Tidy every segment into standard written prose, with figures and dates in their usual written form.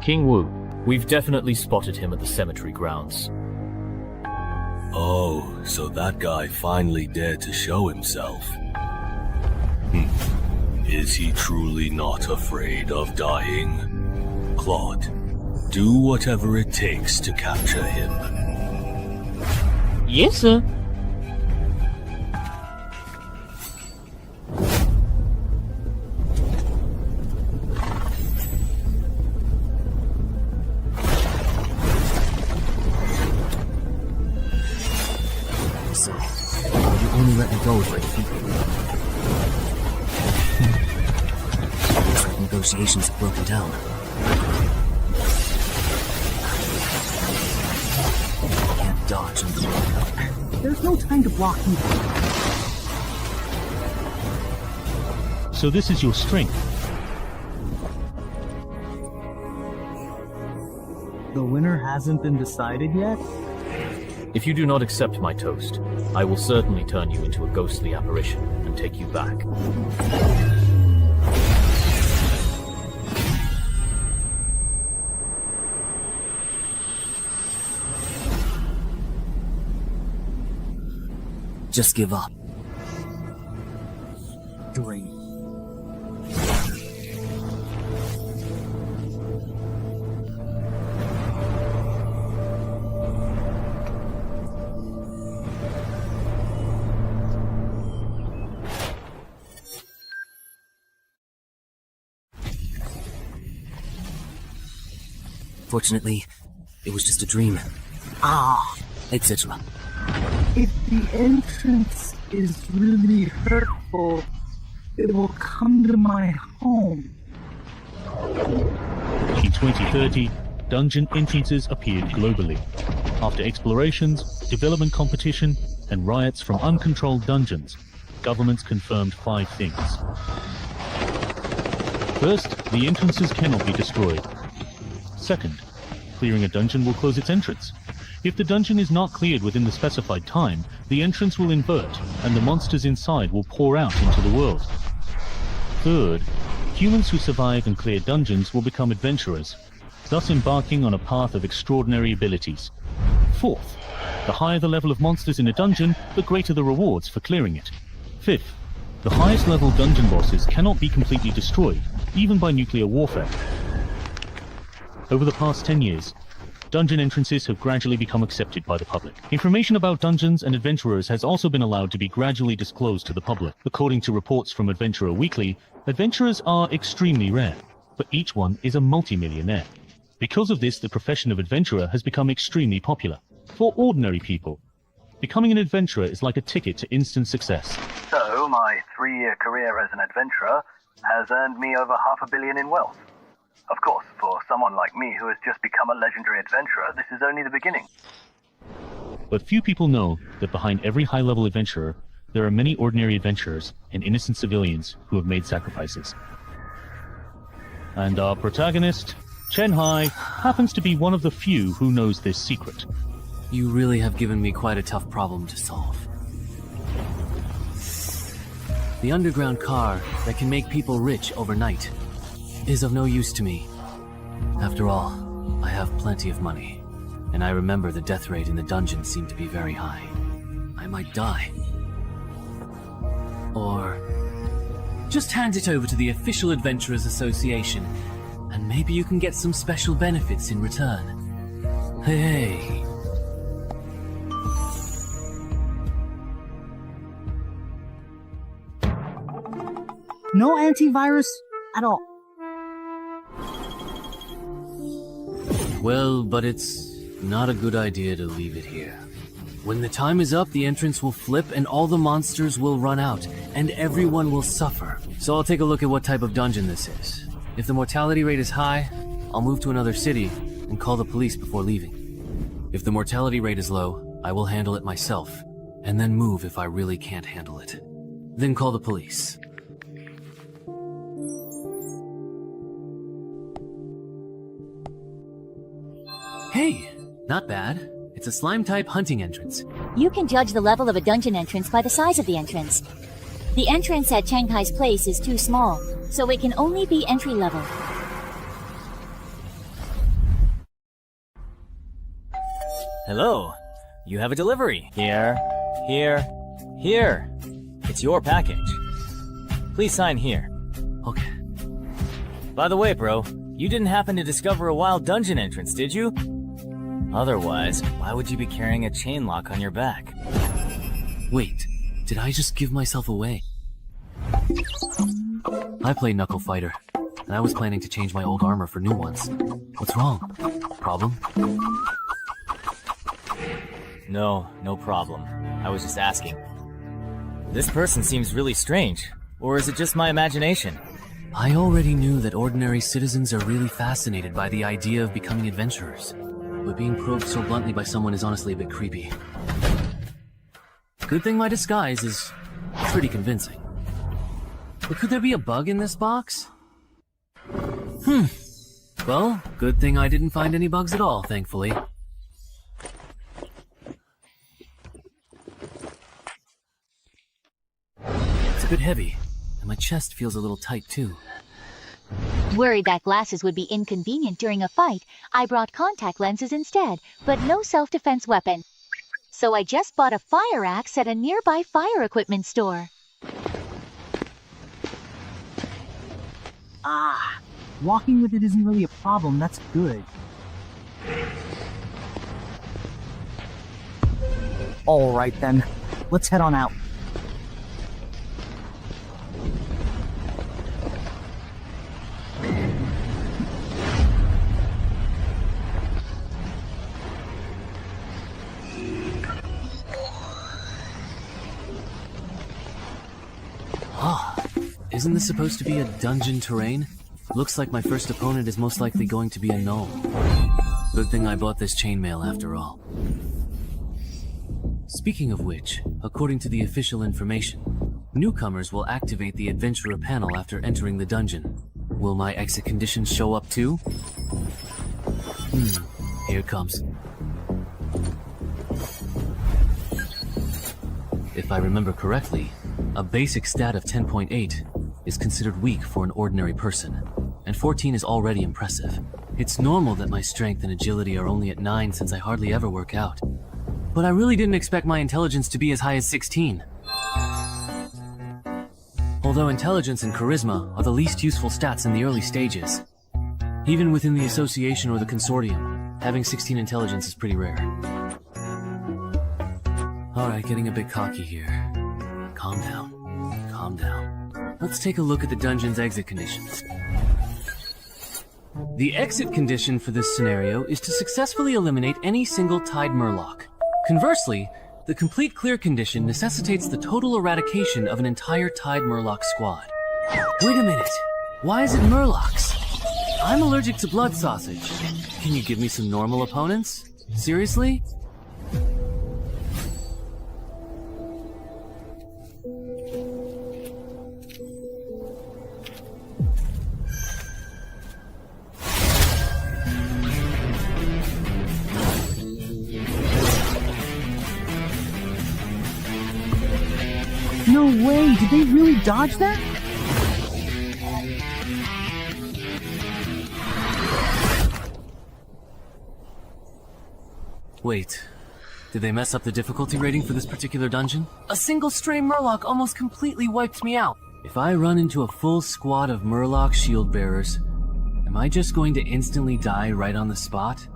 King Wu. We've definitely spotted him at the cemetery grounds. Oh, so that guy finally dared to show himself. Is he truly not afraid of dying? Claude, do whatever it takes to capture him. Yes, sir. So, you only let me go if I defeat you. Looks like negotiations have broken down. I can't dodge under the cover. There's no time to block you. So this is your strength. The winner hasn't been decided yet? If you do not accept my toast, I will certainly turn you into a ghostly apparition and take you back. Just give up. Great. Fortunately, it was just a dream, etc. If the entrance is really hurtful, it will come to my home. In 2030, dungeon entrances appeared globally. After explorations, development competition, and riots from uncontrolled dungeons, governments confirmed 5 things. First, the entrances cannot be destroyed. Second, clearing a dungeon will close its entrance. If the dungeon is not cleared within the specified time, the entrance will invert, and the monsters inside will pour out into the world. Third, humans who survive and clear dungeons will become adventurers, thus embarking on a path of extraordinary abilities. Fourth, the higher the level of monsters in a dungeon, the greater the rewards for clearing it. Fifth, the highest level dungeon bosses cannot be completely destroyed, even by nuclear warfare. Over the past 10 years, dungeon entrances have gradually become accepted by the public. Information about dungeons and adventurers has also been allowed to be gradually disclosed to the public. According to reports from Adventurer Weekly, adventurers are extremely rare, but each one is a multi-millionaire. Because of this, the profession of adventurer has become extremely popular. For ordinary people, becoming an adventurer is like a ticket to instant success. So, my 3-year career as an adventurer has earned me over $500 million in wealth. Of course, for someone like me who has just become a legendary adventurer, this is only the beginning. But few people know that behind every high-level adventurer, there are many ordinary adventurers and innocent civilians who have made sacrifices. And our protagonist, Chen Hai, happens to be one of the few who knows this secret. You really have given me quite a tough problem to solve. The underground car that can make people rich overnight is of no use to me. After all, I have plenty of money, and I remember the death rate in the dungeon seemed to be very high. I might die. Or just hand it over to the official Adventurers Association, and maybe you can get some special benefits in return. Hey. No antivirus at all. Well, but it's not a good idea to leave it here. When the time is up, the entrance will flip and all the monsters will run out, and everyone will suffer. So I'll take a look at what type of dungeon this is. If the mortality rate is high, I'll move to another city and call the police before leaving. If the mortality rate is low, I will handle it myself, and then move if I really can't handle it. Then call the police. Hey, not bad. It's a slime-type hunting entrance. You can judge the level of a dungeon entrance by the size of the entrance. The entrance at Shanghai's place is too small, so it can only be entry level. Hello. You have a delivery. Here. It's your package. Please sign here. Okay. By the way, bro, you didn't happen to discover a wild dungeon entrance, did you? Otherwise, why would you be carrying a chain lock on your back? Wait, did I just give myself away? I play Knuckle Fighter, and I was planning to change my old armor for new ones. What's wrong? Problem? No problem. I was just asking. This person seems really strange, or is it just my imagination? I already knew that ordinary citizens are really fascinated by the idea of becoming adventurers, but being probed so bluntly by someone is honestly a bit creepy. Good thing my disguise is pretty convincing. But could there be a bug in this box? Well, good thing I didn't find any bugs at all, thankfully. It's a bit heavy, and my chest feels a little tight too. Worried that glasses would be inconvenient during a fight, I brought contact lenses instead, but no self-defense weapon. So I just bought a fire axe at a nearby fire equipment store. Ah, walking with it isn't really a problem, that's good. Alright then, let's head on out. Isn't this supposed to be a dungeon terrain? Looks like my first opponent is most likely going to be a gnome. Good thing I bought this chainmail after all. Speaking of which, according to the official information, newcomers will activate the adventurer panel after entering the dungeon. Will my exit conditions show up too? Here it comes. If I remember correctly, a basic stat of 10.8 is considered weak for an ordinary person, and 14 is already impressive. It's normal that my strength and agility are only at 9 since I hardly ever work out. But I really didn't expect my intelligence to be as high as 16. Although intelligence and charisma are the least useful stats in the early stages. Even within the association or the consortium, having 16 intelligence is pretty rare. Alright, getting a bit cocky here. Calm down. Let's take a look at the dungeon's exit conditions. The exit condition for this scenario is to successfully eliminate any single Tide Murloc. Conversely, the complete clear condition necessitates the total eradication of an entire Tide Murloc squad. Wait a minute, why is it Murlocs? I'm allergic to blood sausage. Can you give me some normal opponents? Seriously? No way, did they really dodge that? Wait, did they mess up the difficulty rating for this particular dungeon? A single stray Murloc almost completely wiped me out. If I run into a full squad of Murloc shield bearers, am I just going to instantly die right on the spot?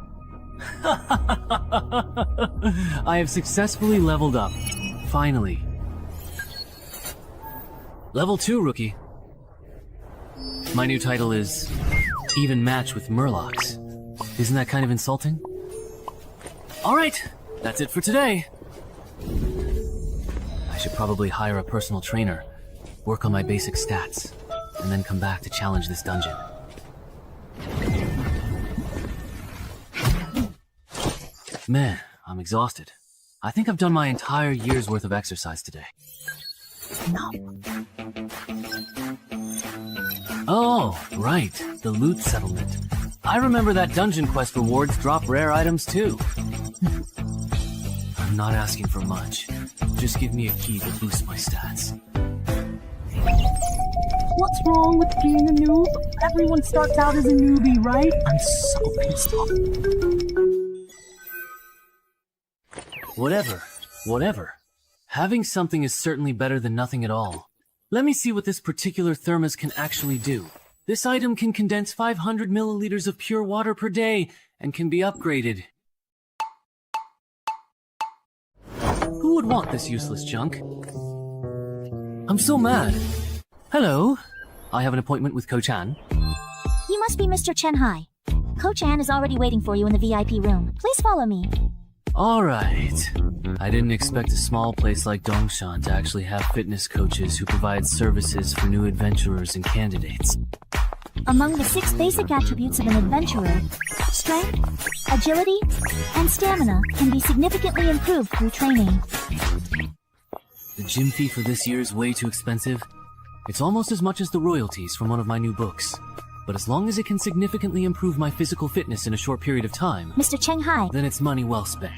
I have successfully leveled up. Finally. Level 2, rookie. My new title is Even Match with Murlocs. Isn't that kind of insulting? Alright, that's it for today. I should probably hire a personal trainer, work on my basic stats, and then come back to challenge this dungeon. Man, I'm exhausted. I think I've done my entire year's worth of exercise today. Oh, right, the loot settlement. I remember that dungeon quest rewards drop rare items too. I'm not asking for much. Just give me a key to boost my stats. What's wrong with being a noob? Everyone starts out as a newbie, right? I'm so pissed off. Whatever. Having something is certainly better than nothing at all. Let me see what this particular thermos can actually do. This item can condense 500 milliliters of pure water per day and can be upgraded. Who would want this useless junk? I'm so mad. Hello. I have an appointment with Coach An. You must be Mr. Chen Hai. Coach Ann is already waiting for you in the VIP room. Please follow me. Alright. I didn't expect a small place like Dongshan to actually have fitness coaches who provide services for new adventurers and candidates. Among the 6 basic attributes of an adventurer, strength, agility, and stamina can be significantly improved through training. The gym fee for this year is way too expensive. It's almost as much as the royalties from one of my new books. But as long as it can significantly improve my physical fitness in a short period of time, Mr. Cheng Hai. then it's money well spent.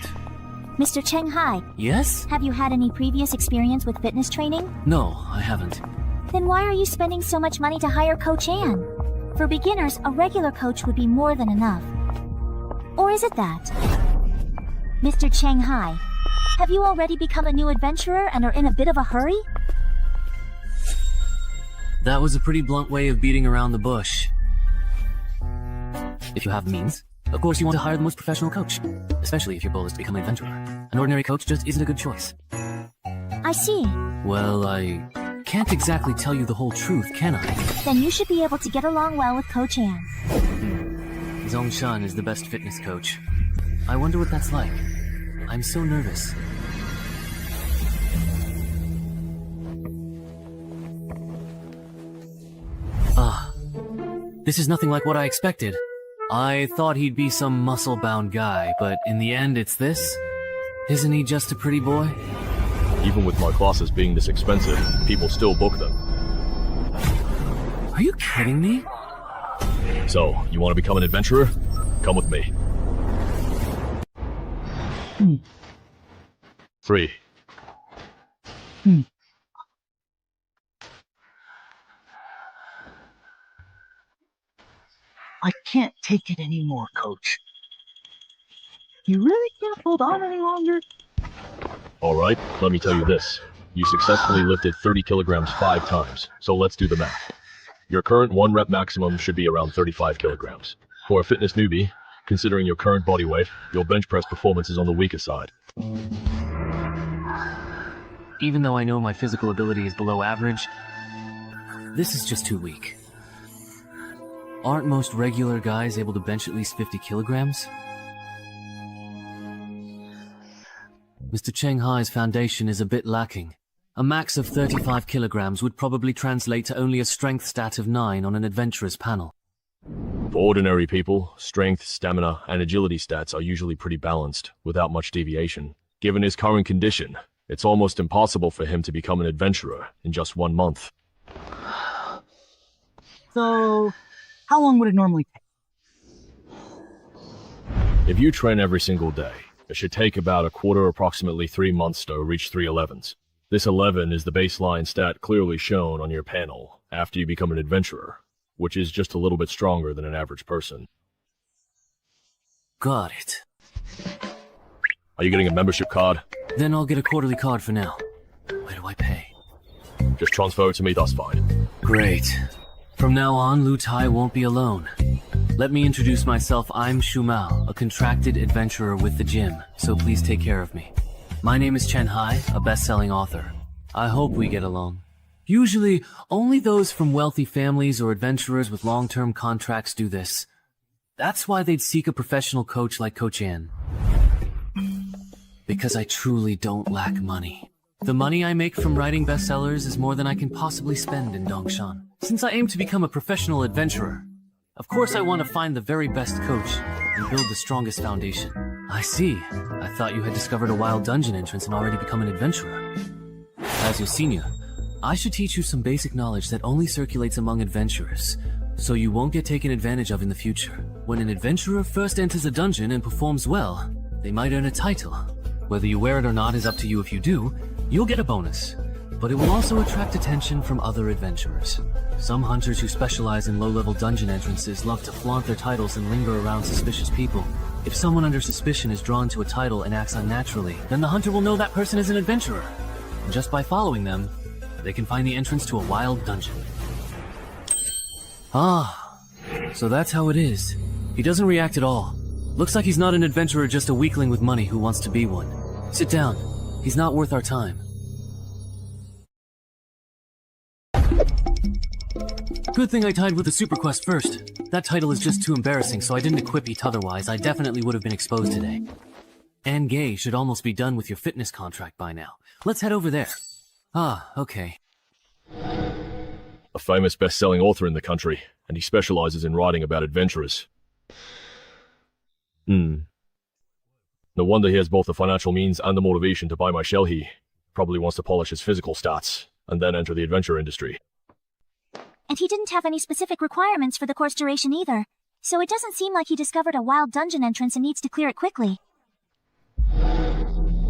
Mr. Cheng Hai, Yes? have you had any previous experience with fitness training? No, I haven't. Then why are you spending so much money to hire Coach Ann? For beginners, a regular coach would be more than enough. Or is it that? Mr. Cheng Hai, have you already become a new adventurer and are in a bit of a hurry? That was a pretty blunt way of beating around the bush. If you have the means, of course you want to hire the most professional coach, especially if your goal is to become an adventurer. An ordinary coach just isn't a good choice. I see. Well, I can't exactly tell you the whole truth, can I? Then you should be able to get along well with Coach Ann. Zongshan is the best fitness coach. I wonder what that's like. I'm so nervous. This is nothing like what I expected. I thought he'd be some muscle-bound guy, but in the end it's this? Isn't he just a pretty boy? Even with my classes being this expensive, people still book them. Are you kidding me? So, you want to become an adventurer? Come with me. Free. I can't take it anymore, Coach. You really can't hold on any longer? Alright, let me tell you this. You successfully lifted 30 kilograms 5 times, so let's do the math. Your current 1 rep maximum should be around 35 kilograms. For a fitness newbie, considering your current body weight, your bench press performance is on the weaker side. Even though I know my physical ability is below average, this is just too weak. Aren't most regular guys able to bench at least 50 kilograms? Mr. Cheng Hai's foundation is a bit lacking. A max of 35 kilograms would probably translate to only a strength stat of 9 on an adventurer's panel. For ordinary people, strength, stamina, and agility stats are usually pretty balanced, without much deviation. Given his current condition, it's almost impossible for him to become an adventurer in just 1 month. So, how long would it normally take? If you train every single day, it should take about a quarter, approximately 3 months to reach 311s. This 11 is the baseline stat clearly shown on your panel after you become an adventurer, which is just a little bit stronger than an average person. Got it. Are you getting a membership card? Then I'll get a quarterly card for now. Where do I pay? Just transfer it to me, that's fine. Great. From now on, Lu Tai won't be alone. Let me introduce myself. I'm Shu Mao, a contracted adventurer with the gym, so please take care of me. My name is Chen Hai, a best-selling author. I hope we get along. Usually, only those from wealthy families or adventurers with long-term contracts do this. That's why they'd seek a professional coach like Coach An. Because I truly don't lack money. The money I make from writing bestsellers is more than I can possibly spend in Dongshan. Since I aim to become a professional adventurer, of course I want to find the very best coach and build the strongest foundation. I see. I thought you had discovered a wild dungeon entrance and already become an adventurer. As your senior, I should teach you some basic knowledge that only circulates among adventurers, so you won't get taken advantage of in the future. When an adventurer first enters a dungeon and performs well, they might earn a title. Whether you wear it or not is up to you. If you do, you'll get a bonus. But it will also attract attention from other adventurers. Some hunters who specialize in low-level dungeon entrances love to flaunt their titles and linger around suspicious people. If someone under suspicion is drawn to a title and acts unnaturally, then the hunter will know that person is an adventurer. And just by following them, they can find the entrance to a wild dungeon. Ah, so that's how it is. He doesn't react at all. Looks like he's not an adventurer, just a weakling with money who wants to be one. Sit down. He's not worth our time. Good thing I tied with the Super Quest first. That title is just too embarrassing, so I didn't equip it, otherwise I definitely would have been exposed today. And Gay should almost be done with your fitness contract by now. Let's head over there. Ah, okay. A famous best-selling author in the country, and he specializes in writing about adventurers. No wonder he has both the financial means and the motivation to buy my shell. He probably wants to polish his physical stats, and then enter the adventure industry. And he didn't have any specific requirements for the course duration either, so it doesn't seem like he discovered a wild dungeon entrance and needs to clear it quickly.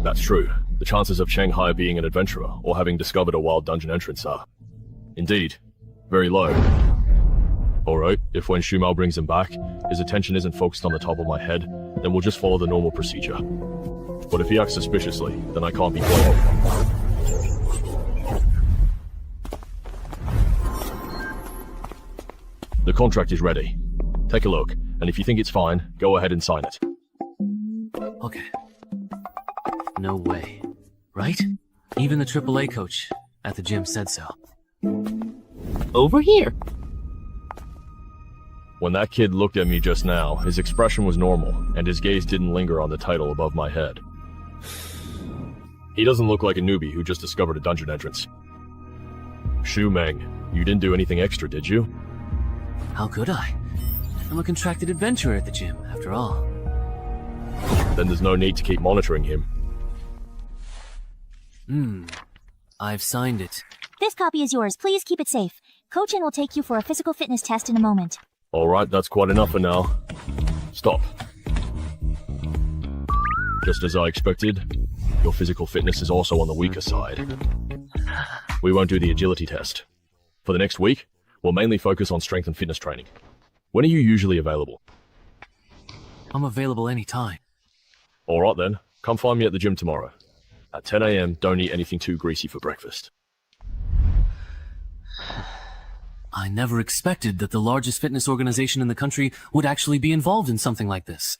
That's true. The chances of Shanghai being an adventurer or having discovered a wild dungeon entrance are, indeed, very low. Alright, if when Shumao brings him back, his attention isn't focused on the top of my head, then we'll just follow the normal procedure. But if he acts suspiciously, then I can't be blamed. The contract is ready. Take a look, and if you think it's fine, go ahead and sign it. Okay. No way. Right? Even the AAA coach at the gym said so. Over here. When that kid looked at me just now, his expression was normal, and his gaze didn't linger on the title above my head. He doesn't look like a newbie who just discovered a dungeon entrance. Shu Meng, you didn't do anything extra, did you? How could I? I'm a contracted adventurer at the gym, after all. Then there's no need to keep monitoring him. I've signed it. This copy is yours. Please keep it safe. Coach-in will take you for a physical fitness test in a moment. Alright, that's quite enough for now. Stop. Just as I expected, your physical fitness is also on the weaker side. We won't do the agility test. For the next week, we'll mainly focus on strength and fitness training. When are you usually available? I'm available anytime. Alright then, come find me at the gym tomorrow. At 10 AM, don't eat anything too greasy for breakfast. I never expected that the largest fitness organization in the country would actually be involved in something like this.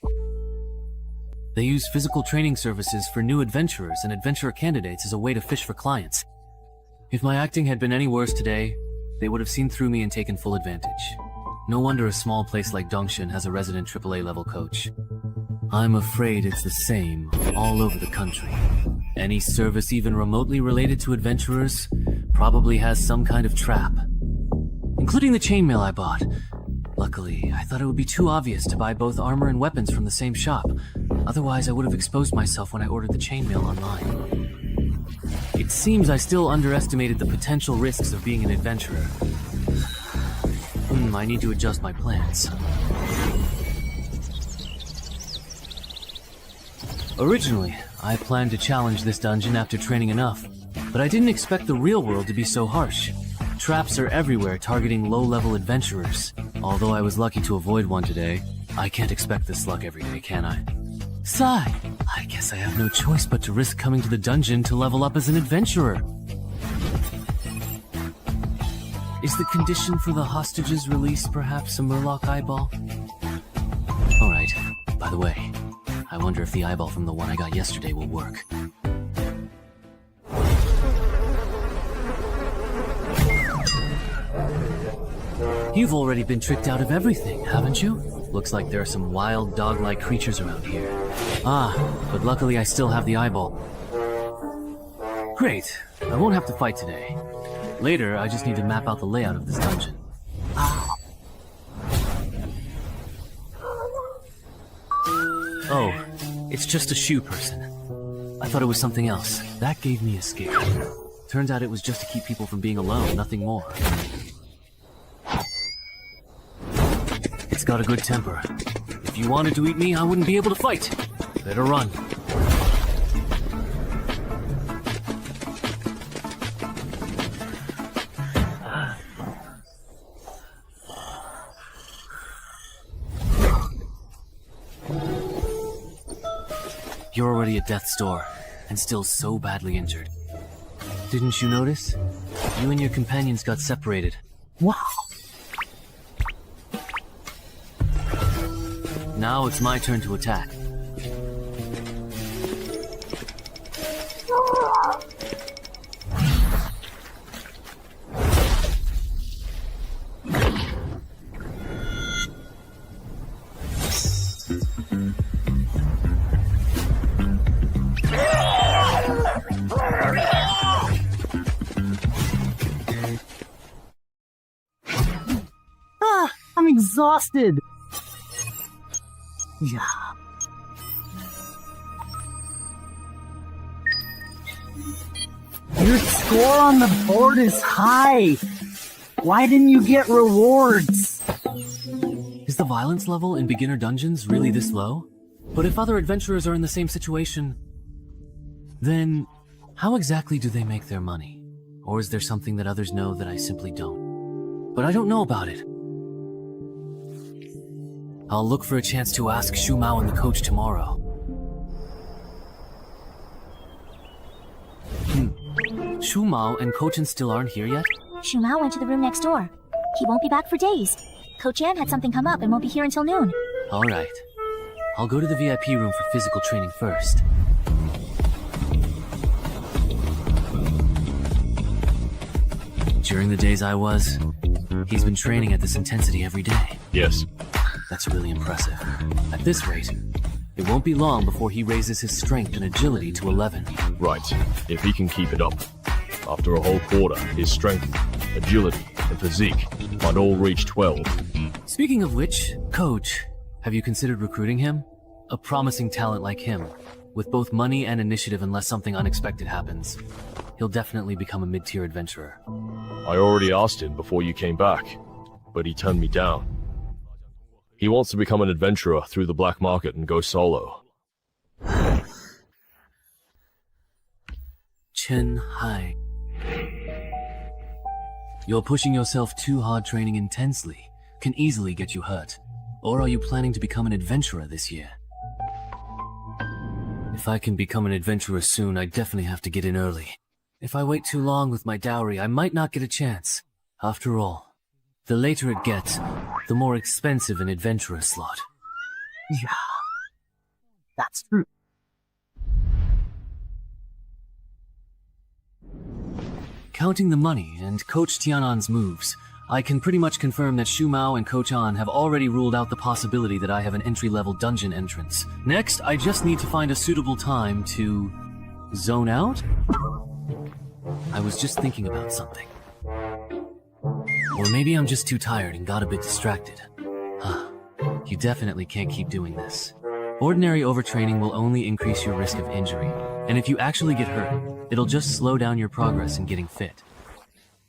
They use physical training services for new adventurers and adventurer candidates as a way to fish for clients. If my acting had been any worse today, they would have seen through me and taken full advantage. No wonder a small place like Dongshin has a resident AAA level coach. I'm afraid it's the same all over the country. Any service even remotely related to adventurers probably has some kind of trap. Including the chainmail I bought. Luckily, I thought it would be too obvious to buy both armor and weapons from the same shop. Otherwise, I would have exposed myself when I ordered the chainmail online. It seems I still underestimated the potential risks of being an adventurer. I need to adjust my plans. Originally, I planned to challenge this dungeon after training enough, but I didn't expect the real world to be so harsh. Traps are everywhere targeting low-level adventurers. Although I was lucky to avoid one today, I can't expect this luck every day, can I? Sigh, I guess I have no choice but to risk coming to the dungeon to level up as an adventurer. Is the condition for the hostage's release perhaps a Murloc eyeball? Alright, by the way, I wonder if the eyeball from the one I got yesterday will work. You've already been tricked out of everything, haven't you? Looks like there are some wild dog-like creatures around here. Ah, but luckily I still have the eyeball. Great, I won't have to fight today. Later, I just need to map out the layout of this dungeon. Oh, it's just a shoe person. I thought it was something else. That gave me a scare. Turns out it was just to keep people from being alone, nothing more. It's got a good temper. If you wanted to eat me, I wouldn't be able to fight. Better run. You're already at death's door, and still so badly injured. Didn't you notice? You and your companions got separated. Wow. Now it's my turn to attack. I'm exhausted. Yeah. Your score on the board is high. Why didn't you get rewards? Is the violence level in beginner dungeons really this low? But if other adventurers are in the same situation, then how exactly do they make their money? Or is there something that others know that I simply don't? But I don't know about it. I'll look for a chance to ask Shu Mao and the coach tomorrow. Shu Mao and Coach still aren't here yet? Shu Mao went to the room next door. He won't be back for days. Coach Ann had something come up and won't be here until noon. Alright. I'll go to the VIP room for physical training first. During the days I was, he's been training at this intensity every day. Yes. That's really impressive. At this rate, it won't be long before he raises his strength and agility to 11. Right. If he can keep it up. After a whole quarter, his strength, agility, and physique might all reach 12. Speaking of which, Coach, have you considered recruiting him? A promising talent like him, with both money and initiative unless something unexpected happens. He'll definitely become a mid-tier adventurer. I already asked him before you came back, but he turned me down. He wants to become an adventurer through the black market and go solo. Chen Hai. You're pushing yourself too hard. Training intensely can easily get you hurt. Or are you planning to become an adventurer this year? If I can become an adventurer soon, I definitely have to get in early. If I wait too long with my dowry, I might not get a chance. After all, the later it gets, the more expensive an adventurer slot. Yeah. That's true. Counting the money and Coach Tianan's moves, I can pretty much confirm that Shu Mao and Coach An have already ruled out the possibility that I have an entry-level dungeon entrance. Next, I just need to find a suitable time to zone out? I was just thinking about something. Or maybe I'm just too tired and got a bit distracted. You definitely can't keep doing this. Ordinary overtraining will only increase your risk of injury, and if you actually get hurt, it'll just slow down your progress in getting fit.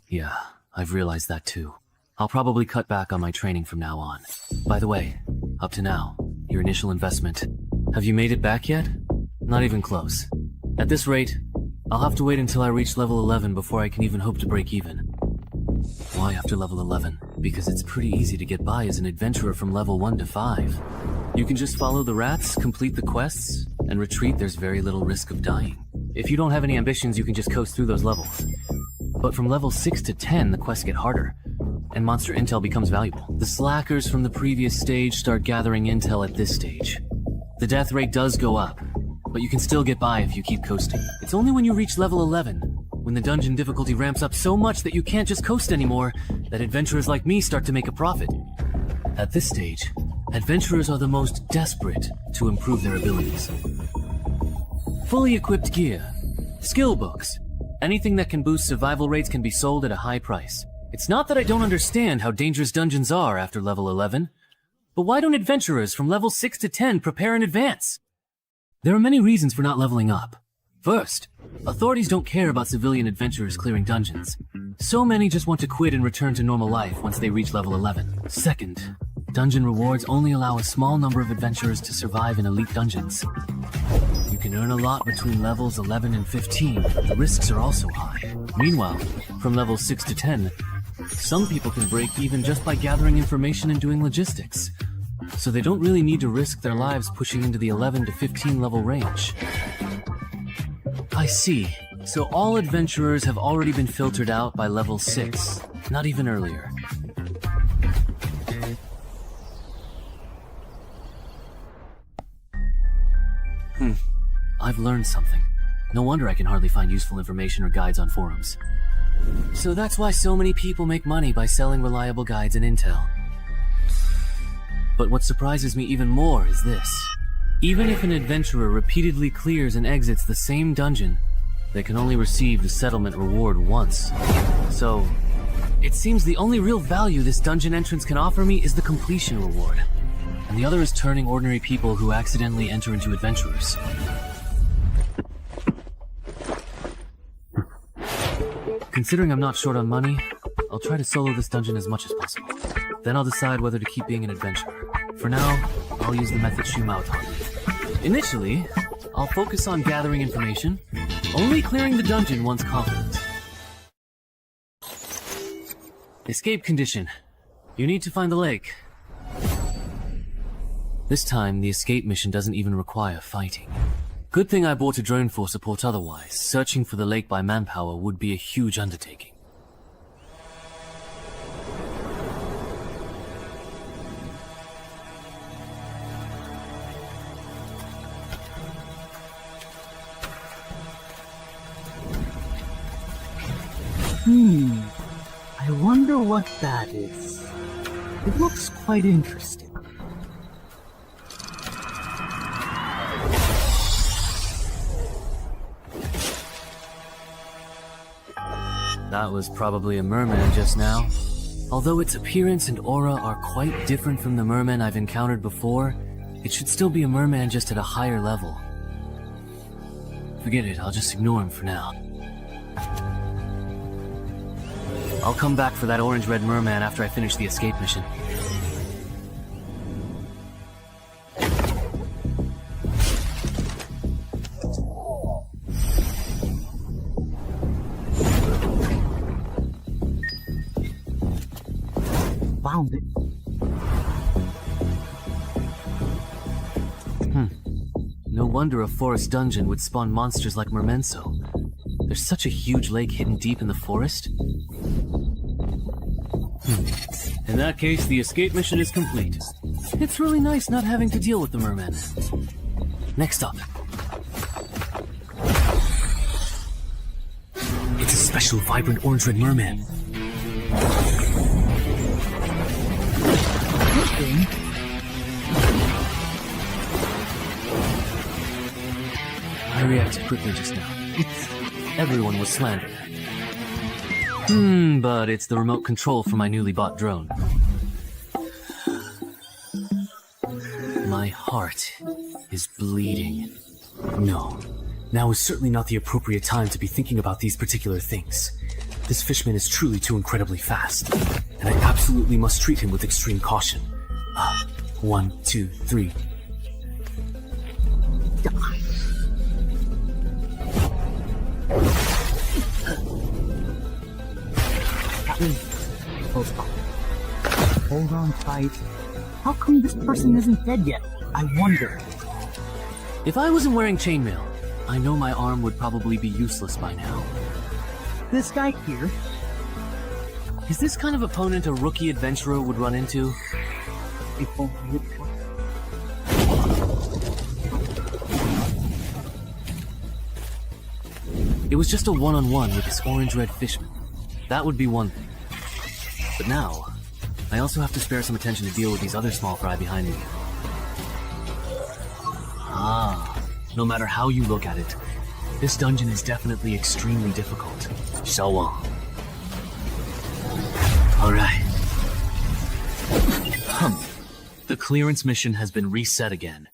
Yeah, I've realized that too. I'll probably cut back on my training from now on. By the way, up to now, your initial investment. Have you made it back yet? Not even close. At this rate, I'll have to wait until I reach level 11 before I can even hope to break even. Why after level 11? Because it's pretty easy to get by as an adventurer from level 1 to 5. You can just follow the rats, complete the quests, and retreat. There's very little risk of dying. If you don't have any ambitions, you can just coast through those levels. But from level 6 to 10, the quests get harder, and monster intel becomes valuable. The slackers from the previous stage start gathering intel at this stage. The death rate does go up, but you can still get by if you keep coasting. It's only when you reach level 11, when the dungeon difficulty ramps up so much that you can't just coast anymore, that adventurers like me start to make a profit. At this stage, adventurers are the most desperate to improve their abilities. Fully equipped gear, skill books, anything that can boost survival rates can be sold at a high price. It's not that I don't understand how dangerous dungeons are after level 11, but why don't adventurers from level 6 to 10 prepare in advance? There are many reasons for not leveling up. First, authorities don't care about civilian adventurers clearing dungeons. So many just want to quit and return to normal life once they reach level 11. Second, dungeon rewards only allow a small number of adventurers to survive in elite dungeons. You can earn a lot between levels 11 and 15, but the risks are also high. Meanwhile, from levels 6 to 10, some people can break even just by gathering information and doing logistics. so they don't really need to risk their lives pushing into the 11 to 15 level range. I see. So all adventurers have already been filtered out by level 6, not even earlier. I've learned something. No wonder I can hardly find useful information or guides on forums. So that's why so many people make money by selling reliable guides and intel. But what surprises me even more is this. Even if an adventurer repeatedly clears and exits the same dungeon, they can only receive the settlement reward once. So, it seems the only real value this dungeon entrance can offer me is the completion reward. And the other is turning ordinary people who accidentally enter into adventurers. Considering I'm not short on money, I'll try to solo this dungeon as much as possible. Then I'll decide whether to keep being an adventurer. For now, I'll use the method Shumao taught me. Initially, I'll focus on gathering information, only clearing the dungeon once confident. Escape condition. You need to find the lake. This time, the escape mission doesn't even require fighting. Good thing I bought a drone for support otherwise. Searching for the lake by manpower would be a huge undertaking. I wonder what that is. It looks quite interesting. That was probably a merman just now. Although its appearance and aura are quite different from the merman I've encountered before, it should still be a merman just at a higher level. Forget it, I'll just ignore him for now. I'll come back for that orange-red merman after I finish the escape mission. Found it. No wonder a forest dungeon would spawn monsters like mermenso. There's such a huge lake hidden deep in the forest. In that case, the escape mission is complete. It's really nice not having to deal with the mermen. Next up. It's a special vibrant orange-red merman. I reacted quickly just now. Everyone was slandered. But it's the remote control for my newly bought drone. My heart is bleeding. No, now is certainly not the appropriate time to be thinking about these particular things. This fishman is truly too incredibly fast, and I absolutely must treat him with extreme caution. 1, 2, 3. Hold on tight. How come this person isn't dead yet? I wonder. If I wasn't wearing chainmail, I know my arm would probably be useless by now. This guy here. Is this kind of opponent a rookie adventurer would run into? If only it were. It was just a one-on-one with this orange-red fishman. That would be one thing. But now, I also have to spare some attention to deal with these other small fry behind me. No matter how you look at it, this dungeon is definitely extremely difficult. Alright. The clearance mission has been reset again.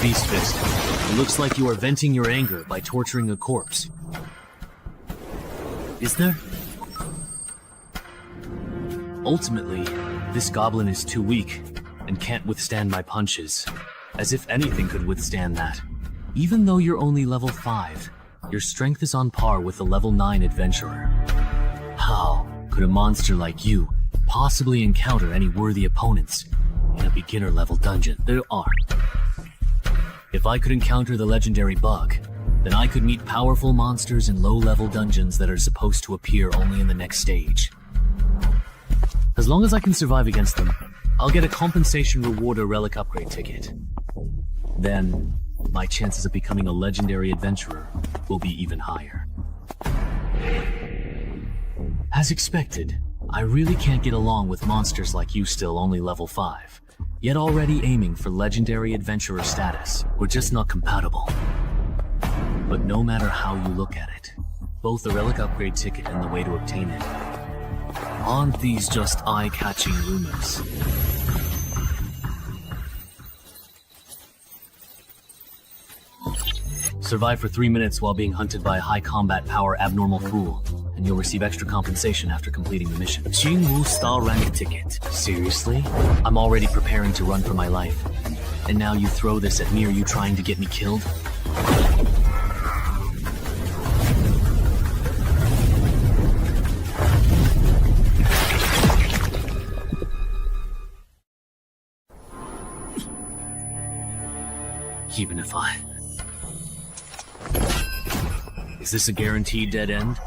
Beast Fist, it looks like you are venting your anger by torturing a corpse. Is there? Ultimately, this goblin is too weak and can't withstand my punches. As if anything could withstand that. Even though you're only level 5, your strength is on par with the level 9 adventurer. How could a monster like you possibly encounter any worthy opponents in a beginner level dungeon? There are. If I could encounter the legendary bug, then I could meet powerful monsters in low-level dungeons that are supposed to appear only in the next stage. As long as I can survive against them, I'll get a compensation reward or relic upgrade ticket. Then, my chances of becoming a legendary adventurer will be even higher. As expected, I really can't get along with monsters like you still only level 5, yet already aiming for legendary adventurer status. We're just not compatible. But no matter how you look at it, both the relic upgrade ticket and the way to obtain it, aren't these just eye-catching rumors? Survive for 3 minutes while being hunted by a high combat power abnormal fool, and you'll receive extra compensation after completing the mission. Jinwu Star Rank ticket. Seriously? I'm already preparing to run for my life. And now you throw this at me? Are you trying to get me killed? Even if I... Is this a guaranteed dead end?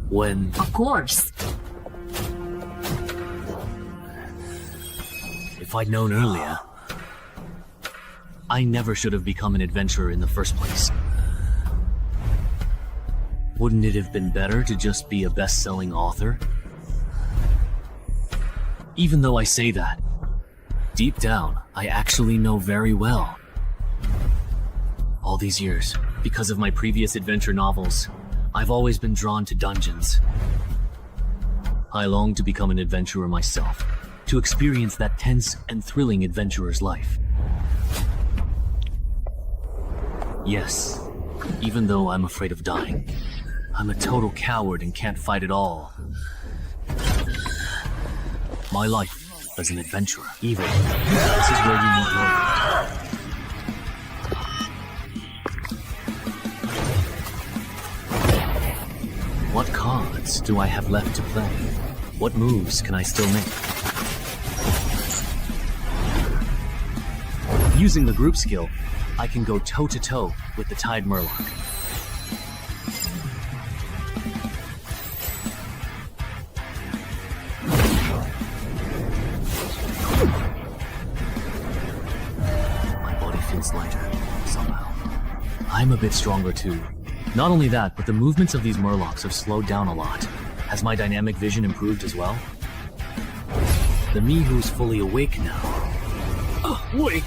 When... Of course. If I'd known earlier, I never should have become an adventurer in the first place. Wouldn't it have been better to just be a best-selling author? Even though I say that, deep down, I actually know very well. All these years, because of my previous adventure novels, I've always been drawn to dungeons. I long to become an adventurer myself, to experience that tense and thrilling adventurer's life. Yes, even though I'm afraid of dying, I'm a total coward and can't fight at all. My life as an adventurer, even. This is where you need more. What cards do I have left to play? What moves can I still make? Using the group skill, I can go toe-to-toe with the Tide Murloc. My body feels lighter, somehow. I'm a bit stronger too. Not only that, but the movements of these Murlocs have slowed down a lot. Has my dynamic vision improved as well? The me who's fully awake now. Wake!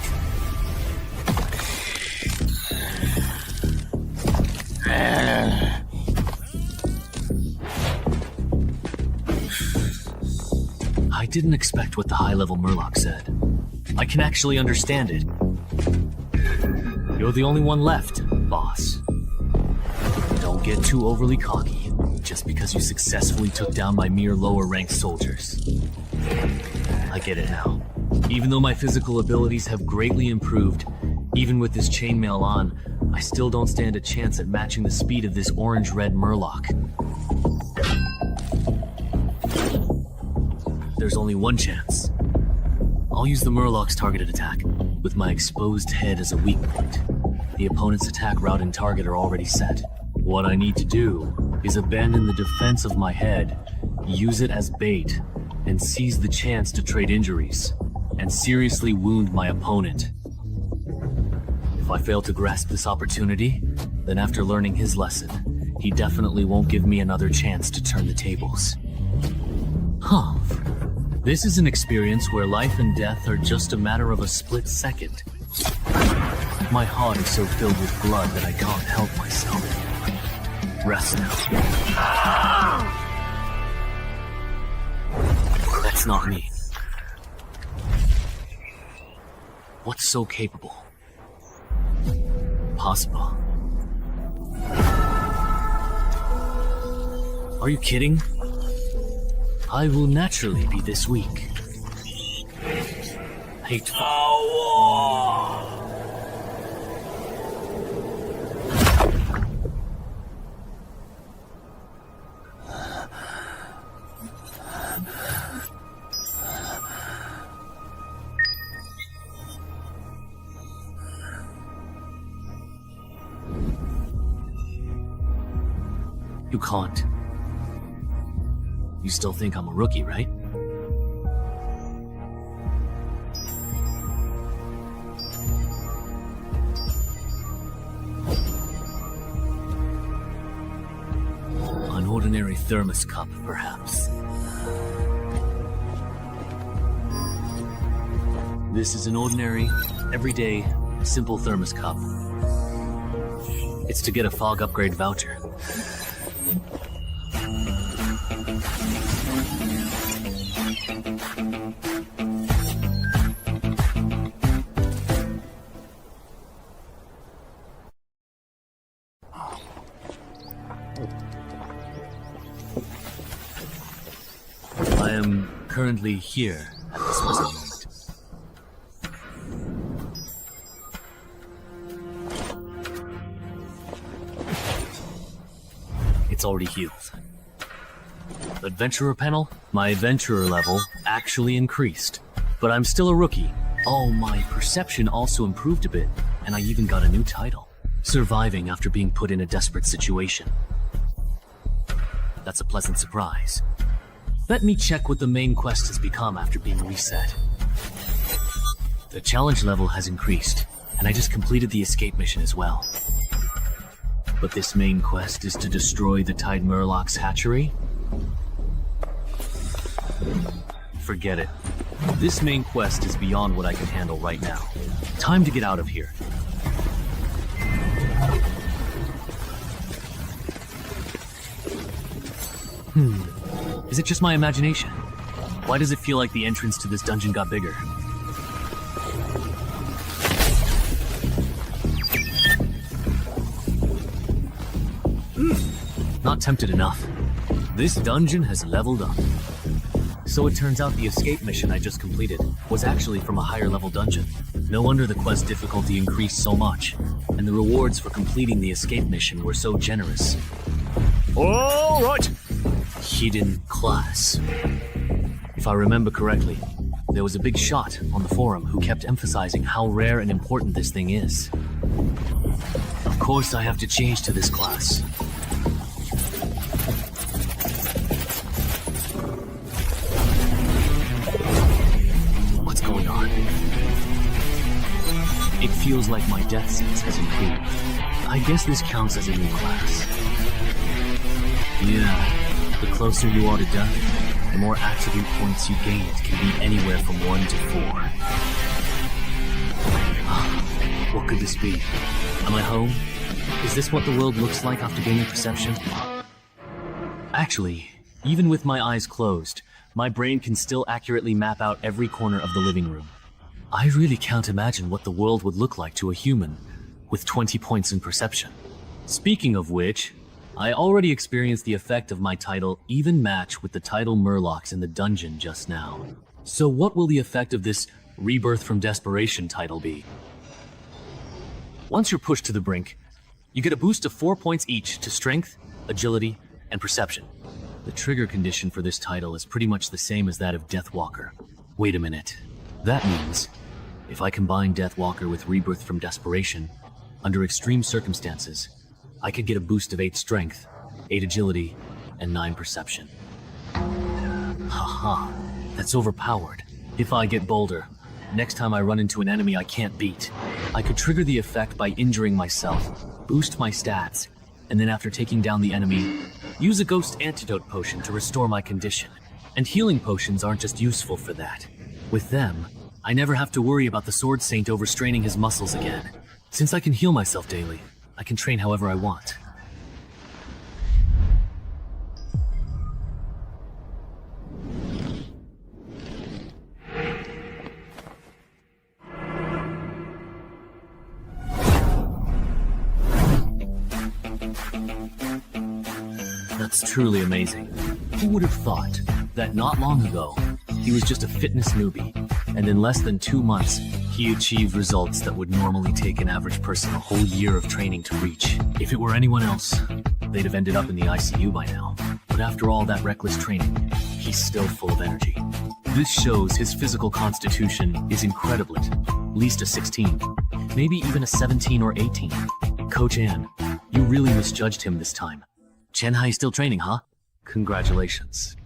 I didn't expect what the high-level Murloc said. I can actually understand it. You're the only one left, boss. Don't get too overly cocky, just because you successfully took down my mere lower-ranked soldiers. I get it now. Even though my physical abilities have greatly improved, even with this chainmail on, I still don't stand a chance at matching the speed of this orange-red Murloc. There's only one chance. I'll use the Murloc's targeted attack, with my exposed head as a weak point. The opponent's attack route and target are already set. What I need to do is abandon the defense of my head, use it as bait, and seize the chance to trade injuries, and seriously wound my opponent. If I fail to grasp this opportunity, then after learning his lesson, he definitely won't give me another chance to turn the tables. Huh. This is an experience where life and death are just a matter of a split second. My heart is so filled with blood that I can't help myself. Rest now. That's not me. What's so capable? Possible. Are you kidding? I will naturally be this weak. Hateful. You can't. You still think I'm a rookie, right? An ordinary thermos cup, perhaps. This is an ordinary, everyday, simple thermos cup. It's to get a fog upgrade voucher. I am currently here at this present moment. It's already healed. Adventurer panel? My adventurer level actually increased. But I'm still a rookie. Oh, my perception also improved a bit, and I even got a new title. Surviving after being put in a desperate situation. That's a pleasant surprise. Let me check what the main quest has become after being reset. The challenge level has increased, and I just completed the escape mission as well. But this main quest is to destroy the Tide Murloc's hatchery? Forget it. This main quest is beyond what I can handle right now. Time to get out of here. Is it just my imagination? Why does it feel like the entrance to this dungeon got bigger? Not tempted enough. This dungeon has leveled up. So it turns out the escape mission I just completed was actually from a higher level dungeon. No wonder the quest difficulty increased so much, and the rewards for completing the escape mission were so generous. All right! Hidden class. If I remember correctly, there was a big shot on the forum who kept emphasizing how rare and important this thing is. Of course I have to change to this class. What's going on? It feels like my death sense has improved. I guess this counts as a new class. Yeah. The closer you are to death, the more attribute points you gain can be anywhere from 1 to 4. What could this be? Am I home? Is this what the world looks like after gaining perception? Actually, even with my eyes closed, my brain can still accurately map out every corner of the living room. I really can't imagine what the world would look like to a human with 20 points in perception. Speaking of which, I already experienced the effect of my title even match with the title Murlocs in the dungeon just now. So what will the effect of this Rebirth from Desperation title be? Once you're pushed to the brink, you get a boost of 4 points each to Strength, Agility, and Perception. The trigger condition for this title is pretty much the same as that of Deathwalker. Wait a minute. That means, if I combine Deathwalker with Rebirth from Desperation, under extreme circumstances, I could get a boost of 8 Strength, 8 Agility, and 9 Perception. Haha, that's overpowered. If I get bolder, next time I run into an enemy I can't beat, I could trigger the effect by injuring myself, boost my stats, and then after taking down the enemy, use a Ghost Antidote Potion to restore my condition. And healing potions aren't just useful for that. With them, I never have to worry about the Sword Saint overstraining his muscles again. Since I can heal myself daily, I can train however I want. That's truly amazing. Who would have thought that not long ago, he was just a fitness newbie, and in less than 2 months, he achieved results that would normally take an average person a whole year of training to reach. If it were anyone else, they'd have ended up in the ICU by now. But after all that reckless training, he's still full of energy. This shows his physical constitution is incredible. At least a 16, maybe even a 17 or 18. Coach Ann, you really misjudged him this time. Chen still training, huh? Congratulations.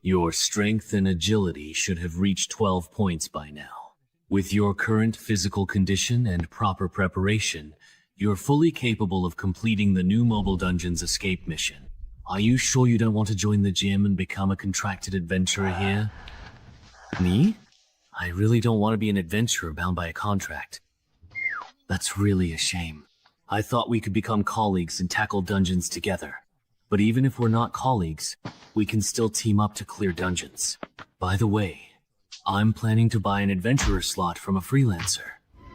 Your strength and agility should have reached 12 points by now. With your current physical condition and proper preparation, you're fully capable of completing the new Mobile Dungeons escape mission. Are you sure you don't want to join the gym and become a contracted adventurer here? Me? I really don't want to be an adventurer bound by a contract. That's really a shame. I thought we could become colleagues and tackle dungeons together. But even if we're not colleagues, we can still team up to clear dungeons. By the way, I'm planning to buy an adventurer slot from a freelancer.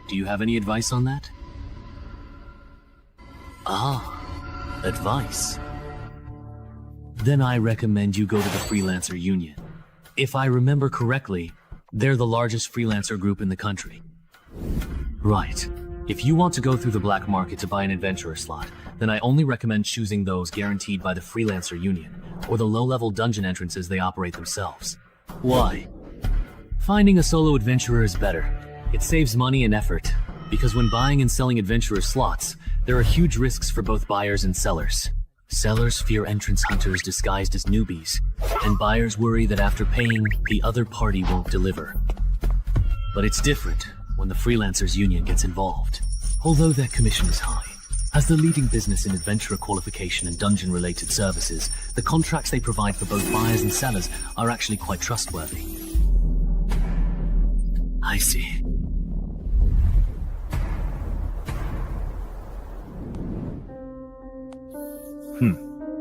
Do you have any advice on that? Ah, advice. Then I recommend you go to the Freelancer Union. If I remember correctly, they're the largest freelancer group in the country. Right. If you want to go through the black market to buy an adventurer slot, then I only recommend choosing those guaranteed by the Freelancer Union, or the low-level dungeon entrances they operate themselves. Why? Finding a solo adventurer is better. It saves money and effort, because when buying and selling adventurer slots, there are huge risks for both buyers and sellers. Sellers fear entrance hunters disguised as newbies, and buyers worry that after paying, the other party won't deliver. But it's different when the Freelancers Union gets involved, although their commission is high. As the leading business in adventurer qualification and dungeon-related services, the contracts they provide for both buyers and sellers are actually quite trustworthy. I see.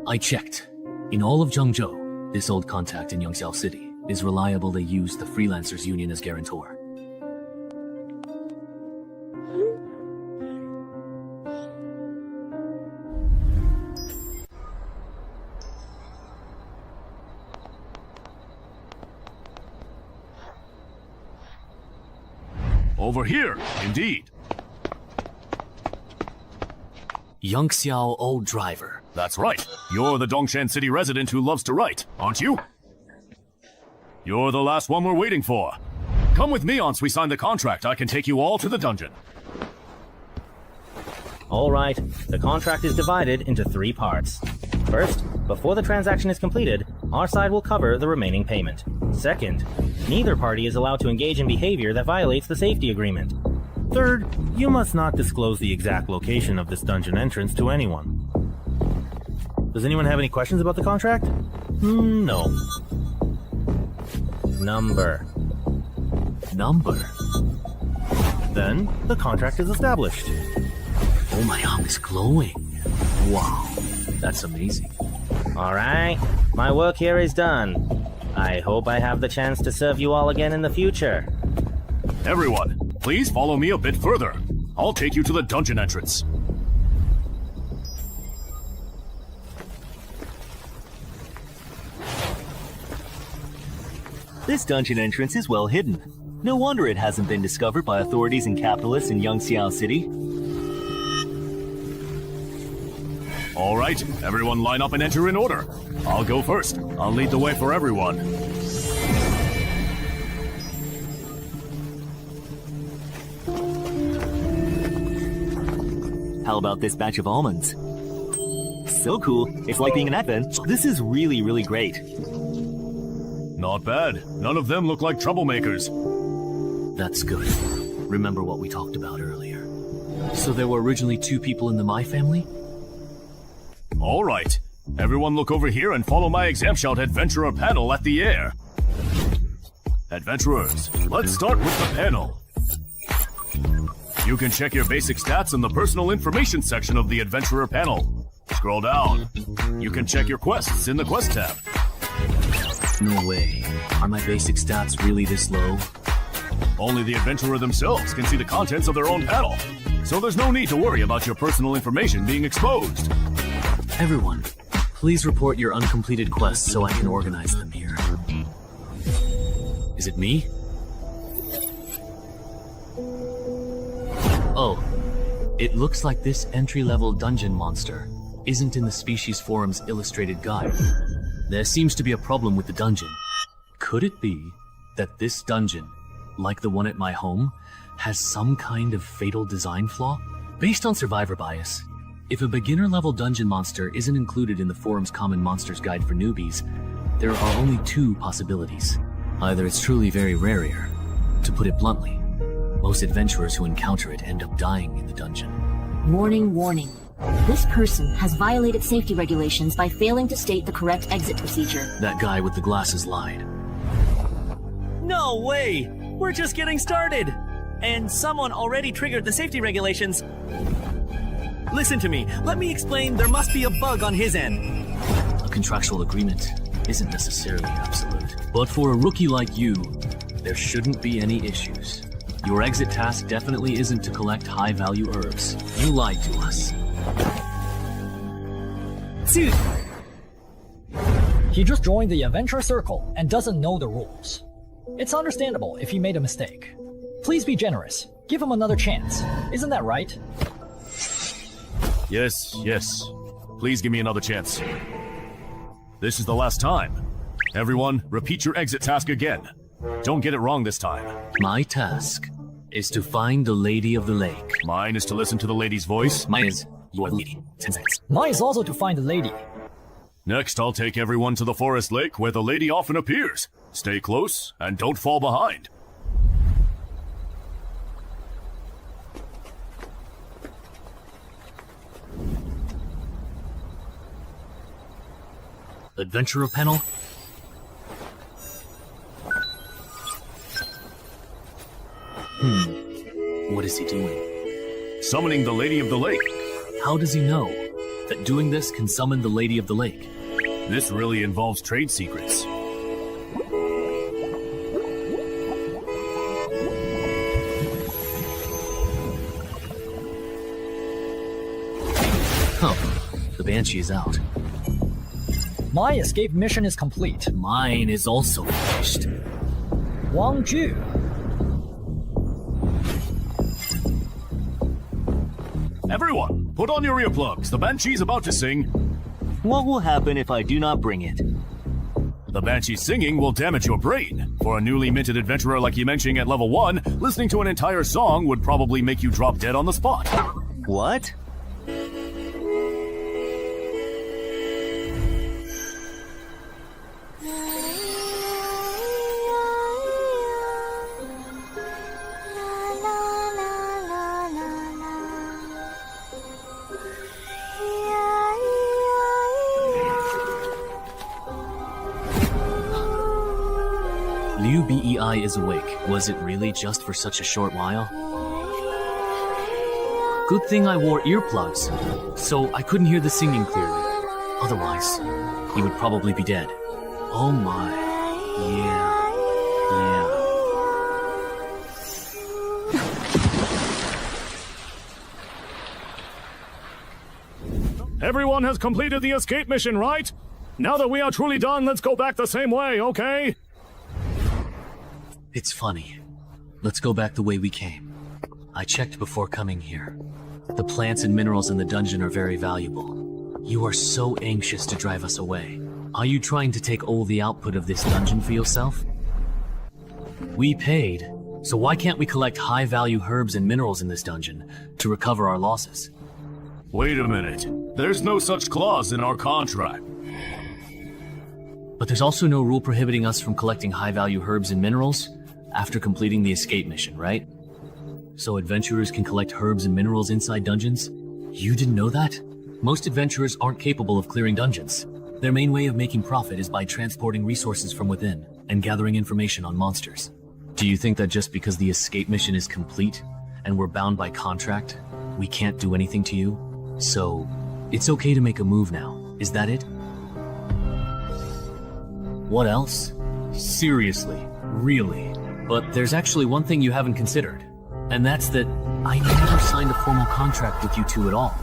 I checked. In all of Zhengzhou, this old contact in Yangxiao City is reliable. They use the Freelancers Union as guarantor. Over here, indeed. Yangxiao Old Driver. That's right. You're the Dongshan City resident who loves to write, aren't you? You're the last one we're waiting for. Come with me once we sign the contract. I can take you all to the dungeon. Alright, the contract is divided into 3 parts. First, before the transaction is completed, our side will cover the remaining payment. Second, neither party is allowed to engage in behavior that violates the safety agreement. Third, you must not disclose the exact location of this dungeon entrance to anyone. Does anyone have any questions about the contract? No. Number. Then, the contract is established. Oh, my arm is glowing. Wow, that's amazing. Alright, my work here is done. I hope I have the chance to serve you all again in the future. Everyone, please follow me a bit further. I'll take you to the dungeon entrance. This dungeon entrance is well hidden. No wonder it hasn't been discovered by authorities and capitalists in Yangxiao City. All right, everyone line up and enter in order. I'll go first. I'll lead the way for everyone. How about this batch of almonds? So cool. It's like being an advent. This is really, really great. Not bad. None of them look like troublemakers. That's good. Remember what we talked about earlier. So there were originally 2 people in the Mai family? All right. Everyone look over here and follow my exam shout adventurer panel at the air. Adventurers, let's start with the panel. You can check your basic stats in the personal information section of the adventurer panel. Scroll down. You can check your quests in the quest tab. No way. Are my basic stats really this low? Only the adventurer themselves can see the contents of their own panel. So there's no need to worry about your personal information being exposed. Everyone, please report your uncompleted quests so I can organize them here. Is it me? Oh, it looks like this entry-level dungeon monster isn't in the Species Forum's illustrated guide. There seems to be a problem with the dungeon. Could it be that this dungeon, like the one at my home, has some kind of fatal design flaw? Based on survivor bias, If a beginner-level dungeon monster isn't included in the forum's Common Monsters Guide for newbies, there are only two possibilities. Either it's truly very rare, to put it bluntly, most adventurers who encounter it end up dying in the dungeon. Warning, warning. This person has violated safety regulations by failing to state the correct exit procedure. That guy with the glasses lied. No way! We're just getting started! And someone already triggered the safety regulations. Listen to me. Let me explain. There must be a bug on his end. A contractual agreement isn't necessarily absolute. But for a rookie like you, there shouldn't be any issues. Your exit task definitely isn't to collect high-value herbs. You lied to us. Dude! He just joined the adventure circle and doesn't know the rules. It's understandable if he made a mistake. Please be generous. Give him another chance. Isn't that right? Yes, yes. Please give me another chance. This is the last time. Everyone, repeat your exit task again. Don't get it wrong this time. My task is to find the Lady of the Lake. Mine is to listen to the lady's voice. Mine is, you are the lady. 10 seconds. Mine is also to find the lady. Next, I'll take everyone to the forest lake where the lady often appears. Stay close and don't fall behind. Adventurer panel? What is he doing? Summoning the Lady of the Lake. How does he know that doing this can summon the Lady of the Lake? This really involves trade secrets. The Banshee is out. My escape mission is complete. Mine is also finished. Wang Ju. Everyone, put on your earplugs. The Banshee's about to sing. What will happen if I do not bring it? The Banshee singing will damage your brain. For a newly minted adventurer like Yimenching at level 1, listening to an entire song would probably make you drop dead on the spot. What? Liu Bei is awake. Was it really just for such a short while? Good thing I wore earplugs, so I couldn't hear the singing clearly. Otherwise, he would probably be dead. Oh my. Yeah. Everyone has completed the escape mission, right? Now that we are truly done, let's go back the same way, okay? It's funny. Let's go back the way we came. I checked before coming here. The plants and minerals in the dungeon are very valuable. You are so anxious to drive us away. Are you trying to take all the output of this dungeon for yourself? We paid, so why can't we collect high-value herbs and minerals in this dungeon to recover our losses? Wait a minute. There's no such clause in our contract. But there's also no rule prohibiting us from collecting high-value herbs and minerals after completing the escape mission, right? So adventurers can collect herbs and minerals inside dungeons? You didn't know that? Most adventurers aren't capable of clearing dungeons. Their main way of making profit is by transporting resources from within and gathering information on monsters. Do you think that just because the escape mission is complete and we're bound by contract, we can't do anything to you? So, it's okay to make a move now, is that it? What else? Seriously, really. But there's actually one thing you haven't considered, and that's that I never signed a formal contract with you two at all.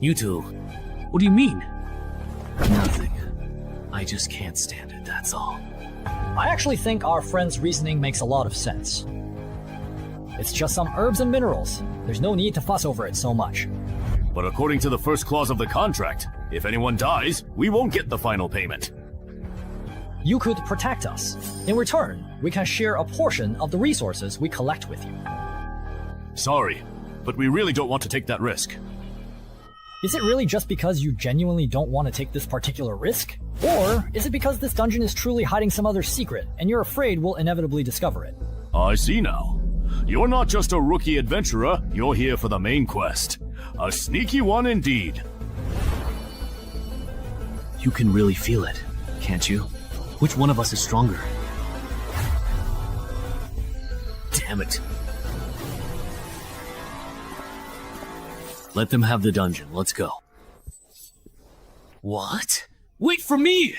You two, what do you mean? Nothing. I just can't stand it, that's all. I actually think our friend's reasoning makes a lot of sense. It's just some herbs and minerals. There's no need to fuss over it so much. But according to the first clause of the contract, if anyone dies, we won't get the final payment. you could protect us. In return, we can share a portion of the resources we collect with you. Sorry, but we really don't want to take that risk. Is it really just because you genuinely don't want to take this particular risk? Or is it because this dungeon is truly hiding some other secret and you're afraid we'll inevitably discover it? I see now. You're not just a rookie adventurer, you're here for the main quest. A sneaky one indeed. You can really feel it, can't you? Which one of us is stronger? Damn it. Let them have the dungeon. Let's go. What? Wait for me!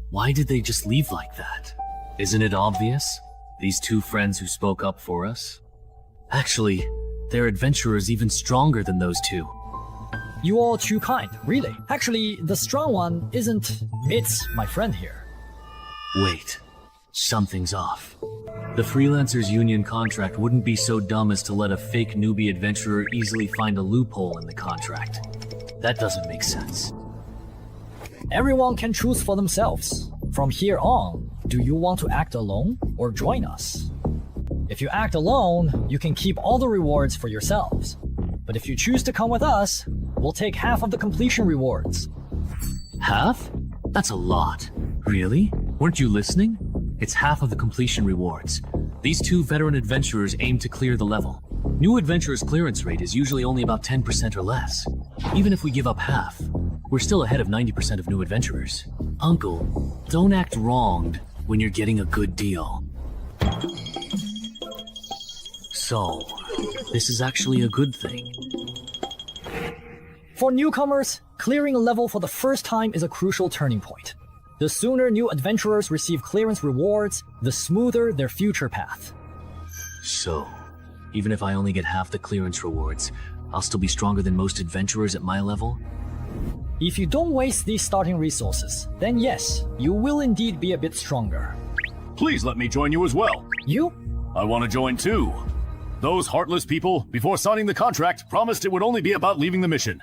Why did they just leave like that? Isn't it obvious? These two friends who spoke up for us? Actually, their adventurers even stronger than those two. You all too kind, really. Actually, the strong one isn't... It's my friend here. Wait. Something's off. The Freelancers Union contract wouldn't be so dumb as to let a fake newbie adventurer easily find a loophole in the contract. That doesn't make sense. Everyone can choose for themselves. From here on, do you want to act alone or join us? If you act alone, you can keep all the rewards for yourselves. But if you choose to come with us, we'll take half of the completion rewards. Half? That's a lot. Really? Weren't you listening? It's half of the completion rewards. These two veteran adventurers aim to clear the level. New adventurers' clearance rate is usually only about 10% or less. Even if we give up half, we're still ahead of 90% of new adventurers. Uncle, don't act wronged when you're getting a good deal. So, this is actually a good thing. For newcomers, clearing a level for the first time is a crucial turning point. The sooner new adventurers receive clearance rewards, the smoother their future path. So, even if I only get half the clearance rewards, I'll still be stronger than most adventurers at my level? If you don't waste these starting resources, then yes, you will indeed be a bit stronger. Please let me join you as well. You? I want to join too. Those heartless people, before signing the contract, promised it would only be about leaving the mission.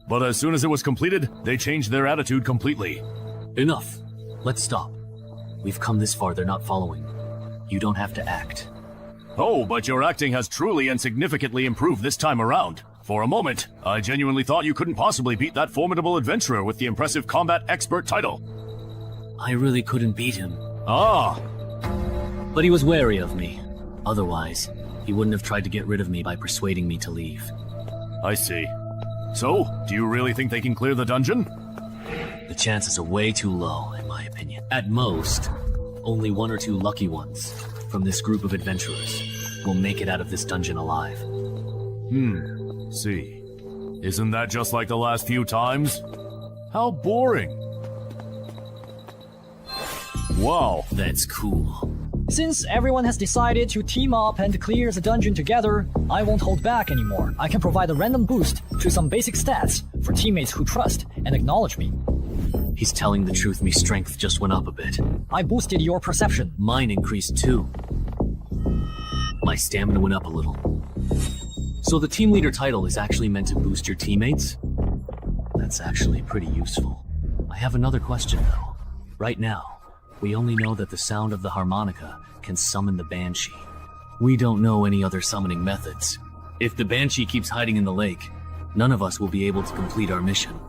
But as soon as it was completed, they changed their attitude completely. Enough. Let's stop. We've come this far, they're not following. You don't have to act. Oh, but your acting has truly and significantly improved this time around. For a moment, I genuinely thought you couldn't possibly beat that formidable adventurer with the impressive combat expert title. I really couldn't beat him. Ah! But he was wary of me. Otherwise, he wouldn't have tried to get rid of me by persuading me to leave. I see. So, do you really think they can clear the dungeon? The chances are way too low, in my opinion. At most, only one or two lucky ones from this group of adventurers will make it out of this dungeon alive. See. Isn't that just like the last few times? How boring. Wow. That's cool. Since everyone has decided to team up and clear the dungeon together, I won't hold back anymore. I can provide a random boost to some basic stats for teammates who trust and acknowledge me. He's telling the truth, my strength just went up a bit. I boosted your perception. Mine increased too. My stamina went up a little. So the team leader title is actually meant to boost your teammates? That's actually pretty useful. I have another question though. Right now, we only know that the sound of the harmonica can summon the Banshee. We don't know any other summoning methods. If the Banshee keeps hiding in the lake, none of us will be able to complete our mission.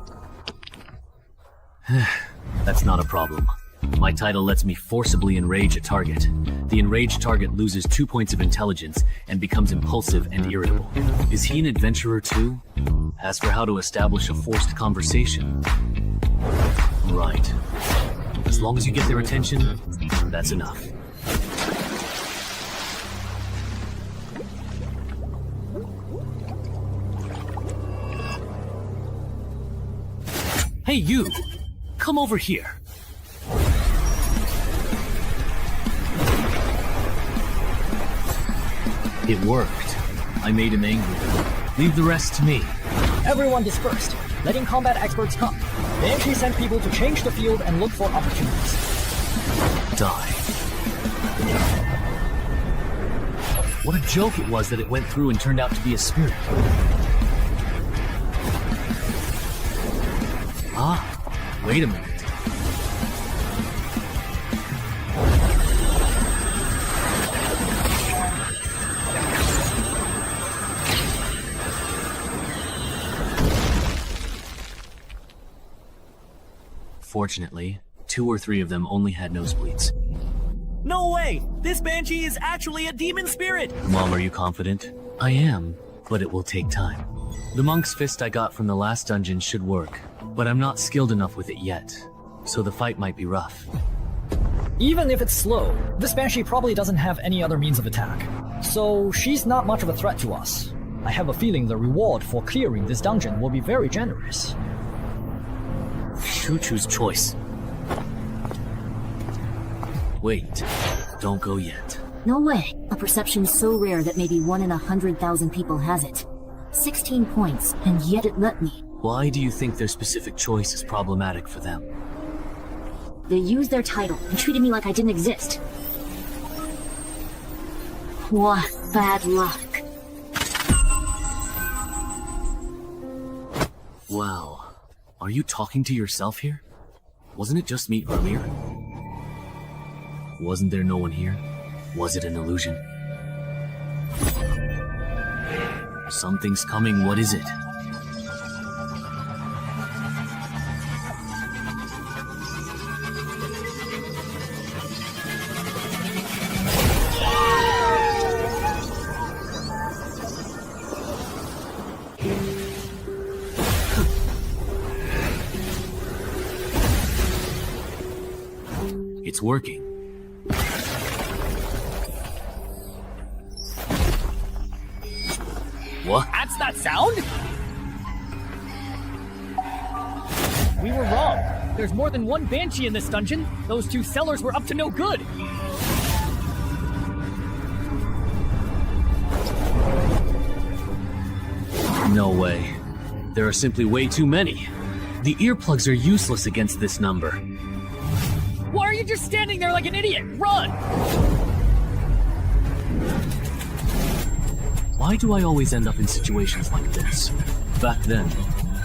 That's not a problem. My title lets me forcibly enrage a target. The enraged target loses 2 points of intelligence and becomes impulsive and irritable. Is he an adventurer too? As for how to establish a forced conversation... Right. As long as you get their attention, that's enough. Hey you! Come over here! It worked. I made him angry. Leave the rest to me. Everyone dispersed, letting combat experts come. Banshee sent people to change the field and look for opportunities. Die. What a joke it was that it went through and turned out to be a spirit. Ah, wait a minute. Fortunately, 2 or 3 of them only had nosebleeds. No way! This banshee is actually a demon spirit! Mom, are you confident? I am, but it will take time. The monk's fist I got from the last dungeon should work, but I'm not skilled enough with it yet, so the fight might be rough. Even if it's slow, this banshee probably doesn't have any other means of attack. So she's not much of a threat to us. I have a feeling the reward for clearing this dungeon will be very generous. Chuchu's choice. Wait, don't go yet. No way. A perception so rare that maybe 1 in 100,000 people has it. 16 points, and yet it let me. Why do you think their specific choice is problematic for them? They used their title and treated me like I didn't exist. What bad luck. Wow. Are you talking to yourself here? Wasn't it just me earlier? Wasn't there no one here? Was it an illusion? Something's coming, what is it? It's working. What? That's that sound? We were wrong. There's more than one banshee in this dungeon. Those 2 sellers were up to no good. No way. There are simply way too many. The earplugs are useless against this number. Why are you just standing there like an idiot? Run! Why do I always end up in situations like this? Back then,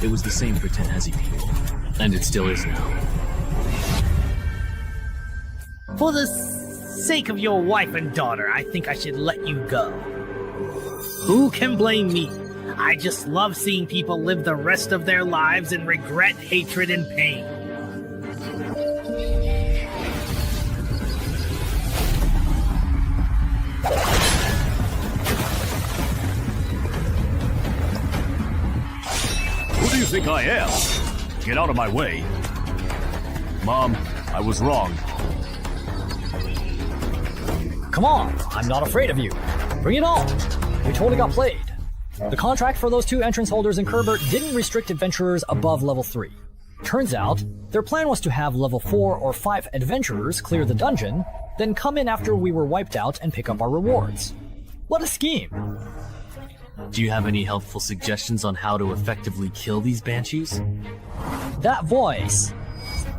it was the same for Tenhezi people. And it still is now. For the sake of your wife and daughter, I think I should let you go. Who can blame me? I just love seeing people live the rest of their lives in regret, hatred, and pain. Who do you think I am? Get out of my way. Mom, I was wrong. Come on, I'm not afraid of you. Bring it on. We totally got played. The contract for those 2 entrance holders in Kerbert didn't restrict adventurers above level 3. Turns out, their plan was to have level 4 or 5 adventurers clear the dungeon, then come in after we were wiped out and pick up our rewards. What a scheme! Do you have any helpful suggestions on how to effectively kill these banshees? That voice!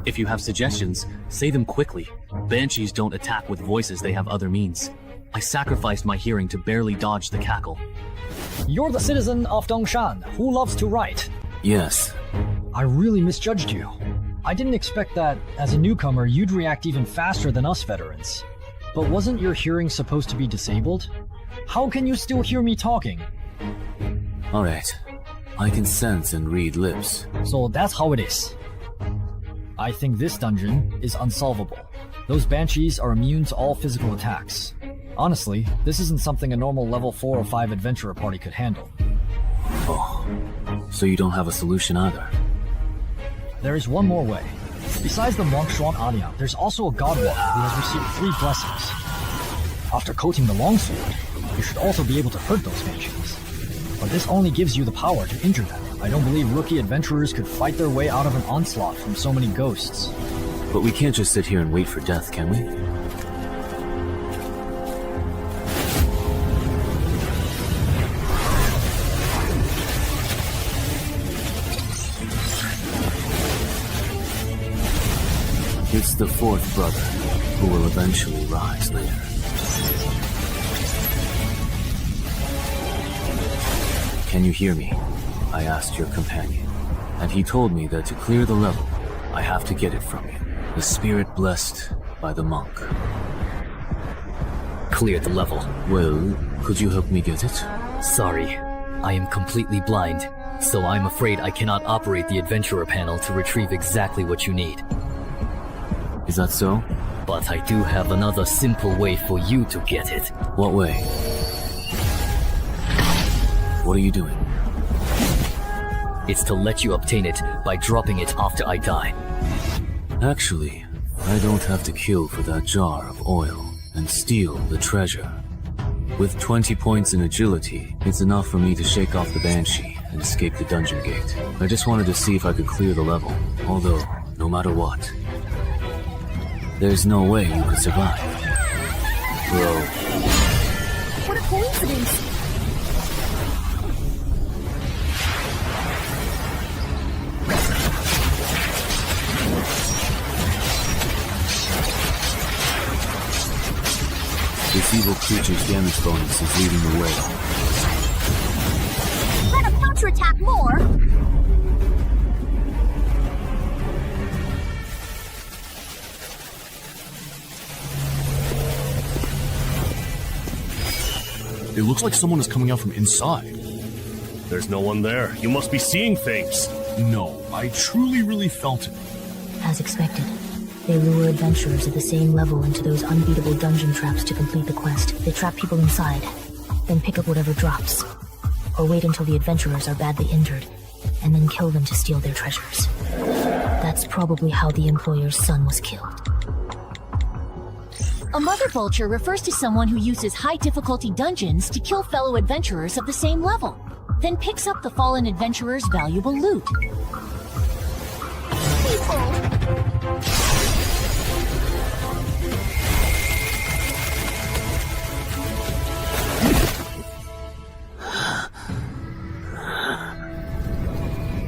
If you have suggestions, say them quickly. Banshees don't attack with voices, they have other means. I sacrificed my hearing to barely dodge the cackle. You're the citizen of Dongshan who loves to write. Yes. I really misjudged you. I didn't expect that, as a newcomer, you'd react even faster than us veterans. But wasn't your hearing supposed to be disabled? How can you still hear me talking? Alright. I can sense and read lips. So that's how it is. I think this dungeon is unsolvable. Those banshees are immune to all physical attacks. Honestly, this isn't something a normal level 4 or 5 adventurer party could handle. Oh, so you don't have a solution either? There is one more way. Besides the monk Shuan Anya, there's also a godwalker who has received 3 blessings. After coating the longsword, you should also be able to hurt those banshees. But this only gives you the power to injure them. I don't believe rookie adventurers could fight their way out of an onslaught from so many ghosts. But we can't just sit here and wait for death, can we? It's the 4th brother, who will eventually rise later. Can you hear me? I asked your companion, and he told me that to clear the level, I have to get it from you. The spirit blessed by the monk. Clear the level. Well, could you help me get it? Sorry, I am completely blind. So I'm afraid I cannot operate the adventurer panel to retrieve exactly what you need. Is that so? But I do have another simple way for you to get it. What way? What are you doing? It's to let you obtain it by dropping it after I die. Actually, I don't have to kill for that jar of oil and steal the treasure. With 20 points in agility, it's enough for me to shake off the Banshee and escape the dungeon gate. I just wanted to see if I could clear the level, although, no matter what, there's no way you could survive. Bro. What a coincidence! This evil creature's damage bonus is leading the way. Let him counterattack more! It looks like someone is coming out from inside. There's no one there. You must be seeing things. No, I truly really felt it. As expected, they lure adventurers at the same level into those unbeatable dungeon traps to complete the quest. They trap people inside, then pick up whatever drops. Or wait until the adventurers are badly injured, and then kill them to steal their treasures. That's probably how the employer's son was killed. A mother vulture refers to someone who uses high-difficulty dungeons to kill fellow adventurers of the same level, then picks up the fallen adventurer's valuable loot.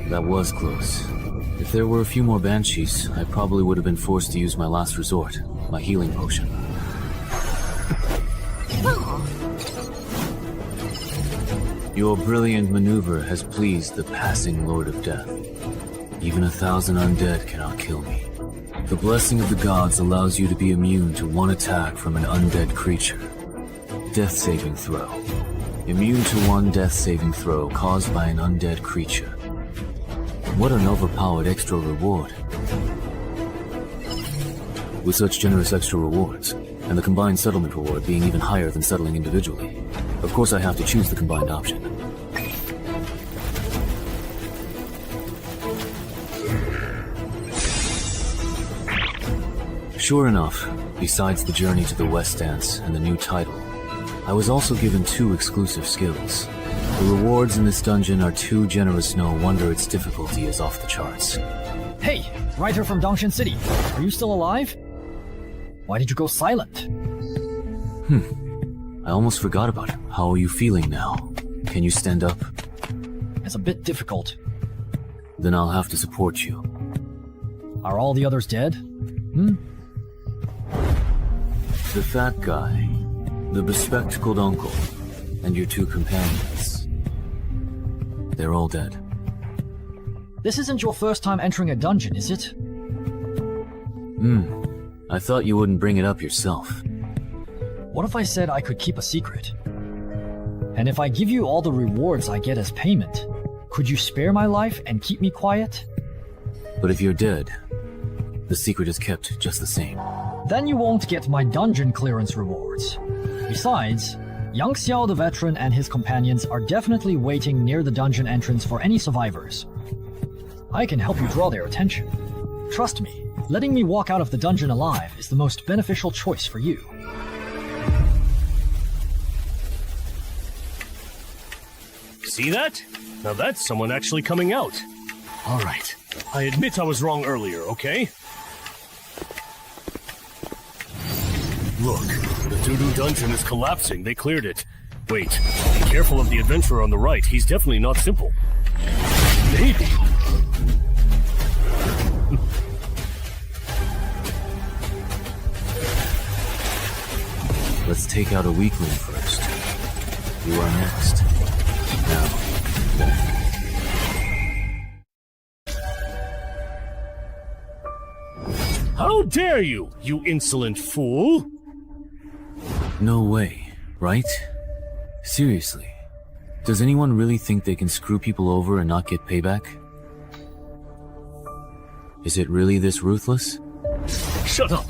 That was close. If there were a few more banshees, I probably would have been forced to use my last resort, my healing potion. Your brilliant maneuver has pleased the passing Lord of Death. Even 1,000 undead cannot kill me. The blessing of the gods allows you to be immune to one attack from an undead creature. Death saving throw. Immune to one death saving throw caused by an undead creature. What an overpowered extra reward. With such generous extra rewards, and the combined settlement reward being even higher than settling individually, of course I have to choose the combined option. Sure enough, besides the journey to the West Dance and the new title, I was also given 2 exclusive skills. The rewards in this dungeon are too generous, no wonder its difficulty is off the charts. Hey, writer from Dongshin City, are you still alive? Why did you go silent? I almost forgot about it. How are you feeling now? Can you stand up? It's a bit difficult. Then I'll have to support you. Are all the others dead? The fat guy, the bespectacled uncle, and your 2 companions. They're all dead. This isn't your first time entering a dungeon, is it? I thought you wouldn't bring it up yourself. What if I said I could keep a secret? And if I give you all the rewards I get as payment, could you spare my life and keep me quiet? But if you're dead, the secret is kept just the same. Then you won't get my dungeon clearance rewards. Besides, Yang Xiao the veteran and his companions are definitely waiting near the dungeon entrance for any survivors. I can help you draw their attention. Trust me, letting me walk out of the dungeon alive is the most beneficial choice for you. See that? Now that's someone actually coming out. Alright. I admit I was wrong earlier, okay? Look, the doo-doo dungeon is collapsing. They cleared it. Wait, be careful of the adventurer on the right. He's definitely not simple. Maybe. Let's take out a weakling first. You are next. Now, then. How dare you, you insolent fool! No way, right? Seriously. Does anyone really think they can screw people over and not get payback? Is it really this ruthless? Shut up!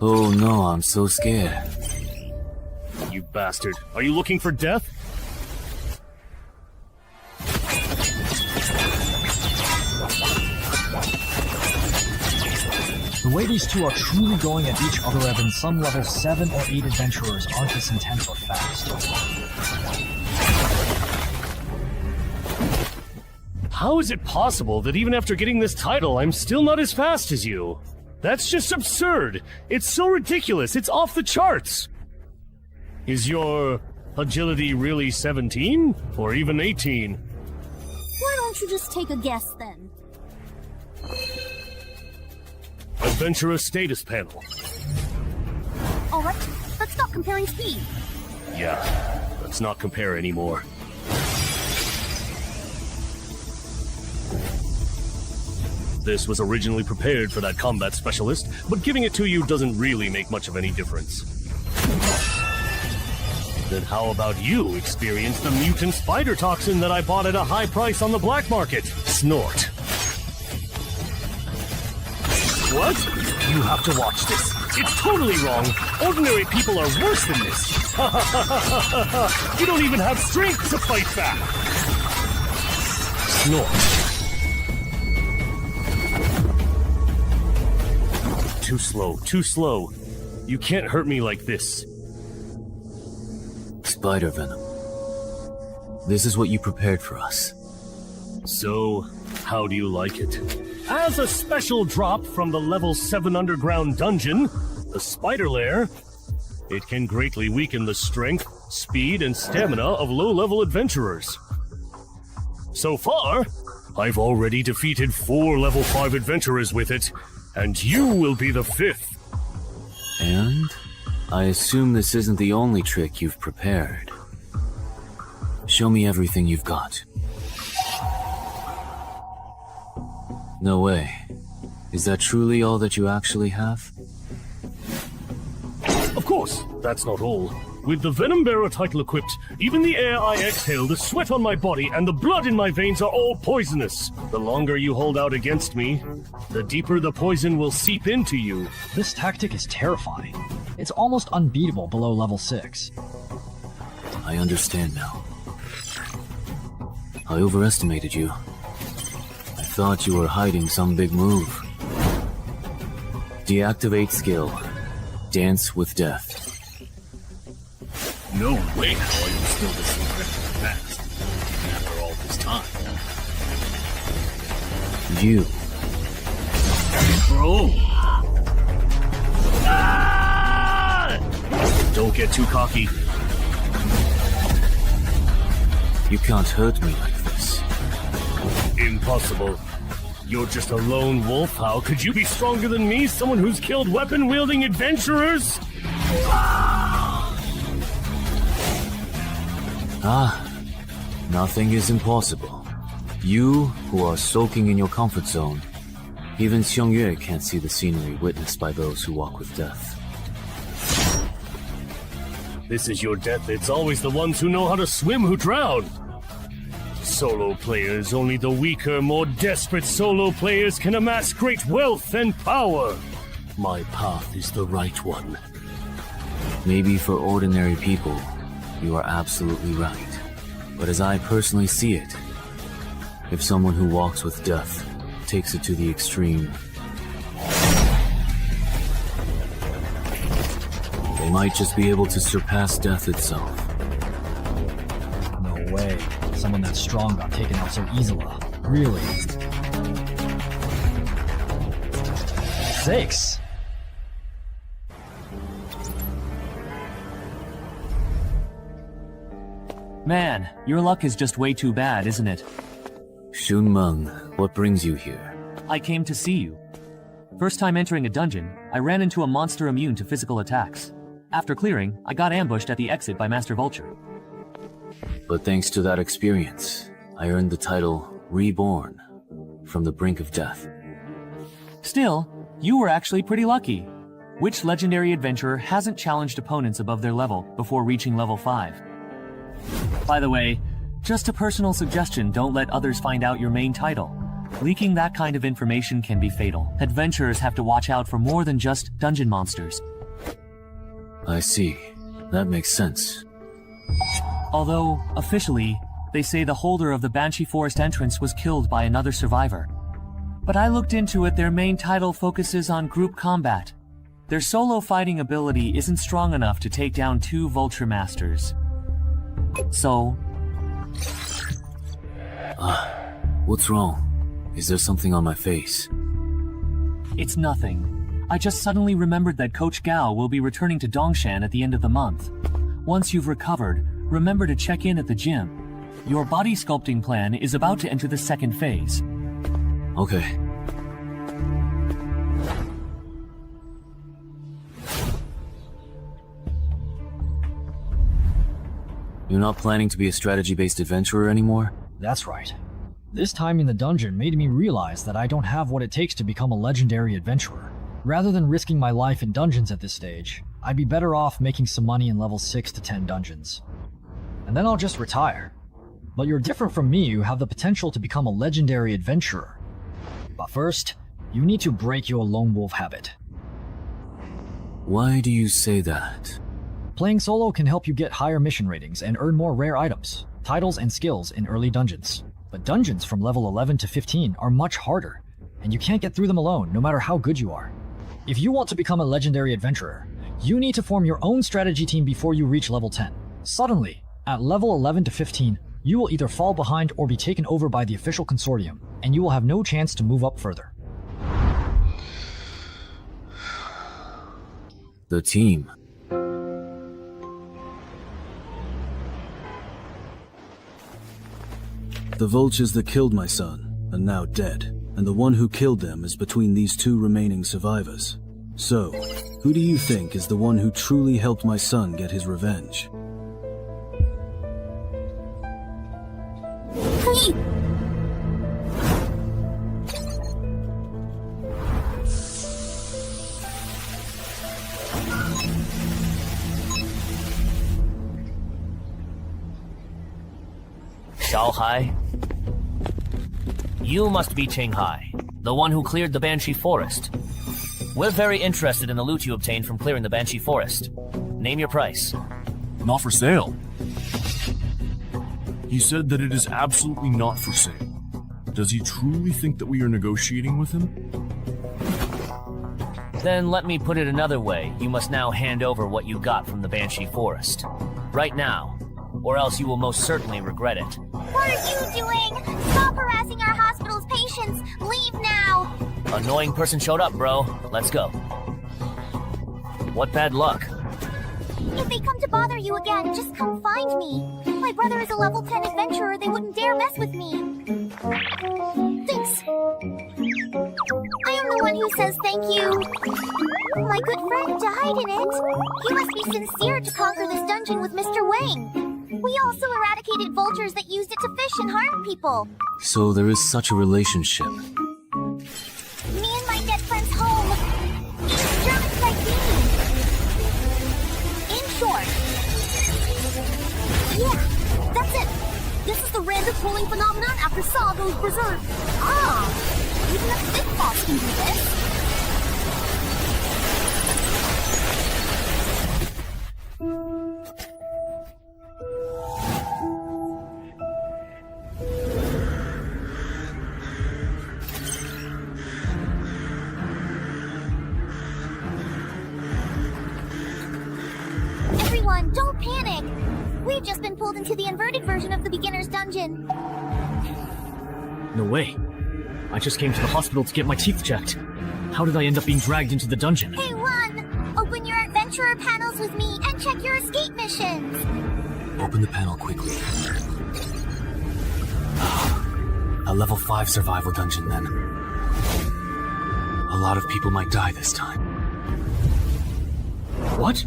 Oh no, I'm so scared. You bastard. Are you looking for death? The way these two are truly going at each other have been some level 7 or 8 adventurers aren't this intense or fast. How is it possible that even after getting this title, I'm still not as fast as you? That's just absurd. It's so ridiculous. It's off the charts. Is your agility really 17? Or even 18? Why don't you just take a guess then? Adventurer status panel. Alright, let's stop comparing speed. Yeah, let's not compare anymore. This was originally prepared for that combat specialist, but giving it to you doesn't really make much of any difference. Then how about you experience the mutant spider toxin that I bought at a high price on the black market? Snort. What? You have to watch this. It's totally wrong. Ordinary people are worse than this. You don't even have strength to fight back. Snort. Too slow, too slow. You can't hurt me like this. Spider venom. This is what you prepared for us. So, how do you like it? As a special drop from the level 7 underground dungeon, the Spider Lair, it can greatly weaken the strength, speed, and stamina of low-level adventurers. So far, I've already defeated 4 level 5 adventurers with it, and you will be the 5th. And I assume this isn't the only trick you've prepared. Show me everything you've got. No way. Is that truly all that you actually have? Of course, that's not all. With the Venom Bearer title equipped, even the air I exhale, the sweat on my body, and the blood in my veins are all poisonous. The longer you hold out against me, the deeper the poison will seep into you. This tactic is terrifying. It's almost unbeatable below level 6. I understand now. I overestimated you. I thought you were hiding some big move. Deactivate skill. Dance with death. No way how are you still this incredibly fast, even after all this time. You. Bro! Ah! Don't get too cocky. You can't hurt me like this. Impossible. You're just a lone wolf. How could you be stronger than me, someone who's killed weapon-wielding adventurers? Nothing is impossible. You, who are sulking in your comfort zone, even Xiangyue can't see the scenery witnessed by those who walk with death. This is your death. It's always the ones who know how to swim who drown. Solo players, only the weaker, more desperate solo players can amass great wealth and power. My path is the right one. Maybe for ordinary people, you are absolutely right. But as I personally see it, if someone who walks with death takes it to the extreme, they might just be able to surpass death itself. No way. Someone that strong got taken out so easily. Really? 6. Man, your luck is just way too bad, isn't it? Shunmeng, what brings you here? I came to see you. First time entering a dungeon, I ran into a monster immune to physical attacks. After clearing, I got ambushed at the exit by Master Vulture. But thanks to that experience, I earned the title Reborn, from the brink of death. Still, you were actually pretty lucky. Which legendary adventurer hasn't challenged opponents above their level before reaching level 5? By the way, just a personal suggestion, don't let others find out your main title. Leaking that kind of information can be fatal. Adventurers have to watch out for more than just dungeon monsters. I see. That makes sense. Although, officially, they say the holder of the Banshee Forest entrance was killed by another survivor. But I looked into it, their main title focuses on group combat. Their solo fighting ability isn't strong enough to take down 2 Vulture Masters. So... What's wrong? Is there something on my face? It's nothing. I just suddenly remembered that Coach Gao will be returning to Dongshan at the end of the month. Once you've recovered, remember to check in at the gym. Your body sculpting plan is about to enter the second phase. Okay. You're not planning to be a strategy-based adventurer anymore? That's right. This time in the dungeon made me realize that I don't have what it takes to become a legendary adventurer. Rather than risking my life in dungeons at this stage, I'd be better off making some money in level 6 to 10 dungeons. And then I'll just retire. But you're different from me, you have the potential to become a legendary adventurer. But first, you need to break your lone wolf habit. Why do you say that? Playing solo can help you get higher mission ratings and earn more rare items, titles, and skills in early dungeons. But dungeons from level 11 to 15 are much harder, and you can't get through them alone, no matter how good you are. If you want to become a legendary adventurer, you need to form your own strategy team before you reach level 10. Suddenly, at level 11 to 15, you will either fall behind or be taken over by the official consortium, and you will have no chance to move up further. The team. The vultures that killed my son are now dead, and the one who killed them is between these 2 remaining survivors. So, who do you think is the one who truly helped my son get his revenge? Xiaohai? You must be Qinghai, the one who cleared the Banshee Forest. We're very interested in the loot you obtained from clearing the Banshee Forest. Name your price. Not for sale. He said that it is absolutely not for sale. Does he truly think that we are negotiating with him? Then let me put it another way. You must now hand over what you got from the Banshee Forest. Right now, or else you will most certainly regret it. What are you doing? Stop harassing our hospital's patients! Leave now! Annoying person showed up, bro. Let's go. What bad luck? If they come to bother you again, just come find me. My brother is a level 10 adventurer, they wouldn't dare mess with me. Thanks. I am the one who says thank you. My good friend died in it. He must be sincere to conquer this dungeon with Mr. Wang. We also eradicated vultures that used it to fish and harm people. So there is such a relationship. Me and my dead friend's home. It's just like me. In short. Yeah, that's it. This is the random pooling phenomenon after Saw goes berserk. Ah, even a big boss can do this. Everyone, don't panic! We've just been pulled into the inverted version of the beginner's dungeon. No way. I just came to the hospital to get my teeth checked. How did I end up being dragged into the dungeon? Hey, run! Open your adventurer panels with me and check your escape missions! Open the panel quickly. A level 5 survival dungeon then. A lot of people might die this time. What?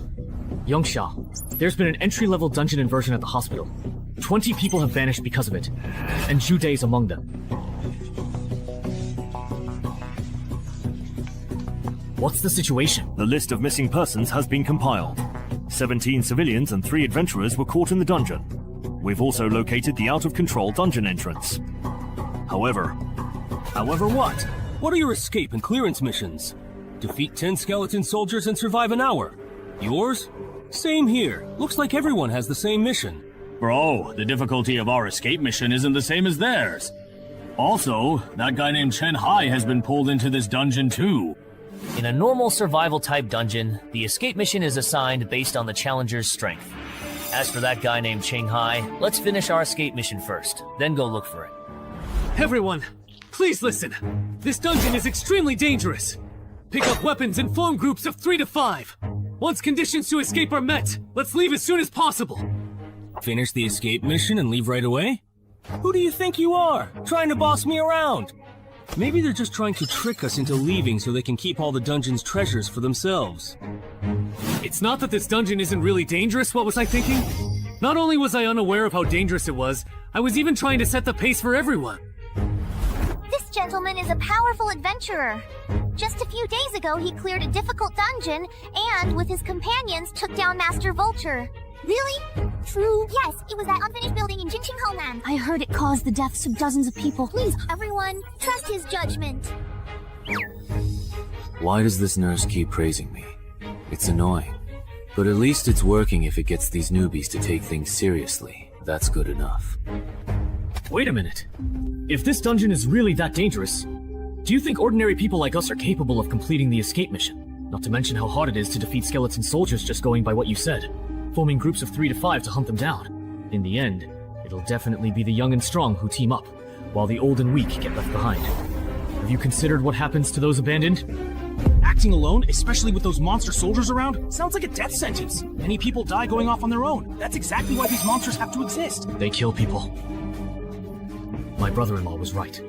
Yongsha, there's been an entry-level dungeon inversion at the hospital. 20 people have vanished because of it, and Jude is among them. What's the situation? The list of missing persons has been compiled. 17 civilians and 3 adventurers were caught in the dungeon. We've also located the out-of-control dungeon entrance. However what? What are your escape and clearance missions? Defeat 10 skeleton soldiers and survive an hour. Yours? Same here. Looks like everyone has the same mission. Bro, the difficulty of our escape mission isn't the same as theirs. Also, that guy named Chen Hai has been pulled into this dungeon too. In a normal survival-type dungeon, the escape mission is assigned based on the challenger's strength. As for that guy named Cheng Hai, let's finish our escape mission first, then go look for it. Everyone, please listen. This dungeon is extremely dangerous. Pick up weapons and form groups of 3 to 5. Once conditions to escape are met, let's leave as soon as possible. Finish the escape mission and leave right away? Who do you think you are, trying to boss me around? Maybe they're just trying to trick us into leaving so they can keep all the dungeon's treasures for themselves. It's not that this dungeon isn't really dangerous, what was I thinking? Not only was I unaware of how dangerous it was, I was even trying to set the pace for everyone. This gentleman is a powerful adventurer. Just a few days ago, he cleared a difficult dungeon and, with his companions, took down Master Vulture. Really? True? Yes, it was that unfinished building in Jinqing Homeland. I heard it caused the deaths of dozens of people. Please, everyone, trust his judgment. Why does this nurse keep praising me? It's annoying. But at least it's working if it gets these newbies to take things seriously. That's good enough. Wait a minute. If this dungeon is really that dangerous, do you think ordinary people like us are capable of completing the escape mission? Not to mention how hard it is to defeat skeleton soldiers just going by what you said. Forming groups of 3 to 5 to hunt them down. In the end, it'll definitely be the young and strong who team up, while the old and weak get left behind. Have you considered what happens to those abandoned? Acting alone, especially with those monster soldiers around, sounds like a death sentence. Many people die going off on their own. That's exactly why these monsters have to exist. They kill people. My brother-in-law was right.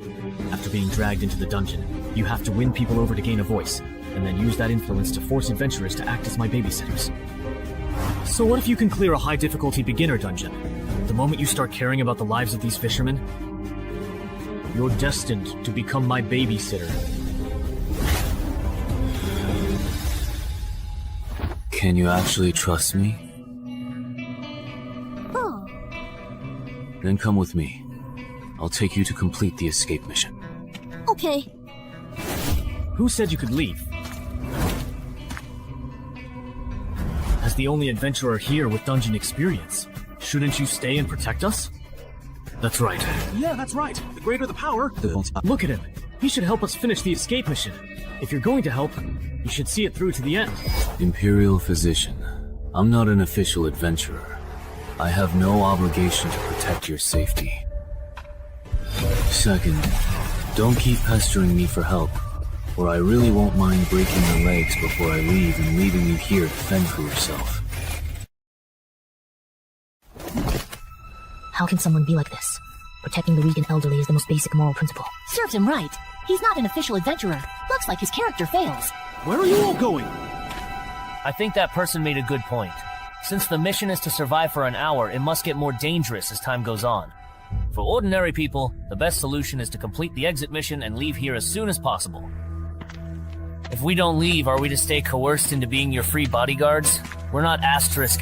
After being dragged into the dungeon, you have to win people over to gain a voice, and then use that influence to force adventurers to act as my babysitters. So what if you can clear a high-difficulty beginner dungeon? The moment you start caring about the lives of these fishermen, you're destined to become my babysitter. Can you actually trust me? Oh. Then come with me. I'll take you to complete the escape mission. Okay. Who said you could leave? As the only adventurer here with dungeon experience, shouldn't you stay and protect us? That's right. Yeah, that's right. The greater the power... Look at him. He should help us finish the escape mission. If you're going to help, you should see it through to the end. Imperial Physician, I'm not an official adventurer. I have no obligation to protect your safety. Second, don't keep pestering me for help, or I really won't mind breaking your legs before I leave and leaving you here to fend for yourself. How can someone be like this? Protecting the weak and elderly is the most basic moral principle. Serves him right. He's not an official adventurer. Looks like his character fails. Where are you all going? I think that person made a good point. Since the mission is to survive for an hour, it must get more dangerous as time goes on. For ordinary people, the best solution is to complete the exit mission and leave here as soon as possible. If we don't leave, are we to stay coerced into being your free bodyguards? We're not asterisk.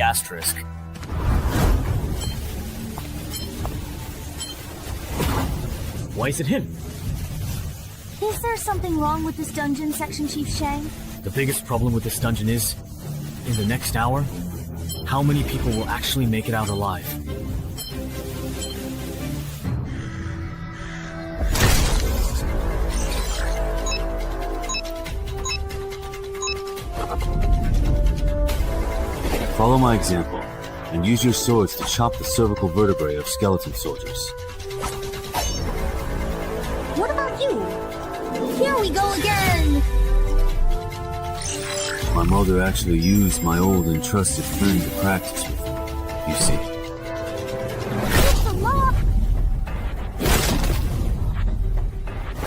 Why is it him? Is there something wrong with this dungeon, Section Chief Shang? The biggest problem with this dungeon is, in the next hour, how many people will actually make it out alive? Follow my example, and use your swords to chop the cervical vertebrae of skeleton soldiers. What about you? Here we go again! My mother actually used my old and trusted friend to practice with me, you see.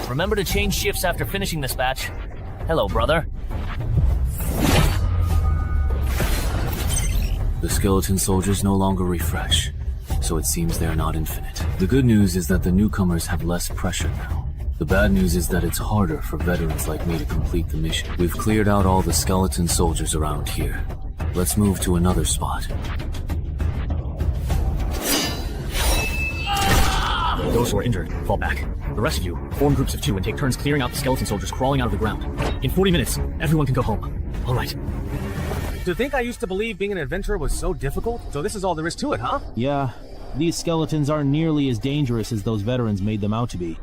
Remember to change shifts after finishing this batch. Hello, brother. The skeleton soldiers no longer refresh, so it seems they are not infinite. The good news is that the newcomers have less pressure now. The bad news is that it's harder for veterans like me to complete the mission. We've cleared out all the skeleton soldiers around here. Let's move to another spot. Those who are injured, fall back. The rest of you, form groups of 2 and take turns clearing out the skeleton soldiers crawling out of the ground. In 40 minutes, everyone can go home. Alright. To think I used to believe being an adventurer was so difficult? So this is all there is to it, huh? Yeah. These skeletons aren't nearly as dangerous as those veterans made them out to be.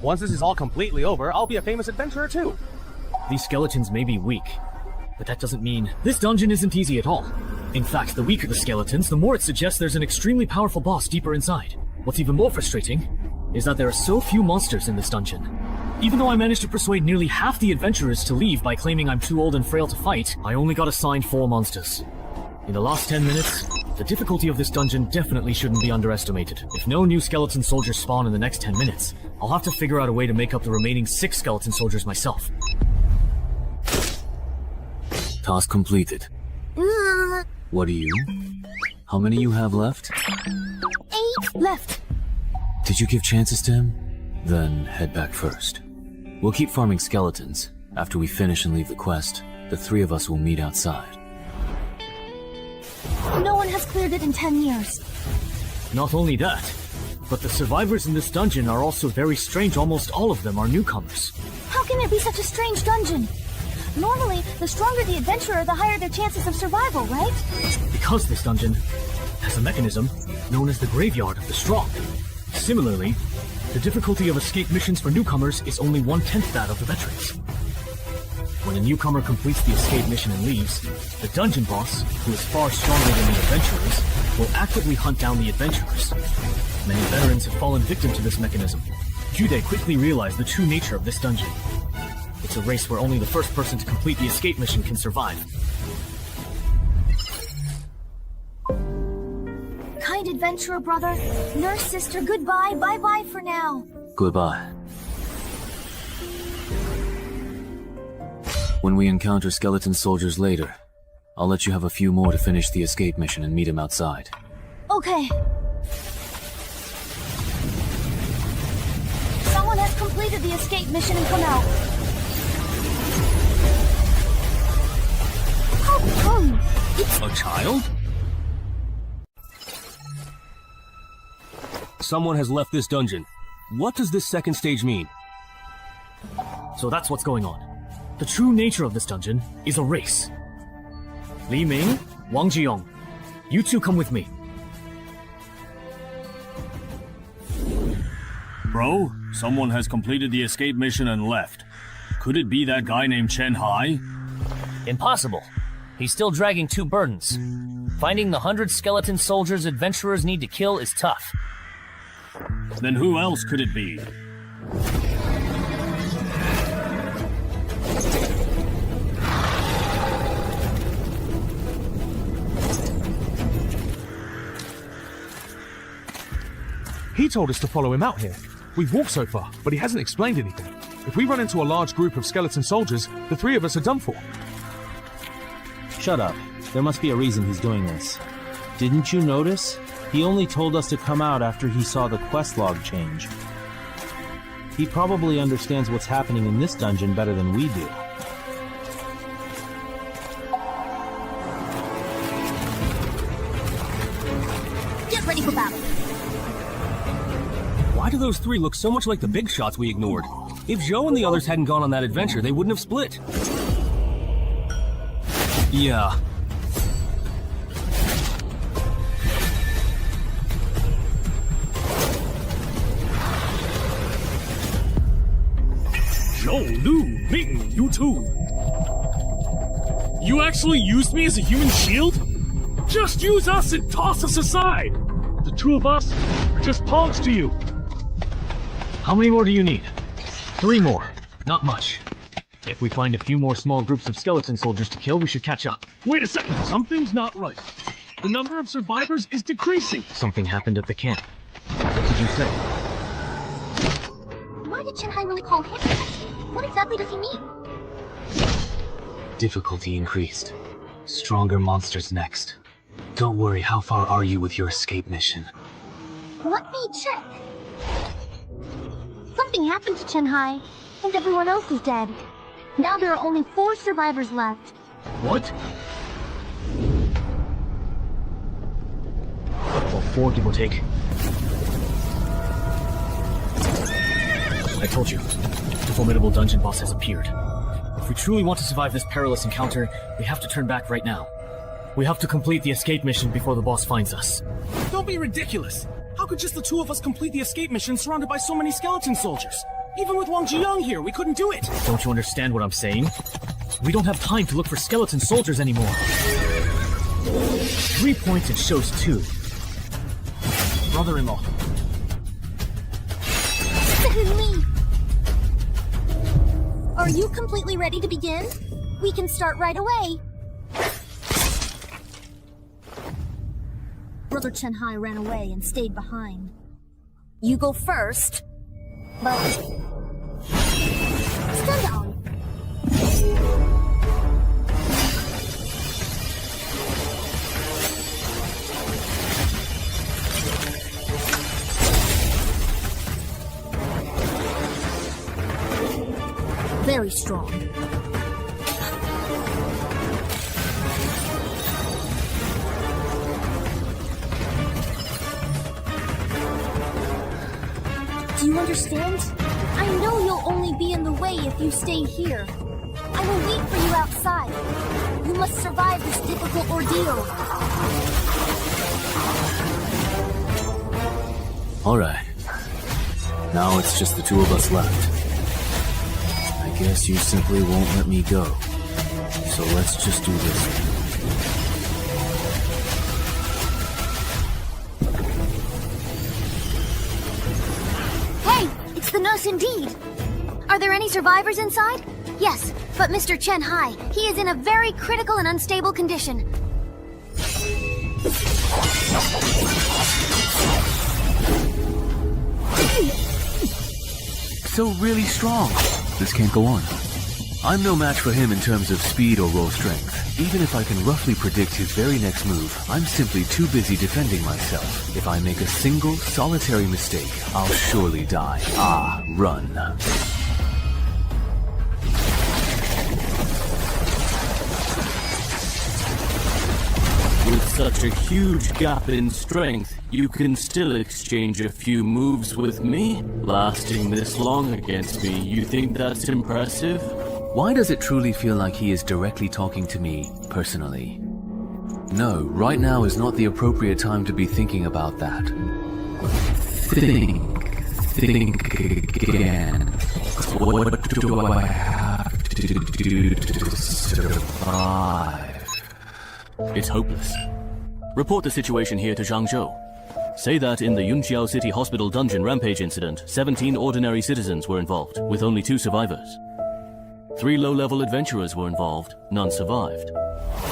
Once this is all completely over, I'll be a famous adventurer too. These skeletons may be weak, but that doesn't mean this dungeon isn't easy at all. In fact, the weaker the skeletons, the more it suggests there's an extremely powerful boss deeper inside. What's even more frustrating is that there are so few monsters in this dungeon. Even though I managed to persuade nearly half the adventurers to leave by claiming I'm too old and frail to fight, I only got assigned 4 monsters. In the last 10 minutes, the difficulty of this dungeon definitely shouldn't be underestimated. If no new skeleton soldiers spawn in the next 10 minutes, I'll have to figure out a way to make up the remaining 6 skeleton soldiers myself. Task completed. What are you? How many you have left? 8 left. Did you give chances to him? Then head back first. We'll keep farming skeletons. After we finish and leave the quest, the 3 of us will meet outside. No one has cleared it in 10 years. Not only that, but the survivors in this dungeon are also very strange. Almost all of them are newcomers. How can there be such a strange dungeon? Normally, the stronger the adventurer, the higher their chances of survival, right? Because this dungeon has a mechanism known as the Graveyard of the Strong. Similarly, the difficulty of escape missions for newcomers is only 1/10 that of the veterans. When a newcomer completes the escape mission and leaves, the dungeon boss, who is far stronger than the adventurers, will actively hunt down the adventurers. Many veterans have fallen victim to this mechanism. Jude quickly realized the true nature of this dungeon. It's a race where only the first person to complete the escape mission can survive. Kind adventurer brother, nurse sister, goodbye, bye-bye for now. Goodbye. When we encounter skeleton soldiers later, I'll let you have a few more to finish the escape mission and meet him outside. Okay. Someone has completed the escape mission and come out. How come? It's A child? Someone has left this dungeon. What does this second stage mean? So that's what's going on. The true nature of this dungeon is a race. Li Ming, Wang Jiyong, you 2 come with me. Bro, someone has completed the escape mission and left. Could it be that guy named Chen Hai? Impossible. He's still dragging 2 burdens. Finding the 100 skeleton soldiers adventurers need to kill is tough. Then who else could it be? He told us to follow him out here. We've walked so far, but he hasn't explained anything. If we run into a large group of skeleton soldiers, the 3 of us are done for. Shut up. There must be a reason he's doing this. Didn't you notice? He only told us to come out after he saw the quest log change. He probably understands what's happening in this dungeon better than we do. get ready for battle. Why do those 3 look so much like the big shots we ignored? If Zhou and the others hadn't gone on that adventure, they wouldn't have split. Yeah. Zhou, Lu, Ming, you too. You actually used me as a human shield? Just use us and toss us aside. The 2 of us are just pawns to you. How many more do you need? 3 more. Not much. If we find a few more small groups of skeleton soldiers to kill, we should catch up. Wait a second, something's not right. The number of survivors is decreasing. Something happened at the camp. What did you say? Why did Chen Hai really call him that? What exactly does he mean? Difficulty increased. Stronger monsters next. Don't worry, how far are you with your escape mission? Let me check. Something happened to Chen Hai, and everyone else is dead. Now there are only 4 survivors left. What? Well, 4 give or take. I told you, the formidable dungeon boss has appeared. If we truly want to survive this perilous encounter, we have to turn back right now. We have to complete the escape mission before the boss finds us. Don't be ridiculous! How could just the two of us complete the escape mission surrounded by so many skeleton soldiers? Even with Wang Jiyoung here, we couldn't do it! Don't you understand what I'm saying? We don't have time to look for skeleton soldiers anymore. 3 points and shows 2. Brother-in-law. Suddenly! Are you completely ready to begin? We can start right away. Brother Chenhai ran away and stayed behind. You go first, but... Stand down. Very strong. Do you understand? I know you'll only be in the way if you stay here. I will wait for you outside. You must survive this difficult ordeal. Alright. Now it's just the two of us left. I guess you simply won't let me go. So let's just do this. Hey, it's the nurse indeed. Are there any survivors inside? Yes, but Mr. Chenhai, he is in a very critical and unstable condition. So really strong. This can't go on. I'm no match for him in terms of speed or raw strength. Even if I can roughly predict his very next move, I'm simply too busy defending myself. If I make a single, solitary mistake, I'll surely die. Ah, run. With such a huge gap in strength, you can still exchange a few moves with me? Lasting this long against me, you think that's impressive? Why does it truly feel like he is directly talking to me, personally? No, right now is not the appropriate time to be thinking about that. Think again. What do I have to do to survive? It's hopeless. Report the situation here to Zhangzhou. Say that in the Yunqiao City Hospital dungeon rampage incident, 17 ordinary citizens were involved, with only 2 survivors. 3 low-level adventurers were involved, none survived.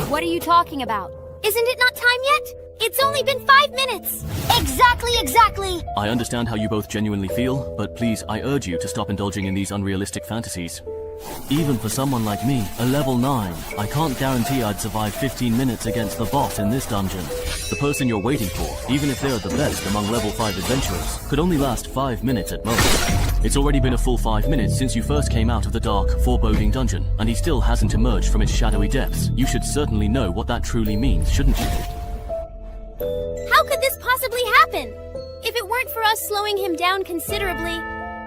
What are you talking about? Isn't it not time yet? It's only been 5 minutes! Exactly! I understand how you both genuinely feel, but please, I urge you to stop indulging in these unrealistic fantasies. Even for someone like me, a level 9, I can't guarantee I'd survive 15 minutes against the boss in this dungeon. The person you're waiting for, even if they're the best among level 5 adventurers, could only last 5 minutes at most. It's already been a full 5 minutes since you first came out of the dark, foreboding dungeon, and he still hasn't emerged from its shadowy depths. You should certainly know what that truly means, shouldn't you? How could this possibly happen? If it weren't for us slowing him down considerably...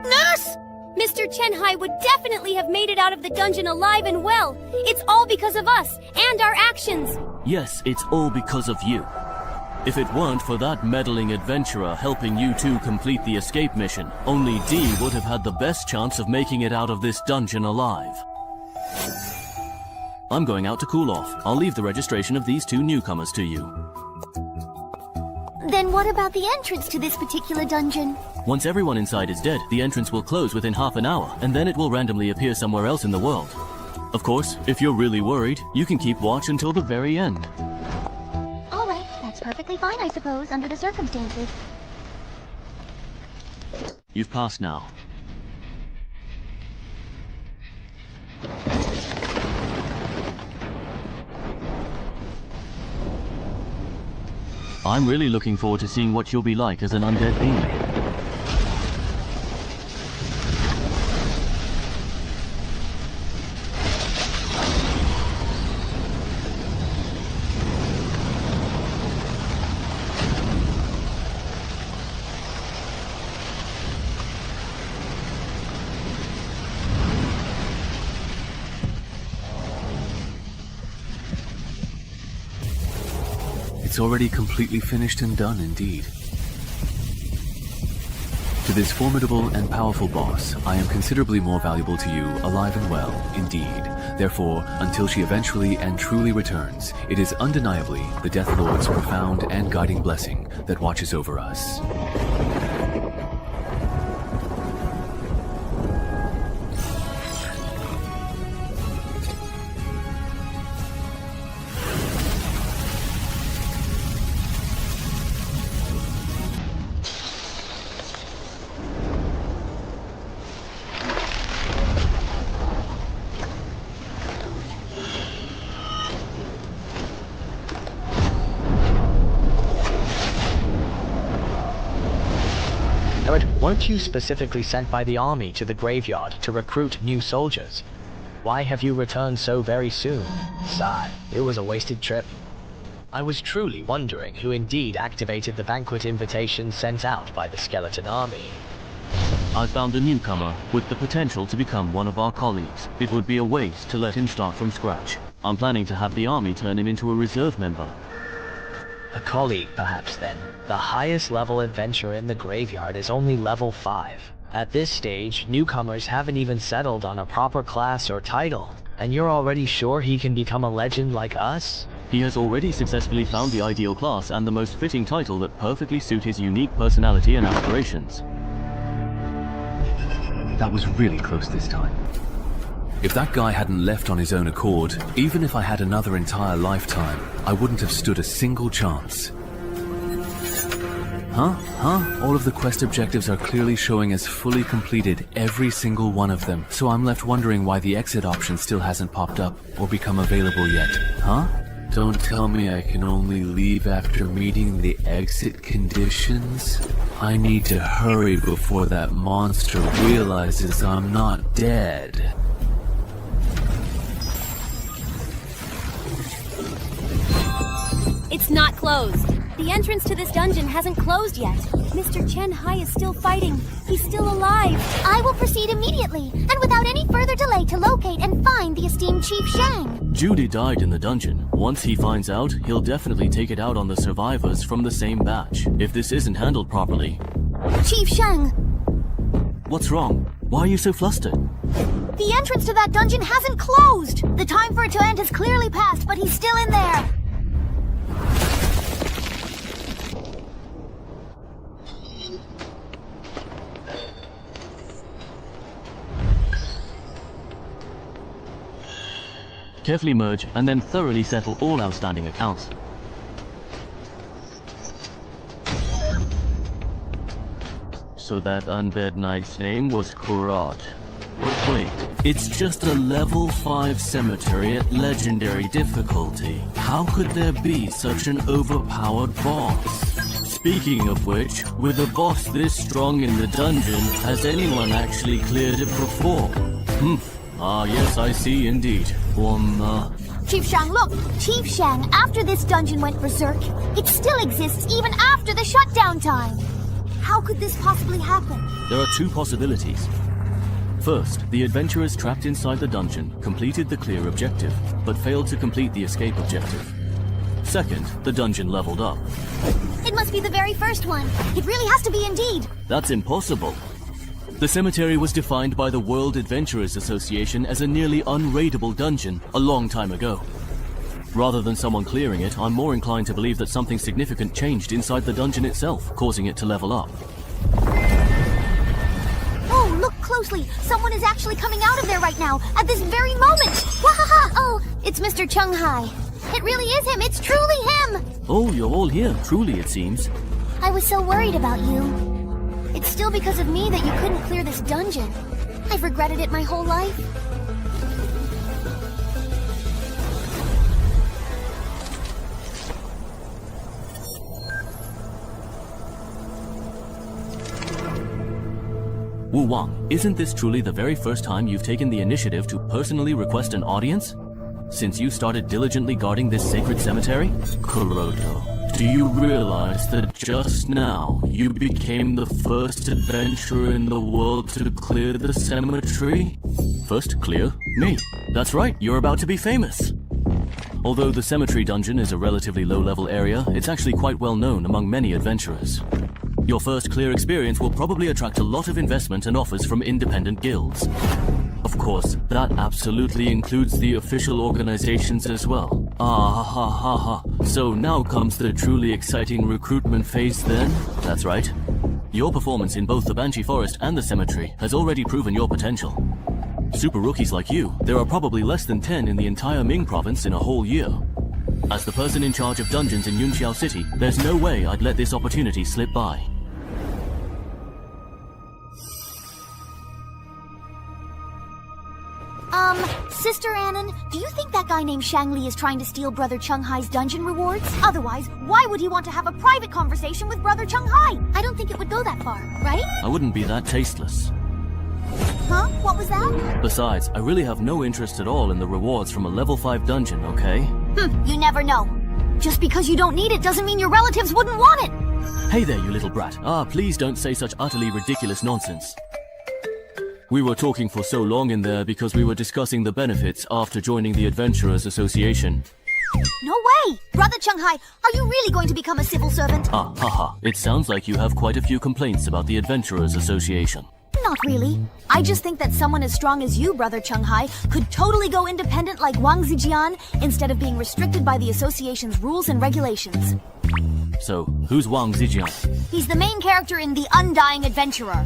Nurse! Mr. Chenhai would definitely have made it out of the dungeon alive and well. It's all because of us, and our actions. Yes, it's all because of you. If it weren't for that meddling adventurer helping you two complete the escape mission, only Dee would have had the best chance of making it out of this dungeon alive. I'm going out to cool off. I'll leave the registration of these 2 newcomers to you. Then what about the entrance to this particular dungeon? Once everyone inside is dead, the entrance will close within half an hour, and then it will randomly appear somewhere else in the world. Of course, if you're really worried, you can keep watch until the very end. Alright, that's perfectly fine, I suppose, under the circumstances. You've passed now. I'm really looking forward to seeing what you'll be like as an undead being. It's already completely finished and done indeed. To this formidable and powerful boss, I am considerably more valuable to you, alive and well, indeed. Therefore, until she eventually and truly returns, it is undeniably the Death Lord's profound and guiding blessing that watches over us. But weren't you specifically sent by the army to the graveyard to recruit new soldiers? Why have you returned so very soon? Sigh, it was a wasted trip. I was truly wondering who indeed activated the banquet invitation sent out by the skeleton army. I found a newcomer with the potential to become one of our colleagues. It would be a waste to let him start from scratch. I'm planning to have the army turn him into a reserve member. A colleague, perhaps, then. The highest level adventurer in the graveyard is only level 5. At this stage, newcomers haven't even settled on a proper class or title. And you're already sure he can become a legend like us? He has already successfully found the ideal class and the most fitting title that perfectly suit his unique personality and aspirations. That was really close this time. If that guy hadn't left on his own accord, even if I had another entire lifetime, I wouldn't have stood a single chance. Huh? All of the quest objectives are clearly showing as fully completed, every single one of them. So I'm left wondering why the exit option still hasn't popped up or become available yet. Huh? Don't tell me I can only leave after meeting the exit conditions? I need to hurry before that monster realizes I'm not dead. It's not closed. The entrance to this dungeon hasn't closed yet. Mr. Chen Hai is still fighting. He's still alive. I will proceed immediately, and without any further delay to locate and find the esteemed Chief Shang. Judy died in the dungeon. Once he finds out, he'll definitely take it out on the survivors from the same batch. If this isn't handled properly... Chief Shang! What's wrong? Why are you so flustered? The entrance to that dungeon hasn't closed! The time for it to end has clearly passed, but he's still in there! Carefully merge and then thoroughly settle all outstanding accounts. So that undead knight's name was Kurat. But wait, it's just a level 5 cemetery at legendary difficulty. How could there be such an overpowered boss? Speaking of which, with a boss this strong in the dungeon, has anyone actually cleared it before? Ah, yes, I see indeed. Chief Shang, look! Chief Shang, after this dungeon went berserk, it still exists even after the shutdown time! How could this possibly happen? There are two possibilities. First, the adventurers trapped inside the dungeon completed the clear objective, but failed to complete the escape objective. Second, the dungeon leveled up. It must be the very first one. It really has to be indeed. That's impossible. The cemetery was defined by the World Adventurers Association as a nearly unraidable dungeon a long time ago. Rather than someone clearing it, I'm more inclined to believe that something significant changed inside the dungeon itself, causing it to level up. Oh, look closely! Someone is actually coming out of there right now, at this very moment! Wahaha! Oh, it's Mr. Chung Hai. It really is him! It's truly him! Oh, you're all here, truly it seems. I was so worried about you. It's still because of me that you couldn't clear this dungeon. I've regretted it my whole life. Wu Wang, isn't this truly the very first time you've taken the initiative to personally request an audience? Since you started diligently guarding this sacred cemetery? Kuroto, do you realize that just now you became the first adventurer in the world to clear the cemetery? First clear me. That's right, you're about to be famous. Although the cemetery dungeon is a relatively low-level area, it's actually quite well known among many adventurers. Your first clear experience will probably attract a lot of investment and offers from independent guilds. Of course, that absolutely includes the official organizations as well. Ah ha ha ha. So now comes the truly exciting recruitment phase then? That's right. Your performance in both the Banshee Forest and the cemetery has already proven your potential. Super rookies like you, there are probably less than 10 in the entire Ming province in a whole year. As the person in charge of dungeons in Yunqiao City, there's no way I'd let this opportunity slip by. Sister Annan, do you think that guy named Shangli is trying to steal Brother Chunghai's dungeon rewards? Otherwise, why would he want to have a private conversation with Brother Chunghai? I don't think it would go that far, right? I wouldn't be that tasteless. Huh? What was that? Besides, I really have no interest at all in the rewards from a level 5 dungeon, okay? You never know. Just because you don't need it doesn't mean your relatives wouldn't want it. Hey there, you little brat. Please don't say such utterly ridiculous nonsense. We were talking for so long in there because we were discussing the benefits after joining the Adventurers Association. No way! Brother Chunghai, are you really going to become a civil servant? Haha. It sounds like you have quite a few complaints about the Adventurers Association. Not really. I just think that someone as strong as you, Brother Chunghai, could totally go independent like Wang Zijian instead of being restricted by the association's rules and regulations. So, who's Wang Zijian? He's the main character in The Undying Adventurer.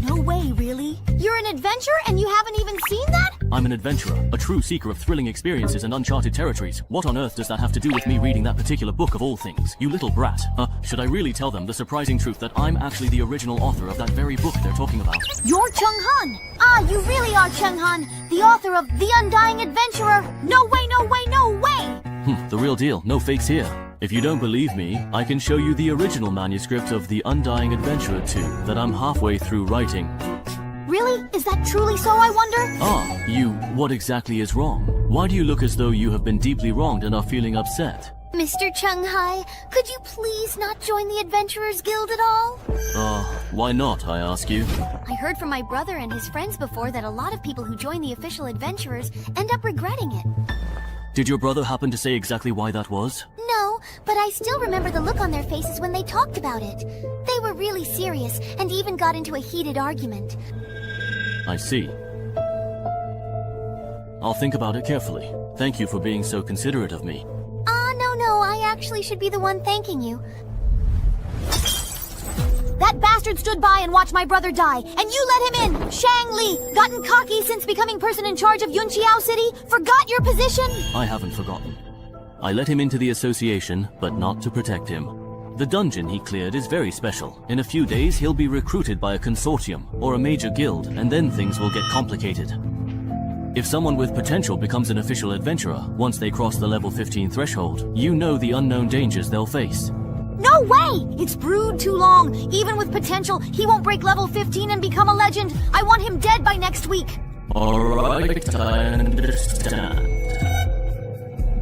No way, really? You're an adventurer and you haven't even seen that? I'm an adventurer, a true seeker of thrilling experiences and uncharted territories. What on earth does that have to do with me reading that particular book of all things? You little brat. Should I really tell them the surprising truth that I'm actually the original author of that very book they're talking about? You're Chung Han! You really are Chung Han, the author of The Undying Adventurer! No way, no way, no way! The real deal, no fakes here. If you don't believe me, I can show you the original manuscript of The Undying Adventurer 2 that I'm halfway through writing. Really? Is that truly so, I wonder? What exactly is wrong? Why do you look as though you have been deeply wronged and are feeling upset? Mr. Chunghai, could you please not join the Adventurers Guild at all? Why not, I ask you? I heard from my brother and his friends before that a lot of people who join the official adventurers end up regretting it. Did your brother happen to say exactly why that was? No, but I still remember the look on their faces when they talked about it. They were really serious and even got into a heated argument. I see. I'll think about it carefully. Thank you for being so considerate of me. No, I actually should be the one thanking you. That bastard stood by and watched my brother die, and you let him in! Shang Li! Gotten cocky since becoming person in charge of Yunqiao City? Forgot your position? I haven't forgotten. I let him into the association, but not to protect him. The dungeon he cleared is very special. In a few days, he'll be recruited by a consortium, or a major guild, and then things will get complicated. If someone with potential becomes an official adventurer, once they cross the level 15 threshold, you know the unknown dangers they'll face. No way! It's brewed too long. Even with potential, he won't break level 15 and become a legend. I want him dead by next week. Alright, I understand.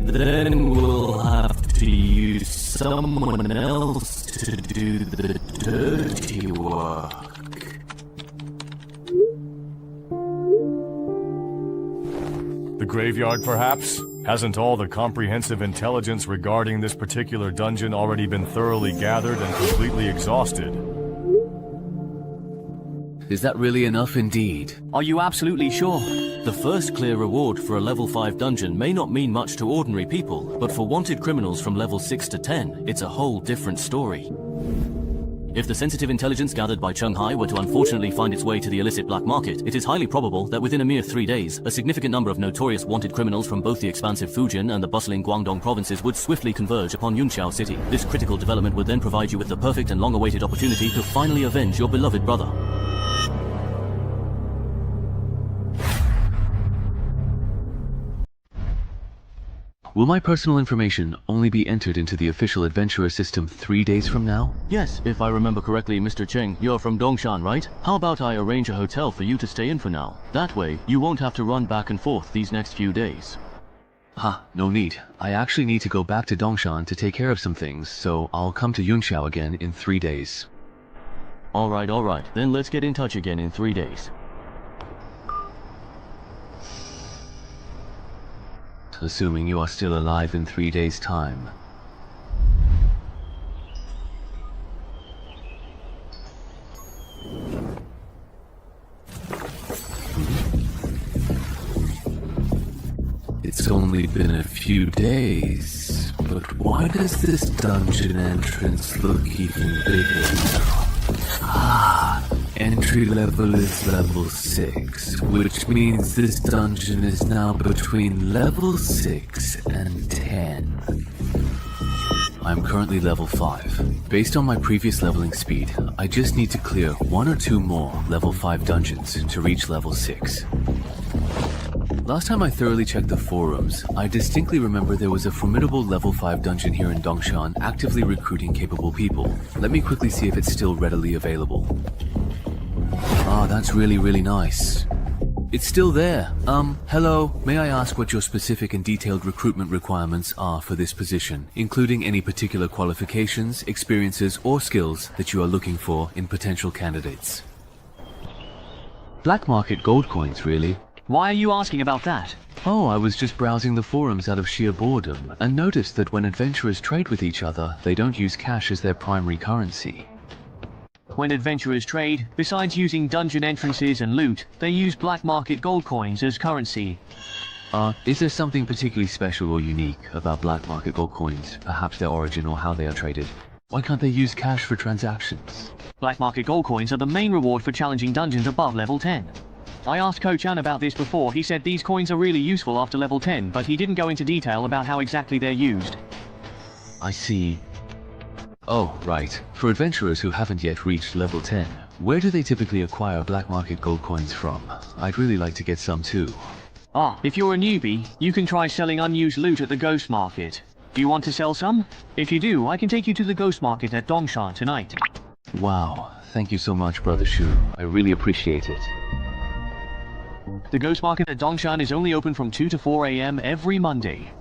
Then we'll have to use someone else to do the dirty work. The graveyard, perhaps? Hasn't all the comprehensive intelligence regarding this particular dungeon already been thoroughly gathered and completely exhausted? Is that really enough indeed? Are you absolutely sure? The first clear reward for a level 5 dungeon may not mean much to ordinary people, but for wanted criminals from level 6 to 10, it's a whole different story. If the sensitive intelligence gathered by Chunghai were to unfortunately find its way to the illicit black market, it is highly probable that within a mere 3 days, a significant number of notorious wanted criminals from both the expansive Fujian and the bustling Guangdong provinces would swiftly converge upon Yunqiao City. This critical development would then provide you with the perfect and long-awaited opportunity to finally avenge your beloved brother. Will my personal information only be entered into the official adventurer system 3 days from now? Yes, if I remember correctly, Mr. Cheng, you're from Dongshan, right? How about I arrange a hotel for you to stay in for now? That way, you won't have to run back and forth these next few days. No need. I actually need to go back to Dongshan to take care of some things, so I'll come to Yunqiao again in 3 days. Alright. Then let's get in touch again in 3 days. assuming you are still alive in 3 days' time. It's only been a few days, but why does this dungeon entrance look even bigger now? Entry level is level 6, which means this dungeon is now between level 6 and 10. I'm currently level 5. Based on my previous leveling speed, I just need to clear 1 or 2 more level 5 dungeons to reach level 6. Last time I thoroughly checked the forums, I distinctly remember there was a formidable level 5 dungeon here in Dongshan actively recruiting capable people. Let me quickly see if it's still readily available. Ah, that's really nice. It's still there. Hello, may I ask what your specific and detailed recruitment requirements are for this position, including any particular qualifications, experiences, or skills that you are looking for in potential candidates? Black market gold coins, really. Why are you asking about that? Oh, I was just browsing the forums out of sheer boredom, and noticed that when adventurers trade with each other, they don't use cash as their primary currency. When adventurers trade, besides using dungeon entrances and loot, they use black market gold coins as currency. Is there something particularly special or unique about black market gold coins, perhaps their origin or how they are traded? Why can't they use cash for transactions? Black market gold coins are the main reward for challenging dungeons above level 10. I asked Coach An about this before. He said these coins are really useful after level 10, but he didn't go into detail about how exactly they're used. I see. Oh, right. For adventurers who haven't yet reached level 10, where do they typically acquire black market gold coins from? I'd really like to get some too. If you're a newbie, you can try selling unused loot at the Ghost Market. Do you want to sell some? If you do, I can take you to the Ghost Market at Dongshan tonight. Wow, thank you so much, Brother Shu. I really appreciate it. The Ghost Market at Dongshan is only open from 2 to 4 AM every Monday.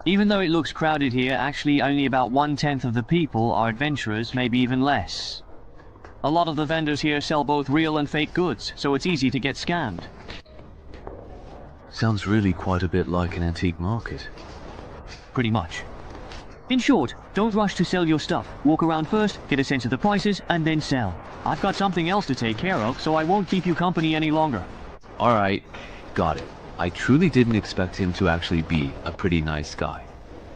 Even though it looks crowded here, actually only about 1/10 of the people are adventurers, maybe even less. A lot of the vendors here sell both real and fake goods, so it's easy to get scammed. Sounds really quite a bit like an antique market. Pretty much. In short, don't rush to sell your stuff. Walk around first, get a sense of the prices, and then sell. I've got something else to take care of, so I won't keep you company any longer. Alright, got it. I truly didn't expect him to actually be a pretty nice guy.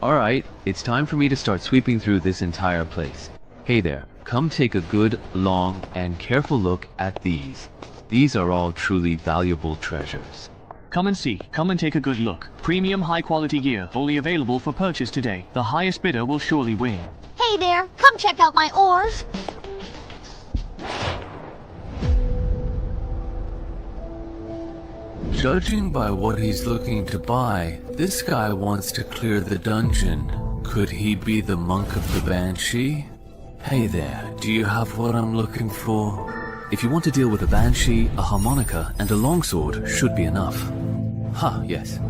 Alright, it's time for me to start sweeping through this entire place. Hey there, come take a good, long, and careful look at these. These are all truly valuable treasures. Come and see, come and take a good look. Premium high quality gear, only available for purchase today. The highest bidder will surely win. Hey there, come check out my ores. Judging by what he's looking to buy, this guy wants to clear the dungeon. Could he be the monk of the Banshee? Hey there, do you have what I'm looking for? If you want to deal with a Banshee, a harmonica, and a longsword should be enough. Yes.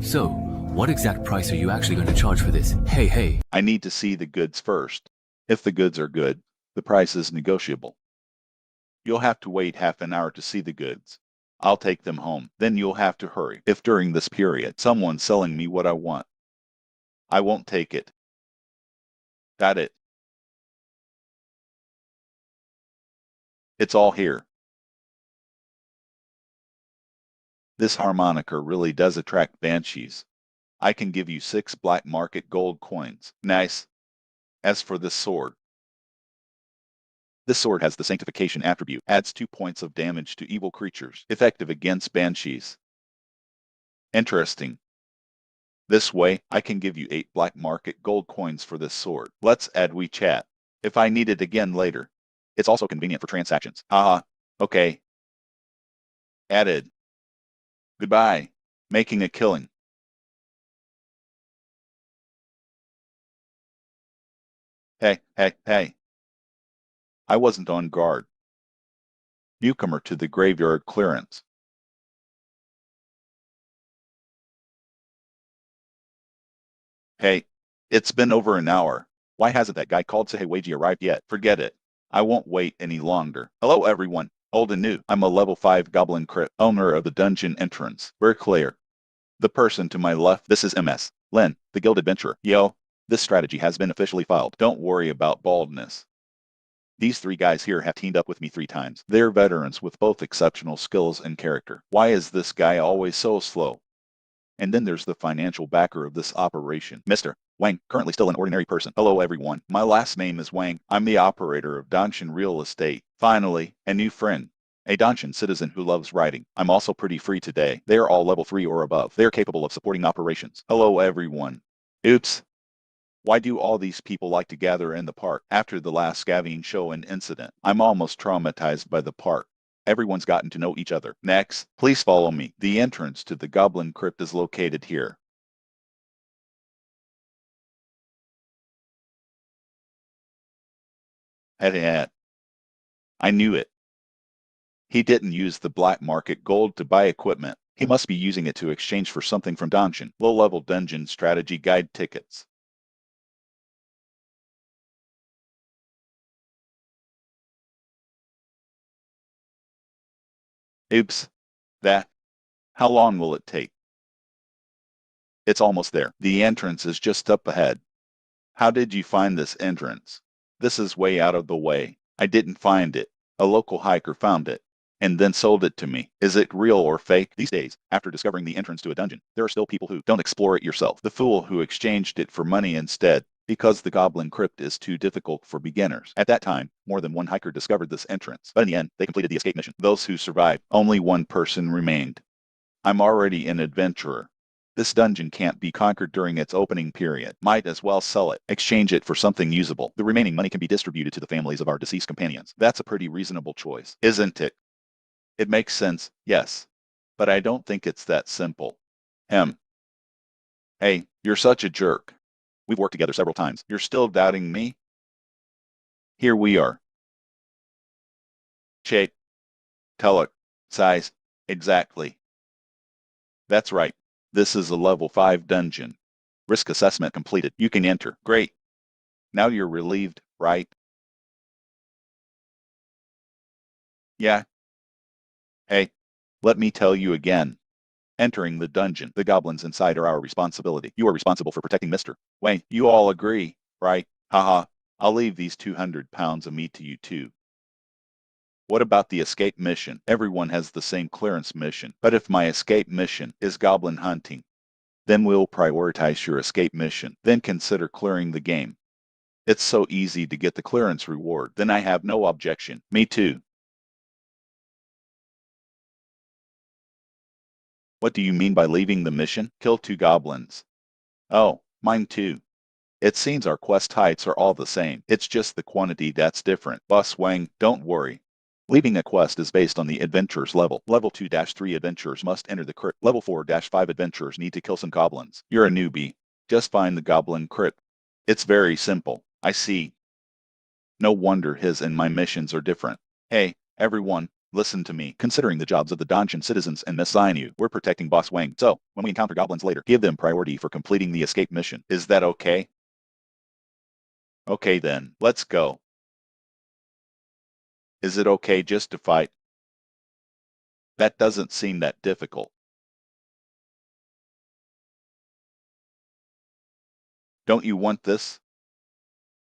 So, what exact price are you actually going to charge for this? Hey. I need to see the goods first. If the goods are good, the price is negotiable. You'll have to wait half an hour to see the goods. I'll take them home. Then you'll have to hurry. If during this period someone's selling me what I want, I won't take it. Got it? It's all here. This harmonica really does attract banshees. I can give you 6 black market gold coins. Nice. As for this sword has the sanctification attribute, adds 2 points of damage to evil creatures, effective against banshees. Interesting. This way, I can give you 8 black market gold coins for this sword. Let's add WeChat. If I need it again later. It's also convenient for transactions. Okay. Added. Goodbye. Making a killing. Hey. I wasn't on guard. Newcomer to the graveyard clearance. Hey, it's been over an hour. Why hasn't that guy called Sahewaji arrived yet? Forget it. I won't wait any longer. Hello everyone, old and new. I'm a level 5 goblin crypt, owner of the dungeon entrance. We're clear. The person to my left, this is MS. Len, the guild adventurer. Yo, this strategy has been officially filed. Don't worry about baldness. These three guys here have teamed up with me 3 times. They're veterans with both exceptional skills and character. Why is this guy always so slow? And then there's the financial backer of this operation, Mr. Wang, currently still an ordinary person. Hello everyone, my last name is Wang. I'm the operator of Danshan Real Estate. Finally, a new friend. A Danshan citizen who loves writing. I'm also pretty free today. They are all level 3 or above. They are capable of supporting operations. Hello everyone. Oops. Why do all these people like to gather in the park after the last scavenging show and incident? I'm almost traumatized by the park. Everyone's gotten to know each other. Next, please follow me. The entrance to the Goblin Crypt is located here. I knew it. He didn't use the black market gold to buy equipment. He must be using it to exchange for something from Danshan. Low-level dungeon strategy guide tickets. Oops. How long will it take? It's almost there. The entrance is just up ahead. How did you find this entrance? This is way out of the way. I didn't find it. A local hiker found it, and then sold it to me. Is it real or fake? These days, after discovering the entrance to a dungeon, there are still people who don't explore it yourself. The fool who exchanged it for money instead, because the Goblin Crypt is too difficult for beginners. At that time, more than one hiker discovered this entrance, but in the end, they completed the escape mission. Those who survived, only one person remained. I'm already an adventurer. This dungeon can't be conquered during its opening period. Might as well sell it. Exchange it for something usable. The remaining money can be distributed to the families of our deceased companions. That's a pretty reasonable choice, isn't it? It makes sense, yes. But I don't think it's that simple. Hey, you're such a jerk. We've worked together several times. You're still doubting me? Here we are. Shape. Size. Exactly. That's right. This is a level 5 dungeon. Risk assessment completed. You can enter. Great. Now you're relieved, right? Yeah. Hey, let me tell you again. Entering the dungeon, the goblins inside are our responsibility. You are responsible for protecting Mr. Wayne. You all agree, right? Haha. I'll leave these 200 pounds of meat to you too. What about the escape mission? Everyone has the same clearance mission. But if my escape mission is goblin hunting, then we'll prioritize your escape mission. Then consider clearing the game. It's so easy to get the clearance reward. Then I have no objection. Me too. What do you mean by leaving the mission? Kill 2 goblins. Oh, mine too. It seems our quest heights are all the same. It's just the quantity that's different. Boss Wang, don't worry. Leaving a quest is based on the adventurer's level. Level 2-3 adventurers must enter the crypt. Level 4-5 adventurers need to kill some goblins. You're a newbie. Just find the goblin crypt. It's very simple. I see. No wonder his and my missions are different. Hey, everyone, listen to me. Considering the jobs of the Danshan citizens and Miss you, we're protecting Boss Wang. So, when we encounter goblins later, give them priority for completing the escape mission. Is that okay? Okay then, let's go. Is it okay just to fight? That doesn't seem that difficult. Don't you want this?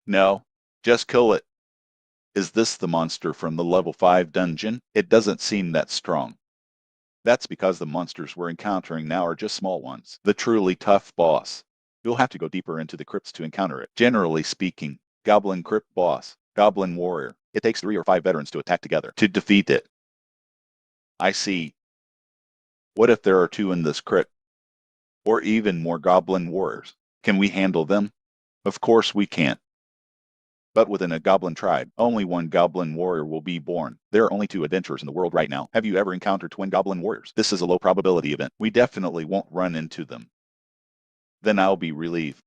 No, just kill it. Is this the monster from the level 5 dungeon? It doesn't seem that strong. That's because the monsters we're encountering now are just small ones. The truly tough boss. You'll have to go deeper into the crypts to encounter it. Generally speaking, Goblin Crypt Boss, Goblin Warrior. It takes 3 or 5 veterans to attack together to defeat it. I see. What if there are 2 in this crypt? Or even more Goblin Warriors? Can we handle them? Of course we can't. But within a goblin tribe, only 1 goblin warrior will be born. There are only 2 adventurers in the world right now. Have you ever encountered twin goblin warriors? This is a low probability event. We definitely won't run into them. Then I'll be relieved.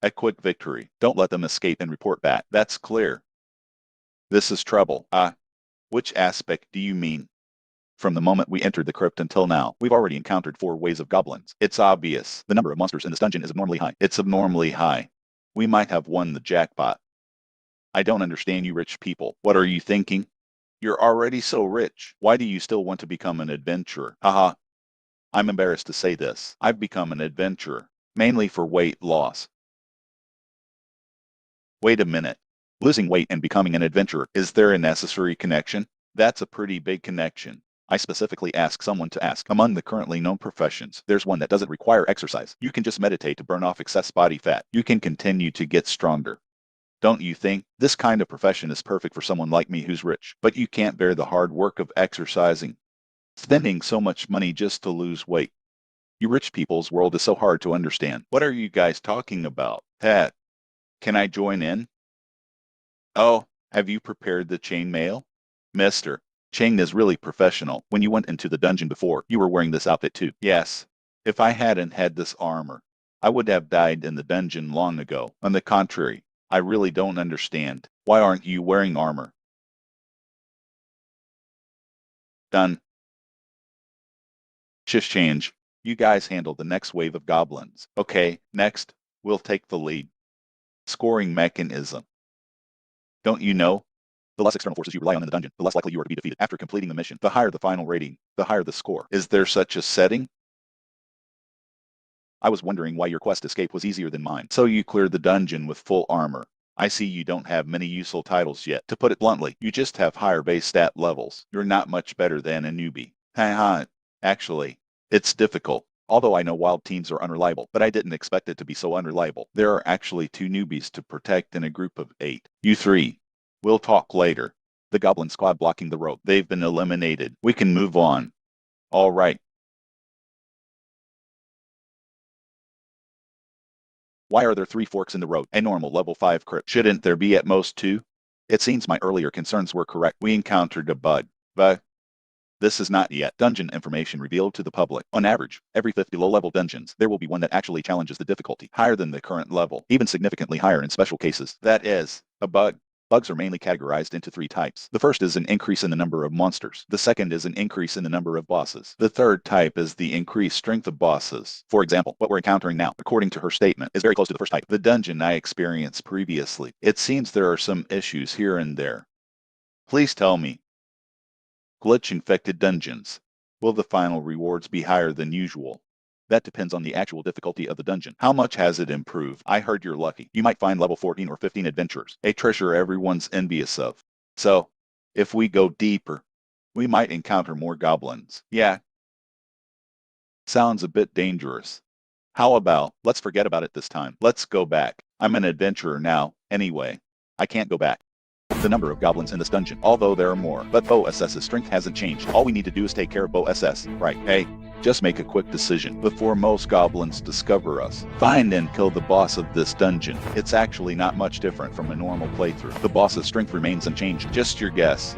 A quick victory. Don't let them escape and report back. That's clear. This is trouble. Which aspect do you mean? From the moment we entered the crypt until now, we've already encountered 4 waves of goblins. It's obvious. The number of monsters in this dungeon is abnormally high. It's abnormally high. We might have won the jackpot. I don't understand you rich people. What are you thinking? You're already so rich. Why do you still want to become an adventurer? Haha. I'm embarrassed to say this. I've become an adventurer, mainly for weight loss. Wait a minute. Losing weight and becoming an adventurer, is there a necessary connection? That's a pretty big connection. I specifically asked someone to ask. Among the currently known professions, there's one that doesn't require exercise. You can just meditate to burn off excess body fat. You can continue to get stronger. Don't you think? This kind of profession is perfect for someone like me who's rich, but you can't bear the hard work of exercising. Spending so much money just to lose weight. You rich people's world is so hard to understand. What are you guys talking about? Pat, can I join in? Oh, have you prepared the chainmail? Mister, Chang is really professional. When you went into the dungeon before, you were wearing this outfit too. Yes. If I hadn't had this armor, I would have died in the dungeon long ago. On the contrary, I really don't understand. Why aren't you wearing armor? Done. Shift change. You guys handle the next wave of goblins. Okay, next, we'll take the lead. Scoring mechanism. Don't you know? The less external forces you rely on in the dungeon, the less likely you are to be defeated. After completing the mission, the higher the final rating, the higher the score. Is there such a setting? I was wondering why your quest escape was easier than mine. So you cleared the dungeon with full armor. I see you don't have many useful titles yet. To put it bluntly, you just have higher base stat levels. You're not much better than a newbie. Haha. Actually, it's difficult. Although I know wild teams are unreliable, but I didn't expect it to be so unreliable. There are actually 2 newbies to protect in a group of 8. You 3. We'll talk later. The goblin squad blocking the road. They've been eliminated. We can move on. All right. Why are there 3 forks in the road? A normal level 5 crit. Shouldn't there be at most 2? It seems my earlier concerns were correct. We encountered a bug. But this is not yet dungeon information revealed to the public. On average, every 50 low-level dungeons, there will be one that actually challenges the difficulty higher than the current level, even significantly higher in special cases. That is, a bug. Bugs are mainly categorized into 3 types. The first is an increase in the number of monsters. The second is an increase in the number of bosses. The third type is the increased strength of bosses. For example, what we're encountering now, according to her statement, is very close to the first type. The dungeon I experienced previously. It seems there are some issues here and there. Please tell me. Glitch-infected dungeons. Will the final rewards be higher than usual? That depends on the actual difficulty of the dungeon. How much has it improved? I heard you're lucky. You might find level 14 or 15 adventurers, a treasure everyone's envious of. So, if we go deeper, we might encounter more goblins. Yeah. Sounds a bit dangerous. How about, let's forget about it this time. Let's go back. I'm an adventurer now, anyway. I can't go back. The number of goblins in this dungeon, although there are more, but Bo SS's strength hasn't changed. All we need to do is take care of Bo SS, right? Hey, just make a quick decision before most goblins discover us. Find and kill the boss of this dungeon. It's actually not much different from a normal playthrough. The boss's strength remains unchanged. Just your guess.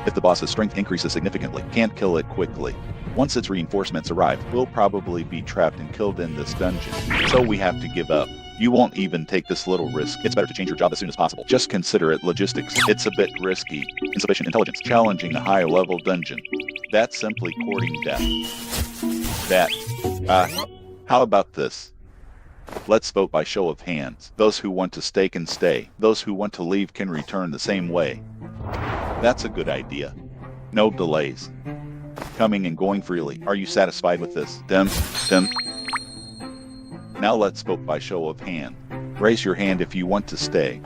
If the boss's strength increases significantly, can't kill it quickly. Once its reinforcements arrive, we'll probably be trapped and killed in this dungeon. So we have to give up. You won't even take this little risk. It's better to change your job as soon as possible. Just consider it logistics. It's a bit risky. Insufficient intelligence. Challenging a high-level dungeon. That's simply courting death. How about this? Let's vote by show of hands. Those who want to stay can stay. Those who want to leave can return the same way. That's a good idea. No delays. Coming and going freely. Are you satisfied with this? Tim? Now let's vote by show of hand. Raise your hand if you want to stay.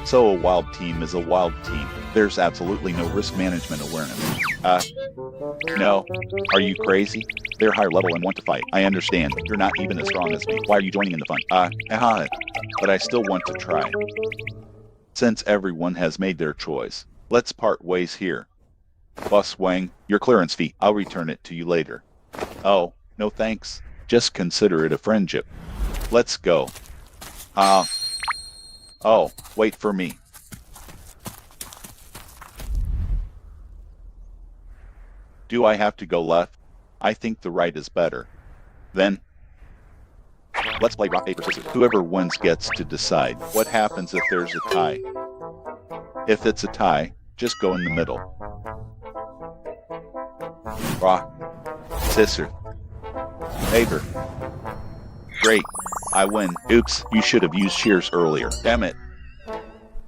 So a wild team is a wild team. There's absolutely no risk management awareness. No. Are you crazy? They're higher level and want to fight. I understand. You're not even as strong as me. Why are you joining in the fun? But I still want to try. Since everyone has made their choice, let's part ways here. Boss Wang, your clearance fee. I'll return it to you later. Oh, no thanks. Just consider it a friendship. Let's go. Oh, wait for me. Do I have to go left? I think the right is better. Then, let's play rock, paper, scissors. Whoever wins gets to decide. What happens if there's a tie? If it's a tie, just go in the middle. Rock, scissors. Favor. Great. I win. Oops, you should have used shears earlier. Damn it.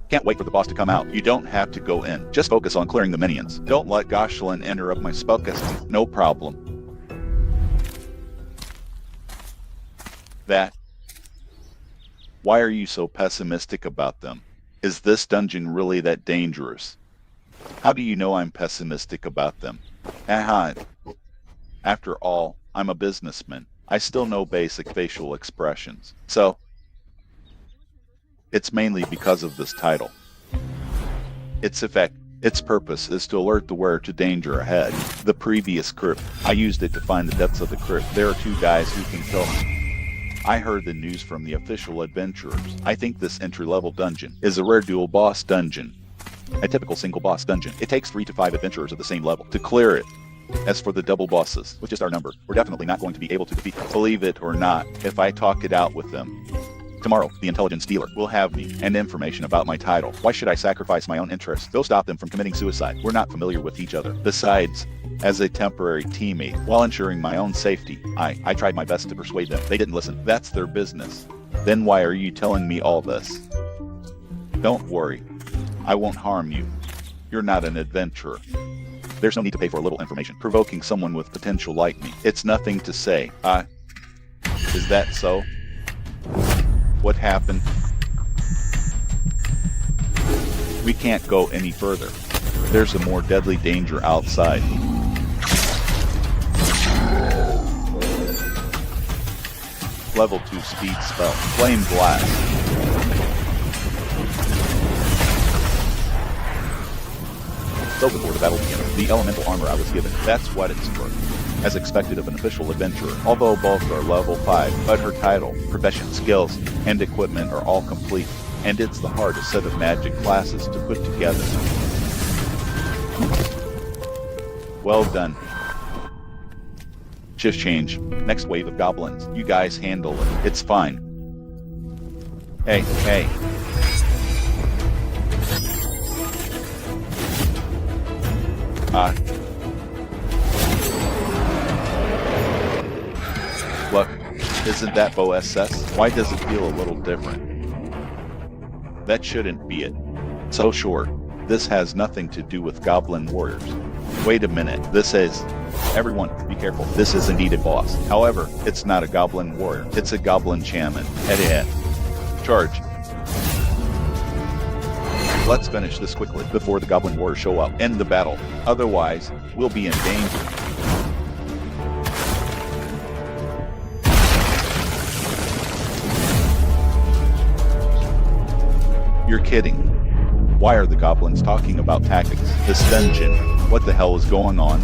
Can't wait for the boss to come out. You don't have to go in. Just focus on clearing the minions. Don't let Goshlin interrupt my spellcasting. No problem. That. Why are you so pessimistic about them? Is this dungeon really that dangerous? How do you know I'm pessimistic about them? Haha. After all, I'm a businessman. I still know basic facial expressions. So, it's mainly because of this title. Its effect, its purpose is to alert the wearer to danger ahead. The previous crypt, I used it to find the depths of the crypt. There are two guys who can kill me. I heard the news from the official adventurers. I think this entry-level dungeon is a rare dual boss dungeon. A typical single boss dungeon. It takes 3 to 5 adventurers of the same level to clear it. As for the double bosses, with just our number, we're definitely not going to be able to defeat them. Believe it or not, if I talk it out with them. Tomorrow, the intelligence dealer will have me and information about my title. Why should I sacrifice my own interests? Go stop them from committing suicide. We're not familiar with each other. Besides, as a temporary teammate, while ensuring my own safety, I tried my best to persuade them. They didn't listen. That's their business. Then why are you telling me all this? Don't worry. I won't harm you. You're not an adventurer. There's no need to pay for a little information. Provoking someone with potential like me. It's nothing to say. Is that so? What happened? We can't go any further. There's a more deadly danger outside. Level 2 speed spell. Flame Blast. So before the battle began, the elemental armor I was given, that's what it's for. As expected of an official adventurer, although both are level 5, but her title, profession, skills, and equipment are all complete, and it's the hardest set of magic classes to put together. Well done. Shift change. Next wave of goblins. You guys handle it. It's fine. Hey. Look, isn't that Bo SS? Why does it feel a little different? That shouldn't be it. So sure, this has nothing to do with goblin warriors. Wait a minute, this is... Everyone, be careful. This is indeed a boss. However, it's not a goblin warrior. It's a goblin shaman. Head. Charge. Let's finish this quickly before the goblin warriors show up. End the battle. Otherwise, we'll be in danger. You're kidding. Why are the goblins talking about tactics? This dungeon. What the hell is going on?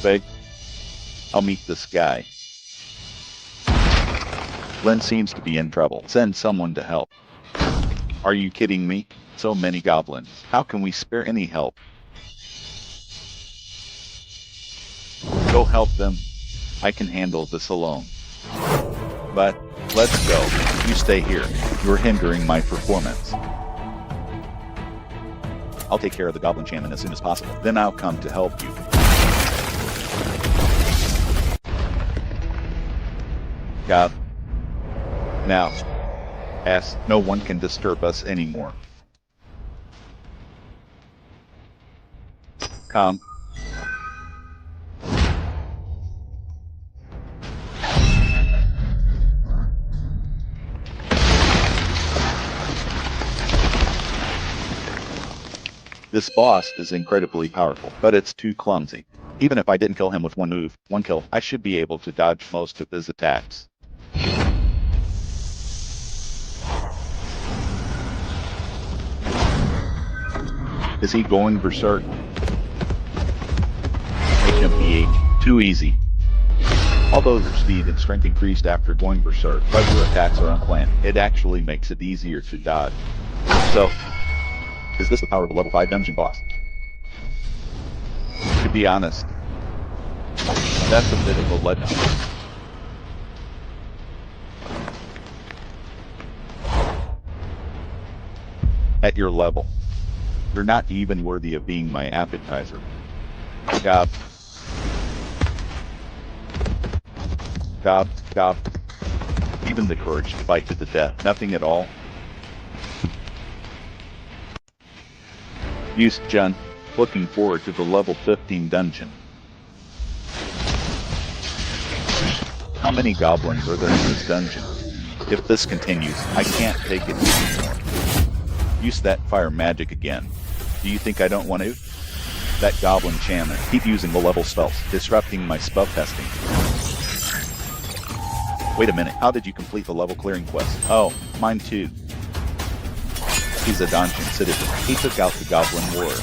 Beg. I'll meet this guy. Glenn seems to be in trouble. Send someone to help. Are you kidding me? So many goblins. How can we spare any help? Go help them. I can handle this alone. But, let's go. You stay here. You're hindering my performance. I'll take care of the goblin shaman as soon as possible. Then I'll come to help you. God. Now. No one can disturb us anymore. Come. This boss is incredibly powerful, but it's too clumsy. Even if I didn't kill him with one move, one kill, I should be able to dodge most of his attacks. Is he going berserk? HMPH. Too easy. Although their speed and strength increased after going berserk, but your attacks are unplanned. It actually makes it easier to dodge. So, is this the power of a level 5 dungeon boss? To be honest, that's a bit of a letdown. At your level, you're not even worthy of being my appetizer. Gob. Gob, gob. Even the courage to fight to the death. Nothing at all. Use Jun. Looking forward to the level 15 dungeon. How many goblins are there in this dungeon? If this continues, I can't take it anymore. Use that fire magic again. Do you think I don't want to? That goblin shaman. Keep using the level spells, disrupting my spell testing. Wait a minute, how did you complete the level clearing quest? Oh, mine too. He's a dungeon citizen. He took out the goblin warrior.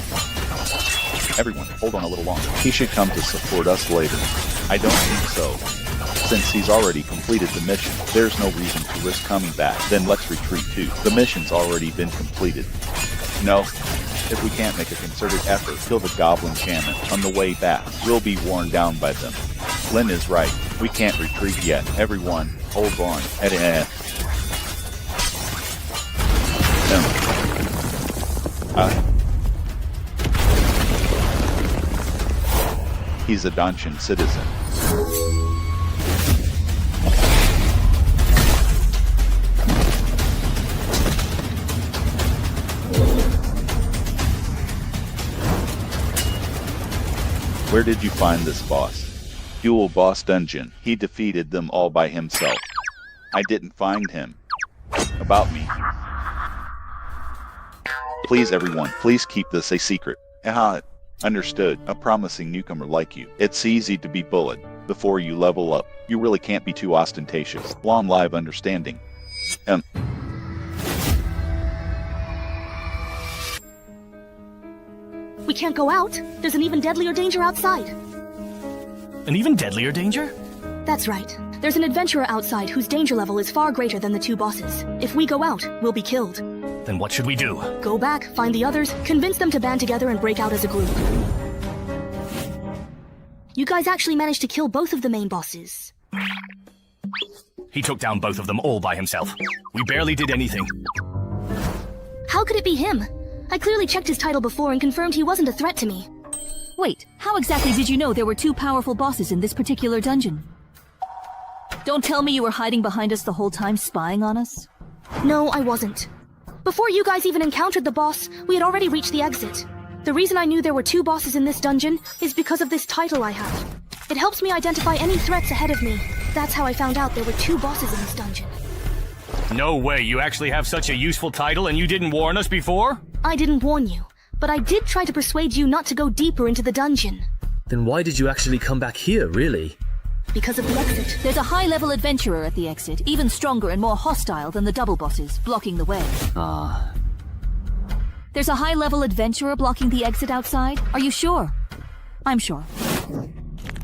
Everyone, hold on a little longer. He should come to support us later. I don't think so. Since he's already completed the mission, there's no reason to risk coming back. Then let's retreat too. The mission's already been completed. No, if we can't make a concerted effort, kill the goblin shaman on the way back. We'll be worn down by them. Lynn is right. We can't retreat yet. Everyone, hold on. He's a dungeon citizen. Where did you find this boss? Dual boss dungeon. He defeated them all by himself. I didn't find him. About me. Please everyone, please keep this a secret. Understood. A promising newcomer like you. It's easy to be bullied. Before you level up, you really can't be too ostentatious. Long live understanding. We can't go out. There's an even deadlier danger outside. An even deadlier danger? That's right. There's an adventurer outside whose danger level is far greater than the two bosses. If we go out, we'll be killed. Then what should we do? Go back, find the others, convince them to band together and break out as a group. You guys actually managed to kill both of the main bosses. He took down both of them all by himself. We barely did anything. How could it be him? I clearly checked his title before and confirmed he wasn't a threat to me. Wait, how exactly did you know there were two powerful bosses in this particular dungeon? Don't tell me you were hiding behind us the whole time, spying on us? No, I wasn't. Before you guys even encountered the boss, we had already reached the exit. The reason I knew there were two bosses in this dungeon is because of this title I have. It helps me identify any threats ahead of me. That's how I found out there were two bosses in this dungeon. No way, you actually have such a useful title and you didn't warn us before? I didn't warn you, but I did try to persuade you not to go deeper into the dungeon. Then why did you actually come back here, really? Because of the exit. There's a high-level adventurer at the exit, even stronger and more hostile than the double bosses, blocking the way. There's a high-level adventurer blocking the exit outside? Are you sure? I'm sure.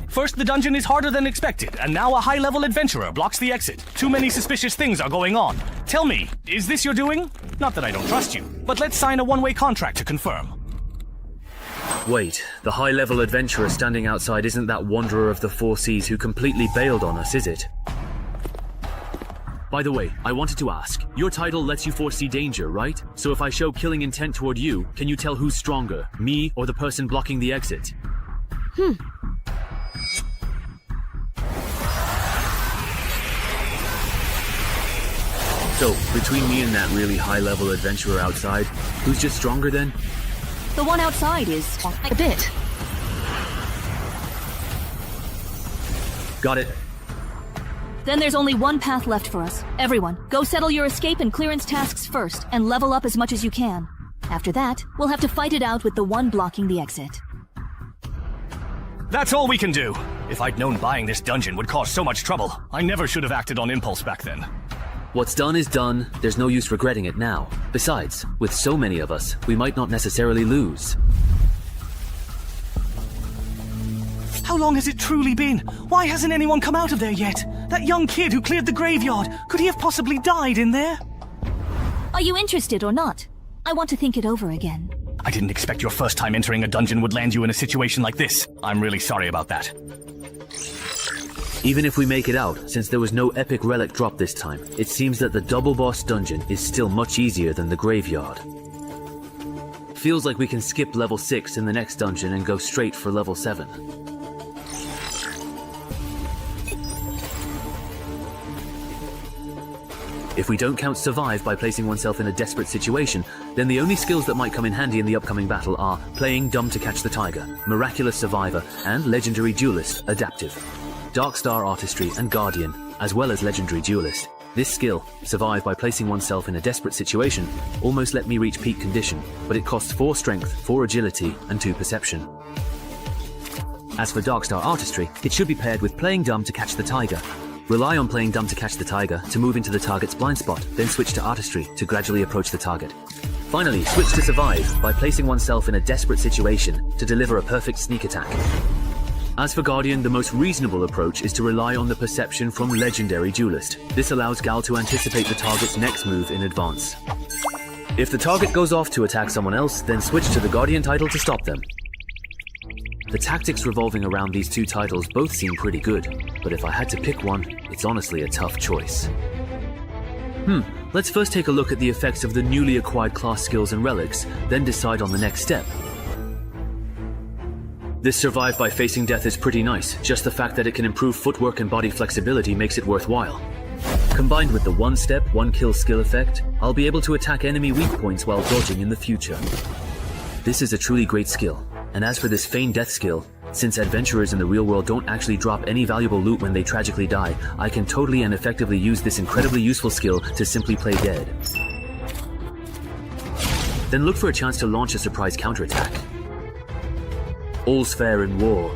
First, the dungeon is harder than expected, and now a high-level adventurer blocks the exit. Too many suspicious things are going on. Tell me, is this your doing? Not that I don't trust you, but let's sign a one-way contract to confirm. Wait, the high-level adventurer standing outside isn't that wanderer of the four seas who completely bailed on us, is it? By the way, I wanted to ask, your title lets you foresee danger, right? So if I show killing intent toward you, can you tell who's stronger, me or the person blocking the exit? So, between me and that really high-level adventurer outside, who's just stronger then? The one outside is a bit. Got it. Then there's only one path left for us. Everyone, go settle your escape and clearance tasks first, and level up as much as you can. After that, we'll have to fight it out with the one blocking the exit. That's all we can do. If I'd known buying this dungeon would cause so much trouble, I never should have acted on impulse back then. What's done is done. There's no use regretting it now. Besides, with so many of us, we might not necessarily lose. How long has it truly been? Why hasn't anyone come out of there yet? That young kid who cleared the graveyard, could he have possibly died in there? Are you interested or not? I want to think it over again. I didn't expect your first time entering a dungeon would land you in a situation like this. I'm really sorry about that. Even if we make it out, since there was no epic relic drop this time, it seems that the double boss dungeon is still much easier than the graveyard. Feels like we can skip level 6 in the next dungeon and go straight for level 7. If we don't count survive by placing oneself in a desperate situation, then the only skills that might come in handy in the upcoming battle are playing dumb to catch the tiger, miraculous survivor, and legendary duelist, adaptive. Dark Star Artistry and Guardian, as well as legendary duelist. This skill, survive by placing oneself in a desperate situation, almost let me reach peak condition, but it costs 4 strength, 4 agility, and 2 perception. As for Dark Star Artistry, it should be paired with playing dumb to catch the tiger. Rely on playing dumb to catch the tiger to move into the target's blind spot, then switch to Artistry to gradually approach the target. Finally, switch to survive by placing oneself in a desperate situation to deliver a perfect sneak attack. As for Guardian, the most reasonable approach is to rely on the perception from Legendary Duelist. This allows Gal to anticipate the target's next move in advance. If the target goes off to attack someone else, then switch to the Guardian title to stop them. The tactics revolving around these two titles both seem pretty good, but if I had to pick one, it's honestly a tough choice. Let's first take a look at the effects of the newly acquired class skills and relics, then decide on the next step. This survive by facing death is pretty nice, just the fact that it can improve footwork and body flexibility makes it worthwhile. Combined with the one step, one kill skill effect, I'll be able to attack enemy weak points while dodging in the future. This is a truly great skill, and as for this feigned death skill, since adventurers in the real world don't actually drop any valuable loot when they tragically die, I can totally and effectively use this incredibly useful skill to simply play dead. Then look for a chance to launch a surprise counterattack. All's fair in war.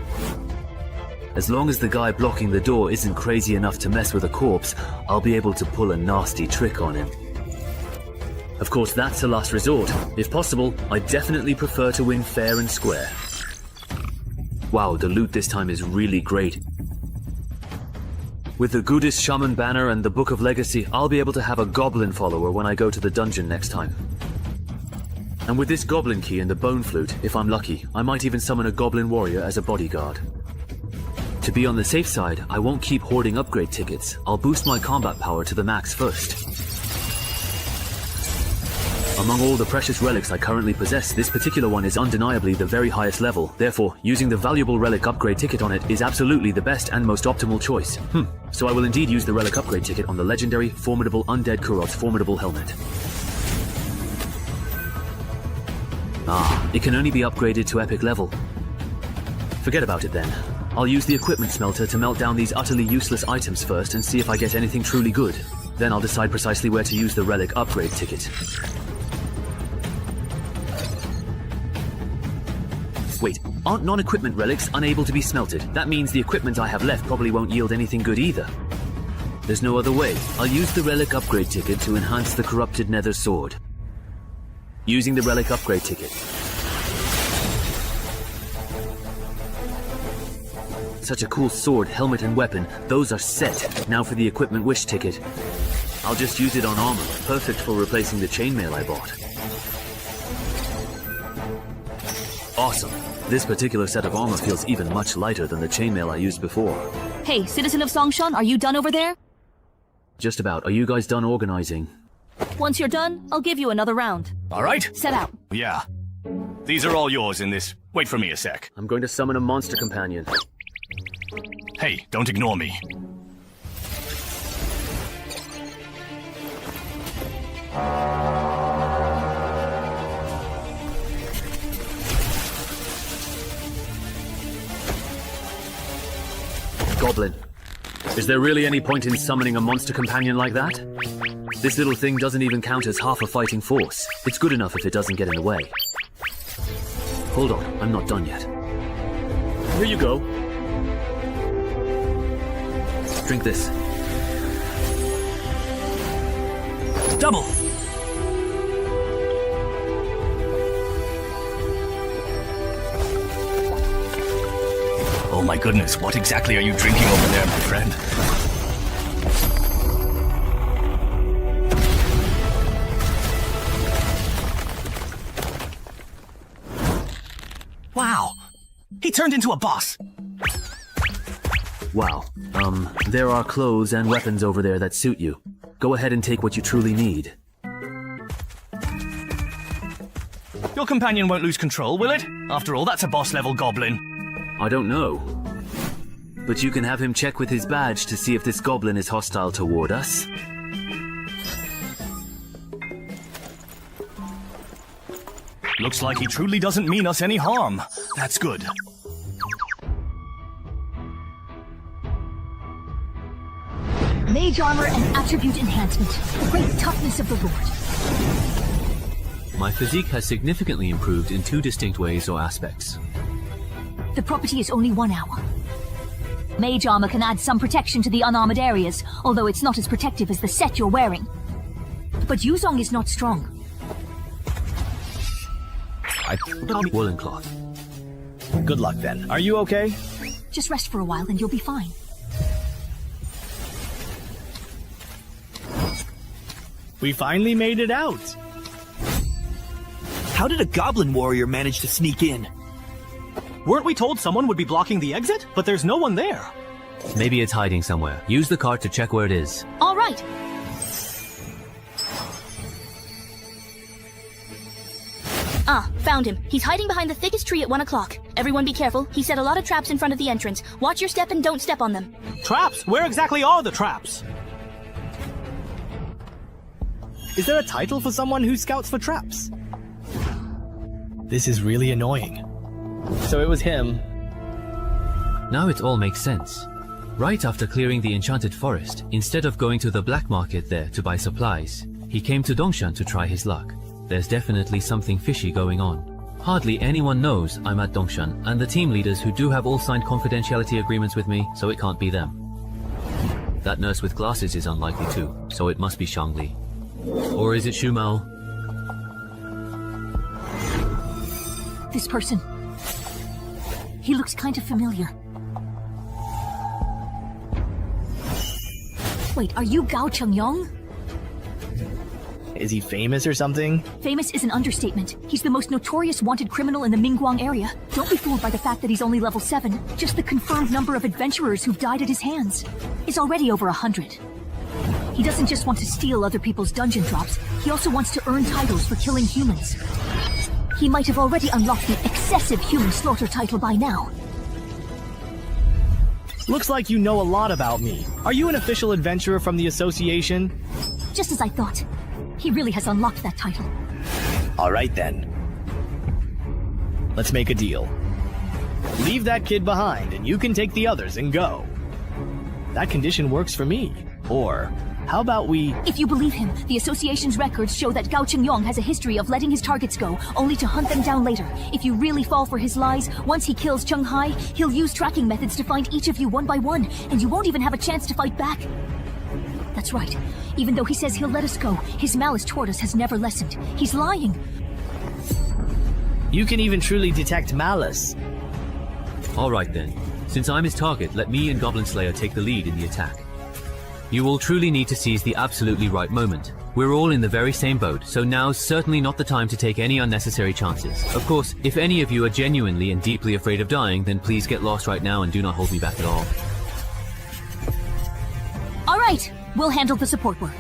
As long as the guy blocking the door isn't crazy enough to mess with a corpse, I'll be able to pull a nasty trick on him. Of course, that's a last resort. If possible, I definitely prefer to win fair and square. Wow, the loot this time is really great. With the Goodest Shaman banner and the Book of Legacy, I'll be able to have a goblin follower when I go to the dungeon next time. And with this goblin key and the bone flute, if I'm lucky, I might even summon a goblin warrior as a bodyguard. To be on the safe side, I won't keep hoarding upgrade tickets. I'll boost my combat power to the max first. Among all the precious relics I currently possess, this particular one is undeniably the very highest level. Therefore, using the valuable relic upgrade ticket on it is absolutely the best and most optimal choice. So I will indeed use the relic upgrade ticket on the legendary, formidable Undead Kurot's formidable helmet. It can only be upgraded to epic level. Forget about it then. I'll use the equipment smelter to melt down these utterly useless items first and see if I get anything truly good. Then I'll decide precisely where to use the relic upgrade ticket. Wait, aren't non-equipment relics unable to be smelted? That means the equipment I have left probably won't yield anything good either. There's no other way. I'll use the relic upgrade ticket to enhance the corrupted nether sword. Using the relic upgrade ticket. Such a cool sword, helmet, and weapon. Those are set. Now for the equipment wish ticket. I'll just use it on armor. Perfect for replacing the chainmail I bought. Awesome. This particular set of armor feels even much lighter than the chainmail I used before. Hey, citizen of Songshan, are you done over there? Just about. Are you guys done organizing? Once you're done, I'll give you another round. All right. Set out. Yeah. These are all yours in this. Wait for me a sec. I'm going to summon a monster companion. Hey, don't ignore me. Goblin. Is there really any point in summoning a monster companion like that? This little thing doesn't even count as half a fighting force. It's good enough if it doesn't get in the way. Hold on, I'm not done yet. Here you go. Drink this. Double! Oh my goodness, what exactly are you drinking over there, my friend? Wow! He turned into a boss! Wow. There are clothes and weapons over there that suit you. Go ahead and take what you truly need. Your companion won't lose control, will it? After all, that's a boss-level goblin. I don't know. But you can have him check with his badge to see if this goblin is hostile toward us. Looks like he truly doesn't mean us any harm. That's good. Mage armor and attribute enhancement. Great toughness of the Lord. My physique has significantly improved in 2 distinct ways or aspects. The property is only 1 hour. Mage armor can add some protection to the unarmored areas, although it's not as protective as the set you're wearing. But Yuzong is not strong. I put on woolen cloth. Good luck then. Are you okay? Just rest for a while and you'll be fine. We finally made it out. How did a goblin warrior manage to sneak in? Weren't we told someone would be blocking the exit? But there's no one there. Maybe it's hiding somewhere. Use the cart to check where it is. All right. Ah, found him. He's hiding behind the thickest tree at 1 o'clock. Everyone be careful. He set a lot of traps in front of the entrance. Watch your step and don't step on them. Traps? Where exactly are the traps? Is there a title for someone who scouts for traps? This is really annoying. So it was him. Now it all makes sense. Right after clearing the enchanted forest, instead of going to the black market there to buy supplies, he came to Dongshan to try his luck. There's definitely something fishy going on. Hardly anyone knows I'm at Dongshan, and the team leaders who do have all signed confidentiality agreements with me, so it can't be them. That nurse with glasses is unlikely too, so it must be Shangli. Or is it Xu Mao? This person. He looks kind of familiar. Wait, are you Gao Chengyong? Is he famous or something? Famous is an understatement. He's the most notorious wanted criminal in the Mingguang area. Don't be fooled by the fact that he's only level 7. Just the confirmed number of adventurers who've died at his hands is already over 100. He doesn't just want to steal other people's dungeon drops, he also wants to earn titles for killing humans. He might have already unlocked the excessive human slaughter title by now. Looks like you know a lot about me. Are you an official adventurer from the association? Just as I thought. He really has unlocked that title. Alright then. Let's make a deal. Leave that kid behind and you can take the others and go. That condition works for me. Or, how about we... If you believe him, the association's records show that Gao Chengyong has a history of letting his targets go, only to hunt them down later. If you really fall for his lies, once he kills Cheng Hai, he'll use tracking methods to find each of you one by one, and you won't even have a chance to fight back. That's right. Even though he says he'll let us go, his malice toward us has never lessened. He's lying. You can even truly detect malice. Alright then. Since I'm his target, let me and Goblin Slayer take the lead in the attack. You will truly need to seize the absolutely right moment. We're all in the very same boat, so now's certainly not the time to take any unnecessary chances. Of course, if any of you are genuinely and deeply afraid of dying, then please get lost right now and do not hold me back at all. Alright, we'll handle the support work.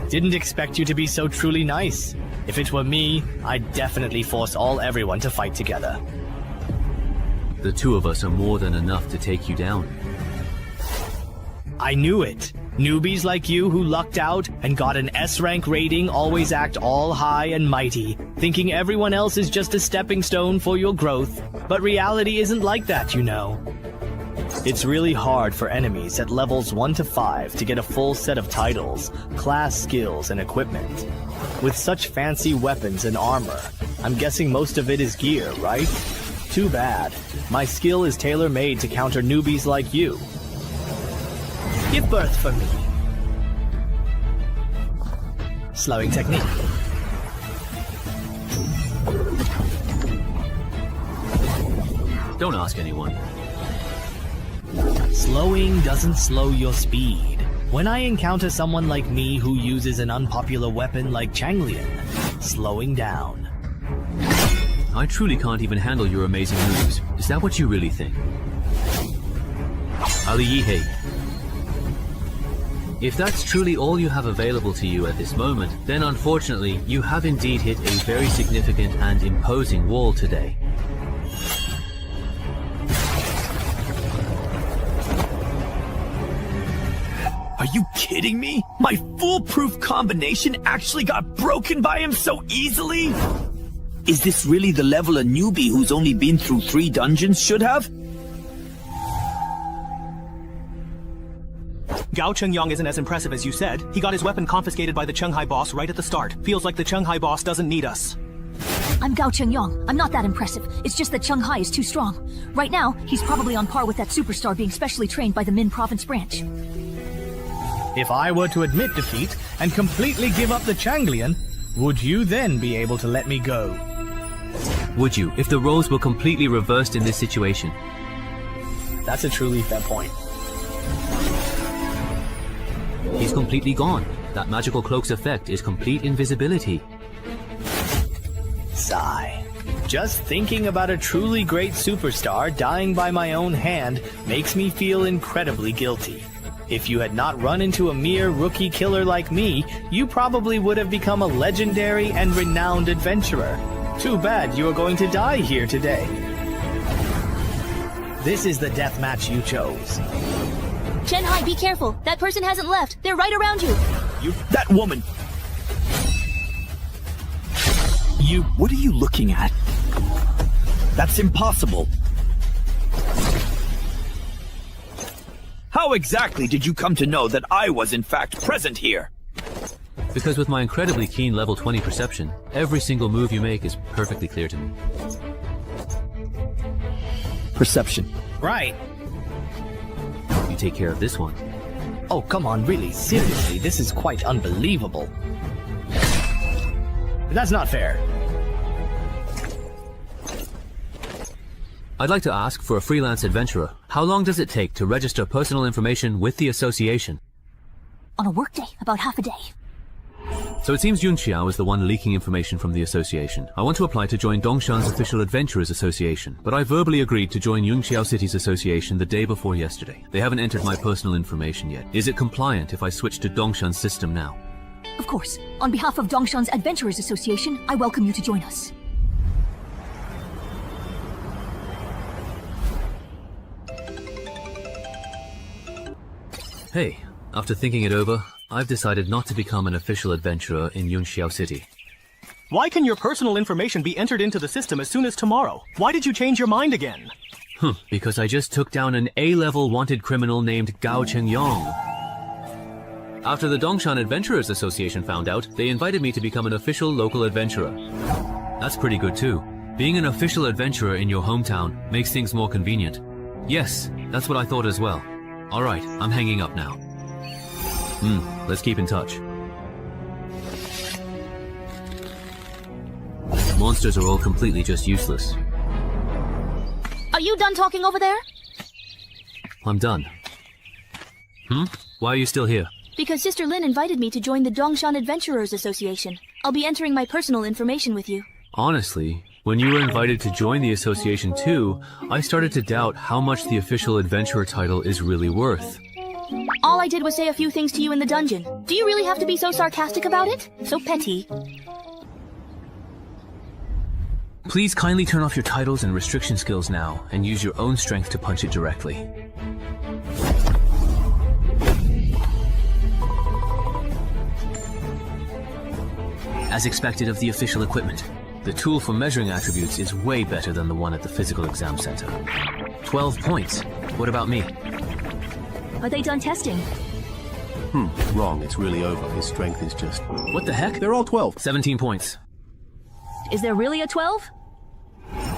Didn't expect you to be so truly nice. If it were me, I'd definitely force everyone to fight together. The two of us are more than enough to take you down. I knew it. Newbies like you who lucked out and got an S-rank rating always act all high and mighty, thinking everyone else is just a stepping stone for your growth. But reality isn't like that, you know. It's really hard for enemies at levels 1 to 5 to get a full set of titles, class skills, and equipment. With such fancy weapons and armor, I'm guessing most of it is gear, right? Too bad. My skill is tailor-made to counter newbies like you. Give birth for me. Slowing technique. Don't ask anyone. Slowing doesn't slow your speed. When I encounter someone like me who uses an unpopular weapon like Changlian, slowing down. I truly can't even handle your amazing moves. Is that what you really think? Ali Yihei. If that's truly all you have available to you at this moment, then unfortunately, you have indeed hit a very significant and imposing wall today. Are you kidding me? My foolproof combination actually got broken by him so easily? Is this really the level a newbie who's only been through 3 dungeons should have? Gao Chengyang isn't as impressive as you said. He got his weapon confiscated by the Chenghai boss right at the start. Feels like the Chenghai boss doesn't need us. I'm Gao Chengyang. I'm not that impressive. It's just that Chenghai is too strong. Right now, he's probably on par with that superstar being specially trained by the Min Province branch. If I were to admit defeat and completely give up the Changlian, would you then be able to let me go? Would you, if the roles were completely reversed in this situation? That's a truly fair point. He's completely gone. That magical cloak's effect is complete invisibility. Sigh. Just thinking about a truly great superstar dying by my own hand makes me feel incredibly guilty. If you had not run into a mere rookie killer like me, you probably would have become a legendary and renowned adventurer. Too bad you are going to die here today. This is the death match you chose. Chenghai, be careful. That person hasn't left. They're right around you. That woman! What are you looking at? That's impossible. How exactly did you come to know that I was in fact present here? Because with my incredibly keen level 20 perception, every single move you make is perfectly clear to me. Perception. Right. You take care of this one. Oh, come on, really, seriously, this is quite unbelievable. That's not fair. I'd like to ask, for a freelance adventurer, how long does it take to register personal information with the association? On a workday, about half a day. So it seems Yun Xiao is the one leaking information from the association. I want to apply to join Dongshan's official Adventurers Association, but I verbally agreed to join Yun Xiao City's association the day before yesterday. They haven't entered my personal information yet. Is it compliant if I switch to Dongshan's system now? Of course. On behalf of Dongshan's Adventurers Association, I welcome you to join us. Hey, after thinking it over, I've decided not to become an official adventurer in Yun Xiao City. Why can your personal information be entered into the system as soon as tomorrow? Why did you change your mind again? Because I just took down an A-level wanted criminal named Gao Chengyang. After the Dongshan Adventurers Association found out, they invited me to become an official local adventurer. That's pretty good too. Being an official adventurer in your hometown makes things more convenient. Yes, that's what I thought as well. Alright, I'm hanging up now. Let's keep in touch. Monsters are all completely just useless. Are you done talking over there? I'm done. Why are you still here? Because Sister Lin invited me to join the Dongshan Adventurers Association. I'll be entering my personal information with you. Honestly, when you were invited to join the association too, I started to doubt how much the official adventurer title is really worth. All I did was say a few things to you in the dungeon. Do you really have to be so sarcastic about it? So petty. Please kindly turn off your titles and restriction skills now, and use your own strength to punch it directly. As expected of the official equipment, the tool for measuring attributes is way better than the one at the physical exam center. 12 points. What about me? Are they done testing? Wrong, it's really over. His strength is just... What the heck? They're all 12. 17 points. Is there really a 12?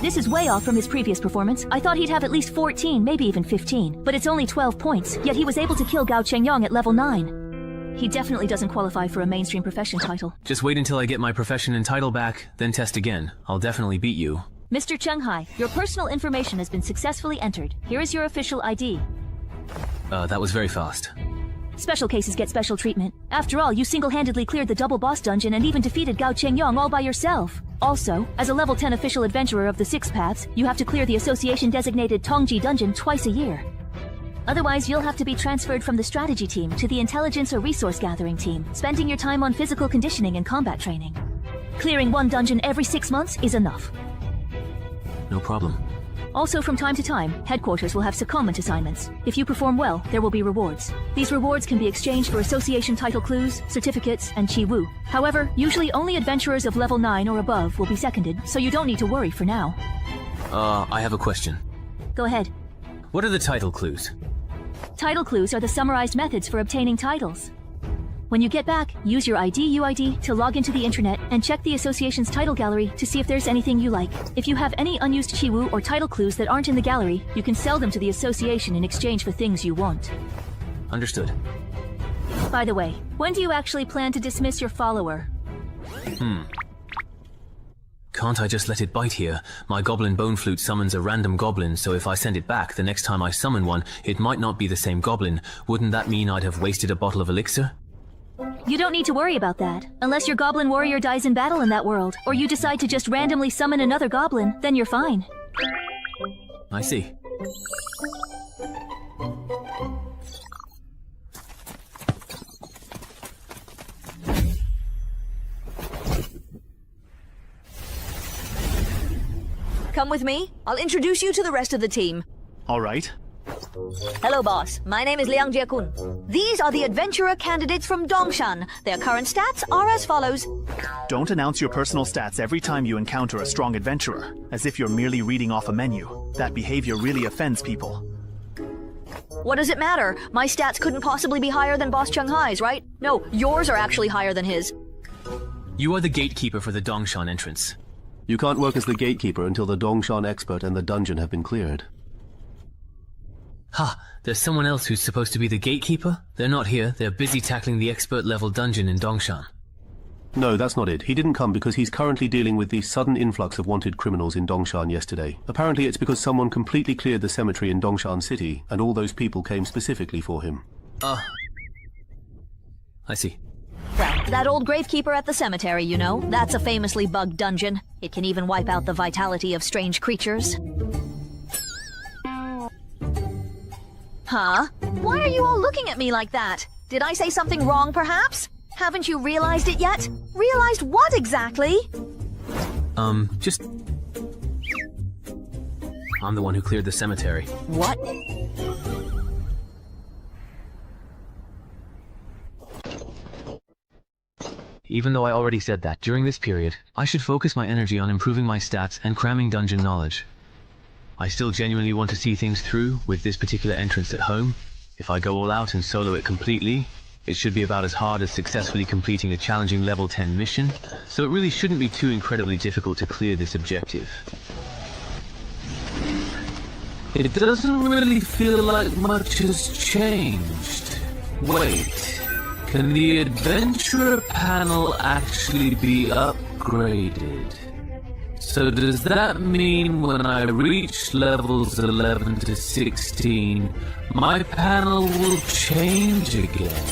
This is way off from his previous performance. I thought he'd have at least 14, maybe even 15. But it's only 12 points, yet he was able to kill Gao Chengyang at level 9. He definitely doesn't qualify for a mainstream profession title. Just wait until I get my profession and title back, then test again. I'll definitely beat you. Mr. Chenghai, your personal information has been successfully entered. Here is your official ID. That was very fast. Special cases get special treatment. After all, you single-handedly cleared the double boss dungeon and even defeated Gao Chengyang all by yourself. Also, as a level 10 official adventurer of the Six Paths, you have to clear the association-designated Tongji dungeon twice a year. Otherwise, you'll have to be transferred from the strategy team to the intelligence or resource gathering team, spending your time on physical conditioning and combat training. Clearing one dungeon every 6 months is enough. No problem. Also, from time to time, headquarters will have secondment assignments. If you perform well, there will be rewards. These rewards can be exchanged for association title clues, certificates, and chi wu. However, usually only adventurers of level 9 or above will be seconded, so you don't need to worry for now. I have a question. Go ahead. What are the title clues? Title clues are the summarized methods for obtaining titles. When you get back, use your UID to log into the internet and check the association's title gallery to see if there's anything you like. If you have any unused chiwu or title clues that aren't in the gallery, you can sell them to the association in exchange for things you want. Understood. By the way, when do you actually plan to dismiss your follower? Can't I just let it bite here? My goblin bone flute summons a random goblin, so if I send it back, the next time I summon one, it might not be the same goblin. Wouldn't that mean I'd have wasted a bottle of elixir? You don't need to worry about that. Unless your goblin warrior dies in battle in that world, or you decide to just randomly summon another goblin, then you're fine. I see. Come with me. I'll introduce you to the rest of the team. All right. Hello, boss. My name is Liang Jiakun. These are the adventurer candidates from Dongshan. Their current stats are as follows. Don't announce your personal stats every time you encounter a strong adventurer, as if you're merely reading off a menu. That behavior really offends people. What does it matter? My stats couldn't possibly be higher than Boss Chung Hai's, right? No, yours are actually higher than his. You are the gatekeeper for the Dongshan entrance. You can't work as the gatekeeper until the Dongshan expert and the dungeon have been cleared. Ha! There's someone else who's supposed to be the gatekeeper? They're not here. They're busy tackling the expert-level dungeon in Dongshan. No, that's not it. He didn't come because he's currently dealing with the sudden influx of wanted criminals in Dongshan yesterday. Apparently it's because someone completely cleared the cemetery in Dongshan City, and all those people came specifically for him. I see. Well, that old gravekeeper at the cemetery, you know, that's a famously bugged dungeon. It can even wipe out the vitality of strange creatures. Huh? Why are you all looking at me like that? Did I say something wrong, perhaps? Haven't you realized it yet? Realized what exactly? Just... I'm the one who cleared the cemetery. What? Even though I already said that, during this period, I should focus my energy on improving my stats and cramming dungeon knowledge. I still genuinely want to see things through with this particular entrance at home. If I go all out and solo it completely, it should be about as hard as successfully completing a challenging level 10 mission, so it really shouldn't be too incredibly difficult to clear this objective. It doesn't really feel like much has changed. Wait, can the adventurer panel actually be upgraded? So does that mean when I reach levels 11 to 16, my panel will change again?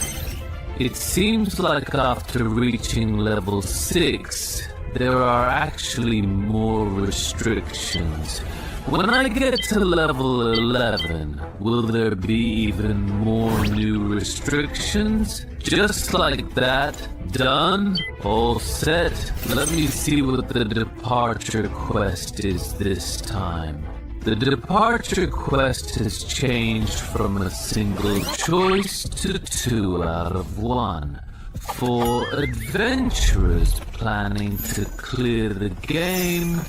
It seems like after reaching level 6, there are actually more restrictions. When I get to level 11, will there be even more new restrictions? Just like that? Done? All set? Let me see what the departure quest is this time. The departure quest has changed from a single choice to 2 out of 1. For adventurers planning to clear the game,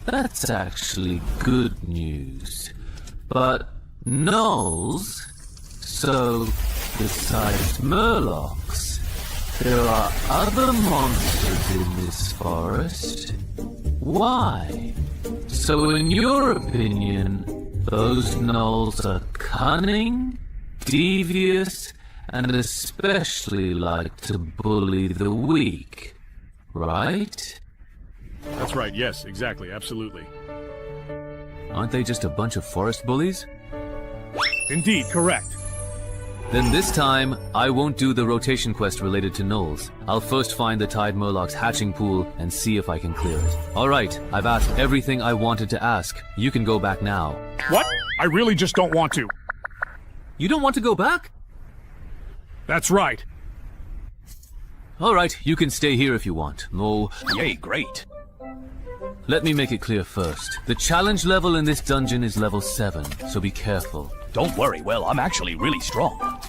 that's actually good news. But gnolls? So, besides murlocs, there are other monsters in this forest? Why? So in your opinion, those gnolls are cunning, devious, and especially like to bully the weak, right? That's right, yes, exactly, absolutely. Aren't they just a bunch of forest bullies? Indeed, correct. Then this time, I won't do the rotation quest related to gnolls. I'll first find the Tide Murloc's hatching pool and see if I can clear it. Alright, I've asked everything I wanted to ask. You can go back now. What? I really just don't want to. You don't want to go back? That's right. Alright, you can stay here if you want. Oh, yay, great. Let me make it clear first. The challenge level in this dungeon is level 7, so be careful. Don't worry, well, I'm actually really strong.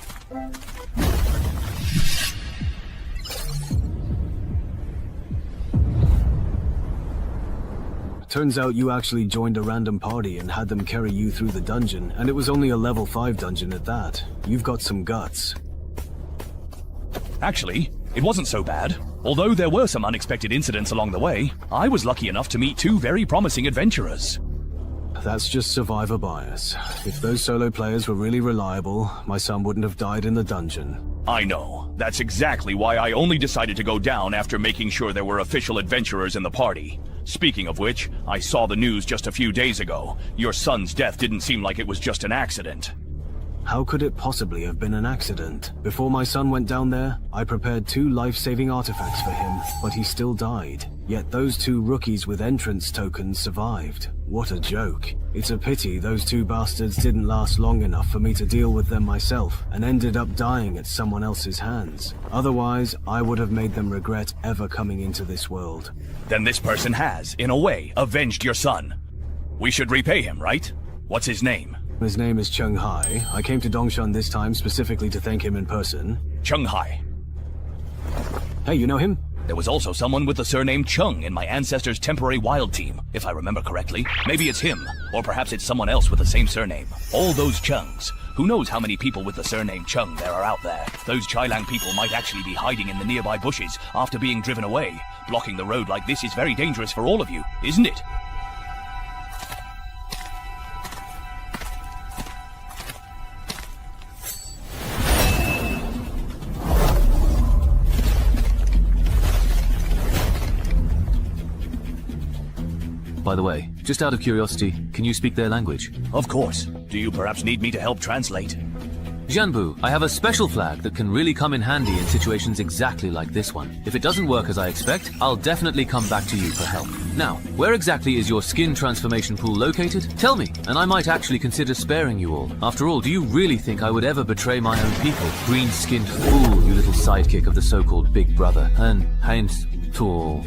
Turns out you actually joined a random party and had them carry you through the dungeon, and it was only a level 5 dungeon at that. You've got some guts. Actually, it wasn't so bad. Although there were some unexpected incidents along the way, I was lucky enough to meet 2 very promising adventurers. That's just survivor bias. If those solo players were really reliable, my son wouldn't have died in the dungeon. I know. That's exactly why I only decided to go down after making sure there were official adventurers in the party. Speaking of which, I saw the news just a few days ago. Your son's death didn't seem like it was just an accident. How could it possibly have been an accident? Before my son went down there, I prepared 2 life-saving artifacts for him, but he still died. Yet those 2 rookies with entrance tokens survived. What a joke. It's a pity those 2 bastards didn't last long enough for me to deal with them myself, and ended up dying at someone else's hands. Otherwise, I would have made them regret ever coming into this world. Then this person has, in a way, avenged your son. We should repay him, right? What's his name? His name is Chung Hai. I came to Dongshan this time specifically to thank him in person. Chung Hai. Hey, you know him? There was also someone with the surname Chung in my ancestors' temporary wild team, if I remember correctly. Maybe it's him, or perhaps it's someone else with the same surname. All those Chungs. Who knows how many people with the surname Chung there are out there? Those Chailang people might actually be hiding in the nearby bushes after being driven away. Blocking the road like this is very dangerous for all of you, isn't it? By the way, just out of curiosity, can you speak their language? Of course. Do you perhaps need me to help translate? Jianbu, I have a special flag that can really come in handy in situations exactly like this one. If it doesn't work as I expect, I'll definitely come back to you for help. Now, where exactly is your skin transformation pool located? Tell me, and I might actually consider sparing you all. After all, do you really think I would ever betray my own people? Green-skinned fool, you little sidekick of the so-called Big Brother. And Heinz Tool.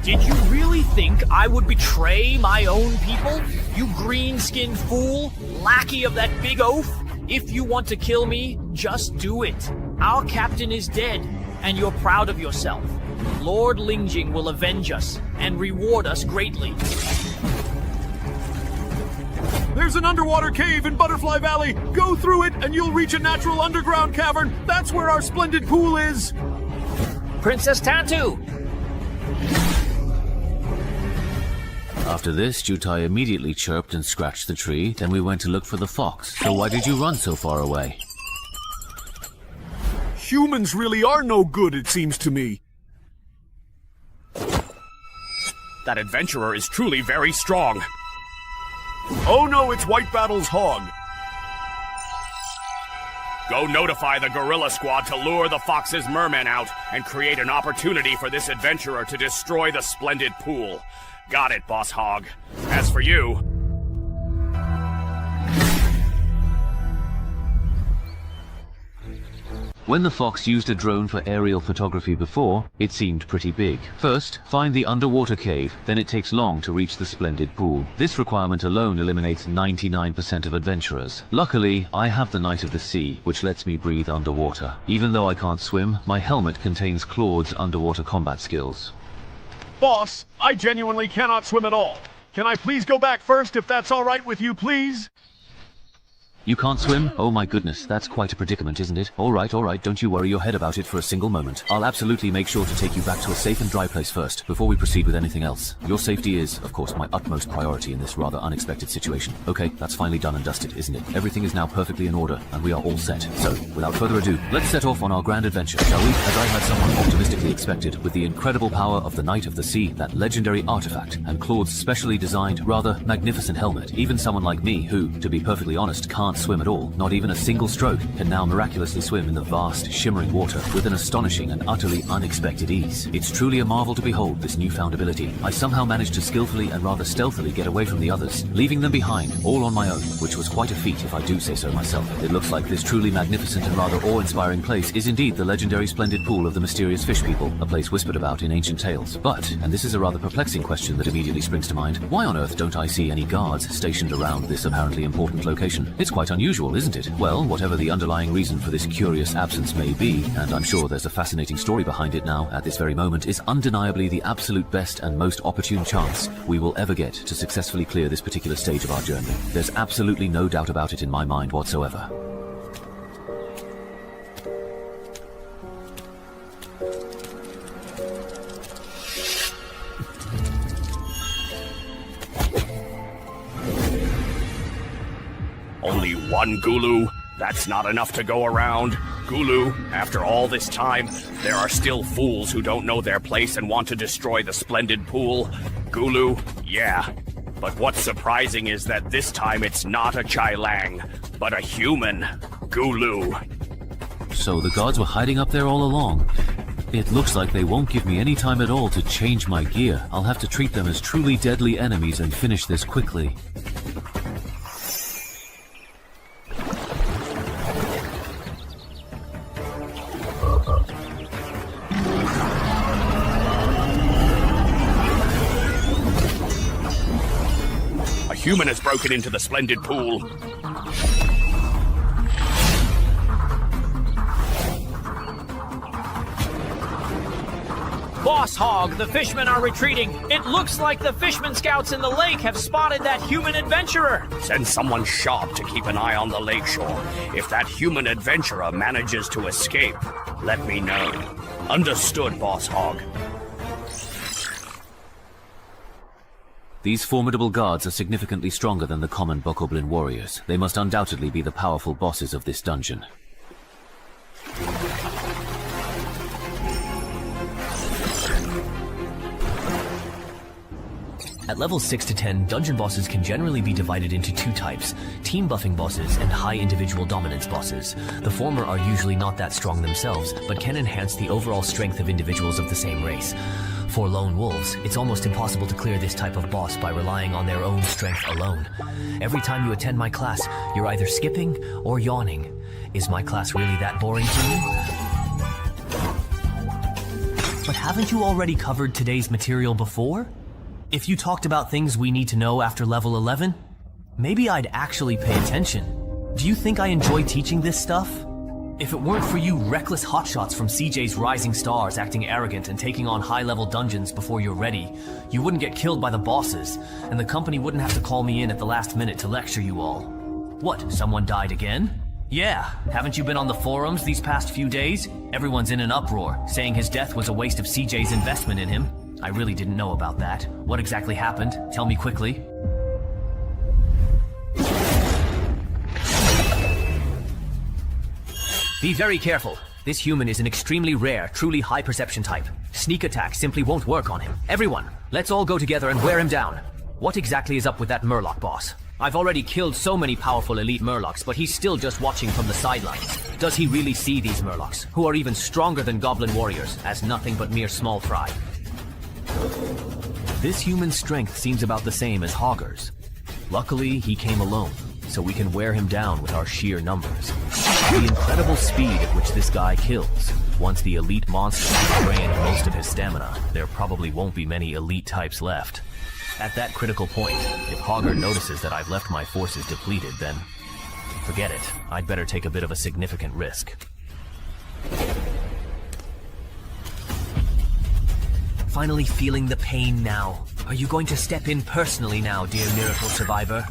Did you really think I would betray my own people? You green-skinned fool, lackey of that big oaf? If you want to kill me, just do it. Our captain is dead, and you're proud of yourself. Lord Lingjing will avenge us and reward us greatly. There's an underwater cave in Butterfly Valley. Go through it and you'll reach a natural underground cavern. That's where our splendid pool is. Princess Tattoo! After this, Jutai immediately chirped and scratched the tree, then we went to look for the fox. So why did you run so far away? Humans really are no good, it seems to me. That adventurer is truly very strong. Oh no, it's White Battle's hog. Go notify the gorilla squad to lure the fox's mermen out and create an opportunity for this adventurer to destroy the splendid pool. Got it, Boss Hog. As for you... When the fox used a drone for aerial photography before, it seemed pretty big. First, find the underwater cave, then it takes long to reach the splendid pool. This requirement alone eliminates 99% of adventurers. Luckily, I have the Knight of the Sea, which lets me breathe underwater. Even though I can't swim, my helmet contains Claude's underwater combat skills. Boss, I genuinely cannot swim at all. Can I please go back first if that's all right with you, please? You can't swim? Oh my goodness, that's quite a predicament, isn't it? Alright, don't you worry your head about it for a single moment. I'll absolutely make sure to take you back to a safe and dry place first, before we proceed with anything else. Your safety is, of course, my utmost priority in this rather unexpected situation. Okay, that's finally done and dusted, isn't it? Everything is now perfectly in order, and we are all set. So, without further ado, let's set off on our grand adventure, shall we? As I had somewhat optimistically expected, with the incredible power of the Knight of the Sea, that legendary artifact, and Claude's specially designed, rather magnificent helmet, even someone like me, who, to be perfectly honest, can't can't swim at all, not even a single stroke, can now miraculously swim in the vast, shimmering water with an astonishing and utterly unexpected ease. It's truly a marvel to behold this newfound ability. I somehow managed to skillfully and rather stealthily get away from the others, leaving them behind, all on my own, which was quite a feat if I do say so myself. It looks like this truly magnificent and rather awe-inspiring place is indeed the legendary splendid pool of the mysterious fish people, a place whispered about in ancient tales. But, and this is a rather perplexing question that immediately springs to mind, why on earth don't I see any guards stationed around this apparently important location? It's quite unusual, isn't it? Well, whatever the underlying reason for this curious absence may be, and I'm sure there's a fascinating story behind it now at this very moment, is undeniably the absolute best and most opportune chance we will ever get to successfully clear this particular stage of our journey. There's absolutely no doubt about it in my mind whatsoever. Only one Gulu? That's not enough to go around. Gulu, after all this time, there are still fools who don't know their place and want to destroy the splendid pool. Gulu, yeah. But what's surprising is that this time it's not a Chai Lang, but a human Gulu. So the guards were hiding up there all along. It looks like they won't give me any time at all to change my gear. I'll have to treat them as truly deadly enemies and finish this quickly. A human has broken into the splendid pool. Boss Hog, the fishmen are retreating. It looks like the fishermen scouts in the lake have spotted that human adventurer. Send someone sharp to keep an eye on the lakeshore. If that human adventurer manages to escape, let me know. Understood, Boss Hog. These formidable guards are significantly stronger than the common Bokoblin warriors. They must undoubtedly be the powerful bosses of this dungeon. At levels 6 to 10, dungeon bosses can generally be divided into two types, team buffing bosses and high individual dominance bosses. The former are usually not that strong themselves, but can enhance the overall strength of individuals of the same race. For lone wolves, it's almost impossible to clear this type of boss by relying on their own strength alone. Every time you attend my class, you're either skipping or yawning. Is my class really that boring to you? But haven't you already covered today's material before? If you talked about things we need to know after level 11, maybe I'd actually pay attention. Do you think I enjoy teaching this stuff? If it weren't for you reckless hotshots from CJ's Rising Stars acting arrogant and taking on high-level dungeons before you're ready, you wouldn't get killed by the bosses, and the company wouldn't have to call me in at the last minute to lecture you all. What, someone died again? Yeah, haven't you been on the forums these past few days? Everyone's in an uproar, saying his death was a waste of CJ's investment in him. I really didn't know about that. What exactly happened? Tell me quickly. Be very careful. This human is an extremely rare, truly high perception type. Sneak attack simply won't work on him. Everyone, let's all go together and wear him down. What exactly is up with that Murloc boss? I've already killed so many powerful elite Murlocs, but he's still just watching from the sidelines. Does he really see these Murlocs, who are even stronger than Goblin warriors, as nothing but mere small fry? This human's strength seems about the same as Hogger's. Luckily, he came alone, so we can wear him down with our sheer numbers. The incredible speed at which this guy kills. Once the elite monster has drained most of his stamina, there probably won't be many elite types left. At that critical point, if Hogger notices that I've left my forces depleted, then forget it. I'd better take a bit of a significant risk. Finally feeling the pain now. Are you going to step in personally now, dear miracle survivor?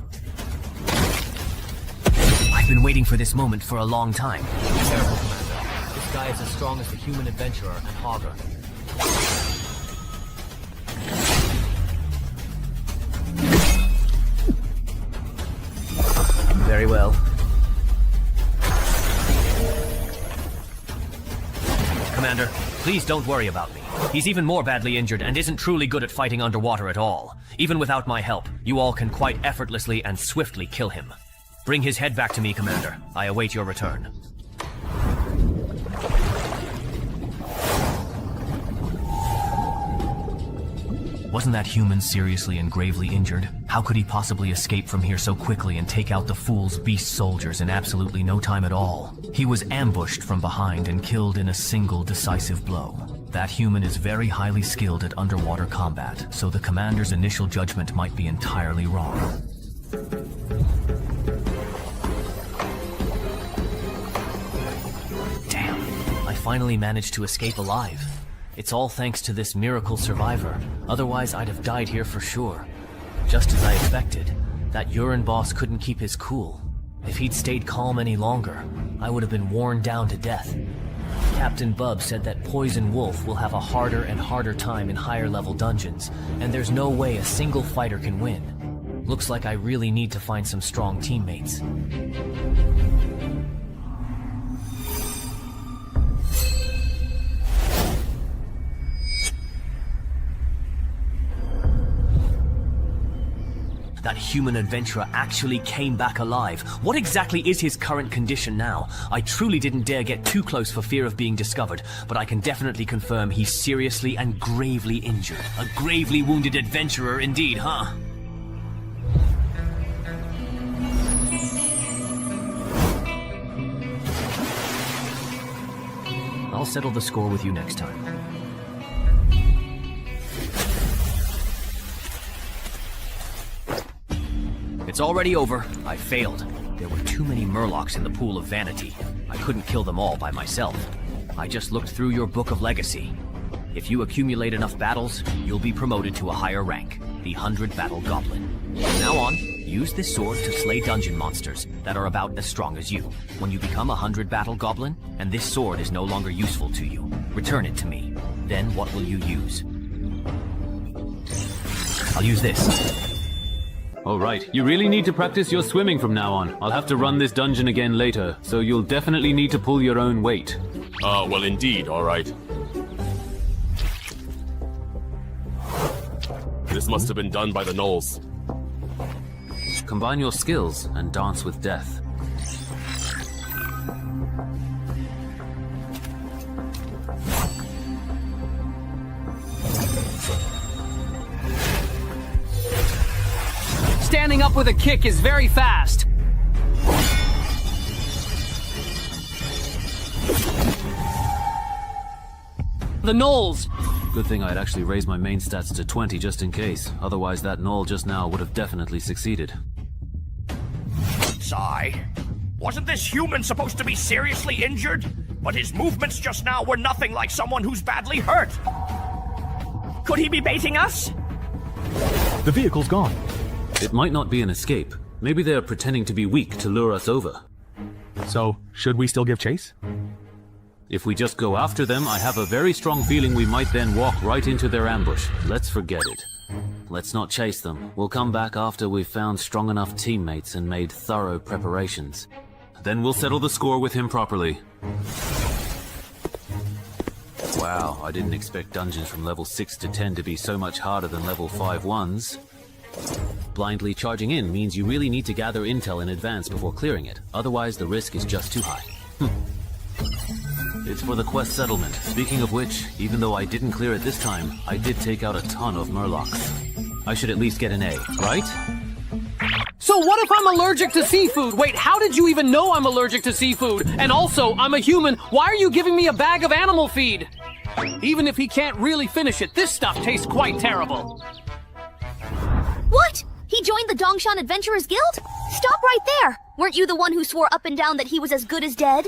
I've been waiting for this moment for a long time. Be careful, Commander. This guy is as strong as the human adventurer and Hogger. Very well. Commander, please don't worry about me. He's even more badly injured and isn't truly good at fighting underwater at all. Even without my help, you all can quite effortlessly and swiftly kill him. Bring his head back to me, Commander. I await your return. Wasn't that human seriously and gravely injured? How could he possibly escape from here so quickly and take out the fool's beast soldiers in absolutely no time at all? He was ambushed from behind and killed in a single decisive blow. That human is very highly skilled at underwater combat, so the commander's initial judgment might be entirely wrong. Damn, I finally managed to escape alive. It's all thanks to this miracle survivor. Otherwise, I'd have died here for sure. Just as I expected, that urine boss couldn't keep his cool. If he'd stayed calm any longer, I would have been worn down to death. Captain Bub said that Poison Wolf will have a harder and harder time in higher level dungeons, and there's no way a single fighter can win. Looks like I really need to find some strong teammates. That human adventurer actually came back alive. What exactly is his current condition now? I truly didn't dare get too close for fear of being discovered, but I can definitely confirm he's seriously and gravely injured. A gravely wounded adventurer indeed, huh? I'll settle the score with you next time. It's already over. I failed. There were too many Murlocs in the pool of vanity. I couldn't kill them all by myself. I just looked through your Book of Legacy. If you accumulate enough battles, you'll be promoted to a higher rank, the 100 Battle Goblin. From now on, use this sword to slay dungeon monsters that are about as strong as you. When you become a 100 Battle Goblin, and this sword is no longer useful to you, return it to me. Then what will you use? I'll use this. Alright, you really need to practice your swimming from now on. I'll have to run this dungeon again later, so you'll definitely need to pull your own weight. Well indeed, alright. This must have been done by the gnolls. Combine your skills and dance with death. Standing up with a kick is very fast. The gnolls. Good thing I'd actually raised my main stats to 20 just in case. Otherwise that gnoll just now would have definitely succeeded. Sigh. Wasn't this human supposed to be seriously injured? But his movements just now were nothing like someone who's badly hurt. Could he be baiting us? The vehicle's gone. It might not be an escape. Maybe they're pretending to be weak to lure us over. So, should we still give chase? If we just go after them, I have a very strong feeling we might then walk right into their ambush. Let's forget it. Let's not chase them. We'll come back after we've found strong enough teammates and made thorough preparations. Then we'll settle the score with him properly. Wow, I didn't expect dungeons from level 6 to 10 to be so much harder than level 5 ones. Blindly charging in means you really need to gather intel in advance before clearing it. Otherwise, the risk is just too high. It's for the quest settlement. Speaking of which, even though I didn't clear it this time, I did take out a ton of Murlocs. I should at least get an A, right? So what if I'm allergic to seafood? Wait, how did you even know I'm allergic to seafood? And also, I'm a human. Why are you giving me a bag of animal feed? Even if he can't really finish it, this stuff tastes quite terrible. What? He joined the Dongshan Adventurers Guild? Stop right there! Weren't you the one who swore up and down that he was as good as dead?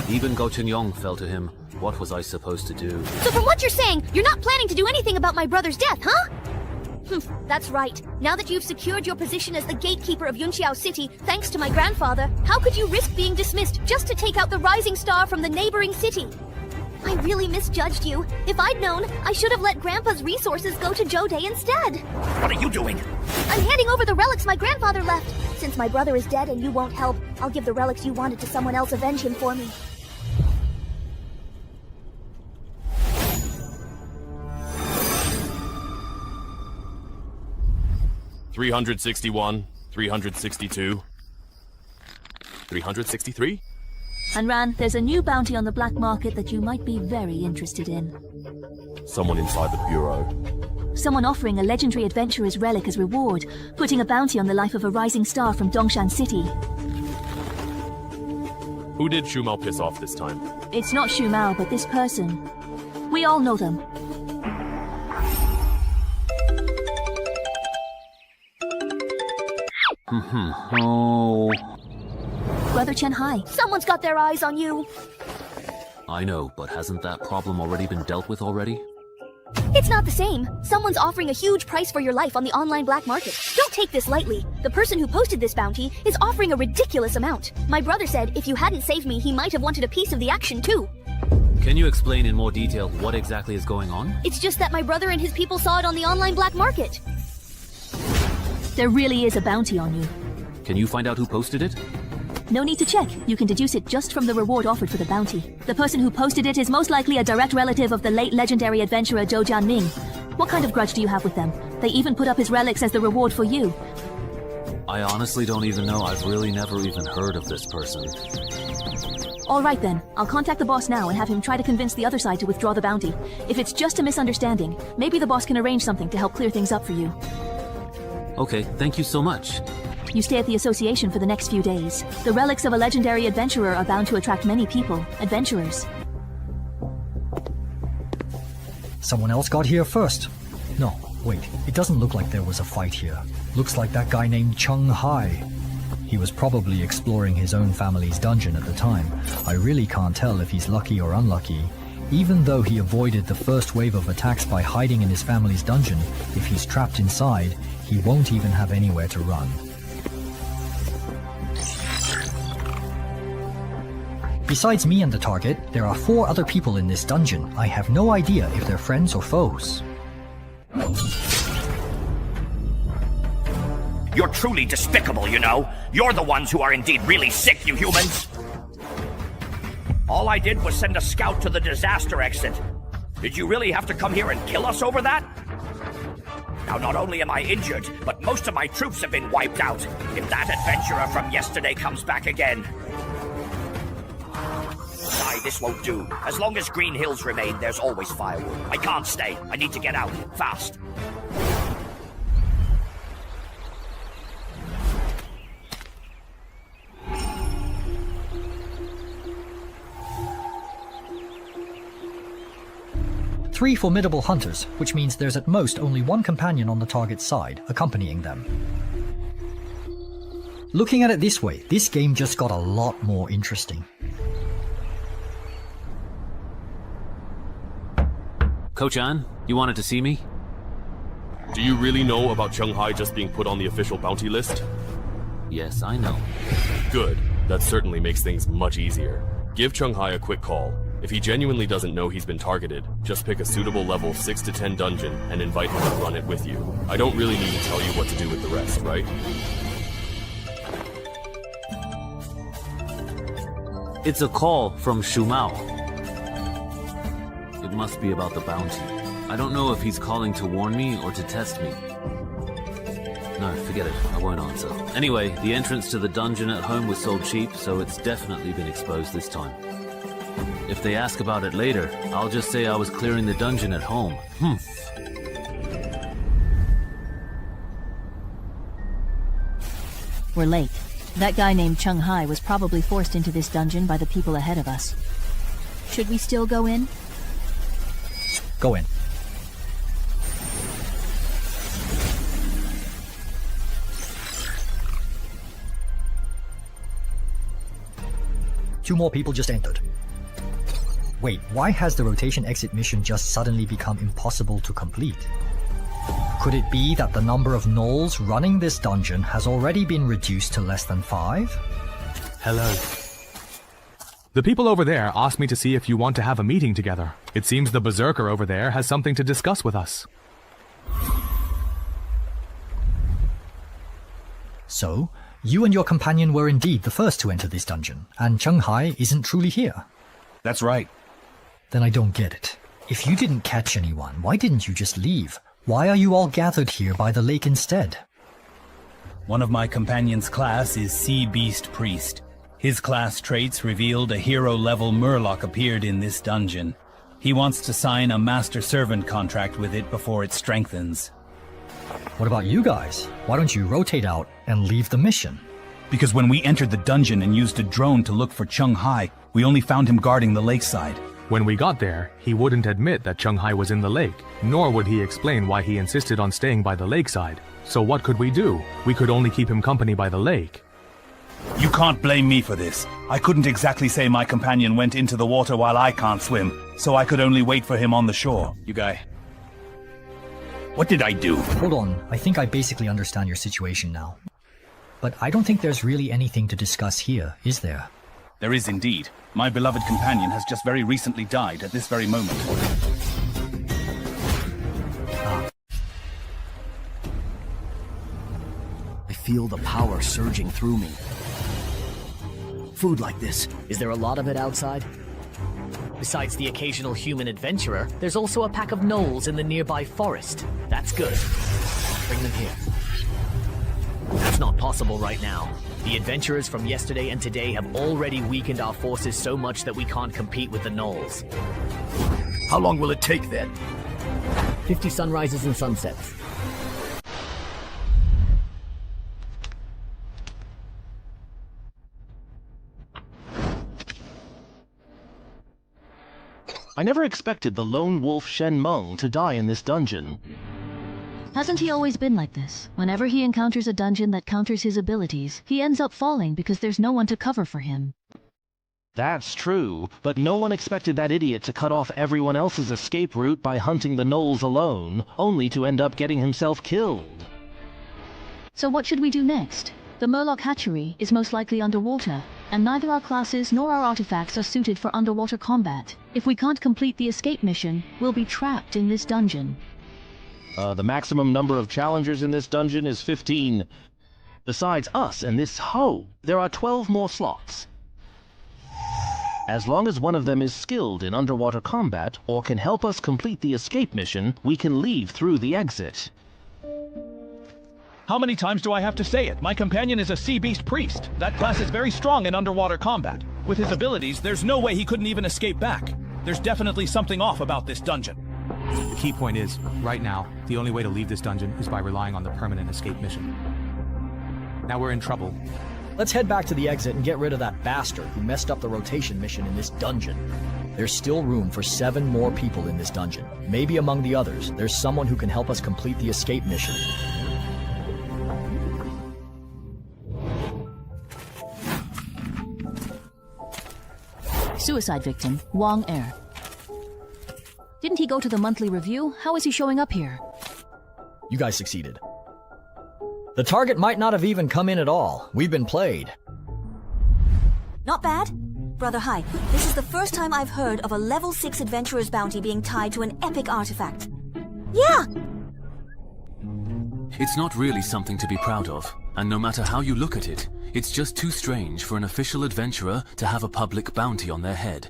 Even Go Yong fell to him. What was I supposed to do? So from what you're saying, you're not planning to do anything about my brother's death, huh? That's right. Now that you've secured your position as the gatekeeper of Yunqiao City, thanks to my grandfather, how could you risk being dismissed just to take out the rising star from the neighboring city? I really misjudged you. If I'd known, I should have let Grandpa's resources go to Jode instead. What are you doing? I'm handing over the relics my grandfather left. Since my brother is dead and you won't help, I'll give the relics you wanted to someone else avenge him for me. $361, $362. 363? Hanran, there's a new bounty on the black market that you might be very interested in. Someone inside the bureau. Someone offering a legendary adventurer's relic as reward, putting a bounty on the life of a rising star from Dongshan City. Who did Shumao piss off this time? It's not Shu Mao, but this person. We all know them. Oh. Brother Chen Hai, someone's got their eyes on you. I know, but hasn't that problem already been dealt with already? It's not the same. Someone's offering a huge price for your life on the online black market. Don't take this lightly. The person who posted this bounty is offering a ridiculous amount. My brother said if you hadn't saved me, he might have wanted a piece of the action too. Can you explain in more detail what exactly is going on? It's just that my brother and his people saw it on the online black market. There really is a bounty on you. Can you find out who posted it? No need to check. You can deduce it just from the reward offered for the bounty. The person who posted it is most likely a direct relative of the late legendary adventurer Zhou Jianming. What kind of grudge do you have with them? They even put up his relics as the reward for you. I honestly don't even know. I've really never even heard of this person. Alright then, I'll contact the boss now and have him try to convince the other side to withdraw the bounty. If it's just a misunderstanding, maybe the boss can arrange something to help clear things up for you. Okay, thank you so much. You stay at the association for the next few days. The relics of a legendary adventurer are bound to attract many people, adventurers. Someone else got here first. No, wait, it doesn't look like there was a fight here. Looks like that guy named Cheng Hai. He was probably exploring his own family's dungeon at the time. I really can't tell if he's lucky or unlucky. Even though he avoided the first wave of attacks by hiding in his family's dungeon, if he's trapped inside, he won't even have anywhere to run. Besides me and the target, there are 4 other people in this dungeon. I have no idea if they're friends or foes. You're truly despicable, you know. You're the ones who are indeed really sick, you humans. All I did was send a scout to the disaster exit. Did you really have to come here and kill us over that? Now, not only am I injured, but most of my troops have been wiped out. If that adventurer from yesterday comes back again... Sai, this won't do. As long as Green Hills remain, there's always firewood. I can't stay. I need to get out. Fast. Three formidable hunters, which means there's at most only one companion on the target's side, accompanying them. Looking at it this way, this game just got a lot more interesting. Ko-chan, you wanted to see me? Do you really know about Cheng Hai just being put on the official bounty list? Yes, I know. Good. That certainly makes things much easier. Give Cheng Hai a quick call. If he genuinely doesn't know he's been targeted, just pick a suitable level 6 to 10 dungeon and invite him to run it with you. I don't really need to tell you what to do with the rest, right? It's a call from Shu Mao. It must be about the bounty. I don't know if he's calling to warn me or to test me. No, forget it. I won't answer. Anyway, the entrance to the dungeon at home was sold cheap, so it's definitely been exposed this time. If they ask about it later, I'll just say I was clearing the dungeon at home. We're late. That guy named Cheng Hai was probably forced into this dungeon by the people ahead of us. Should we still go in? Go in. Two more people just entered. Wait, why has the rotation exit mission just suddenly become impossible to complete? Could it be that the number of gnolls running this dungeon has already been reduced to less than 5? Hello. The people over there asked me to see if you want to have a meeting together. It seems the berserker over there has something to discuss with us. So, you and your companion were indeed the first to enter this dungeon, and Cheng Hai isn't truly here. That's right. Then I don't get it. If you didn't catch anyone, why didn't you just leave? Why are you all gathered here by the lake instead? One of my companion's class is Sea Beast Priest. His class traits revealed a hero-level Murloc appeared in this dungeon. He wants to sign a master-servant contract with it before it strengthens. What about you guys? Why don't you rotate out and leave the mission? Because when we entered the dungeon and used a drone to look for Chung Hai, we only found him guarding the lakeside. When we got there, he wouldn't admit that Chung Hai was in the lake, nor would he explain why he insisted on staying by the lakeside. So what could we do? We could only keep him company by the lake. You can't blame me for this. I couldn't exactly say my companion went into the water while I can't swim, so I could only wait for him on the shore. You guy. What did I do? Hold on, I think I basically understand your situation now. But I don't think there's really anything to discuss here, is there? There is indeed. My beloved companion has just very recently died at this very moment. I feel the power surging through me. Food like this, is there a lot of it outside? Besides the occasional human adventurer, there's also a pack of gnolls in the nearby forest. That's good. Bring them here. That's not possible right now. The adventurers from yesterday and today have already weakened our forces so much that we can't compete with the gnolls. How long will it take then? 50 sunrises and sunsets. I never expected the lone wolf Shen Meng to die in this dungeon. Hasn't he always been like this? Whenever he encounters a dungeon that counters his abilities, he ends up falling because there's no one to cover for him. That's true, but no one expected that idiot to cut off everyone else's escape route by hunting the gnolls alone, only to end up getting himself killed. So what should we do next? The Murloc hatchery is most likely underwater, and neither our classes nor our artifacts are suited for underwater combat. If we can't complete the escape mission, we'll be trapped in this dungeon. The maximum number of challengers in this dungeon is 15. Besides us and this hoe, there are 12 more slots. As long as one of them is skilled in underwater combat or can help us complete the escape mission, we can leave through the exit. How many times do I have to say it? My companion is a sea beast priest. That class is very strong in underwater combat. With his abilities, there's no way he couldn't even escape back. There's definitely something off about this dungeon. The key point is, right now, the only way to leave this dungeon is by relying on the permanent escape mission. Now we're in trouble. Let's head back to the exit and get rid of that bastard who messed up the rotation mission in this dungeon. There's still room for 7 more people in this dungeon. Maybe among the others, there's someone who can help us complete the escape mission. Suicide victim, Wang Er. Didn't he go to the monthly review? How is he showing up here? You guys succeeded. The target might not have even come in at all. We've been played. Not bad. Brother Hai, this is the first time I've heard of a level 6 adventurer's bounty being tied to an epic artifact. Yeah! It's not really something to be proud of, and no matter how you look at it, it's just too strange for an official adventurer to have a public bounty on their head.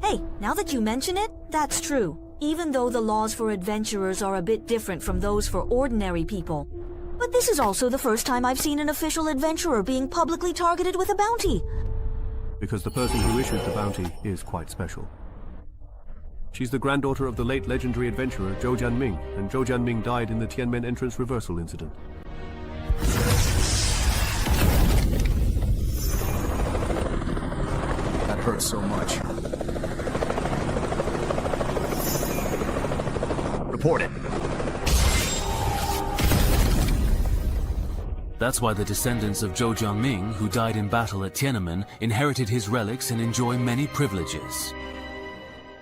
Hey, now that you mention it, that's true. Even though the laws for adventurers are a bit different from those for ordinary people. But this is also the first time I've seen an official adventurer being publicly targeted with a bounty. Because the person who issued the bounty is quite special. She's the granddaughter of the late legendary adventurer Zhou Jianming, and Zhou Jianming died in the Tianmen entrance reversal incident. That hurts so much. Report it. That's why the descendants of Zhou Jianming, who died in battle at Tiananmen, inherited his relics and enjoy many privileges.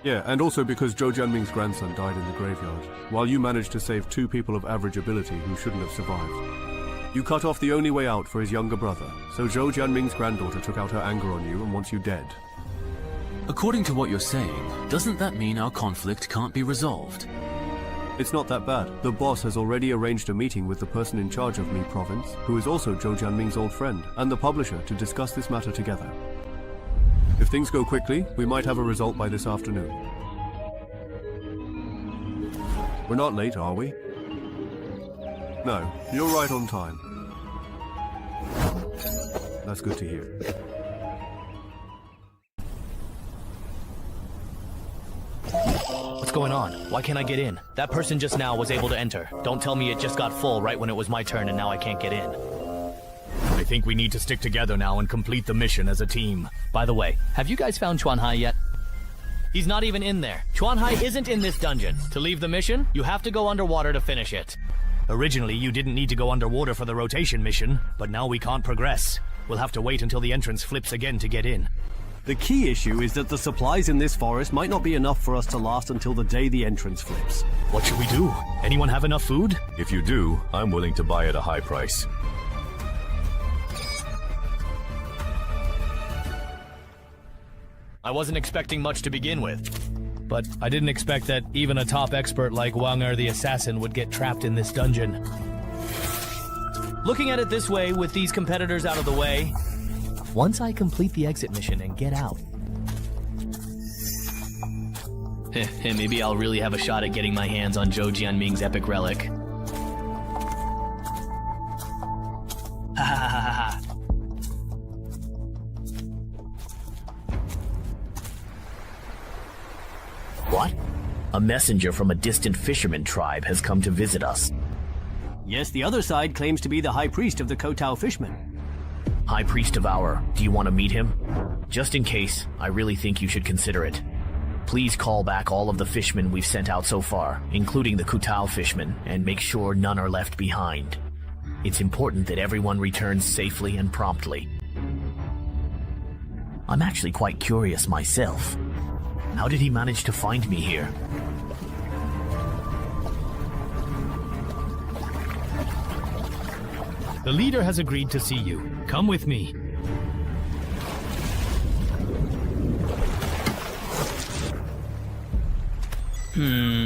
Yeah, and also because Zhou Jianming's grandson died in the graveyard, while you managed to save 2 people of average ability who shouldn't have survived. You cut off the only way out for his younger brother, so Zhou Jianming's granddaughter took out her anger on you and wants you dead. According to what you're saying, doesn't that mean our conflict can't be resolved? It's not that bad. The boss has already arranged a meeting with the person in charge of Mi Province, who is also Zhou Jianming's old friend, and the publisher to discuss this matter together. If things go quickly, we might have a result by this afternoon. We're not late, are we? No, you're right on time. That's good to hear. What's going on? Why can't I get in? That person just now was able to enter. Don't tell me it just got full right when it was my turn and now I can't get in. I think we need to stick together now and complete the mission as a team. By the way, have you guys found Chuanhai yet? He's not even in there. Chuanhai isn't in this dungeon. To leave the mission, you have to go underwater to finish it. Originally, you didn't need to go underwater for the rotation mission, but now we can't progress. We'll have to wait until the entrance flips again to get in. The key issue is that the supplies in this forest might not be enough for us to last until the day the entrance flips. What should we do? Anyone have enough food? If you do, I'm willing to buy at a high price. I wasn't expecting much to begin with. But I didn't expect that even a top expert like Wang Er the Assassin would get trapped in this dungeon. Looking at it this way, with these competitors out of the way, once I complete the exit mission and get out, maybe I'll really have a shot at getting my hands on Zhou Jianming's epic relic. Ha ha ha ha ha. What? A messenger from a distant fisherman tribe has come to visit us. Yes, the other side claims to be the High Priest of the Kotao Fishmen. High Priest of Our, do you want to meet him? Just in case, I really think you should consider it. Please call back all of the fishmen we've sent out so far, including the Kutao fishmen, and make sure none are left behind. It's important that everyone returns safely and promptly. I'm actually quite curious myself. How did he manage to find me here? The leader has agreed to see you. Come with me.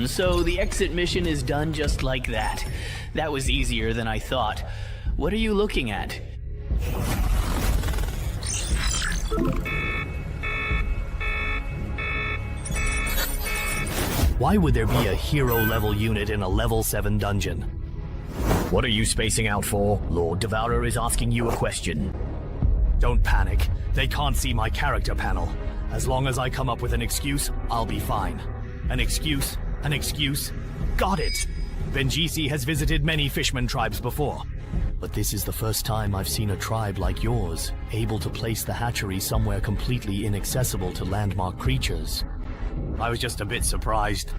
So the exit mission is done just like that. That was easier than I thought. What are you looking at? Why would there be a hero-level unit in a level 7 dungeon? What are you spacing out for? Lord Devourer is asking you a question. Don't panic. They can't see my character panel. As long as I come up with an excuse, I'll be fine. An excuse? An excuse? Got it! Benjisi has visited many fishman tribes before. But this is the first time I've seen a tribe like yours, able to place the hatchery somewhere completely inaccessible to landmark creatures. I was just a bit surprised.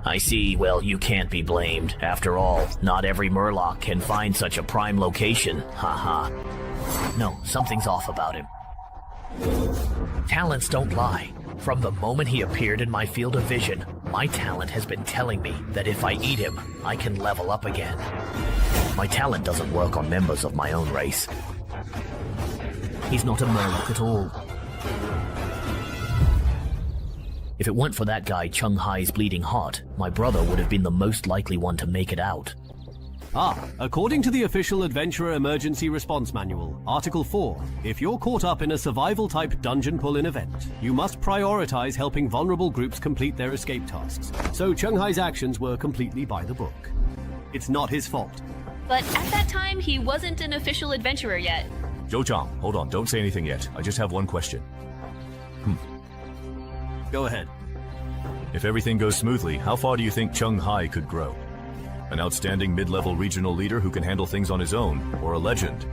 I see. Well, you can't be blamed. After all, not every Murloc can find such a prime location. Haha. No, something's off about him. Talents don't lie. From the moment he appeared in my field of vision, my talent has been telling me that if I eat him, I can level up again. My talent doesn't work on members of my own race. He's not a Murloc at all. If it weren't for that guy Chung Hai's bleeding heart, my brother would have been the most likely one to make it out. According to the official Adventurer Emergency Response Manual, Article 4, if you're caught up in a survival-type dungeon pull-in event, you must prioritize helping vulnerable groups complete their escape tasks. So Chung Hai's actions were completely by the book. It's not his fault. But at that time, he wasn't an official adventurer yet. Zhou Chang, hold on, don't say anything yet. I just have one question. Go ahead. If everything goes smoothly, how far do you think Chung Hai could grow? An outstanding mid-level regional leader who can handle things on his own, or a legend?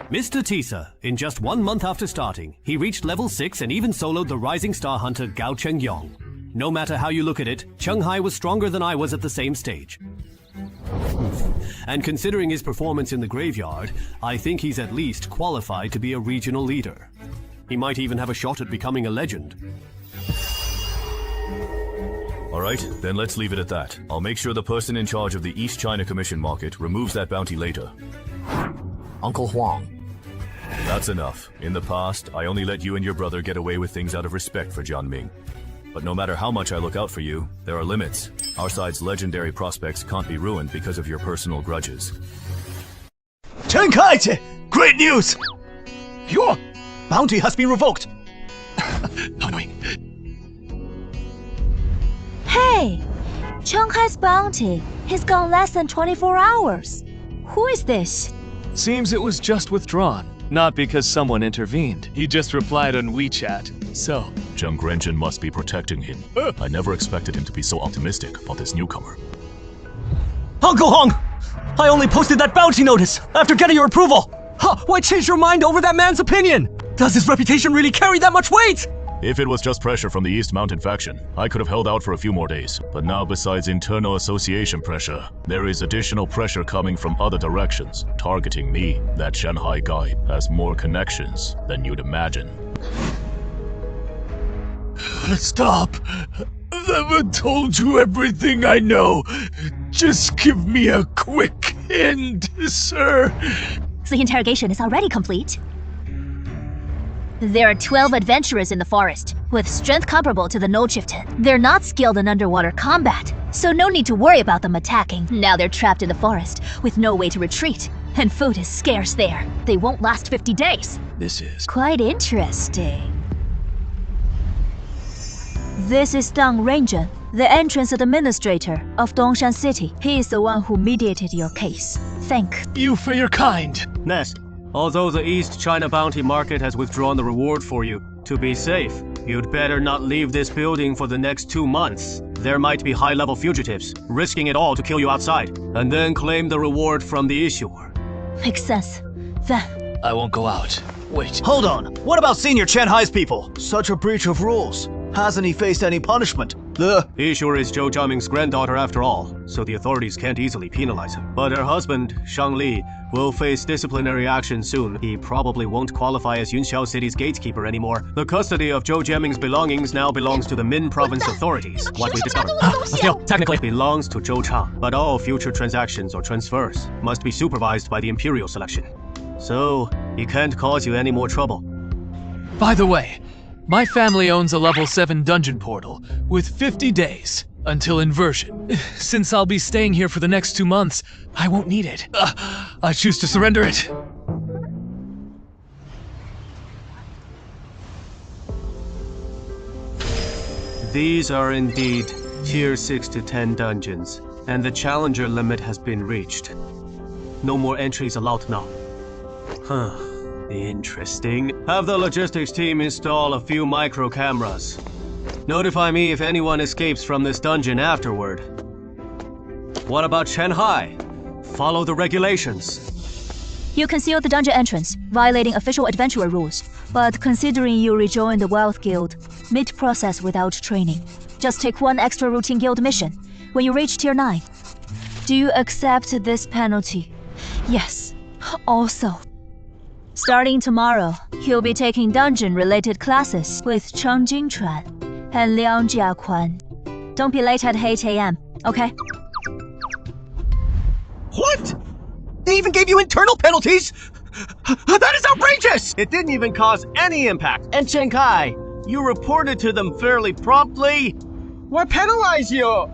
Mr. Tisa, in just 1 month after starting, he reached level 6 and even soloed the rising star hunter Gao Chengyong. No matter how you look at it, Chung Hai was stronger than I was at the same stage. And considering his performance in the graveyard, I think he's at least qualified to be a regional leader. He might even have a shot at becoming a legend. Alright, then let's leave it at that. I'll make sure the person in charge of the East China Commission market removes that bounty later. Uncle Huang. That's enough. In the past, I only let you and your brother get away with things out of respect for Jianming. But no matter how much I look out for you, there are limits. Our side's legendary prospects can't be ruined because of your personal grudges. Chen Kaiche! Great news! Your bounty has been revoked! How annoying. Hey! Chung Hai's bounty has gone less than 24 hours. Who is this? Seems it was just withdrawn. Not because someone intervened. He just replied on WeChat. So, Zheng Renjin must be protecting him. I never expected him to be so optimistic about this newcomer. Uncle Hong! I only posted that bounty notice after getting your approval! Why change your mind over that man's opinion? Does his reputation really carry that much weight? If it was just pressure from the East Mountain faction, I could have held out for a few more days. But now, besides internal association pressure, there is additional pressure coming from other directions, targeting me. That Shanghai guy has more connections than you'd imagine. Stop! I haven't told you everything I know. Just give me a quick hint, sir. The interrogation is already complete. There are 12 adventurers in the forest, with strength comparable to the Null Chieftain. They're not skilled in underwater combat, so no need to worry about them attacking. Now they're trapped in the forest, with no way to retreat, and food is scarce there. They won't last 50 days. This is quite interesting. This is Dang Renjin, the entrance administrator of Dongshan City. He is the one who mediated your case. Thank you for your kind. Nest, although the East China Bounty Market has withdrawn the reward for you, to be safe, you'd better not leave this building for the next 2 months. There might be high-level fugitives, risking it all to kill you outside, and then claim the reward from the issuer. Makes sense. Then I won't go out. Wait. Hold on. What about Senior Shanghai's people? Such a breach of rules. Hasn't he faced any punishment? The issuer is Zhou Jiaming's granddaughter after all, so the authorities can't easily penalize him. But her husband, Shang Li, will face disciplinary action soon. He probably won't qualify as Yunxiao City's gatekeeper anymore. The custody of Zhou Jiaming's belongings now belongs to the Min Province authorities. What we discovered still, technically, belongs to Zhou Chang. But all future transactions or transfers must be supervised by the Imperial Selection. So, he can't cause you any more trouble. By the way, my family owns a level 7 dungeon portal with 50 days until inversion. Since I'll be staying here for the next 2 months, I won't need it. I choose to surrender it. These are indeed tier 6 to 10 dungeons, and the challenger limit has been reached. No more entries allowed now. Huh. Interesting. Have the logistics team install a few micro cameras. Notify me if anyone escapes from this dungeon afterward. What about Shanghai? Follow the regulations. you concealed the dungeon entrance, violating official adventurer rules. But considering you rejoined the Wealth Guild mid-process without training, just take one extra routine guild mission when you reach tier 9. Do you accept this penalty? Yes. Also, starting tomorrow, you'll be taking dungeon-related classes with Cheng Jingchuan and Liang Jiaquan. Don't be late at 8 AM, okay? What? They even gave you internal penalties? That is outrageous! It didn't even cause any impact. And Shanghai, you reported to them fairly promptly. What penalized you?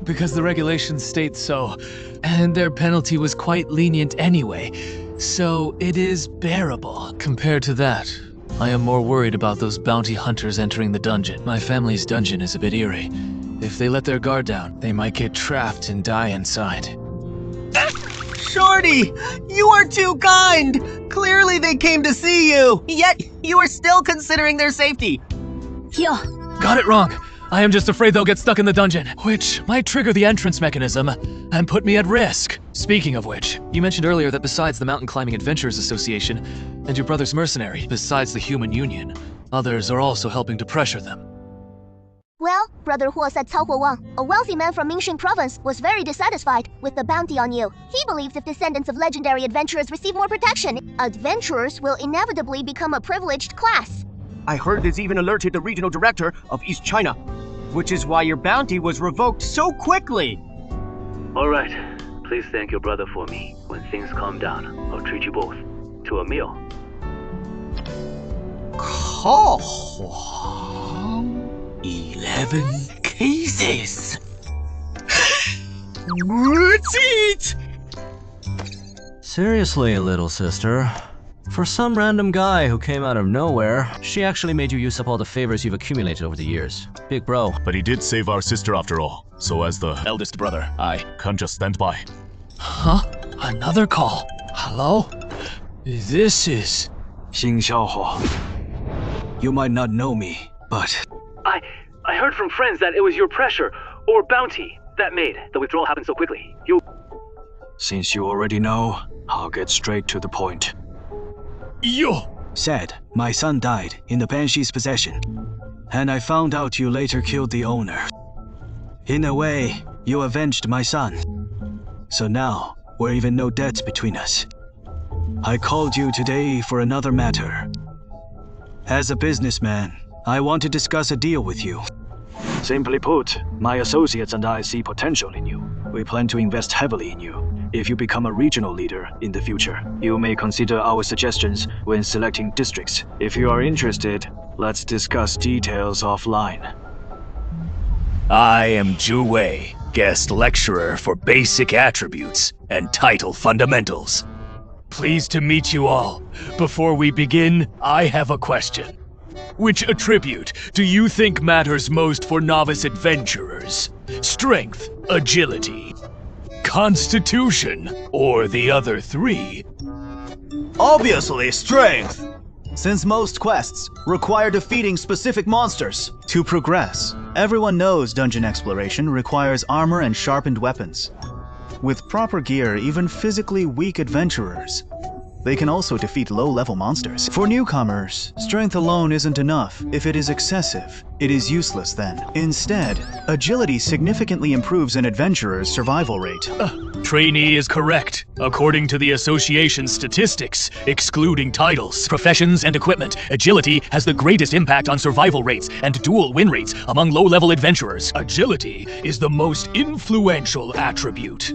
Because the regulations state so, and their penalty was quite lenient anyway, so it is bearable. Compared to that, I am more worried about those bounty hunters entering the dungeon. My family's dungeon is a bit eerie. If they let their guard down, they might get trapped and die inside. Shorty, you are too kind! Clearly they came to see you, yet you are still considering their safety. Yeah. Got it wrong. I am just afraid they'll get stuck in the dungeon, which might trigger the entrance mechanism and put me at risk. Speaking of which, you mentioned earlier that besides the Mountain Climbing Adventurers Association and your brother's mercenary, besides the Human Union, others are also helping to pressure them. Well, Brother Huo said Cao Huowang, a wealthy man from Mingxing Province, was very dissatisfied with the bounty on you. He believes if descendants of legendary adventurers receive more protection, adventurers will inevitably become a privileged class. I heard this even alerted the regional director of East China, which is why your bounty was revoked so quickly. All right, please thank your brother for me. When things calm down, I'll treat you both to a meal. Cao Huang? 11 cases. Let's eat! Seriously, little sister. For some random guy who came out of nowhere, she actually made you use up all the favors you've accumulated over the years. Big bro. But he did save our sister after all. So as the eldest brother, I can't just stand by. Huh? Another call. Hello? This is Xing Xiaohua. You might not know me, but I heard from friends that it was your pressure, or bounty, that made the withdrawal happen so quickly. since you already know, I'll get straight to the point. Said, my son died in the Banshee's possession, and I found out you later killed the owner. In a way, you avenged my son. So now, we're even no debts between us. I called you today for another matter. As a businessman, I want to discuss a deal with you. Simply put, my associates and I see potential in you. We plan to invest heavily in you. If you become a regional leader in the future, you may consider our suggestions when selecting districts. If you are interested, let's discuss details offline. I am Zhu Wei, guest lecturer for basic attributes and title fundamentals. Pleased to meet you all. Before we begin, I have a question. Which attribute do you think matters most for novice adventurers? Strength, agility, constitution, or the other three? Obviously, strength! Since most quests require defeating specific monsters. To progress, everyone knows dungeon exploration requires armor and sharpened weapons. With proper gear, even physically weak adventurers, they can also defeat low-level monsters. For newcomers, strength alone isn't enough. If it is excessive, it is useless then. Instead, agility significantly improves an adventurer's survival rate. Trainee is correct. According to the association's statistics, excluding titles, professions, and equipment, agility has the greatest impact on survival rates and dual win rates among low-level adventurers. Agility is the most influential attribute.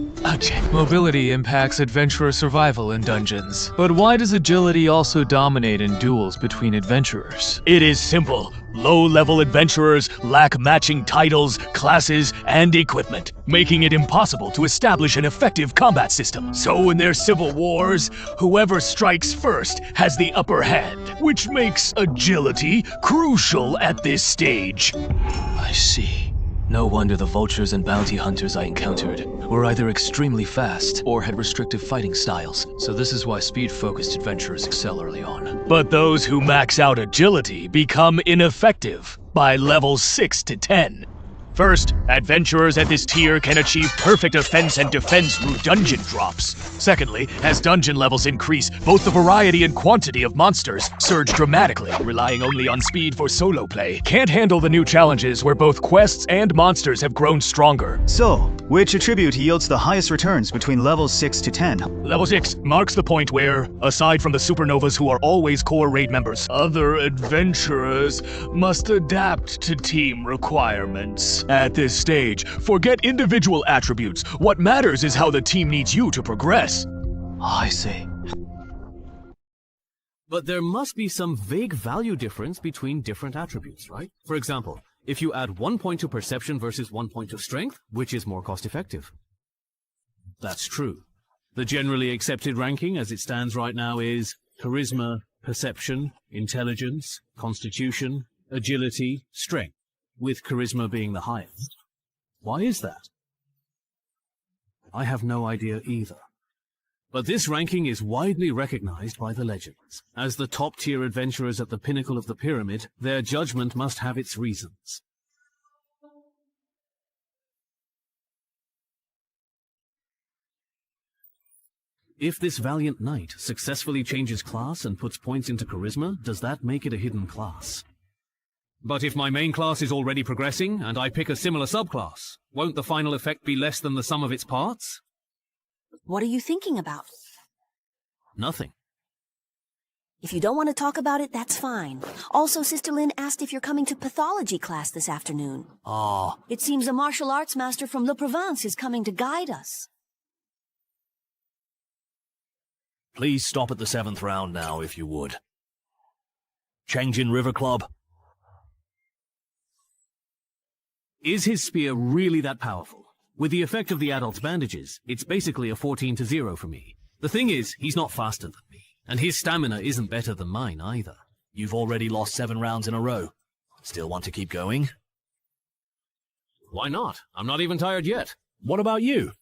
Mobility impacts adventurer survival in dungeons. But why does agility also dominate in duels between adventurers? It is simple. Low-level adventurers lack matching titles, classes, and equipment, making it impossible to establish an effective combat system. So in their civil wars, whoever strikes first has the upper hand, which makes agility crucial at this stage. I see. No wonder the vultures and bounty hunters I encountered were either extremely fast or had restrictive fighting styles. So this is why speed-focused adventurers excel early on. But those who max out agility become ineffective by levels 6 to 10. First, adventurers at this tier can achieve perfect offense and defense through dungeon drops. Secondly, as dungeon levels increase, both the variety and quantity of monsters surge dramatically. Relying only on speed for solo play can't handle the new challenges where both quests and monsters have grown stronger. So, which attribute yields the highest returns between levels 6 to 10? Level 6 marks the point where, aside from the supernovas who are always core raid members, other adventurers must adapt to team requirements. At this stage, forget individual attributes. What matters is how the team needs you to progress. I see. But there must be some vague value difference between different attributes, right? For example, if you add 1 point to perception versus 1 point to strength, which is more cost-effective? That's true. The generally accepted ranking as it stands right now is charisma, perception, intelligence, constitution, agility, strength, with charisma being the highest. Why is that? I have no idea either. But this ranking is widely recognized by the legends. As the top-tier adventurers at the pinnacle of the pyramid, their judgment must have its reasons. If this valiant knight successfully changes class and puts points into charisma, does that make it a hidden class? But if my main class is already progressing, and I pick a similar subclass, won't the final effect be less than the sum of its parts? What are you thinking about? Nothing. If you don't want to talk about it, that's fine. Also, Sister Lin asked if you're coming to pathology class this afternoon. Ah. It seems a martial arts master from Le Provence is coming to guide us. Please stop at the 7th round now, if you would. Changjin River Club. Is his spear really that powerful? With the effect of the adult's bandages, it's basically a 14-0 for me. The thing is, he's not faster than me, and his stamina isn't better than mine either. You've already lost 7 rounds in a row. Still want to keep going? Why not? I'm not even tired yet. What about you?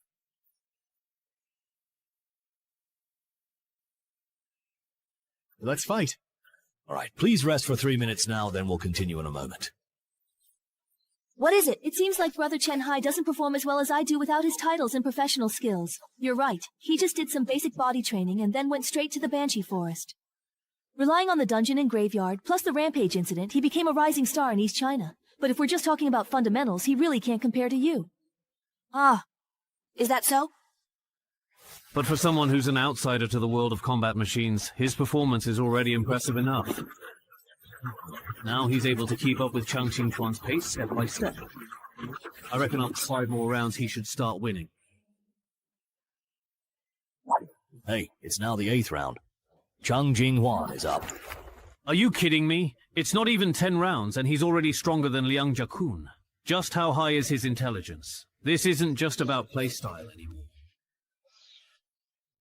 Let's fight. All right, please rest for 3 minutes now, then we'll continue in a moment. What is it? It seems like Brother Chen Hai doesn't perform as well as I do without his titles and professional skills. You're right. He just did some basic body training and then went straight to the Banshee Forest. Relying on the dungeon and graveyard, plus the rampage incident, he became a rising star in East China. But if we're just talking about fundamentals, he really can't compare to you. Ah, is that so? But for someone who's an outsider to the world of combat machines, his performance is already impressive enough. Now he's able to keep up with Chang Qingchuan's pace step by step. I reckon after 5 more rounds he should start winning. Hey, it's now the 8th round. Chang Jinghuan is up. Are you kidding me? It's not even 10 rounds and he's already stronger than Liang Jiakun. Just how high is his intelligence? This isn't just about playstyle anymore.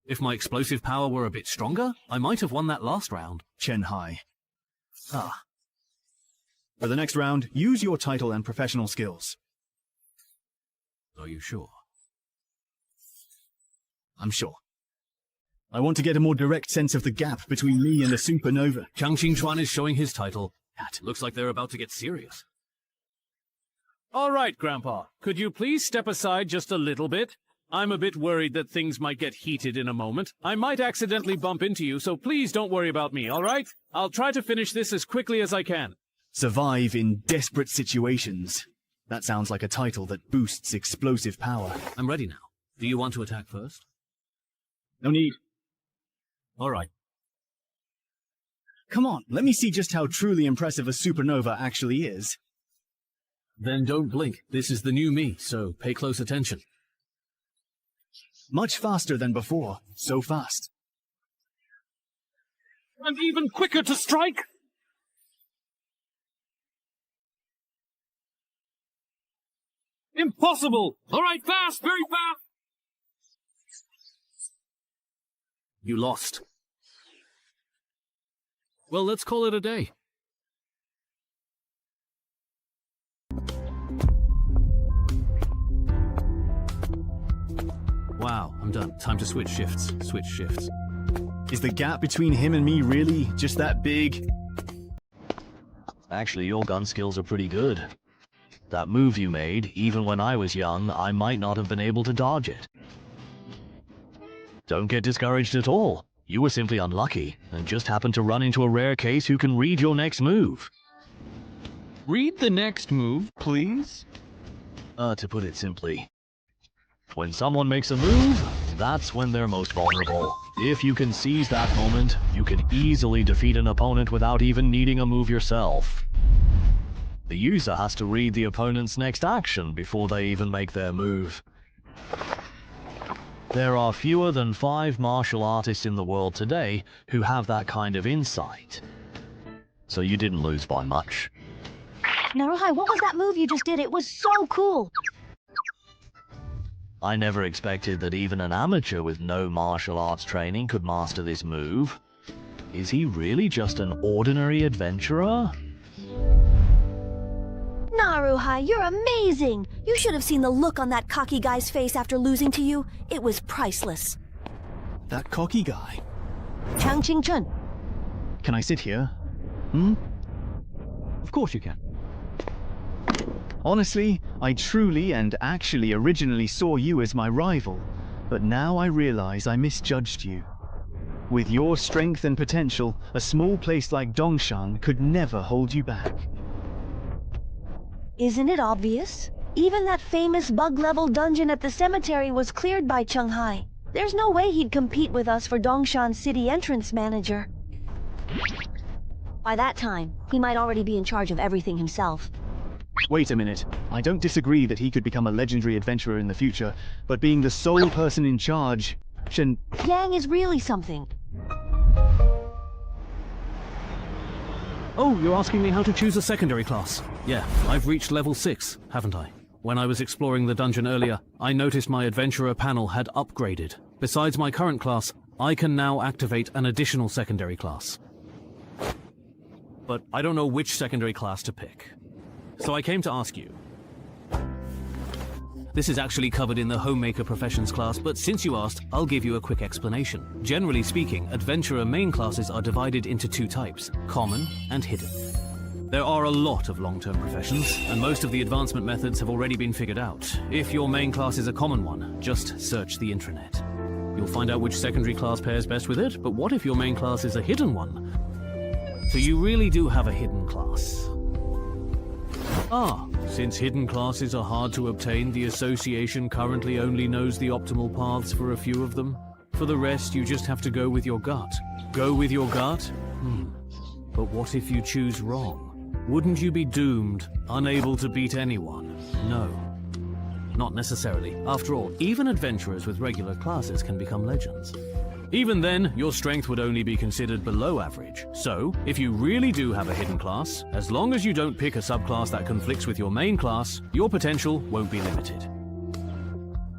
If my explosive power were a bit stronger, I might have won that last round. Chen Hai. Ah. For the next round, use your title and professional skills. Are you sure? I'm sure. I want to get a more direct sense of the gap between me and the supernova. Chang Qingchuan is showing his title. Looks like they're about to get serious. All right, Grandpa. Could you please step aside just a little bit? I'm a bit worried that things might get heated in a moment. I might accidentally bump into you, so please don't worry about me, all right? I'll try to finish this as quickly as I can. Survive in desperate situations. That sounds like a title that boosts explosive power. I'm ready now. Do you want to attack first? No need. All right. Come on, let me see just how truly impressive a supernova actually is. Then don't blink. This is the new me, so pay close attention. Much faster than before. So fast. And even quicker to strike! Impossible! All right, fast, very fast! You lost. Well, let's call it a day. Wow, I'm done. Time to switch shifts. Switch shifts. Is the gap between him and me really just that big? Actually, your gun skills are pretty good. That move you made, even when I was young, I might not have been able to dodge it. Don't get discouraged at all. You were simply unlucky, and just happened to run into a rare case who can read your next move. Read the next move, please? To put it simply, when someone makes a move, that's when they're most vulnerable. If you can seize that moment, you can easily defeat an opponent without even needing a move yourself. The user has to read the opponent's next action before they even make their move. There are fewer than 5 martial artists in the world today who have that kind of insight. So you didn't lose by much. Naruhai, what was that move you just did? It was so cool! I never expected that even an amateur with no martial arts training could master this move. Is he really just an ordinary adventurer? Naruhai, you're amazing! You should have seen the look on that cocky guy's face after losing to you. It was priceless. That cocky guy. Chang Qingchun. Can I sit here? Of course you can. Honestly, I truly and actually originally saw you as my rival, but now I realize I misjudged you. With your strength and potential, a small place like Dongshan could never hold you back. Isn't it obvious? Even that famous bug-level dungeon at the cemetery was cleared by Cheng Hai. There's no way he'd compete with us for Dongshan City entrance manager. By that time, he might already be in charge of everything himself. Wait a minute. I don't disagree that he could become a legendary adventurer in the future, but being the sole person in charge... Yang is really something. Oh, you're asking me how to choose a secondary class? Yeah, I've reached level 6, haven't I? When I was exploring the dungeon earlier, I noticed my adventurer panel had upgraded. Besides my current class, I can now activate an additional secondary class. But I don't know which secondary class to pick. So I came to ask you. This is actually covered in the Homemaker Professions class, but since you asked, I'll give you a quick explanation. Generally speaking, Adventurer main classes are divided into two types, common and hidden. There are a lot of long-term professions, and most of the advancement methods have already been figured out. If your main class is a common one, just search the intranet. You'll find out which secondary class pairs best with it, but what if your main class is a hidden one? So you really do have a hidden class. Since hidden classes are hard to obtain, the association currently only knows the optimal paths for a few of them. For the rest, you just have to go with your gut. Go with your gut? But what if you choose wrong? Wouldn't you be doomed, unable to beat anyone? No. Not necessarily. After all, even adventurers with regular classes can become legends. Even then, your strength would only be considered below average. So, if you really do have a hidden class, as long as you don't pick a subclass that conflicts with your main class, your potential won't be limited.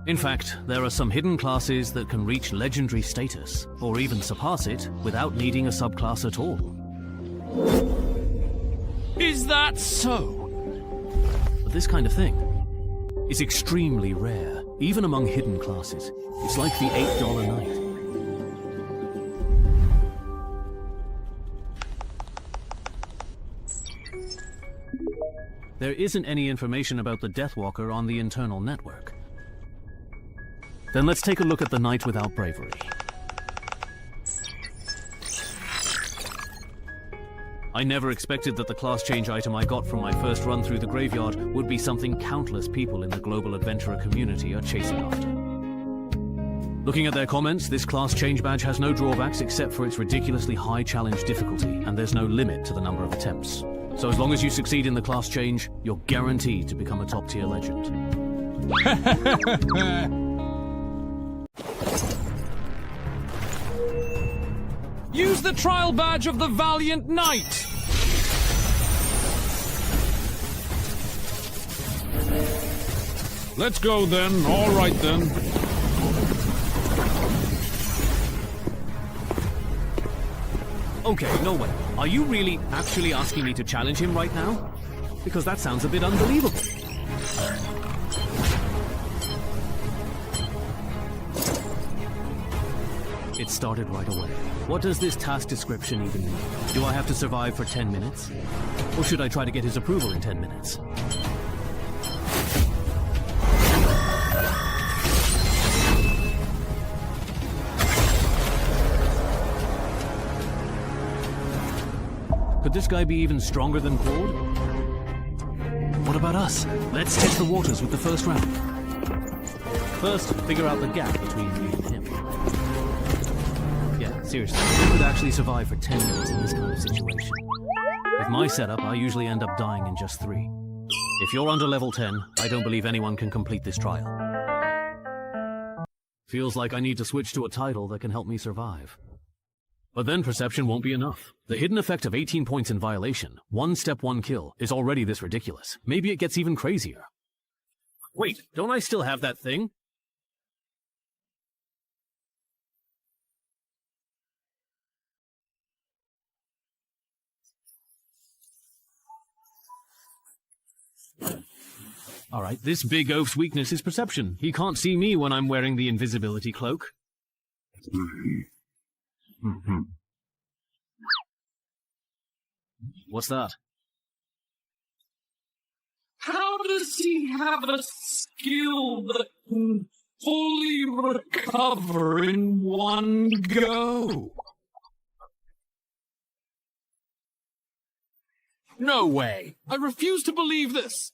In fact, there are some hidden classes that can reach legendary status, or even surpass it, without needing a subclass at all. Is that so? But this kind of thing is extremely rare, even among hidden classes. It's like the $8 night. There isn't any information about the Deathwalker on the internal network. Then let's take a look at the Night Without Bravery. I never expected that the class change item I got from my first run through the graveyard would be something countless people in the global adventurer community are chasing after. Looking at their comments, this class change badge has no drawbacks except for its ridiculously high challenge difficulty, and there's no limit to the number of attempts. So as long as you succeed in the class change, you're guaranteed to become a top-tier legend. Use the trial badge of the Valiant Knight! Let's go then. All right then. Okay, no way. Are you really actually asking me to challenge him right now? Because that sounds a bit unbelievable. It started right away. What does this task description even mean? Do I have to survive for 10 minutes? Or should I try to get his approval in 10 minutes? Could this guy be even stronger than Claude? What about us? Let's test the waters with the first round. First, figure out the gap between me and him. Yeah, seriously, who could actually survive for 10 minutes in this kind of situation? With my setup, I usually end up dying in just 3. If you're under level 10, I don't believe anyone can complete this trial. Feels like I need to switch to a title that can help me survive. But then perception won't be enough. The hidden effect of 18 points in violation, 1 step 1 kill, is already this ridiculous. Maybe it gets even crazier. Wait, don't I still have that thing? Alright, this big oaf's weakness is perception. He can't see me when I'm wearing the invisibility cloak. What's that? How does he have a skill that can fully recover in one go? No way! I refuse to believe this!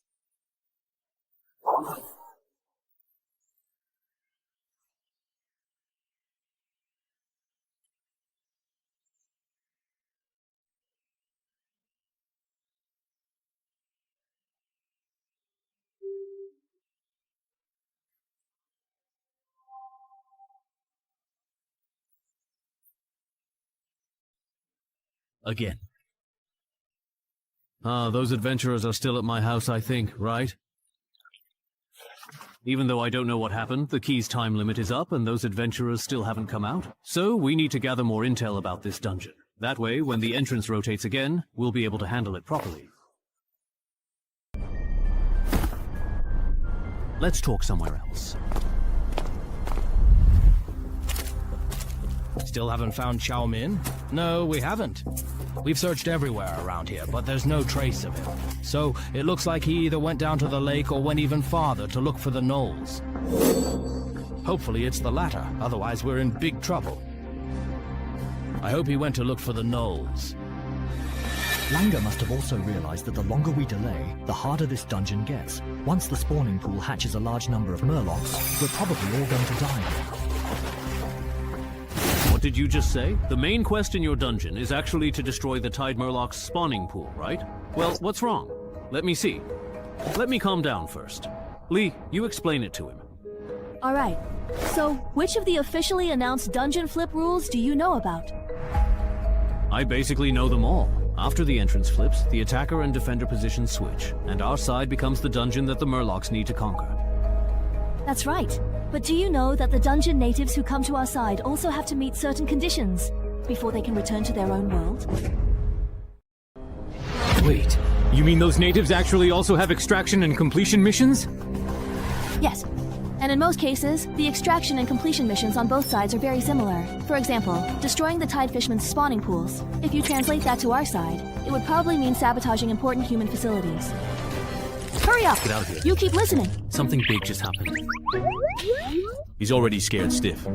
Again. Those adventurers are still at my house, I think, right? Even though I don't know what happened, the key's time limit is up and those adventurers still haven't come out. So we need to gather more intel about this dungeon. That way, when the entrance rotates again, we'll be able to handle it properly. Let's talk somewhere else. Still haven't found Xiao Min? No, we haven't. We've searched everywhere around here, but there's no trace of him. So, it looks like he either went down to the lake or went even farther to look for the gnolls. Hopefully it's the latter, otherwise we're in big trouble. I hope he went to look for the gnolls. Langer must have also realized that the longer we delay, the harder this dungeon gets. Once the spawning pool hatches a large number of murlocs, we're probably all going to die. What did you just say? The main quest in your dungeon is actually to destroy the Tide Murloc's spawning pool, right? Well, what's wrong? Let me see. Let me calm down first. Lee, you explain it to him. Alright, so which of the officially announced dungeon flip rules do you know about? I basically know them all. After the entrance flips, the attacker and defender positions switch, and our side becomes the dungeon that the Murlocs need to conquer. That's right. But do you know that the dungeon natives who come to our side also have to meet certain conditions before they can return to their own world? Wait, you mean those natives actually also have extraction and completion missions? Yes. And in most cases, the extraction and completion missions on both sides are very similar. For example, destroying the Tide Fishman's spawning pools. If you translate that to our side, it would probably mean sabotaging important human facilities. Hurry up! Get out of here. You keep listening. Something big just happened. He's already scared stiff.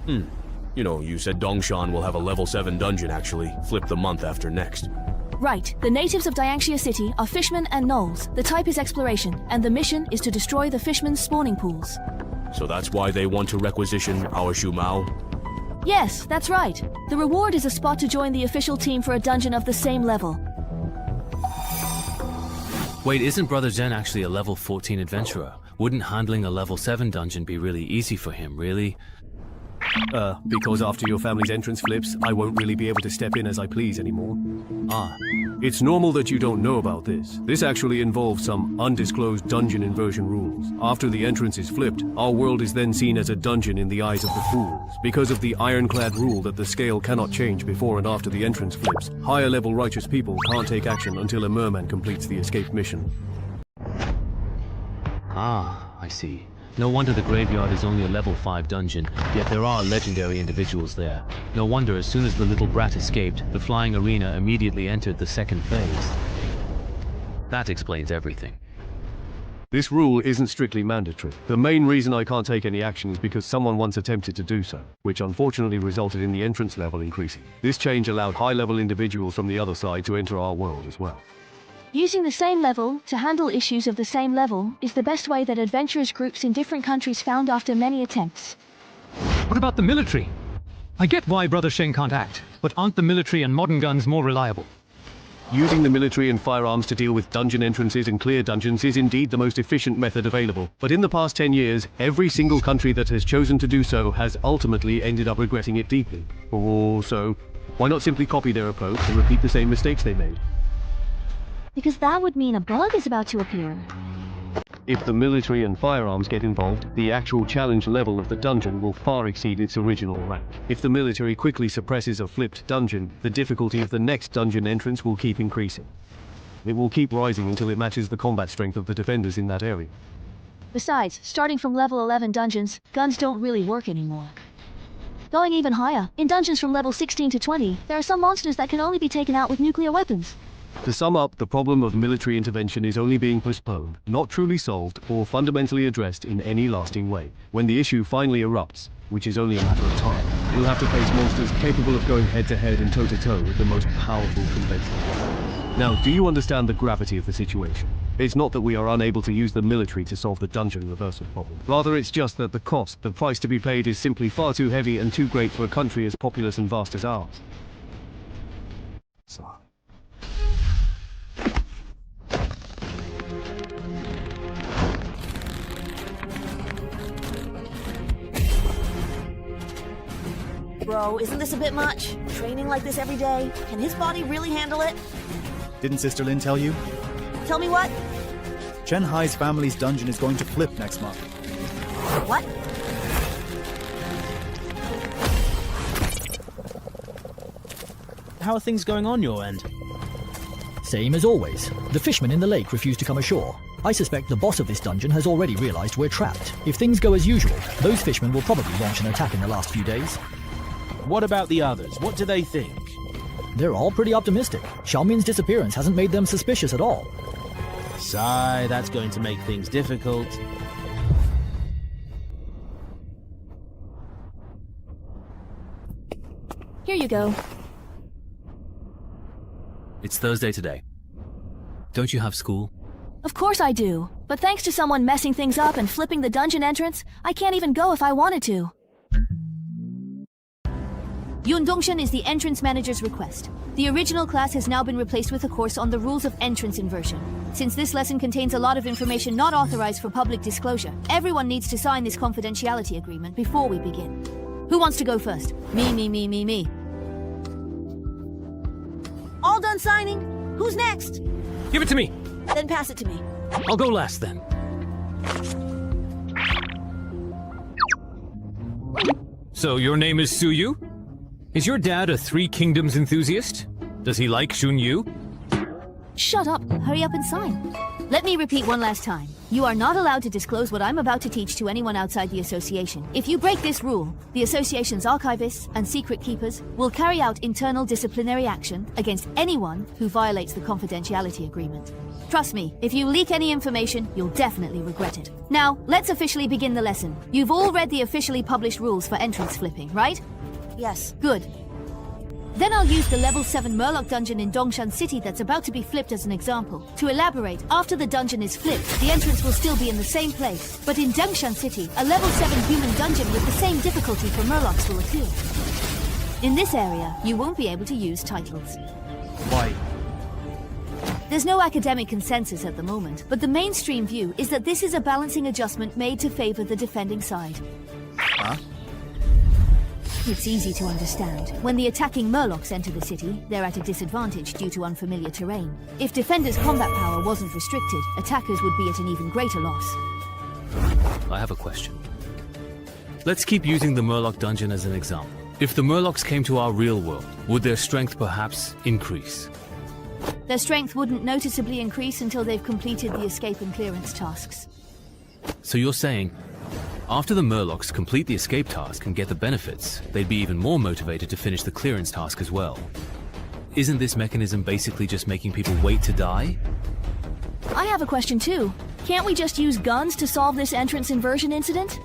You know, you said Dongshan will have a level 7 dungeon actually, flip the month after next. Right. The natives of Dianxia City are fishmen and gnolls. The type is exploration, and the mission is to destroy the fishmen's spawning pools. So that's why they want to requisition our Shu Mao? Yes, that's right. The reward is a spot to join the official team for a dungeon of the same level. Wait, isn't Brother Zen actually a level 14 adventurer? Wouldn't handling a level 7 dungeon be really easy for him, really? Because after your family's entrance flips, I won't really be able to step in as I please anymore. Ah. It's normal that you don't know about this. This actually involves some undisclosed dungeon inversion rules. After the entrance is flipped, our world is then seen as a dungeon in the eyes of the fools. Because of the ironclad rule that the scale cannot change before and after the entrance flips, higher level righteous people can't take action until a merman completes the escape mission. Ah, I see. No wonder the graveyard is only a level 5 dungeon, yet there are legendary individuals there. No wonder as soon as the little brat escaped, the flying arena immediately entered the second phase. That explains everything. This rule isn't strictly mandatory. The main reason I can't take any action is because someone once attempted to do so, which unfortunately resulted in the entrance level increasing. This change allowed high-level individuals from the other side to enter our world as well. Using the same level to handle issues of the same level is the best way that adventurers groups in different countries found after many attempts. What about the military? I get why Brother Sheng can't act, but aren't the military and modern guns more reliable? Using the military and firearms to deal with dungeon entrances and clear dungeons is indeed the most efficient method available. But in the past 10 years, every single country that has chosen to do so has ultimately ended up regretting it deeply. So, why not simply copy their approach and repeat the same mistakes they made? Because that would mean a bug is about to appear. If the military and firearms get involved, the actual challenge level of the dungeon will far exceed its original rank. If the military quickly suppresses a flipped dungeon, the difficulty of the next dungeon entrance will keep increasing. It will keep rising until it matches the combat strength of the defenders in that area. Besides, starting from level 11 dungeons, guns don't really work anymore. Going even higher, in dungeons from level 16 to 20, there are some monsters that can only be taken out with nuclear weapons. To sum up, the problem of military intervention is only being postponed, not truly solved or fundamentally addressed in any lasting way. When the issue finally erupts, which is only a matter of time, we'll have to face monsters capable of going head-to-head and toe-to-toe with the most powerful conventions. Now, do you understand the gravity of the situation? It's not that we are unable to use the military to solve the dungeon reversal problem. Rather, it's just that the cost, the price to be paid, is simply far too heavy and too great for a country as populous and vast as ours. So. Bro, isn't this a bit much? Training like this every day? Can his body really handle it? Didn't Sister Lin tell you? Tell me what? Chen Hai's family's dungeon is going to flip next month. What? How are things going on your end? Same as always. The fishermen in the lake refuse to come ashore. I suspect the boss of this dungeon has already realized we're trapped. If things go as usual, those fishermen will probably launch an attack in the last few days. What about the others? What do they think? They're all pretty optimistic. Xiaomin's disappearance hasn't made them suspicious at all. Sigh, that's going to make things difficult. Here you go. It's Thursday today. Don't you have school? Of course I do. But thanks to someone messing things up and flipping the dungeon entrance, I can't even go if I wanted to. Yundongshan is the entrance manager's request. The original class has now been replaced with a course on the rules of entrance inversion. Since this lesson contains a lot of information not authorized for public disclosure, everyone needs to sign this confidentiality agreement before we begin. Who wants to go first? Me. All done signing? Who's next? Give it to me. Then pass it to me. I'll go last then. So your name is Suyu? Is your dad a Three Kingdoms enthusiast? Does he like Shunyu? Shut up. Hurry up and sign. Let me repeat one last time. You are not allowed to disclose what I'm about to teach to anyone outside the association. If you break this rule, the association's archivists and secret keepers will carry out internal disciplinary action against anyone who violates the confidentiality agreement. Trust me, if you leak any information, you'll definitely regret it. Now, let's officially begin the lesson. You've all read the officially published rules for entrance flipping, right? Yes. Good. Then I'll use the level 7 Murloc dungeon in Dongshan City that's about to be flipped as an example. To elaborate, after the dungeon is flipped, the entrance will still be in the same place. But in Dongshan City, a level 7 human dungeon with the same difficulty for Murlocs will appear. In this area, you won't be able to use titles. Why? There's no academic consensus at the moment, but the mainstream view is that this is a balancing adjustment made to favor the defending side. Huh? It's easy to understand. When the attacking Murlocs enter the city, they're at a disadvantage due to unfamiliar terrain. If defenders' combat power wasn't restricted, attackers would be at an even greater loss. I have a question. Let's keep using the Murloc dungeon as an example. If the Murlocs came to our real world, would their strength perhaps increase? Their strength wouldn't noticeably increase until they've completed the escape and clearance tasks. So you're saying, after the Murlocs complete the escape task and get the benefits, they'd be even more motivated to finish the clearance task as well. Isn't this mechanism basically just making people wait to die? I have a question too. Can't we just use guns to solve this entrance inversion incident?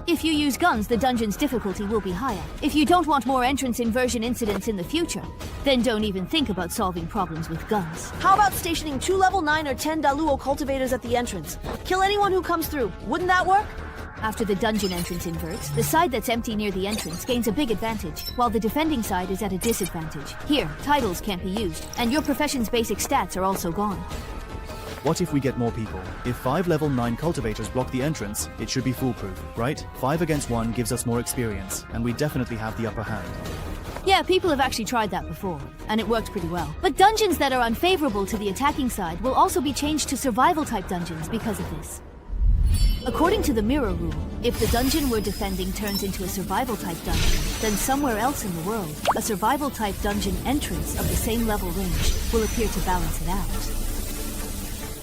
If you use guns, the dungeon's difficulty will be higher. If you don't want more entrance inversion incidents in the future, then don't even think about solving problems with guns. How about stationing 2 level 9 or 10 Daluo cultivators at the entrance? Kill anyone who comes through. Wouldn't that work? After the dungeon entrance inverts, the side that's empty near the entrance gains a big advantage, while the defending side is at a disadvantage. Here, titles can't be used, and your profession's basic stats are also gone. What if we get more people? If 5 level 9 cultivators block the entrance, it should be foolproof, right? 5 against 1 gives us more experience, and we definitely have the upper hand. Yeah, people have actually tried that before, and it worked pretty well. But dungeons that are unfavorable to the attacking side will also be changed to survival-type dungeons because of this. According to the mirror rule, if the dungeon we're defending turns into a survival-type dungeon, then somewhere else in the world, a survival-type dungeon entrance of the same level range will appear to balance it out.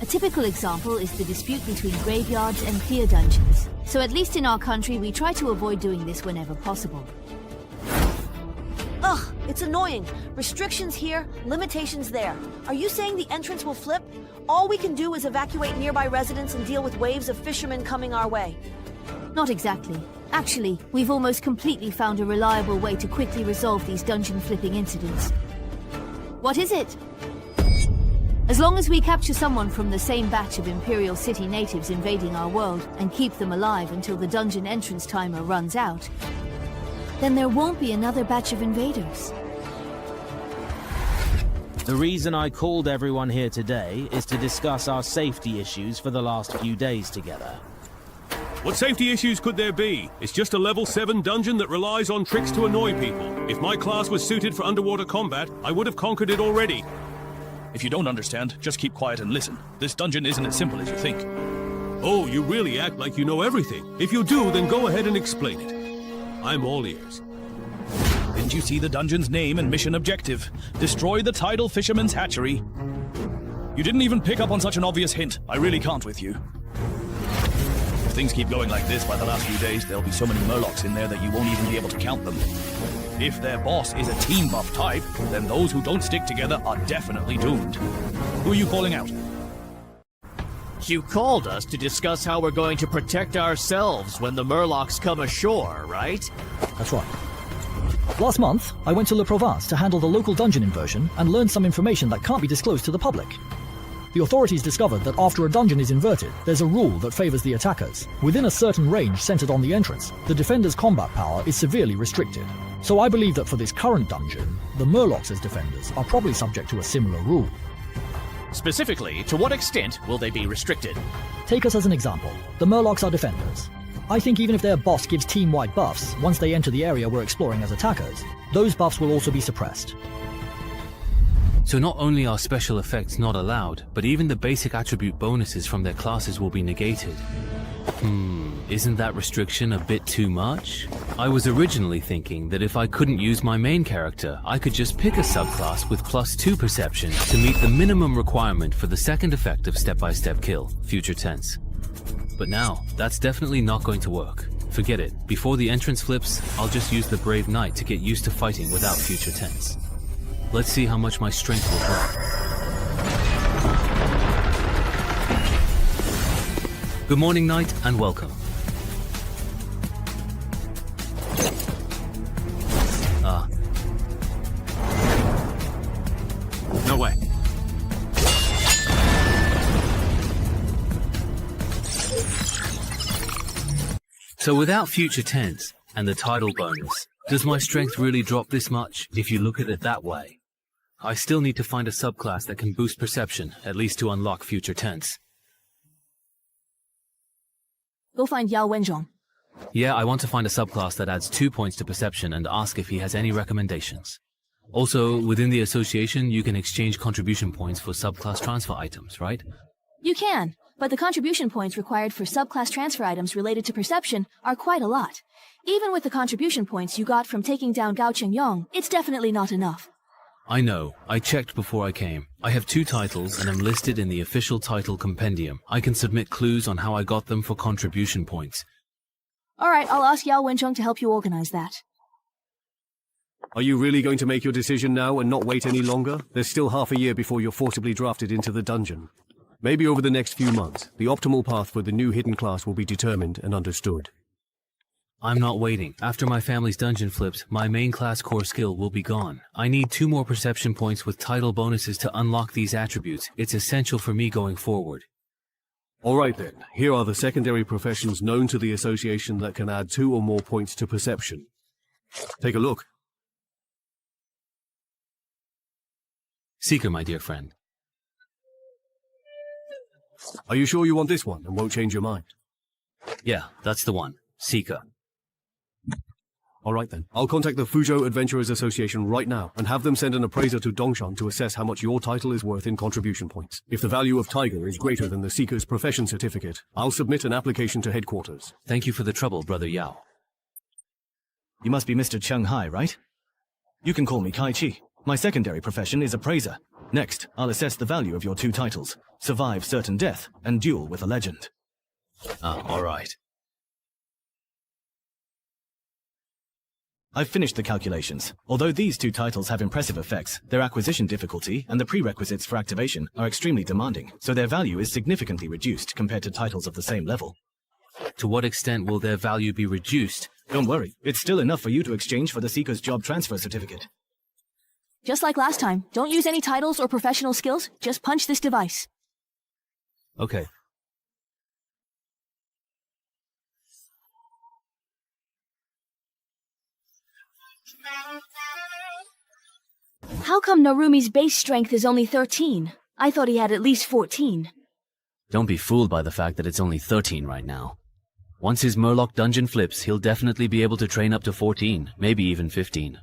A typical example is the dispute between graveyards and clear dungeons. So at least in our country, we try to avoid doing this whenever possible. Ugh, it's annoying. Restrictions here, limitations there. Are you saying the entrance will flip? All we can do is evacuate nearby residents and deal with waves of fishermen coming our way. Not exactly. Actually, we've almost completely found a reliable way to quickly resolve these dungeon flipping incidents. What is it? As long as we capture someone from the same batch of Imperial City natives invading our world and keep them alive until the dungeon entrance timer runs out, then there won't be another batch of invaders. The reason I called everyone here today is to discuss our safety issues for the last few days together. What safety issues could there be? It's just a level 7 dungeon that relies on tricks to annoy people. If my class was suited for underwater combat, I would have conquered it already. If you don't understand, just keep quiet and listen. This dungeon isn't as simple as you think. Oh, you really act like you know everything. If you do, then go ahead and explain it. I'm all ears. Didn't you see the dungeon's name and mission objective? Destroy the tidal fisherman's hatchery. You didn't even pick up on such an obvious hint. I really can't with you. If things keep going like this, by the last few days, there'll be so many murlocs in there that you won't even be able to count them. If their boss is a team buff type, then those who don't stick together are definitely doomed. Who are you calling out? You called us to discuss how we're going to protect ourselves when the Murlocs come ashore, right? That's right. Last month, I went to Le Provence to handle the local dungeon inversion and learned some information that can't be disclosed to the public. The authorities discovered that after a dungeon is inverted, there's a rule that favors the attackers. Within a certain range centered on the entrance, the defender's combat power is severely restricted. So I believe that for this current dungeon, the Murlocs as defenders are probably subject to a similar rule. Specifically, to what extent will they be restricted? Take us as an example. The Murlocs are defenders. I think even if their boss gives team-wide buffs, once they enter the area we're exploring as attackers, those buffs will also be suppressed. So not only are special effects not allowed, but even the basic attribute bonuses from their classes will be negated. Isn't that restriction a bit too much? I was originally thinking that if I couldn't use my main character, I could just pick a subclass with +2 perception to meet the minimum requirement for the second effect of step-by-step kill, future tense. But now, that's definitely not going to work. Forget it. Before the entrance flips, I'll just use the Brave Knight to get used to fighting without future tense. Let's see how much my strength will drop. Good morning, Knight, and welcome. No way. So without future tense and the tidal bonus, does my strength really drop this much if you look at it that way? I still need to find a subclass that can boost perception, at least to unlock future tense. Go find Yao Wenzhong. Yeah, I want to find a subclass that adds 2 points to perception and ask if he has any recommendations. Also, within the association, you can exchange contribution points for subclass transfer items, right? You can, but the contribution points required for subclass transfer items related to perception are quite a lot. Even with the contribution points you got from taking down Gao Chengyong, it's definitely not enough. I know. I checked before I came. I have 2 titles and I'm listed in the official title compendium. I can submit clues on how I got them for contribution points. Alright, I'll ask Yao Wenzhong to help you organize that. Are you really going to make your decision now and not wait any longer? There's still half a year before you're forcibly drafted into the dungeon. Maybe over the next few months, the optimal path for the new hidden class will be determined and understood. I'm not waiting. After my family's dungeon flips, my main class core skill will be gone. I need 2 more perception points with title bonuses to unlock these attributes. It's essential for me going forward. Alright then, here are the secondary professions known to the association that can add 2 or more points to perception. Take a look. Seeker, my dear friend. Are you sure you want this one and won't change your mind? Yeah, that's the one. Seeker. Alright then. I'll contact the Fuzhou Adventurers Association right now and have them send an appraiser to Dongshan to assess how much your title is worth in contribution points. If the value of Tiger is greater than the Seeker's profession certificate, I'll submit an application to headquarters. Thank you for the trouble, Brother Yao. You must be Mr. Cheng Hai, right? You can call me Kai Chi. My secondary profession is appraiser. Next, I'll assess the value of your 2 titles: Survive Certain Death and Duel with a Legend. Alright. I've finished the calculations. Although these 2 titles have impressive effects, their acquisition difficulty and the prerequisites for activation are extremely demanding, so their value is significantly reduced compared to titles of the same level. To what extent will their value be reduced? Don't worry, it's still enough for you to exchange for the Seeker's Job Transfer Certificate. Just like last time, don't use any titles or professional skills, just punch this device. Okay. How come Narumi's base strength is only 13? I thought he had at least 14. Don't be fooled by the fact that it's only 13 right now. Once his Murloc dungeon flips, he'll definitely be able to train up to 14, maybe even 15.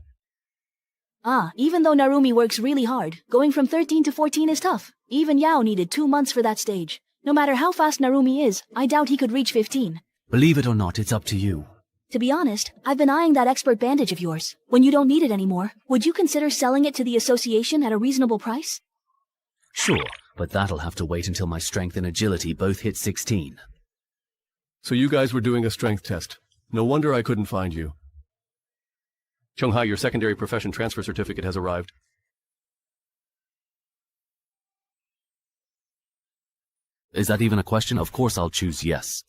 Even though Narumi works really hard, going from 13 to 14 is tough. Even Yao needed 2 months for that stage. No matter how fast Narumi is, I doubt he could reach 15. Believe it or not, it's up to you. To be honest, I've been eyeing that expert bandage of yours. When you don't need it anymore, would you consider selling it to the association at a reasonable price? Sure, but that'll have to wait until my strength and agility both hit 16. So you guys were doing a strength test. No wonder I couldn't find you. Chung-Hai, your secondary profession transfer certificate has arrived. Is that even a question? Of course I'll choose yes.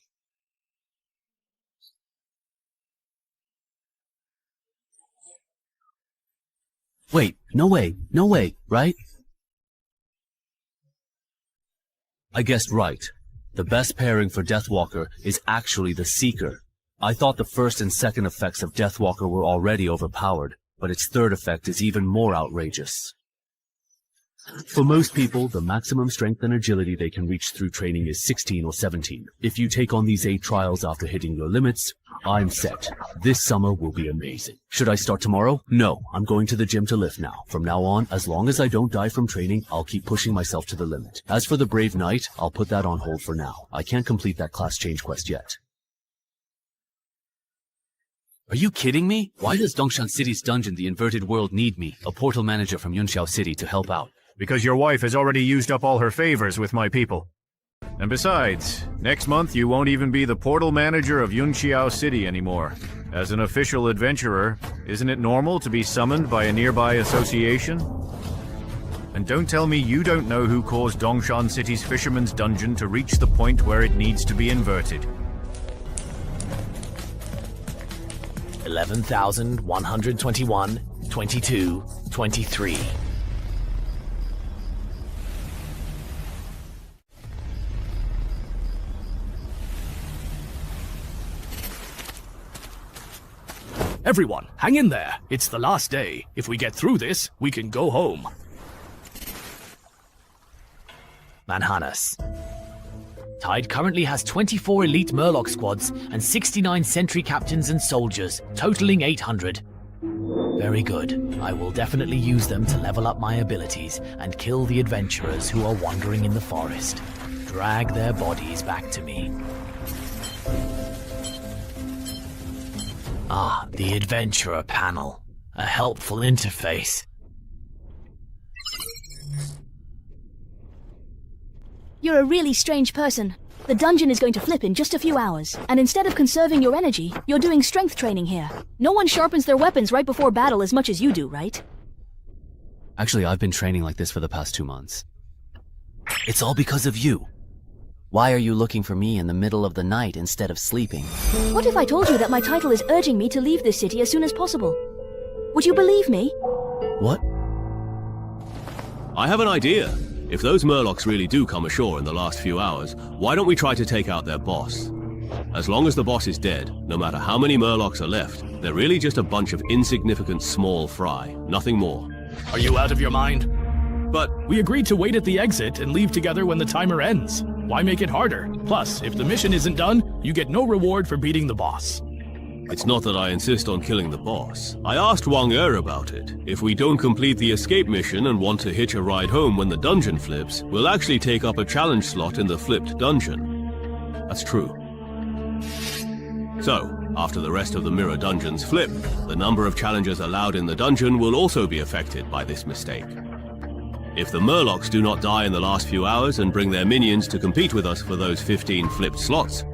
Wait, no way, right? I guessed right. The best pairing for Deathwalker is actually the Seeker. I thought the first and second effects of Deathwalker were already overpowered, but its third effect is even more outrageous. For most people, the maximum strength and agility they can reach through training is 16 or 17. If you take on these 8 trials after hitting your limits, I'm set. This summer will be amazing. Should I start tomorrow? No, I'm going to the gym to lift now. From now on, as long as I don't die from training, I'll keep pushing myself to the limit. As for the Brave Knight, I'll put that on hold for now. I can't complete that class change quest yet. Are you kidding me? Why does Dongshan City's dungeon, the Inverted World, need me, a portal manager from Yunxiao City, to help out? Because your wife has already used up all her favors with my people. And besides, next month you won't even be the portal manager of Yunxiao City anymore. As an official adventurer, isn't it normal to be summoned by a nearby association? And don't tell me you don't know who caused Dongshan City's Fisherman's Dungeon to reach the point where it needs to be inverted. 11,121, 22, 23. Everyone, hang in there. It's the last day. If we get through this, we can go home. Manhanus. Tide currently has 24 elite Murloc squads and 69 sentry captains and soldiers, totaling 800. Very good. I will definitely use them to level up my abilities and kill the adventurers who are wandering in the forest. Drag their bodies back to me. Ah, the Adventurer panel. A helpful interface. You're a really strange person. The dungeon is going to flip in just a few hours, and instead of conserving your energy, you're doing strength training here. No one sharpens their weapons right before battle as much as you do, right? Actually, I've been training like this for the past 2 months. It's all because of you. Why are you looking for me in the middle of the night instead of sleeping? What if I told you that my title is urging me to leave this city as soon as possible? Would you believe me? What? I have an idea. If those Murlocs really do come ashore in the last few hours, why don't we try to take out their boss? As long as the boss is dead, no matter how many Murlocs are left, they're really just a bunch of insignificant small fry, nothing more. Are you out of your mind? But we agreed to wait at the exit and leave together when the timer ends. Why make it harder? Plus, if the mission isn't done, you get no reward for beating the boss. It's not that I insist on killing the boss. I asked Wang Er about it. If we don't complete the escape mission and want to hitch a ride home when the dungeon flips, we'll actually take up a challenge slot in the flipped dungeon. That's true. So, after the rest of the mirror dungeons flip, the number of challenges allowed in the dungeon will also be affected by this mistake. If the Murlocs do not die in the last few hours and bring their minions to compete with us for those 15 flipped slots,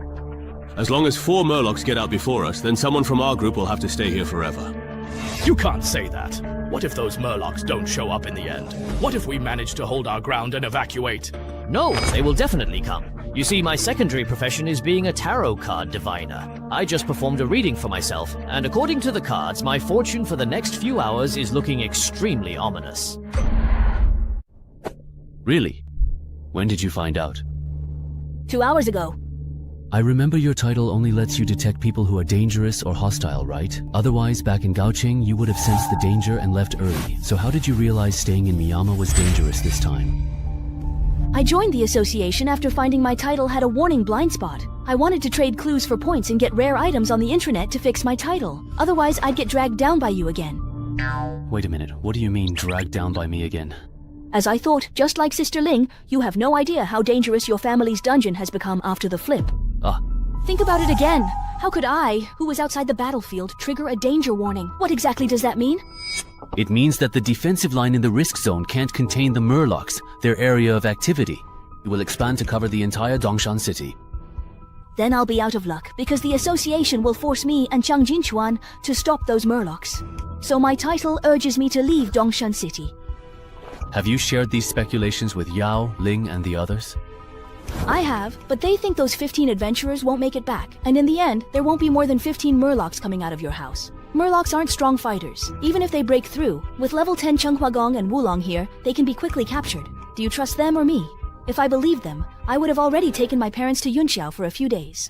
as long as 4 Murlocs get out before us, then someone from our group will have to stay here forever. You can't say that. What if those Murlocs don't show up in the end? What if we manage to hold our ground and evacuate? No, they will definitely come. You see, my secondary profession is being a tarot card diviner. I just performed a reading for myself, and according to the cards, my fortune for the next few hours is looking extremely ominous. Really? When did you find out? 2 hours ago. I remember your title only lets you detect people who are dangerous or hostile, right? Otherwise, back in Gaoqing, you would have sensed the danger and left early. So how did you realize staying in Miyama was dangerous this time? I joined the association after finding my title had a warning blind spot. I wanted to trade clues for points and get rare items on the intranet to fix my title. Otherwise, I'd get dragged down by you again. Wait a minute, what do you mean, dragged down by me again? As I thought, just like Sister Ling, you have no idea how dangerous your family's dungeon has become after the flip. Ah, Think about it again. How could I, who was outside the battlefield, trigger a danger warning? What exactly does that mean? It means that the defensive line in the risk zone can't contain the Murlocs, their area of activity. It will expand to cover the entire Dongshan city. Then I'll be out of luck, because the association will force me and Chang Jinchuan to stop those Murlocs. So my title urges me to leave Dongshan City. Have you shared these speculations with Yao, Ling, and the others? I have, but they think those 15 adventurers won't make it back, and in the end, there won't be more than 15 Murlocs coming out of your house. Murlocs aren't strong fighters. Even if they break through, with level 10 Chenghua Gong and Wulong here, they can be quickly captured. Do you trust them or me? If I believed them, I would have already taken my parents to Yunxiao for a few days.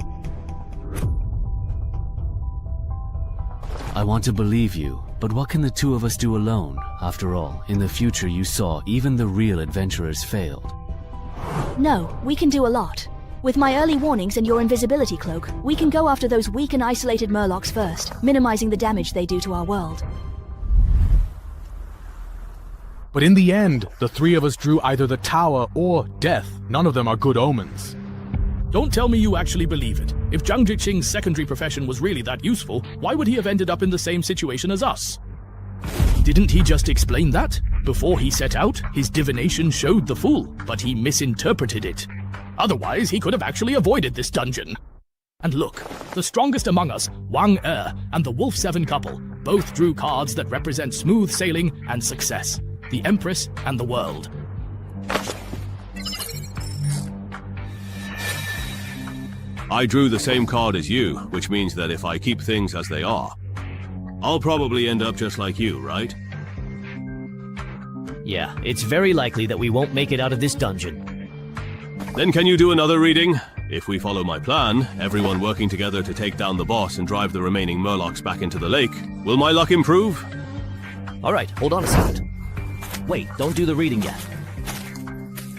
I want to believe you, but what can the two of us do alone? After all, in the future you saw even the real adventurers failed. No, we can do a lot. With my early warnings and your invisibility cloak, we can go after those weak and isolated Murlocs first, minimizing the damage they do to our world. But in the end, the three of us drew either the tower or death. None of them are good omens. Don't tell me you actually believe it. If Zhang Jiqing's secondary profession was really that useful, why would he have ended up in the same situation as us? Didn't he just explain that? Before he set out, his divination showed the fool, but he misinterpreted it. Otherwise, he could have actually avoided this dungeon. And look, the strongest among us, Wang Er and the Wolf 7 couple, both drew cards that represent smooth sailing and success. The Empress and the world. I drew the same card as you, which means that if I keep things as they are, I'll probably end up just like you, right? Yeah, it's very likely that we won't make it out of this dungeon. Then can you do another reading? If we follow my plan, everyone working together to take down the boss and drive the remaining Murlocs back into the lake, will my luck improve? Alright, hold on a second. Wait, don't do the reading yet.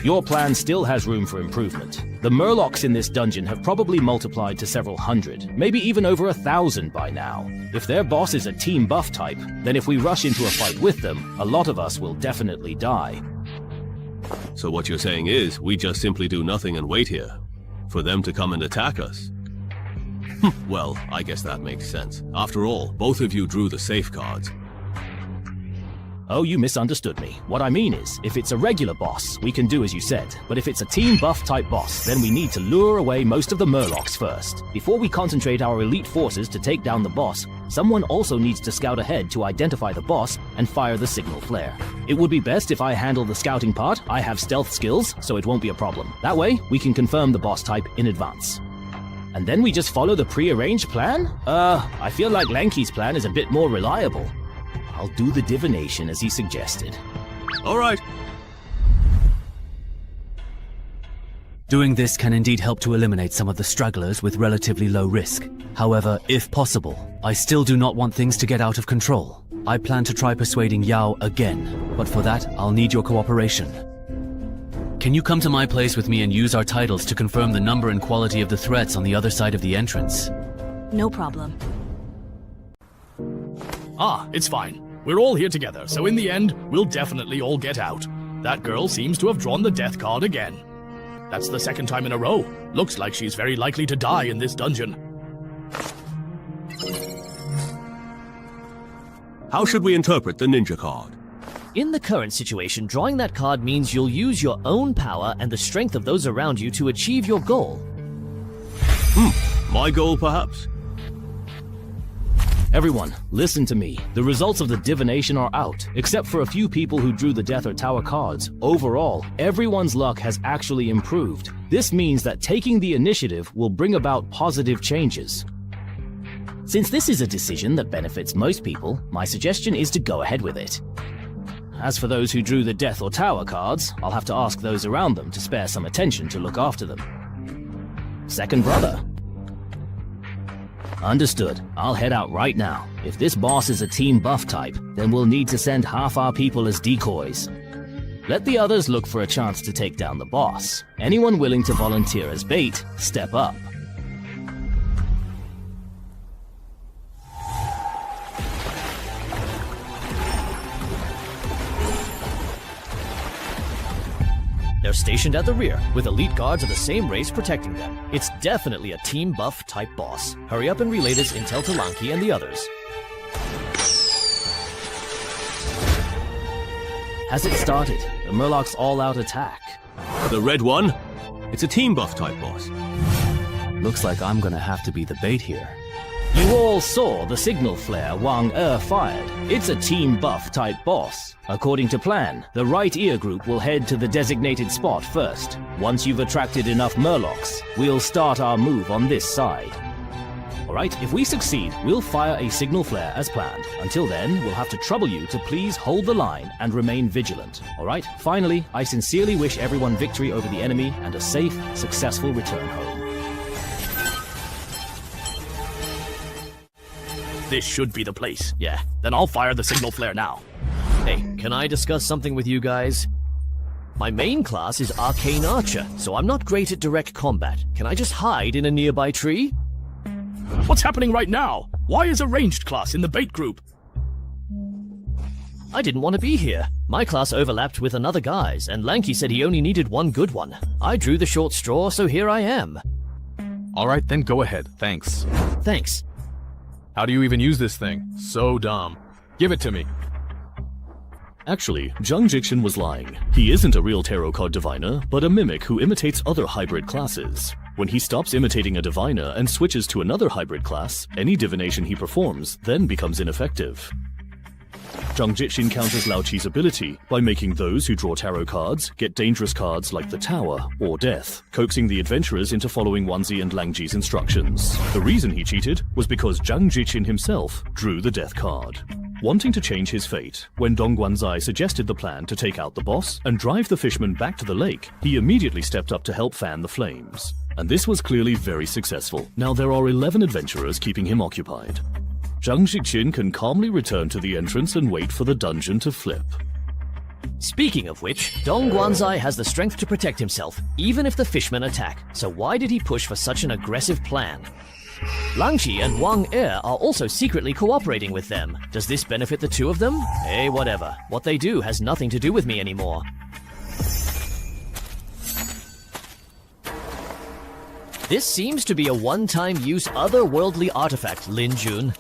Your plan still has room for improvement. The Murlocs in this dungeon have probably multiplied to several hundred, maybe even over 1,000 by now. If their boss is a team buff type, then if we rush into a fight with them, a lot of us will definitely die. So what you're saying is, we just simply do nothing and wait here, for them to come and attack us? Well, I guess that makes sense. After all, both of you drew the safe cards. Oh, you misunderstood me. What I mean is, if it's a regular boss, we can do as you said. But if it's a team buff type boss, then we need to lure away most of the Murlocs first. Before we concentrate our elite forces to take down the boss, someone also needs to scout ahead to identify the boss and fire the signal flare. It would be best if I handle the scouting part. I have stealth skills, so it won't be a problem. That way, we can confirm the boss type in advance. And then we just follow the pre-arranged plan? I feel like Lanky's plan is a bit more reliable. I'll do the divination as he suggested. All right. Doing this can indeed help to eliminate some of the stragglers with relatively low risk. However, if possible, I still do not want things to get out of control. I plan to try persuading Yao again, but for that, I'll need your cooperation. Can you come to my place with me and use our titles to confirm the number and quality of the threats on the other side of the entrance? No problem. It's fine. We're all here together, so in the end, we'll definitely all get out. That girl seems to have drawn the death card again. That's the second time in a row. Looks like she's very likely to die in this dungeon. How should we interpret the ninja card? In the current situation, drawing that card means you'll use your own power and the strength of those around you to achieve your goal. My goal, perhaps? Everyone, listen to me. The results of the divination are out, except for a few people who drew the death or tower cards. Overall, everyone's luck has actually improved. This means that taking the initiative will bring about positive changes. Since this is a decision that benefits most people, my suggestion is to go ahead with it. As for those who drew the death or tower cards, I'll have to ask those around them to spare some attention to look after them. Second brother. Understood. I'll head out right now. If this boss is a team buff type, then we'll need to send half our people as decoys. Let the others look for a chance to take down the boss. Anyone willing to volunteer as bait, step up. They're stationed at the rear, with elite guards of the same race protecting them. It's definitely a team buff type boss. Hurry up and relay this intel to Lanky and the others. Has it started? The Murloc's all-out attack. The red one? It's a team buff type boss. Looks like I'm gonna have to be the bait here. You all saw the signal flare Wang fired. It's a team buff type boss. According to plan, the right ear group will head to the designated spot first. Once you've attracted enough Murlocs, we'll start our move on this side. Alright, if we succeed, we'll fire a signal flare as planned. Until then, we'll have to trouble you to please hold the line and remain vigilant. Alright, finally, I sincerely wish everyone victory over the enemy and a safe, successful return home. This should be the place. Yeah, then I'll fire the signal flare now. Hey, can I discuss something with you guys? My main class is Arcane Archer, so I'm not great at direct combat. Can I just hide in a nearby tree? What's happening right now? Why is a ranged class in the bait group? I didn't want to be here. My class overlapped with another guy's, and Lanky said he only needed one good one. I drew the short straw, so here I am. Alright, then go ahead. Thanks. Thanks. How do you even use this thing? So dumb. Give it to me. Actually, Zhang Jixin was lying. He isn't a real tarot card diviner, but a mimic who imitates other hybrid classes. When he stops imitating a diviner and switches to another hybrid class, any divination he performs then becomes ineffective. Zhang Jixin counters Lao Chi's ability by making those who draw tarot cards get dangerous cards like the Tower or Death, coaxing the adventurers into following Wanzi and Langji's instructions. The reason he cheated was because Zhang Jixin himself drew the Death card. Wanting to change his fate, when Dong Guanzai suggested the plan to take out the boss and drive the fisherman back to the lake, he immediately stepped up to help fan the flames. And this was clearly very successful. Now there are 11 adventurers keeping him occupied. Zhang Jixin can calmly return to the entrance and wait for the dungeon to flip. Speaking of which, Dong Guanzai has the strength to protect himself, even if the fishmen attack, so why did he push for such an aggressive plan? Langqi and Wang Er are also secretly cooperating with them. Does this benefit the two of them? Hey, whatever. What they do has nothing to do with me anymore. This seems to be a one-time use otherworldly artifact, Lin Jun.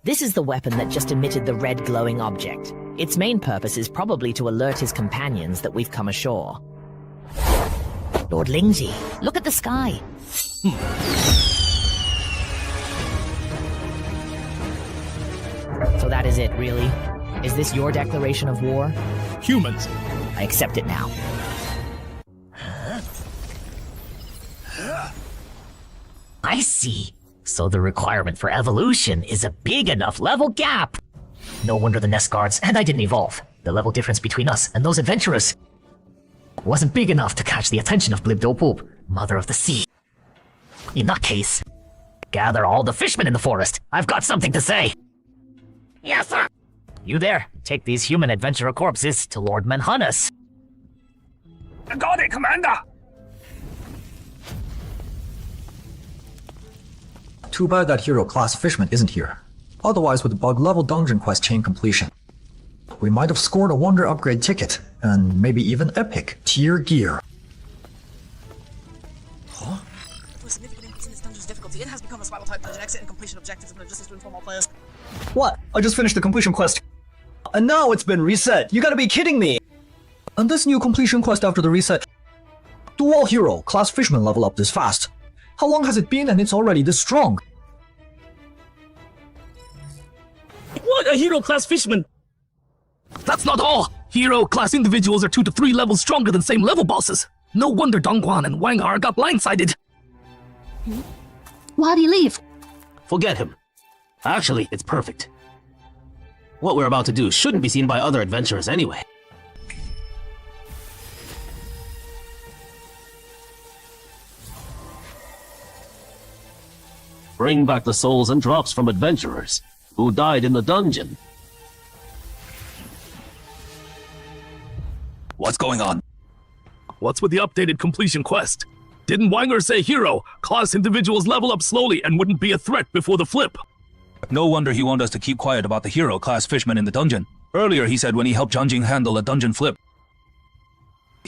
This is the weapon that just emitted the red glowing object. Its main purpose is probably to alert his companions that we've come ashore. Lord Lingji, look at the sky. So that is it, really? Is this your declaration of war? Humans. I accept it now. I see. So the requirement for evolution is a big enough level gap. No wonder the nest guards and I didn't evolve. The level difference between us and those adventurers wasn't big enough to catch the attention of Blibdopoop, Mother of the Sea. In that case, gather all the fishmen in the forest. I've got something to say. Yes, sir. You there, take these human adventurer corpses to Lord Manhanus. Got it, Commander! Too bad that hero class fishman isn't here. Otherwise, with the bug level dungeon quest chain completion, we might have scored a wonder upgrade ticket, and maybe even epic tier gear. Huh? To a significant increase in this dungeon's difficulty, it has become a survival type dungeon. Exit and completion objectives have been adjusted to inform all players. What? I just finished the completion quest. And now it's been reset. You gotta be kidding me! And this new completion quest after the reset. Do all hero class fishermen level up this fast? How long has it been and it's already this strong? What? A hero class fisherman? That's not all! Hero class individuals are 2 to 3 levels stronger than same level bosses. No wonder Dongguan and Wang Er got blindsided. Why'd he leave? Forget him. Actually, it's perfect. What we're about to do shouldn't be seen by other adventurers anyway. Bring back the souls and drops from adventurers who died in the dungeon. What's going on? What's with the updated completion quest? Didn't Wanger say hero, class individuals level up slowly and wouldn't be a threat before the flip? No wonder he wanted us to keep quiet about the hero class fishman in the dungeon. Earlier he said when he helped Zhang Jing handle a dungeon flip,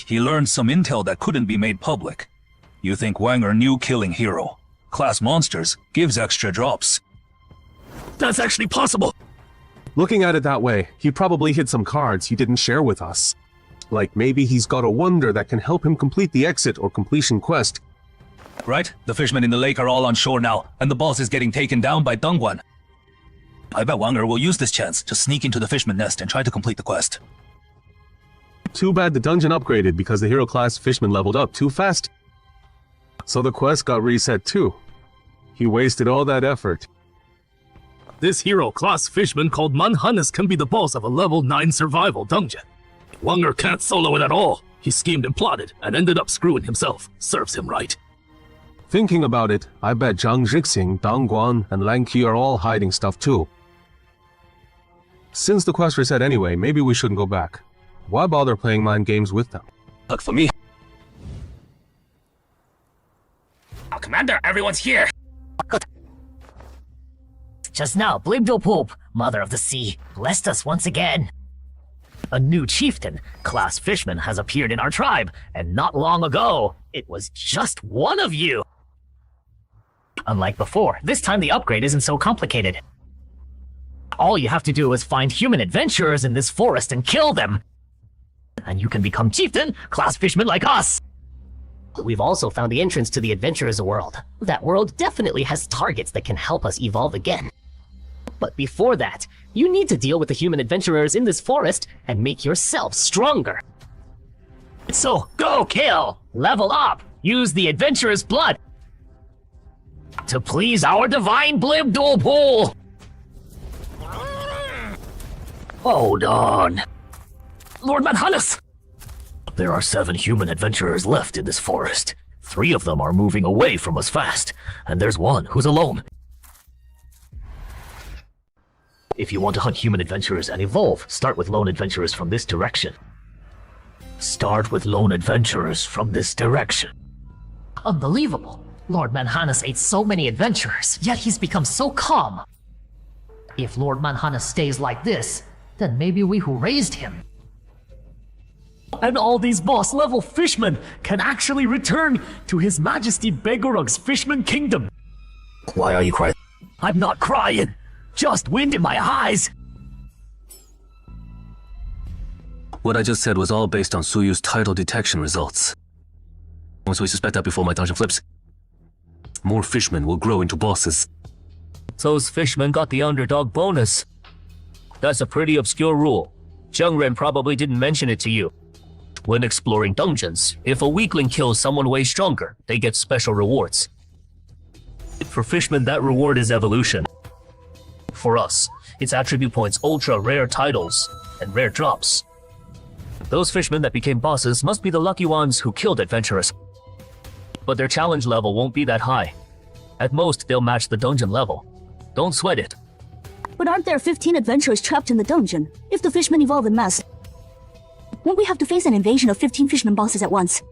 He learned some intel that couldn't be made public. You think Wanger knew killing Hero, class monsters, gives extra drops. That's actually possible! Looking at it that way, he probably hid some cards he didn't share with us. Like maybe he's got a wonder that can help him complete the exit or completion quest. Right? The fishermen in the lake are all on shore now, and the boss is getting taken down by Dongguan. I bet Wanger will use this chance to sneak into the fishman nest and try to complete the quest. Too bad the dungeon upgraded because the hero class fishman leveled up too fast. So the quest got reset too. He wasted all that effort. This hero class fishman called Manhannes can be the boss of a level 9 survival dungeon. Wanger can't solo it at all. He schemed and plotted and ended up screwing himself. Serves him right. Thinking about it, I bet Zhang Zhixing, Dang Guan, and Lan Qi are all hiding stuff too. Since the quest reset anyway, maybe we shouldn't go back. Why bother playing mind games with them? Look for me. Oh, Commander, everyone's here! Just now, Blibdopulp, Mother of the Sea, blessed us once again. A new chieftain, class fishman, has appeared in our tribe, and not long ago, it was just one of you. Unlike before, this time the upgrade isn't so complicated. All you have to do is find human adventurers in this forest and kill them. And you can become chieftain, class fishman like us. We've also found the entrance to the adventurers world. That world definitely has targets that can help us evolve again. But before that, you need to deal with the human adventurers in this forest and make yourself stronger. So, go kill! Level up! Use the adventurer's blood! To please our divine Blibdolpool! Hold on. Lord Manhannes! There are 7 human adventurers left in this forest. 3 of them are moving away from us fast, and there's 1 who's alone. If you want to hunt human adventurers and evolve, start with lone adventurers from this direction. Start with lone adventurers from this direction. Unbelievable! Lord Manhannes ate so many adventurers, yet he's become so calm. If Lord Manhannes stays like this, then maybe we who raised him. And all these boss-level fishmen can actually return to His Majesty Begorug's Fishman Kingdom. Why are you crying? I'm not crying, just wind in my eyes. What I just said was all based on Suyu's title detection results. Once we suspect that before my dungeon flips, more fishmen will grow into bosses. Those fishmen got the underdog bonus. That's a pretty obscure rule. Zhengren probably didn't mention it to you. When exploring dungeons, if a weakling kills someone way stronger, they get special rewards. For fishmen, that reward is evolution. For us, it's attribute points, ultra rare titles, and rare drops. Those fishmen that became bosses must be the lucky ones who killed adventurers. But their challenge level won't be that high. At most, they'll match the dungeon level. Don't sweat it. But aren't there 15 adventurers trapped in the dungeon? If the fishmen evolve en masse, won't we have to face an invasion of 15 fisherman bosses at once?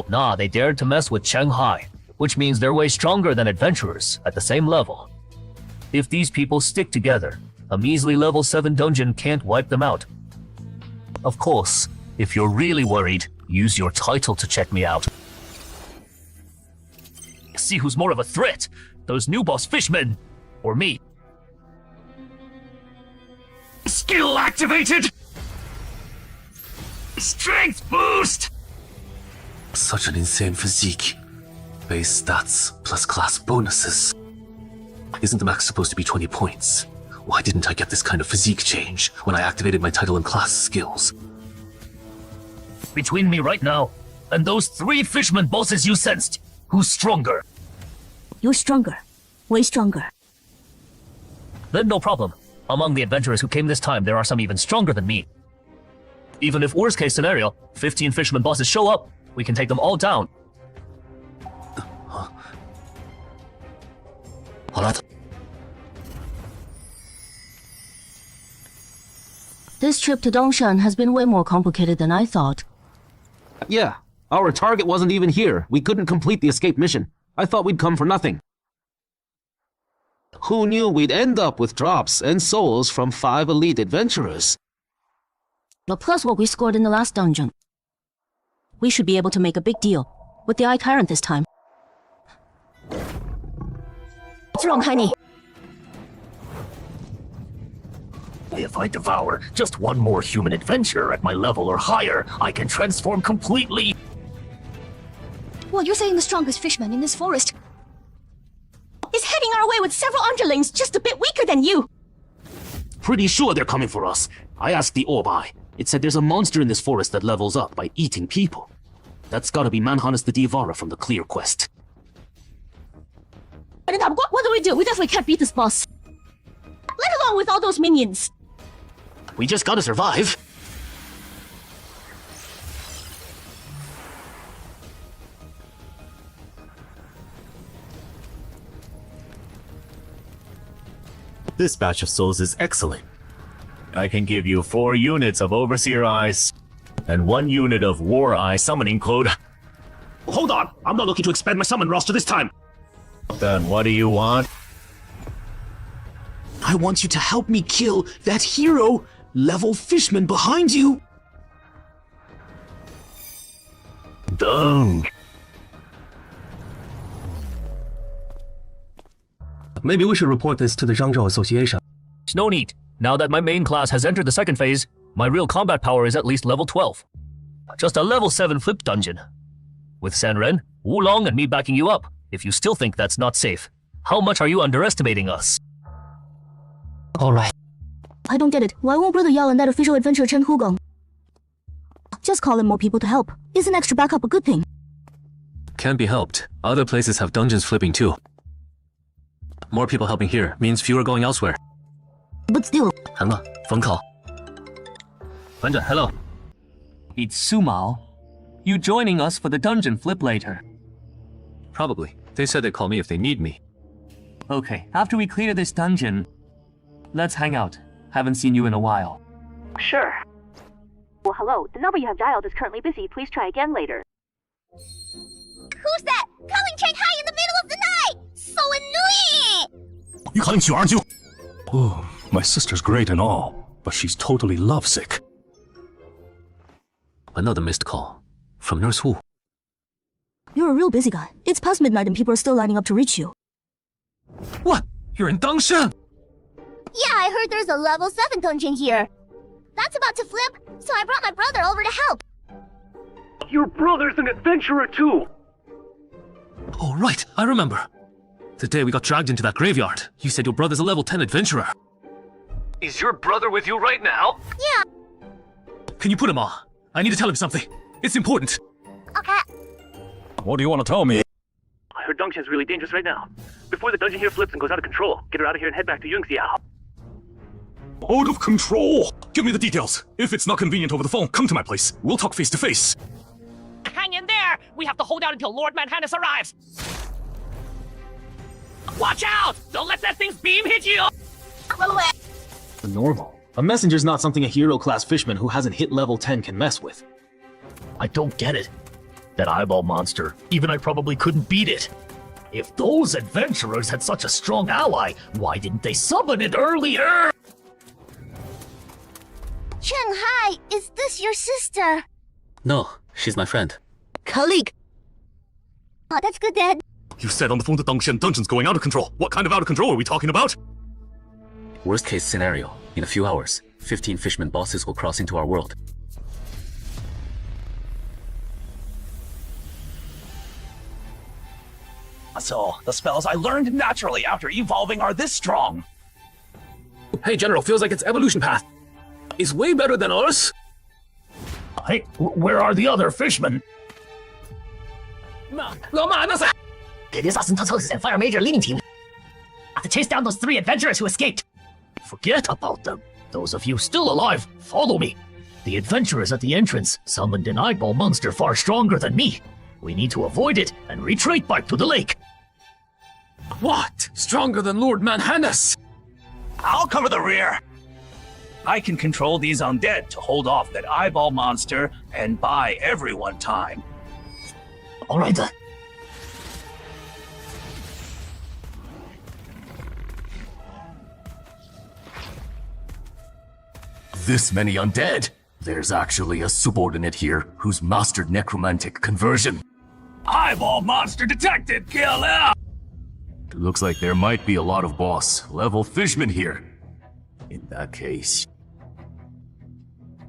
Nah, they dared to mess with Shanghai, which means they're way stronger than adventurers at the same level. If these people stick together, a measly level 7 dungeon can't wipe them out. Of course, if you're really worried, use your title to check me out. See who's more of a threat, those new boss fishmen, or me. Skill activated! Strength boost! Such an insane physique. Base stats plus class bonuses. Isn't the max supposed to be 20 points? Why didn't I get this kind of physique change when I activated my title and class skills? Between me right now and those 3 fisherman bosses you sensed, who's stronger? You're stronger. Way stronger. Then no problem. Among the adventurers who came this time, there are some even stronger than me. Even if worst case scenario, 15 fisherman bosses show up, we can take them all down. This trip to Dongshan has been way more complicated than I thought. Yeah, our target wasn't even here. We couldn't complete the escape mission. I thought we'd come for nothing. Who knew we'd end up with drops and souls from 5 elite adventurers? Plus what we scored in the last dungeon. We should be able to make a big deal with the Eye Tyrant this time. What's wrong, honey? If I devour just one more human adventurer at my level or higher, I can transform completely. Well, you're saying the strongest fishman in this forest is heading our way with several underlings just a bit weaker than you. Pretty sure they're coming for us. I asked the Orb Eye. It said there's a monster in this forest that levels up by eating people. That's gotta be Manhannes the Devourer from the Clear Quest. What do we do? We definitely can't beat this boss. Let alone with all those minions. We just gotta survive. This batch of souls is excellent. I can give you 4 units of Overseer Eyes and 1 unit of War Eye summoning code. Hold on! I'm not looking to expand my summon roster this time! Then what do you want? I want you to help me kill that hero level fishman behind you! Done. Maybe we should report this to the Zhangzhou Association. No need. Now that my main class has entered the second phase, my real combat power is at least level 12. Just a level 7 flip dungeon. With Sanren, Wulong, and me backing you up, if you still think that's not safe, how much are you underestimating us? Alright. I don't get it. Why won't Brother Yao and that official adventurer Chen Hugong just call in more people to help? Isn't extra backup a good thing? Can't be helped. Other places have dungeons flipping too. More people helping here means fewer going elsewhere. But still... 韩乐，phone call. 班长, hello. It's Sumao. You joining us for the dungeon flip later? Probably. They said they'd call me if they need me. Okay, after we clear this dungeon, let's hang out. Haven't seen you in a while. Sure. Well, hello. The number you have dialed is currently busy. Please try again later. Who's that? Calling Shanghai in the middle of the night! So annoying! You calling Qiu, aren't you? Oh, my sister's great and all, but she's totally lovesick. Another missed call. From Nurse Wu. You're a real busy guy. It's past midnight and people are still lining up to reach you. What? You're in Dangshan? Yeah, I heard there's a level 7 dungeon here. That's about to flip, so I brought my brother over to help. Your brother's an adventurer too! Oh, right, I remember. The day we got dragged into that graveyard, you said your brother's a level 10 adventurer. Is your brother with you right now? Yeah. Can you put him on? I need to tell him something. It's important. Okay. What do you want to tell me? I heard Dongshan's really dangerous right now. Before the dungeon here flips and goes out of control, get her out of here and head back to Yungxiao. Out of control! Give me the details. If it's not convenient over the phone, come to my place. We'll talk face to face. Hang in there! We have to hold out until Lord Manhannes arrives! Watch out! Don't let that thing's beam hit you! Normal. A messenger's not something a hero-class fishman who hasn't hit level 10 can mess with. I don't get it. That eyeball monster, even I probably couldn't beat it. If those adventurers had such a strong ally, why didn't they summon it earlier? Shanghai, is this your sister? No, she's my friend. Colleague. Oh, that's good, Dad. You said on the phone that Dongshan Dungeon's going out of control. What kind of out of control are we talking about? Worst case scenario. In a few hours, 15 fisherman bosses will cross into our world. So, the spells I learned naturally after evolving are this strong. Hey, General, feels like its evolution path is way better than ours. Hey, where are the other fishmen? It is us and Fire Major leading team. Have to chase down those 3 adventurers who escaped. Forget about them. Those of you still alive, follow me. The adventurers at the entrance summoned an eyeball monster far stronger than me. We need to avoid it and retreat back to the lake. What? Stronger than Lord Manhannes? I'll cover the rear. I can control these undead to hold off that eyeball monster and buy everyone time. Alright then. This many undead? There's actually a subordinate here who's mastered necromantic conversion. Eyeball monster detected! Kill him! Looks like there might be a lot of boss-level fishmen here. In that case,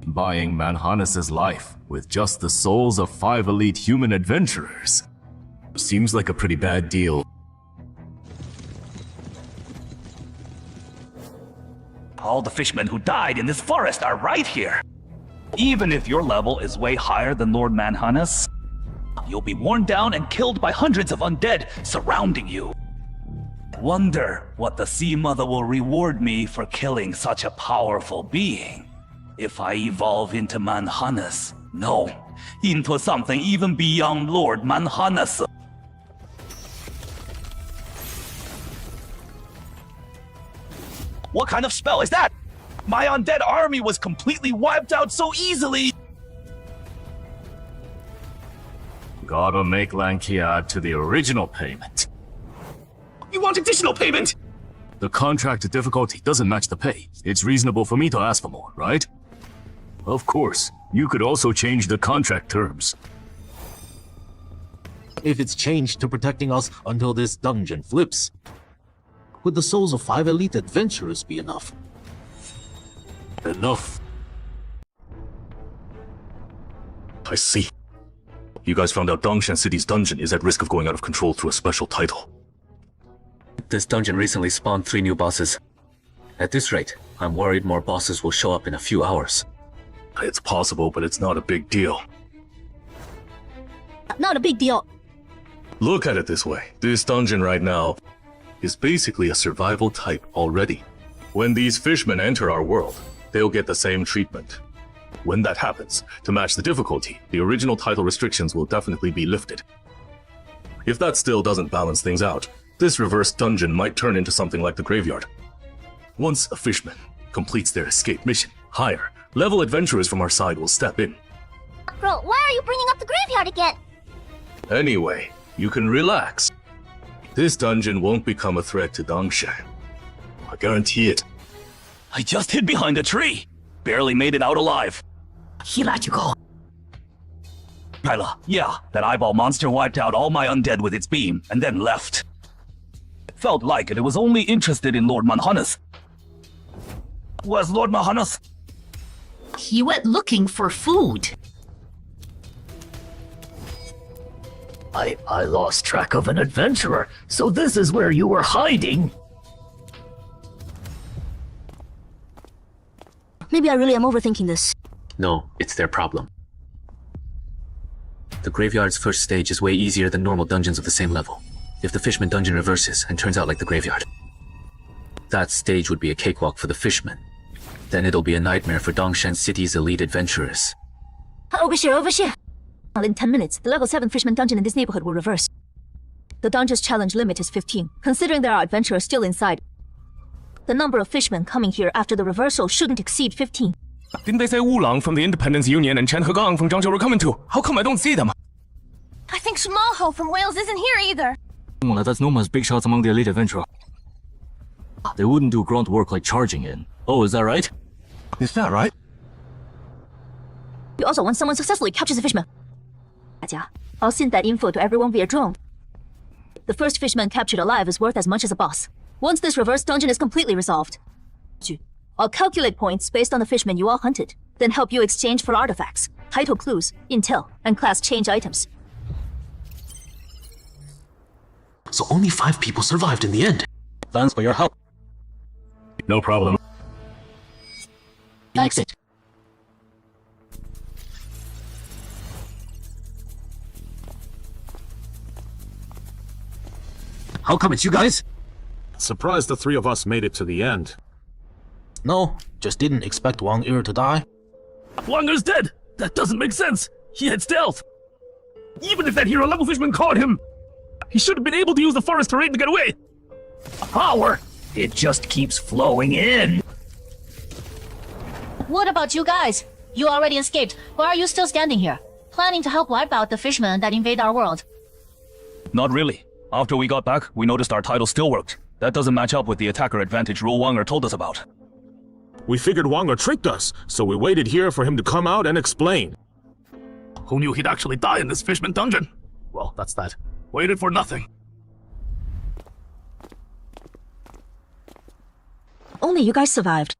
buying Manhannes' life with just the souls of 5 elite human adventurers seems like a pretty bad deal. All the fishmen who died in this forest are right here. Even if your level is way higher than Lord Manhannes, you'll be worn down and killed by hundreds of undead surrounding you. Wonder what the Sea Mother will reward me for killing such a powerful being. If I evolve into Manhannes, no, into something even beyond Lord Manhannes. What kind of spell is that? My undead army was completely wiped out so easily! Gotta make Lankia add to the original payment. You want additional payment? The contract difficulty doesn't match the pay. It's reasonable for me to ask for more, right? Of course, you could also change the contract terms. If it's changed to protecting us until this dungeon flips, would the souls of 5 elite adventurers be enough? Enough. I see. You guys found out Dongshan City's dungeon is at risk of going out of control through a special title. This dungeon recently spawned 3 new bosses. At this rate, I'm worried more bosses will show up in a few hours. It's possible, but it's not a big deal. Not a big deal. Look at it this way. This dungeon right now is basically a survival type already. When these fishmen enter our world, they'll get the same treatment. When that happens, to match the difficulty, the original title restrictions will definitely be lifted. If that still doesn't balance things out, this reverse dungeon might turn into something like the graveyard. Once a fishman completes their escape mission, higher level adventurers from our side will step in. Bro, why are you bringing up the graveyard again? Anyway, you can relax. This dungeon won't become a threat to Dongshan. I guarantee it. I just hid behind a tree. Barely made it out alive. He let you go. Kyla, yeah, that eyeball monster wiped out all my undead with its beam, and then left. Felt like it was only interested in Lord Manhannes. Where's Lord Manhannes? He went looking for food. I lost track of an adventurer, so this is where you were hiding. Maybe I really am overthinking this. No, it's their problem. The graveyard's first stage is way easier than normal dungeons of the same level. If the Fishman dungeon reverses and turns out like the graveyard, that stage would be a cakewalk for the Fishmen. Then it'll be a nightmare for Dongshan City's elite adventurers. Overshare, overshare! Well, in 10 minutes, the level 7 Fishman dungeon in this neighborhood will reverse. The dungeon's challenge limit is 15, considering there are adventurers still inside. The number of fishmen coming here after the reversal shouldn't exceed 15. Didn't they say Wu Lang from the Independence Union and Chen Hegang from Zhangzhou were coming too? How come I don't see them? I think Shmaho from Wales isn't here either. That's known as big shots among the elite adventurer. They wouldn't do grunt work like charging in. Oh, is that right? Is that right? You also want someone successfully captures a fishman. I'll send that info to everyone via drone. The first fishman captured alive is worth as much as a boss. Once this reverse dungeon is completely resolved, I'll calculate points based on the fishmen you all hunted, then help you exchange for artifacts, title clues, intel, and class change items. So only 5 people survived in the end. Thanks for your help. No problem. Exit. How come it's you guys? Surprised the 3 of us made it to the end. No, just didn't expect Wang Er to die. Wang Er's dead! That doesn't make sense! He had stealth! Even if that hero-level fishman caught him, he should have been able to use the forest terrain to get away! Power! It just keeps flowing in! What about you guys? You already escaped. Why are you still standing here? Planning to help wipe out the fishmen that invade our world? Not really. After we got back, we noticed our title still worked. That doesn't match up with the attacker advantage rule Wang Er told us about. We figured Wanger tricked us, so we waited here for him to come out and explain. Who knew he'd actually die in this Fishman dungeon? Well, that's that. Waited for nothing. Only you guys survived.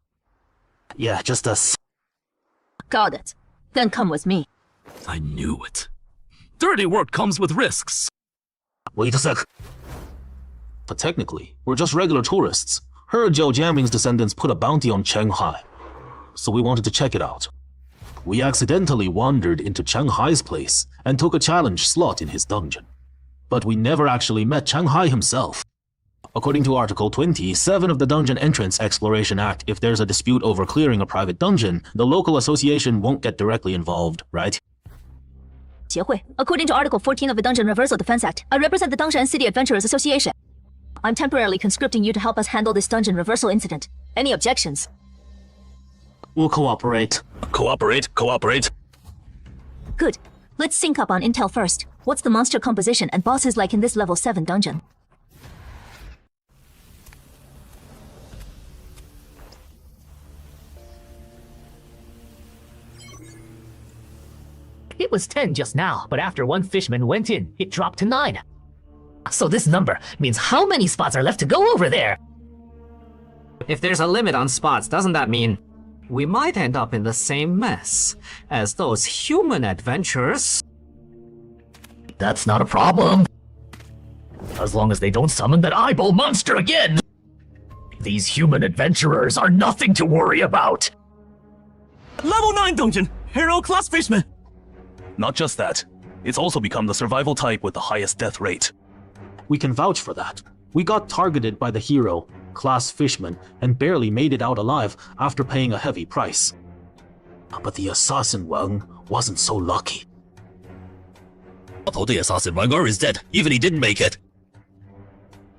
Yeah, just us. Got it. Then come with me. I knew it. Dirty work comes with risks. Wait a sec. But technically, we're just regular tourists. Heard Zhao Jianming's descendants put a bounty on Shanghai, so we wanted to check it out. We accidentally wandered into Shanghai's place and took a challenge slot in his dungeon. But we never actually met Shanghai himself. According to Article 27 of the Dungeon Entrance Exploration Act, if there's a dispute over clearing a private dungeon, the local association won't get directly involved, right? 协会. According to Article 14 of the Dungeon Reversal Defense Act, I represent the Dongshan City Adventurers Association. I'm temporarily conscripting you to help us handle this dungeon reversal incident. Any objections? We'll cooperate. Cooperate. Good. Let's sync up on intel first. What's the monster composition and bosses like in this level 7 dungeon? It was 10 just now, but after one fishman went in, it dropped to 9. So this number means how many spots are left to go over there? If there's a limit on spots, doesn't that mean we might end up in the same mess as those human adventurers? That's not a problem. As long as they don't summon that eyeball monster again. These human adventurers are nothing to worry about. Level 9 dungeon! Hero class fishman! Not just that. It's also become the survival type with the highest death rate. We can vouch for that. We got targeted by the hero, class fishman, and barely made it out alive after paying a heavy price. But the assassin Wang wasn't so lucky. Although the assassin Wanger is dead, even he didn't make it.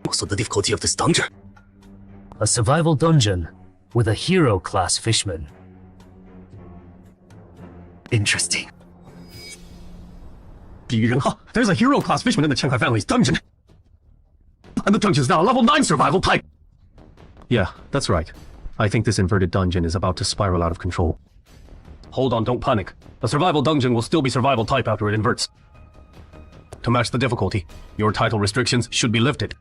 Also the difficulty of this dungeon. A survival dungeon with a hero class fishman. Interesting. There's a hero class fishman in the Shanghai family's dungeon. And the dungeon's now a level 9 survival type. Yeah, that's right. I think this inverted dungeon is about to spiral out of control. Hold on, don't panic. A survival dungeon will still be survival type after it inverts. To match the difficulty, your title restrictions should be lifted.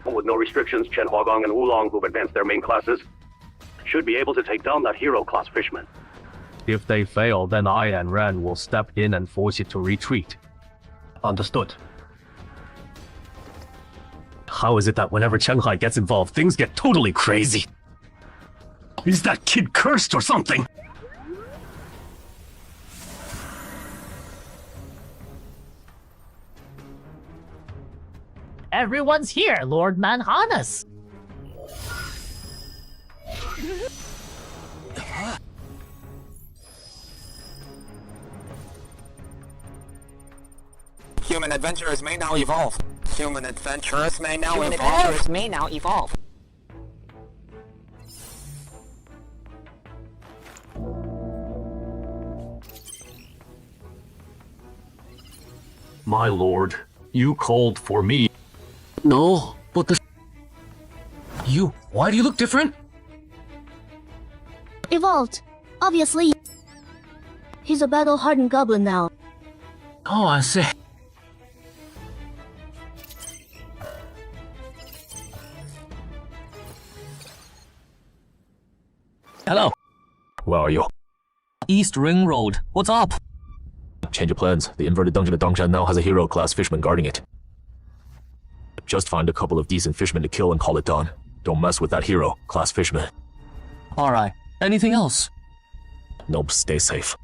With no restrictions, Chen Huagong and Wulong, who've advanced their main classes, should be able to take down that hero class fishman. If they fail, then I and Ren will step in and force it to retreat. Understood. How is it that whenever Shanghai gets involved, things get totally crazy? Is that kid cursed or something? Everyone's here, Lord Manhanus. Human adventurers may now evolve. Human adventurers may now evolve. My lord, you called for me. No, but You, why do you look different? Evolved. Obviously. He's a battle-hardened goblin now. Oh, I see. Hello. Where are you? East Ring Road. What's up? Change of plans. The inverted dungeon at Dongshan now has a hero class fishman guarding it. Just find a couple of decent fishmen to kill and call it done. Don't mess with that hero class fishman. Alright. Anything else? Nope, stay safe.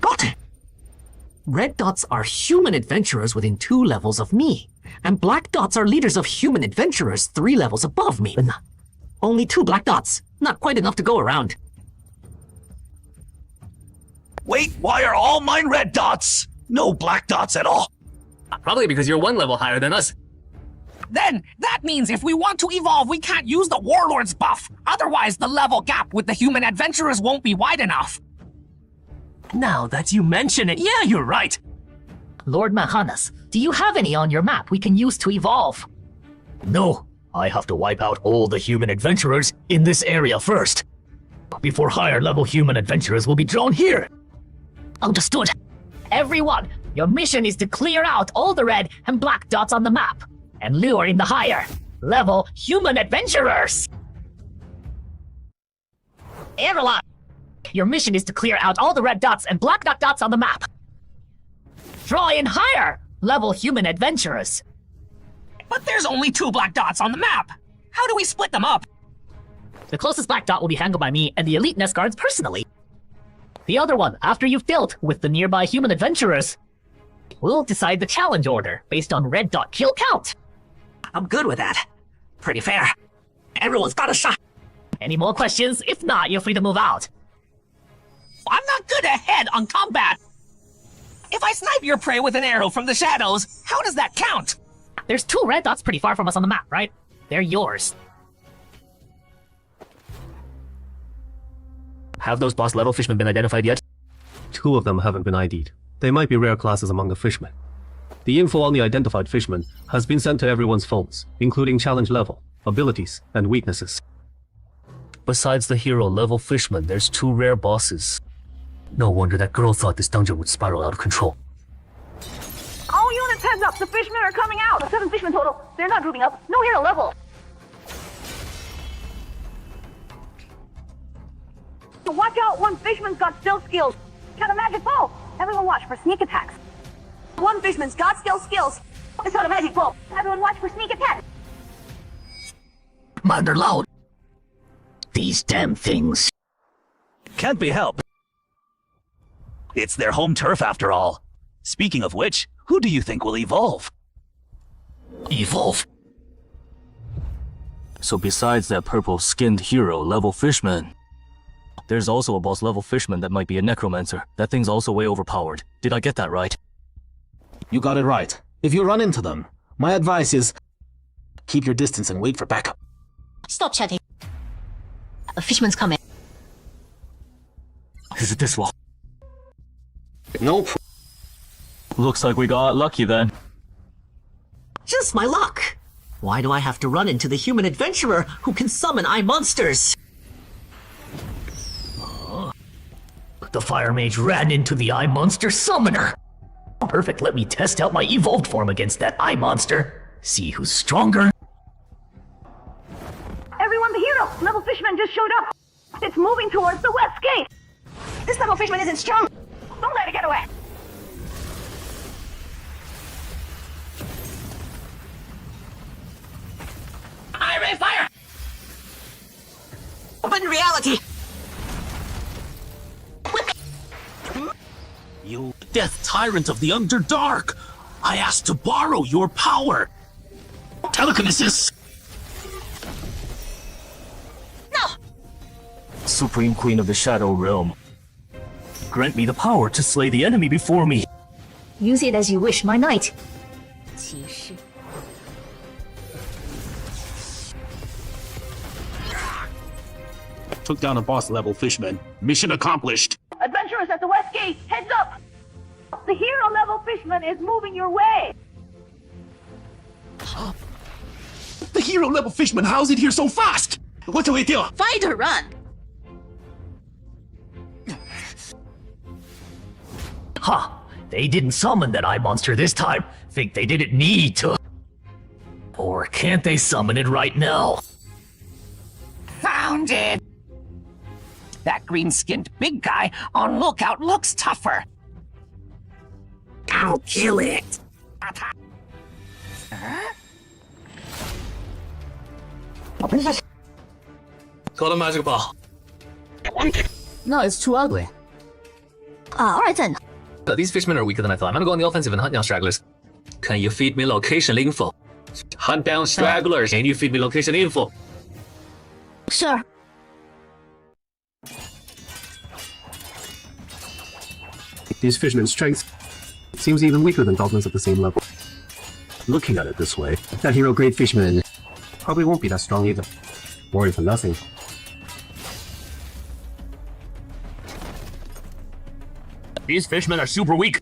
Got it! Red dots are human adventurers within 2 levels of me, and black dots are leaders of human adventurers 3 levels above me. Only 2 black dots, not quite enough to go around. Wait, why are all mine red dots? No black dots at all. Probably because you're 1 level higher than us. Then, that means if we want to evolve, we can't use the Warlord's buff. Otherwise, the level gap with the human adventurers won't be wide enough. Now that you mention it, yeah, you're right. Lord Manhanus, do you have any on your map we can use to evolve? No, I have to wipe out all the human adventurers in this area first, before higher level human adventurers will be drawn here. Understood. Everyone, your mission is to clear out all the red and black dots on the map and lure in the higher level human adventurers. Everyone, your mission is to clear out all the red dots and black dots on the map. Draw in higher level human adventurers. But there's only 2 black dots on the map. How do we split them up? The closest black dot will be handled by me and the elite nest guards personally. The other one, after you've dealt with the nearby human adventurers, we'll decide the challenge order based on red dot kill count. I'm good with that. Pretty fair. Everyone's got a shot. Any more questions? If not, you're free to move out. I'm not good ahead on combat. If I snipe your prey with an arrow from the shadows, how does that count? There's 2 red dots pretty far from us on the map, right? They're yours. Have those boss level fishmen been identified yet? 2 of them haven't been ID'd. They might be rare classes among the fishmen. The info on the identified fishmen has been sent to everyone's phones, including challenge level, abilities, and weaknesses. Besides the hero level fishmen, there's 2 rare bosses. No wonder that girl thought this dungeon would spiral out of control. All units heads up, the fishmen are coming out! 7 fishmen total. They're not grouping up. No hero level. Watch out, one fishman's got stealth skills. Got a magic bow. Everyone watch for sneak attacks. One fishman's got stealth skills. It's got a magic bow. Everyone watch for sneak attacks. Man, they're loud. These damn things. Can't be helped. It's their home turf after all. Speaking of which, who do you think will evolve? Evolve? So besides that purple-skinned hero level fishman, there's also a boss level fishman that might be a necromancer. That thing's also way overpowered. Did I get that right? You got it right. If you run into them, my advice is keep your distance and wait for backup. Stop chatting. A fishman's coming. Is it this one? Nope. Looks like we got lucky then. Just my luck. Why do I have to run into the human adventurer who can summon eye monsters? The fire mage ran into the eye monster summoner. Perfect, let me test out my evolved form against that eye monster. See who's stronger. Everyone, the hero level fishman just showed up. It's moving towards the west gate. This level fishman isn't strong. Don't let it get away. Iron fire! Open reality! You death tyrant of the Underdark! I asked to borrow your power! Telekinesis! No! Supreme Queen of the Shadow Realm, grant me the power to slay the enemy before me. Use it as you wish, my knight. 骑士. Took down a boss level fishman. Mission accomplished. Adventurers at the west gate, heads up! The hero level fishman is moving your way. The hero level fishman, how's it here so fast? What do we do? Fight or run? Huh, they didn't summon that eye monster this time. Think they didn't need to. Or can't they summon it right now? Found it! That green-skinned big guy on lookout looks tougher. I'll kill it. Got a magic ball. No, it's too ugly. Alright then. These fishmen are weaker than I thought. I'm gonna go on the offensive and hunt down stragglers. Can you feed me location info? Hunt down stragglers. Can you feed me location info? Sure. These fishermen's strength seems even weaker than goblins at the same level. Looking at it this way, that hero grade fisherman probably won't be that strong either. Worry for nothing. These fishmen are super weak.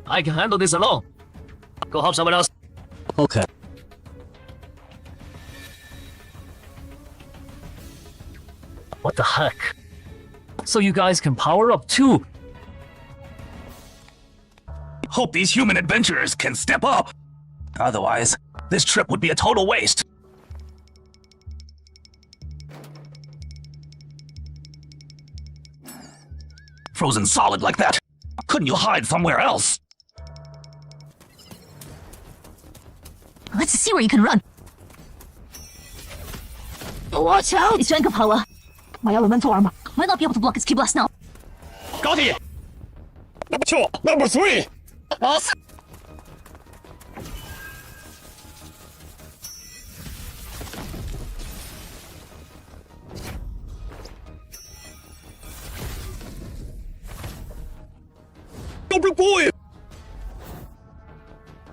I can handle this alone. Go help someone else. Okay. the heck? So you guys can power up too. Hope these human adventurers can step up. Otherwise, this trip would be a total waste. Frozen solid like that. Couldn't you hide somewhere else? Let's see where you can run. Watch out! It's Jenga power. My elemental armor might not be able to block its key blast now. Got it! Number 2, number 3! Good boy!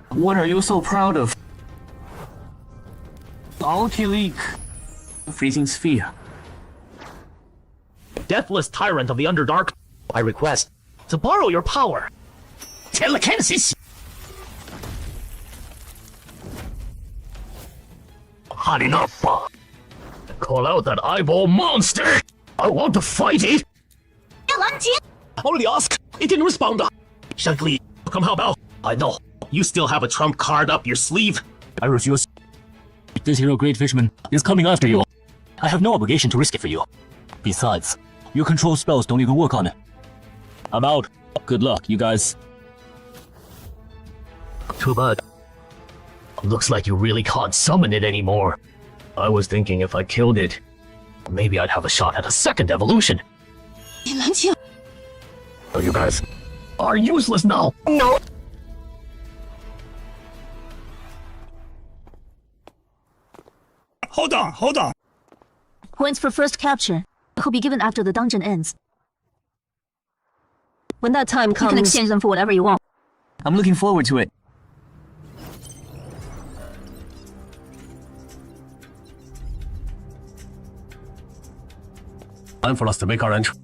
What are you so proud of? Ulti Freezing Sphere. Deathless Tyrant of the Underdark, I request to borrow your power. Telekinesis! Hot enough! Call out that eyeball monster! I want to fight it! Already asked. It didn't respond. Shankly, come how about? I know. You still have a trump card up your sleeve. I refuse. This hero great fisherman is coming after you. I have no obligation to risk it for you. Besides, your control spells don't even work on it. I'm out. Good luck, you guys. Too bad. Looks like you really can't summon it anymore. I was thinking if I killed it, maybe I'd have a shot at a second evolution. Oh, you guys are useless now. No. Hold on. Points for first capture will be given after the dungeon ends. When that time comes, you can exchange them for whatever you want. I'm looking forward to it. Time for us to make our entry.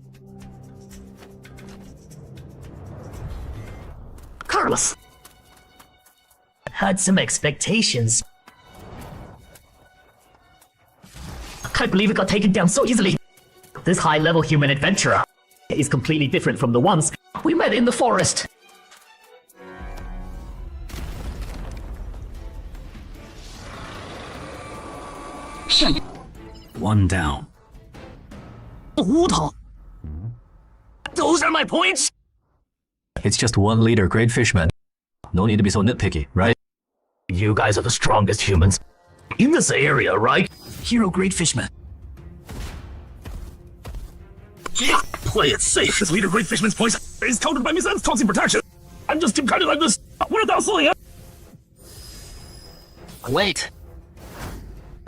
Carlos! Had some expectations. I can't believe it got taken down so easily. This high-level human adventurer is completely different from the ones we met in the forest. One down. Those are my points? It's just 1 liter great fishman. No need to be so nitpicky, right? You guys are the strongest humans in this area, right? Hero great fishman. Yeah, play it safe. This leader great fishman's points is countered by Misan's toxic protection. I'm just keep kind of like this. What about Celia? Wait.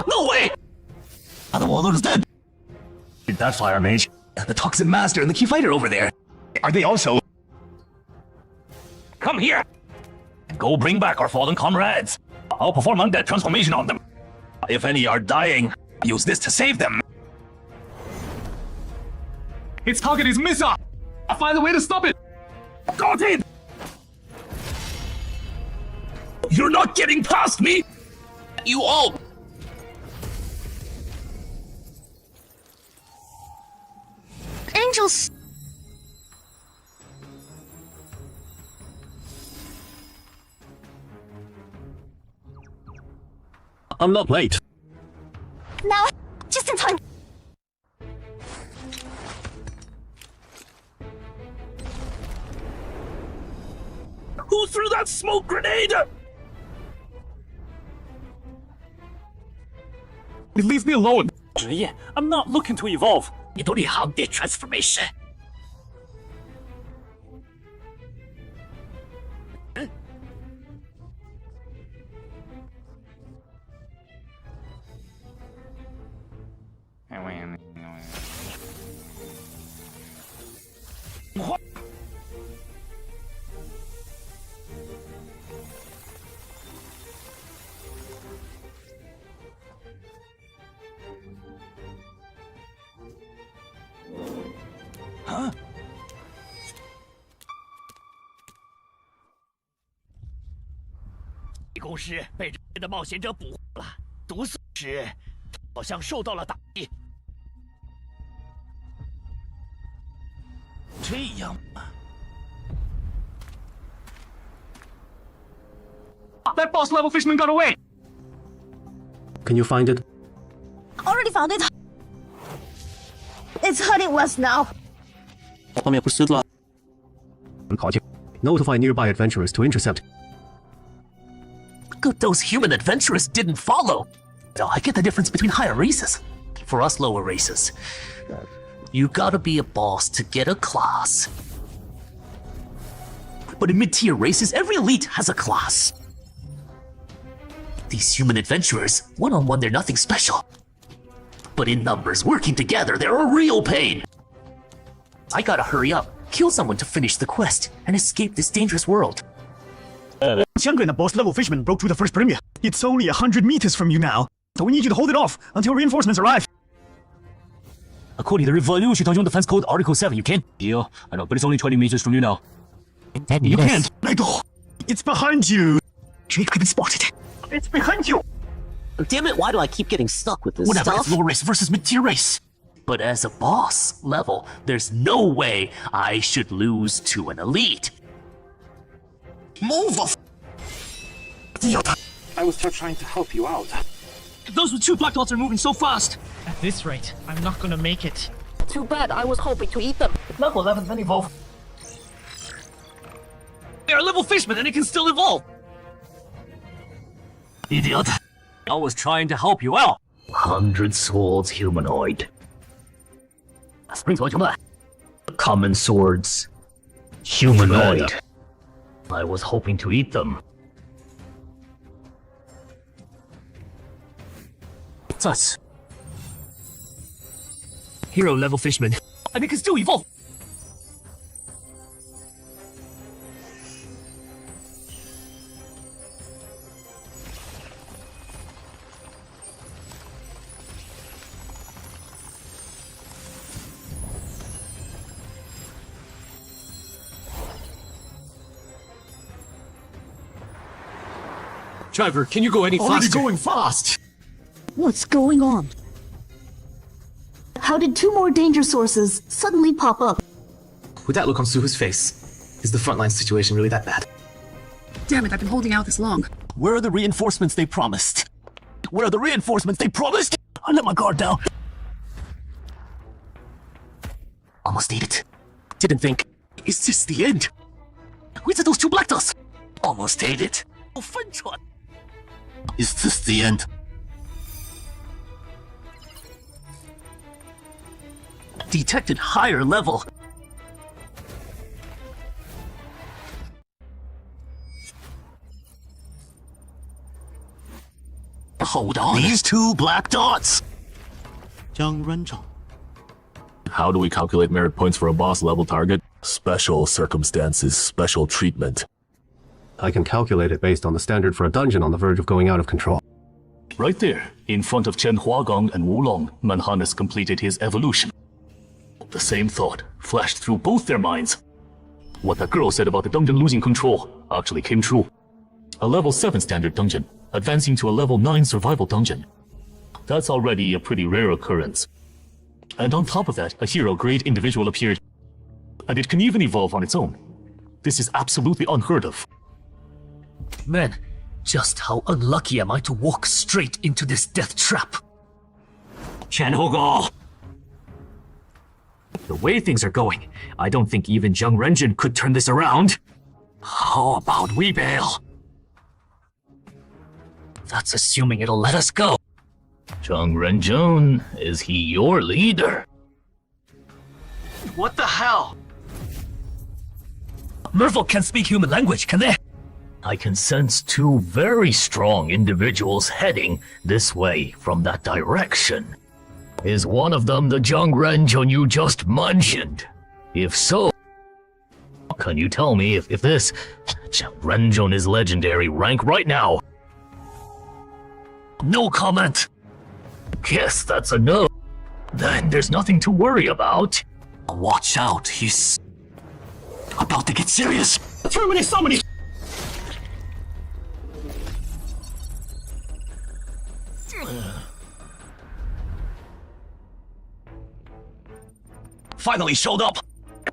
No way! The warlord is dead. That fire mage. The toxin master and the key fighter over there. Are they also? Come here. Go bring back our fallen comrades. I'll perform undead transformation on them. If any are dying, use this to save them. Its target is Misa! I'll find a way to stop it! Got it! You're not getting past me! You all! Angels. I'm not late. Now, just in time. Who threw that smoke grenade? Leave me alone! I'm not looking to evolve. You don't have the transformation. Huh? 公师被这边的冒险者捕获了，毒素时好像受到了打击。这样吧。That boss level fisherman got away. Can you find it? Already found it. It's heading west now. 后面不是了。好就 notify nearby adventurers to intercept. Good, those human adventurers didn't follow. Now, I get the difference between higher races. For us lower races, you gotta be a boss to get a class. But in mid-tier races, every elite has a class. These human adventurers, one-on-one, they're nothing special. But in numbers, working together, they're a real pain. I gotta hurry up, kill someone to finish the quest, and escape this dangerous world. Qiangren, the boss level fisherman, broke through the first perimeter. It's only 100 meters from you now, so we need you to hold it off until reinforcements arrive. According to the Revolution Dungeon Defense Code Article 7, you can't. Yeah, I know, but it's only 20 meters from you now. And you can't. It's behind you. Jake, I've been spotted. It's behind you. Damn it, why do I keep getting stuck with this Whatever, stuff? it's lower race versus mid-tier race. But as a boss level, there's no way I should lose to an elite. Move! I was just trying to help you out. Those with 2 black dots are moving so fast. At this rate, I'm not gonna make it. Too bad, I was hoping to eat them. Level 11 then evolve. They are level fishmen and it can still evolve. Idiot. I was trying to help you out. 100 swords humanoid. Common swords. Humanoid. I was hoping to eat them. Sus. Hero level fishman. And it can still evolve. Driver, can you go any Already faster? going fast. What's going on? How did 2 more danger sources suddenly pop up? With that look on Suho's face, is the frontline situation really that bad? Damn it, I've been holding out this long. Where are the reinforcements they promised? Where are the reinforcements they promised? I let my guard down. Almost ate it. Didn't think. Is this the end? Where's those 2 black dots? Almost ate it. Oh, French one. Is this the end? Detected higher level. Hold on. These 2 black dots. How do we calculate merit points for a boss level target? Special circumstances, special treatment. I can calculate it based on the standard for a dungeon on the verge of going out of control. Right there, in front of Chen Huagong and Wulong, Manhannes completed his evolution. The same thought flashed through both their minds. What that girl said about the dungeon losing control actually came true. A level 7 standard dungeon, advancing to a level 9 survival dungeon. That's already a pretty rare occurrence. And on top of that, a hero-grade individual appeared. And it can even evolve on its own. This is absolutely unheard of. Man, just how unlucky am I to walk straight into this death trap? Chen Hogo! The way things are going, I don't think even Zhang Renjun could turn this around. How about we bail? That's assuming it'll let us go. Zhang Renjun, is he your leader? What the hell? Merfolk can't speak human language, can they? I can sense 2 very strong individuals heading this way from that direction. Is one of them the Zhang Renjun you just mentioned? If so, can you tell me if this Zhang Renjun is legendary rank right now? No comment. Guess that's a no. Then there's nothing to worry about. Watch out, he's about to get serious. Terminate summoning! Finally showed up.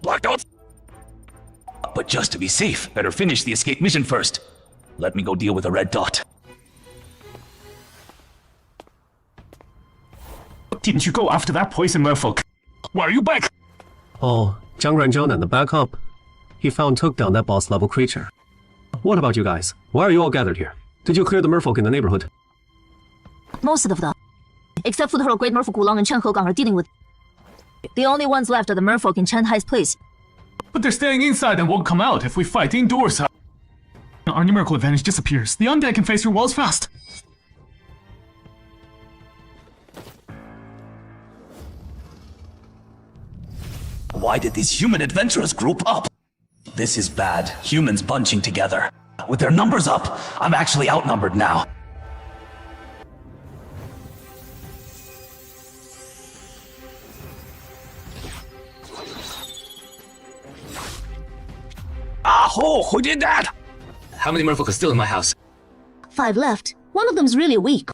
Blacked out. But just to be safe, better finish the escape mission first. Let me go deal with the red dot. Didn't you go after that poison merfolk? Why are you back? Oh, Zhang Renzhou and the backup. He found took down that boss level creature. What about you guys? Why are you all gathered here? Did you clear the merfolk in the neighborhood? Most of them, except for the great merfolk Wulong and Chen Hegang are dealing with. The only ones left are the merfolk in Chen Hai's place. But they're staying inside and won't come out if we fight indoors. Our numerical advantage disappears. The undead can face your walls fast. Why did these human adventurers group up? This is bad. Humans bunching together. With their numbers up, I'm actually outnumbered now. Ah-ho! Who did that? How many merfolk are still in my house? 5 left. One of them's really weak.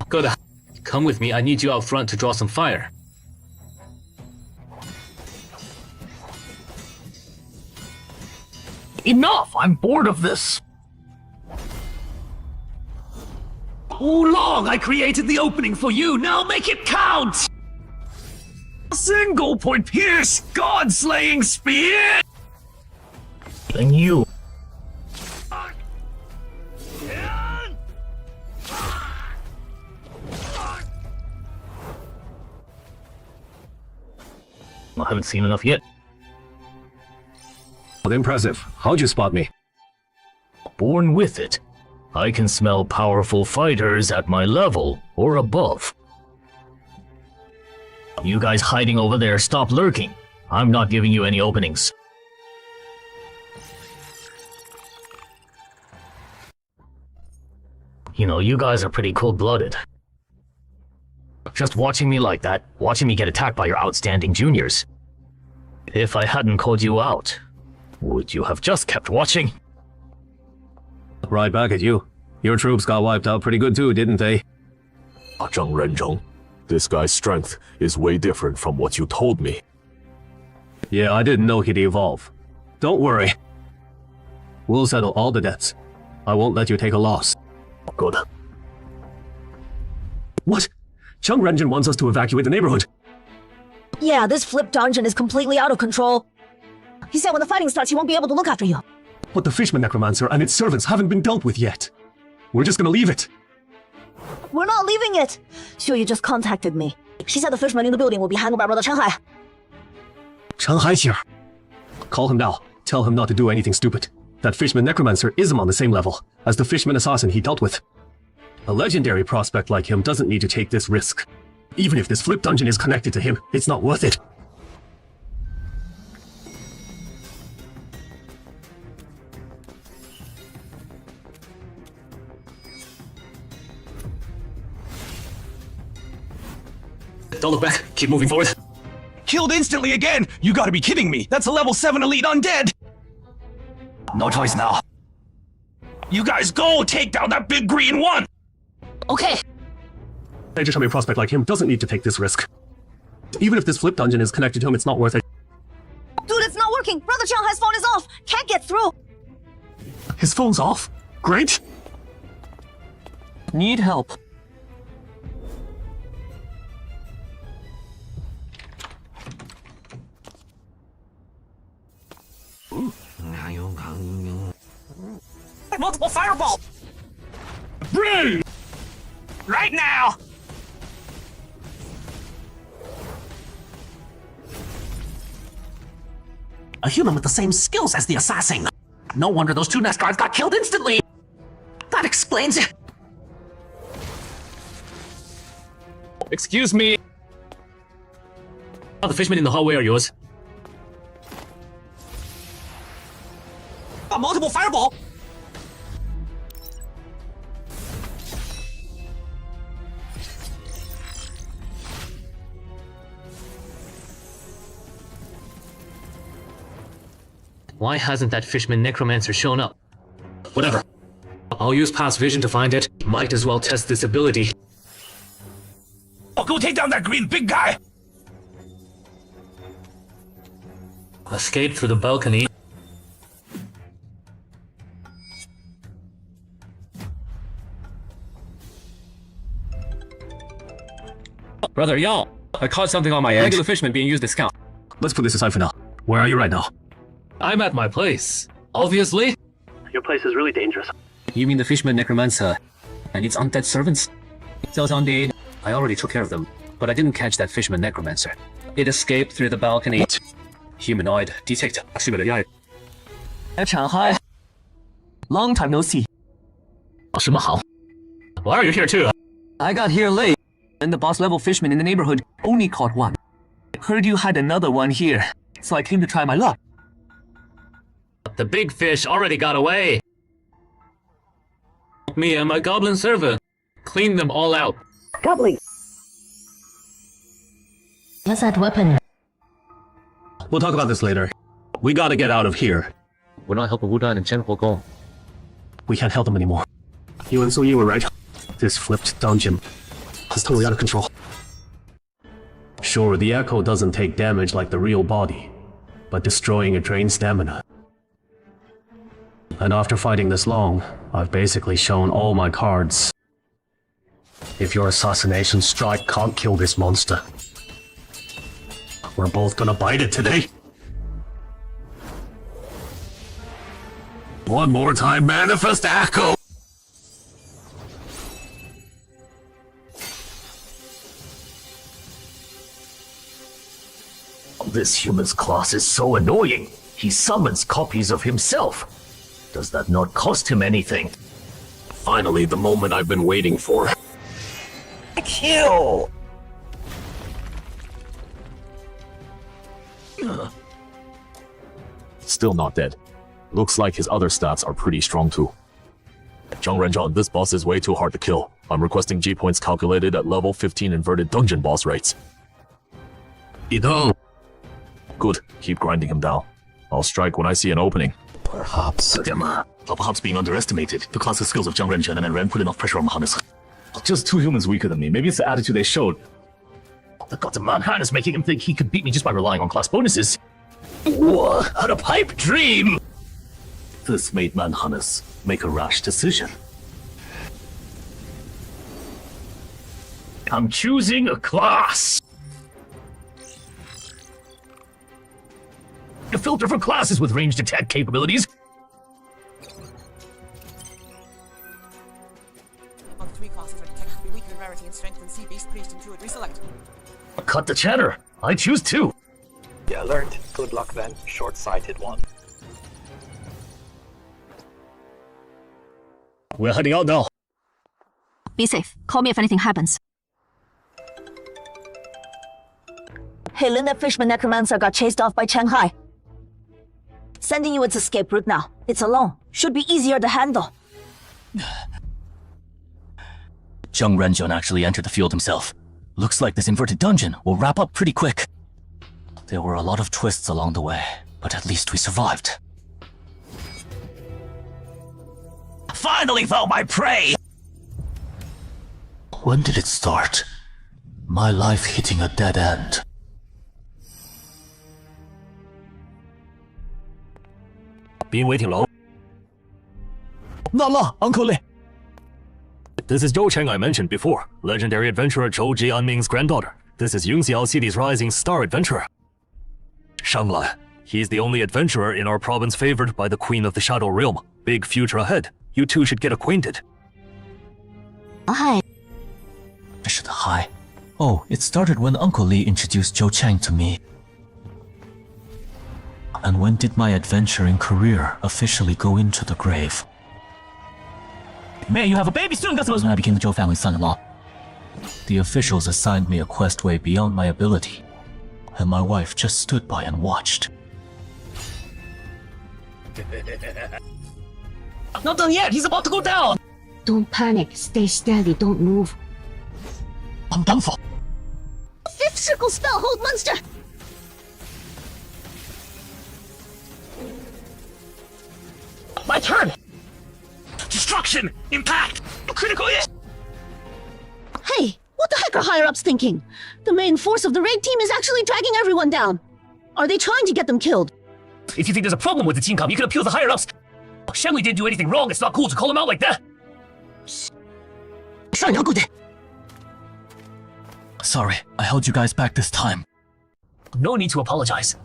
Goda, come with me. I need you out front to draw some fire. Enough! I'm bored of this! Oolong, I created the opening for you, now make it count! Single point pierce, god-slaying spear! And you... I haven't seen enough yet. Impressive. How'd you spot me? Born with it. I can smell powerful fighters at my level or above. You guys hiding over there, stop lurking. I'm not giving you any openings. You know, you guys are pretty cold-blooded. Just watching me like that, watching me get attacked by your outstanding juniors. If I hadn't called you out, would you have just kept watching? Right back at you. Your troops got wiped out pretty good too, didn't they? Zhang Renzhou, this guy's strength is way different from what you told me. Yeah, I didn't know he'd evolve. Don't worry. We'll settle all the debts. I won't let you take a loss. Good. What? Zhang Renzhou wants us to evacuate the neighborhood. Yeah, this flip dungeon is completely out of control. He said when the fighting starts, he won't be able to look after you. But the Fishman Necromancer and its servants haven't been dealt with yet. We're just gonna leave it. We're not leaving it. Xiuyu just contacted me. She said the Fishman in the building will be handled by Brother Chen Hai. Chen Hai's here. Call him now. Tell him not to do anything stupid. That Fishman Necromancer isn't on the same level as the Fishman Assassin he dealt with. A legendary prospect like him doesn't need to take this risk. Even if this flip dungeon is connected to him, it's not worth it. Don't look back. Keep moving forward. Killed instantly again! You gotta be kidding me! That's a level 7 elite undead! No choice now. You guys go! Take down that big green one! Okay. A Chami prospect like him doesn't need to take this risk. Even if this flip dungeon is connected to him, it's not worth it. Dude, it's not working. Brother Chen Hai's phone is off. Can't get through. His phone's off? Great. Need help. Multiple fireball! Bring! Right now! A human with the same skills as the assassin. No wonder those 2 nest guards got killed instantly. That explains it. Excuse me. Oh, the fishmen in the hallway are yours. A multiple fireball! Why hasn't that Fishman Necromancer shown up? Whatever. I'll use past vision to find it. Might as well test this ability. Oh, go take down that green big guy! Escape through the balcony. Brother Yao, I caught something on my end. Regular fishermen being used as scout. Let's put this aside for now. Where are you right now? I'm at my place. Obviously. Your place is really dangerous. You mean the fisherman necromancer and its undead servants? I already took care of them, but I didn't catch that fisherman necromancer. It escaped through the balcony. What? Humanoid detect. Shanghai. Long time no see. Why are you here too? I got here late, and the boss level fisherman in the neighborhood only caught one. Heard you had another one here, so I came to try my luck. The big fish already got away. Me and my goblin servant cleaned them all out. Goblin. What's that weapon? We'll talk about this later. We gotta get out of here. We're not helping Wudan and Chen Huogong. We can't help them anymore. You and Su Yi were right. This flipped dungeon is totally out of control. Sure, the echo doesn't take damage like the real body, but destroying it drains stamina. And after fighting this long, I've basically shown all my cards. If your assassination strike can't kill this monster, we're both gonna bite it today. One more time, manifest echo! This human's class is so annoying. He summons copies of himself. Does that not cost him anything? Finally, the moment I've been waiting for. Kill! Still not dead. Looks like his other stats are pretty strong too. Zhang Renzhan, this boss is way too hard to kill. I'm requesting G points calculated at level 15 inverted dungeon boss rates. Good, keep grinding him down. I'll strike when I see an opening. Perhaps being underestimated. The classic skills of Zhang Renzhan and Ren put enough pressure on Hannes. Just 2 humans weaker than me. Maybe it's the attitude they showed. The gods of Manhattan is making him think he could beat me just by relying on class bonuses. What a pipe dream! This made Manhannes make a rash decision. I'm choosing a class! A filter for classes with ranged attack capabilities. Of 3 classes are detected to be weaker in rarity and strength than Sea Beast, Priest, and Druid. Reselect. Cut the chatter. I choose 2. Yeah, learned. Good luck then, short-sighted one. We're heading out now. Be safe. Call me if anything happens. Hey, Lin, that fisherman necromancer got chased off by Shanghai. Sending you its escape route now. It's alone. Should be easier to handle. Zhang Renzhan actually entered the field himself. Looks like this inverted dungeon will wrap up pretty quick. There were a lot of twists along the way, but at least we survived. Finally found my prey! When did it start? My life hitting a dead end. Been waiting long? La, Uncle Li. This is Zhou Cheng I mentioned before, legendary adventurer Zhou Jianming's granddaughter. This is Yingxiao City's rising star adventurer. Shanglan. He's the only adventurer in our province favored by the Queen of the Shadow Realm. Big future ahead. You two should get acquainted. Hi. Hi. Oh, it started when Uncle Li introduced Zhou Cheng to me. And when did my adventuring career officially go into the grave? May you have a baby soon, when I became the Zhou family's son-in-law. The officials assigned me a quest way beyond my ability, and my wife just stood by and watched. Not done yet, he's about to go down! Don't panic, stay steady, don't move. I'm done for. 5th circle spell, hold monster! My turn! Destruction! Impact! Critical hit! Hey, what the heck are higher-ups thinking? The main force of the raid team is actually dragging everyone down. Are they trying to get them killed? If you think there's a problem with the team comp, you can appeal to the higher ups. Shenli didn't do anything wrong. It's not cool to call him out like that. Sorry, I held you guys back this time. No need to apologize.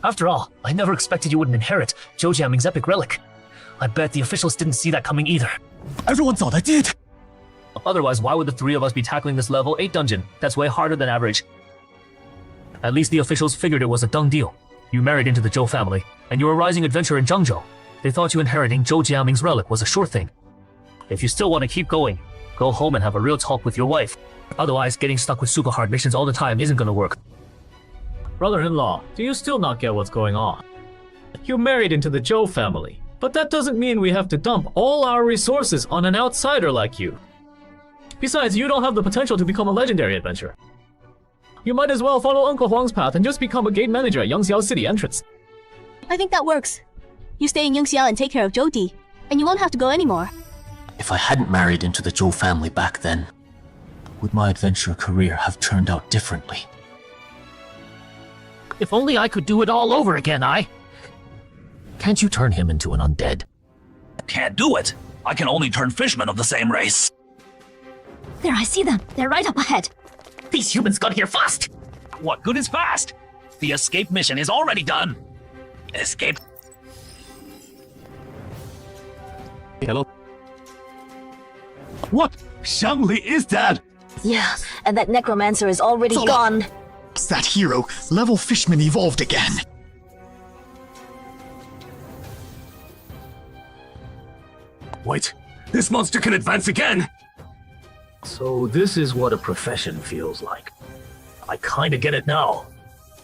After all, I never expected you wouldn't inherit Zhou Jiaming's epic relic. I bet the officials didn't see that coming either. Everyone thought I did. Otherwise, why would the three of us be tackling this level 8 dungeon? That's way harder than average. At least the officials figured it was a done deal. You married into the Zhou family, and you're a rising adventurer in Zhengzhou. They thought you inheriting Zhou Jiaming's relic was a sure thing. If you still want to keep going, go home and have a real talk with your wife. Otherwise, getting stuck with super hard missions all the time isn't gonna work. Brother-in-law, do you still not get what's going on? You married into the Zhou family, but that doesn't mean we have to dump all our resources on an outsider like you. Besides, you don't have the potential to become a legendary adventurer. You might as well follow Uncle Huang's path and just become a gate manager at Yangxiao City entrance. I think that works. You stay in Yangxiao and take care of Zhou Di, and you won't have to go anymore. If I hadn't married into the Zhou family back then, would my adventure career have turned out differently? If only I could do it all over again, Can't you turn him into an undead? Can't do it. I can only turn fishmen of the same race. There, I see them. They're right up ahead. These humans got here fast! What good is fast? The escape mission is already done. Escape. Hello? What? Shenli is dead! Yeah, and that necromancer is already gone. It's that hero. Level Fishman evolved again. Wait, this monster can advance again! So this is what a profession feels like. I kinda get it now.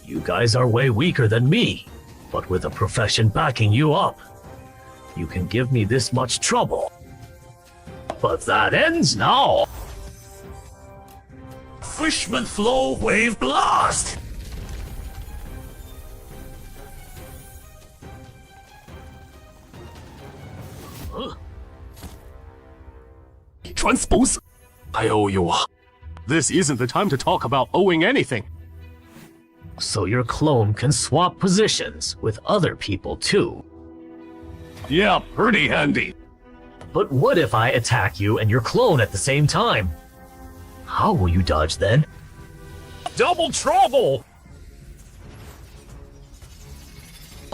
You guys are way weaker than me, but with a profession backing you up, you can give me this much trouble. But that ends now! Fishman Flow Wave Blast! Transpose? I owe you. This isn't the time to talk about owing anything. So your clone can swap positions with other people too. Yeah, pretty handy. But what if I attack you and your clone at the same time? How will you dodge then? Double trouble!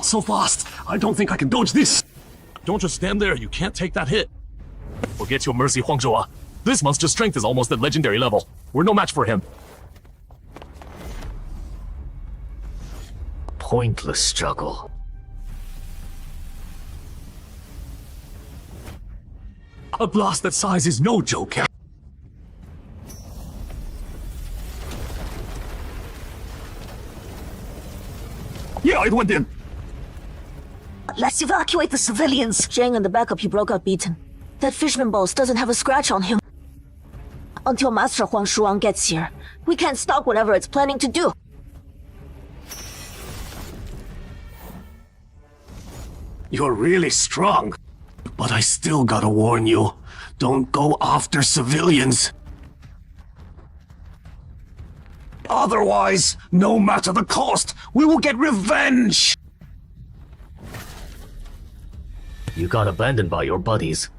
So fast, I don't think I can dodge this. Don't just stand there, you can't take that hit. Forget your mercy, Huangzhou. This monster's strength is almost at legendary level. We're no match for him. Pointless struggle. A blast that size is no joke. Yeah, it went in. Let's evacuate the civilians. Zhang and the backup he broke out beaten. That Fishman boss doesn't have a scratch on him. Until Master Huang Shuang gets here, we can't stop whatever it's planning to do. You're really strong. But I still gotta warn you. Don't go after civilians. Otherwise, no matter the cost, we will get revenge! You got abandoned by your buddies.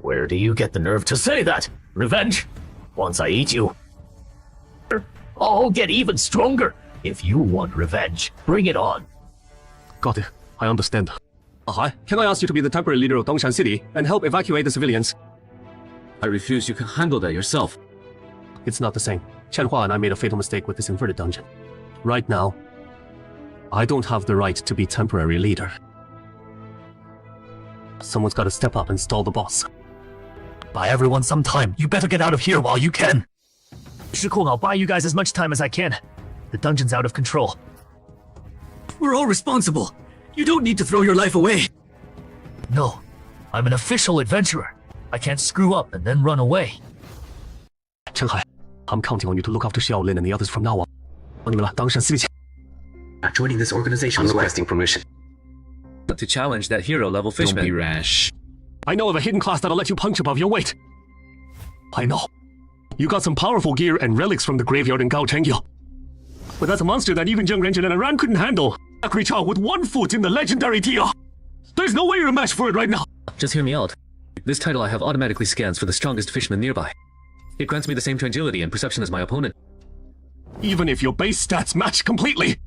Where do you get the nerve to say that? Revenge? Once I eat you, I'll get even stronger. If you want revenge, bring it on. Got it. I understand. Hi, can I ask you to be the temporary leader of Dongshan City and help evacuate the civilians? I refuse. You can handle that yourself. It's not the same. Qianhua and I made a fatal mistake with this inverted dungeon. Right now, I don't have the right to be temporary leader. Someone's gotta step up and stall the boss. Buy everyone some time. You better get out of here while you can. Shikong, I'll buy you guys as much time as I can. The dungeon's out of control. We're all responsible. You don't need to throw your life away. No, I'm an official adventurer. I can't screw up and then run away. Chenghai, I'm counting on you to look after Xiaolin and the others from now on. Joining this organization. I'm requesting permission. But to challenge that hero level fishman. Don't be rash. I know of a hidden class that'll let you punch above your weight. I know. You got some powerful gear and relics from the graveyard in Gaochengyo. But that's a monster that even Zheng Renjin and Aran couldn't handle. creature with 1 foot in the legendary tier. There's no way you're a match for it right now. Just hear me out. This title I have automatically scans for the strongest fisherman nearby. It grants me the same agility and perception as my opponent. Even if your base stats match completely.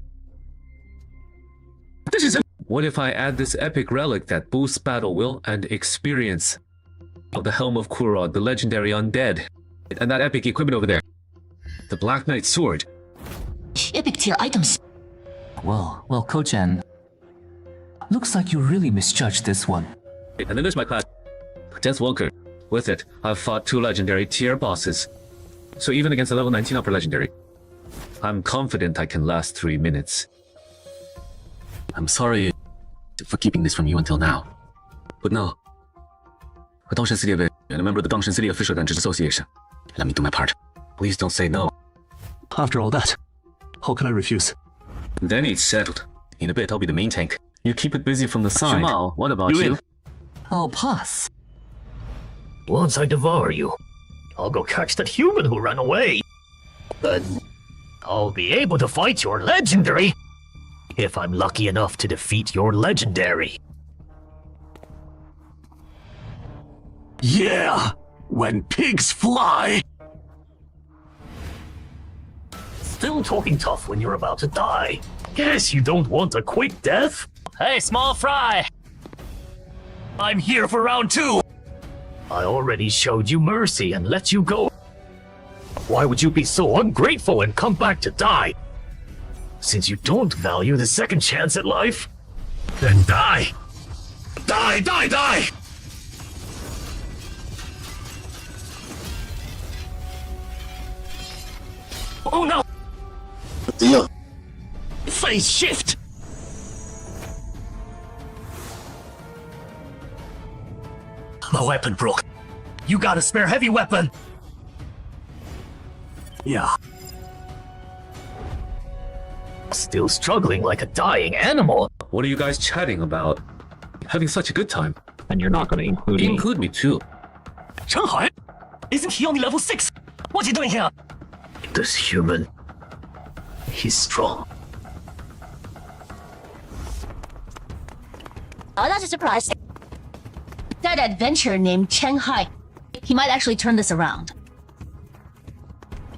This is What if I add this epic relic that boosts battle will and experience of the Helm of Kurod, the legendary undead, and that epic equipment over there, the Black Knight sword. Epic tier items. Well, Kochen, looks like you really misjudged this one. And then there's my class, Death Walker. With it, I've fought 2 legendary tier bosses. So even against a level 19 upper legendary, I'm confident I can last 3 minutes. I'm sorry for keeping this from you until now. But no. A Dongshan City of it, and a member of the Dongshan City Official Dungeons Association. Let me do my part. Please don't say no. After all that, how can I refuse? Then it's settled. In a bit, I'll be the main tank. You keep it busy from the side. Jamal, what about you? I'll pass. Once I devour you, I'll go catch that human who ran away. Then I'll be able to fight your legendary. If I'm lucky enough to defeat your legendary. Yeah! When pigs fly! Still talking tough when you're about to die. Guess you don't want a quick death? Hey, small fry! I'm here for round 2! I already showed you mercy and let you go. Why would you be so ungrateful and come back to die? Since you don't value the second chance at life, then die! Die, die, die! Oh no! Deal. Phase shift! My weapon broke. You got a spare heavy weapon? Yeah. Still struggling like a dying animal. What are you guys chatting about? Having such a good time. And you're not gonna include me. Include me too. Shanghai? Isn't he only level 6? What's he doing here? This human, he's strong. Oh, that's a surprise. That adventurer named Chen Hai. He might actually turn this around.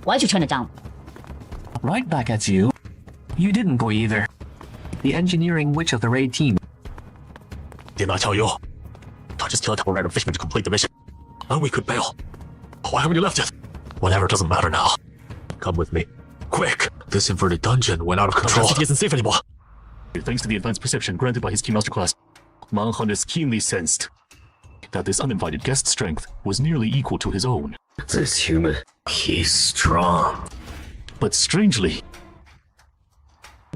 Why'd you turn it down? Right back at you. You didn't go either. The engineering witch of the raid team. Didn't I tell you? I just killed a random fishman to complete the mission. And we could bail. Why haven't you left yet? Whatever, doesn't matter now. Come with me. Quick! This inverted dungeon went out of control. The city isn't safe anymore. Thanks to the advanced perception granted by his key master class, Manhunters keenly sensed that this uninvited guest strength was nearly equal to his own. This human, he's strong. But strangely,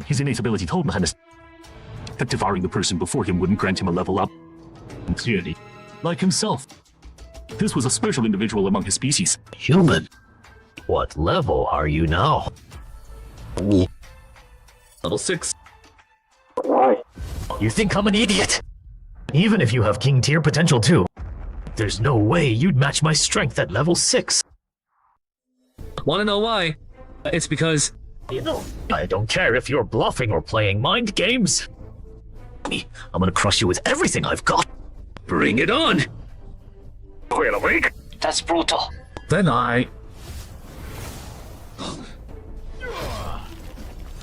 his innate ability told Manhunters that devouring the person before him wouldn't grant him a level up. And clearly, like himself, this was a special individual among his species. Human? What level are you now? Level 6. Why? You think I'm an idiot? Even if you have king tier potential too, there's no way you'd match my strength at level 6. Wanna know why? It's because... You know, I don't care if you're bluffing or playing mind games. I'm gonna crush you with everything I've got. Bring it on! Wait a week. That's brutal. Then I...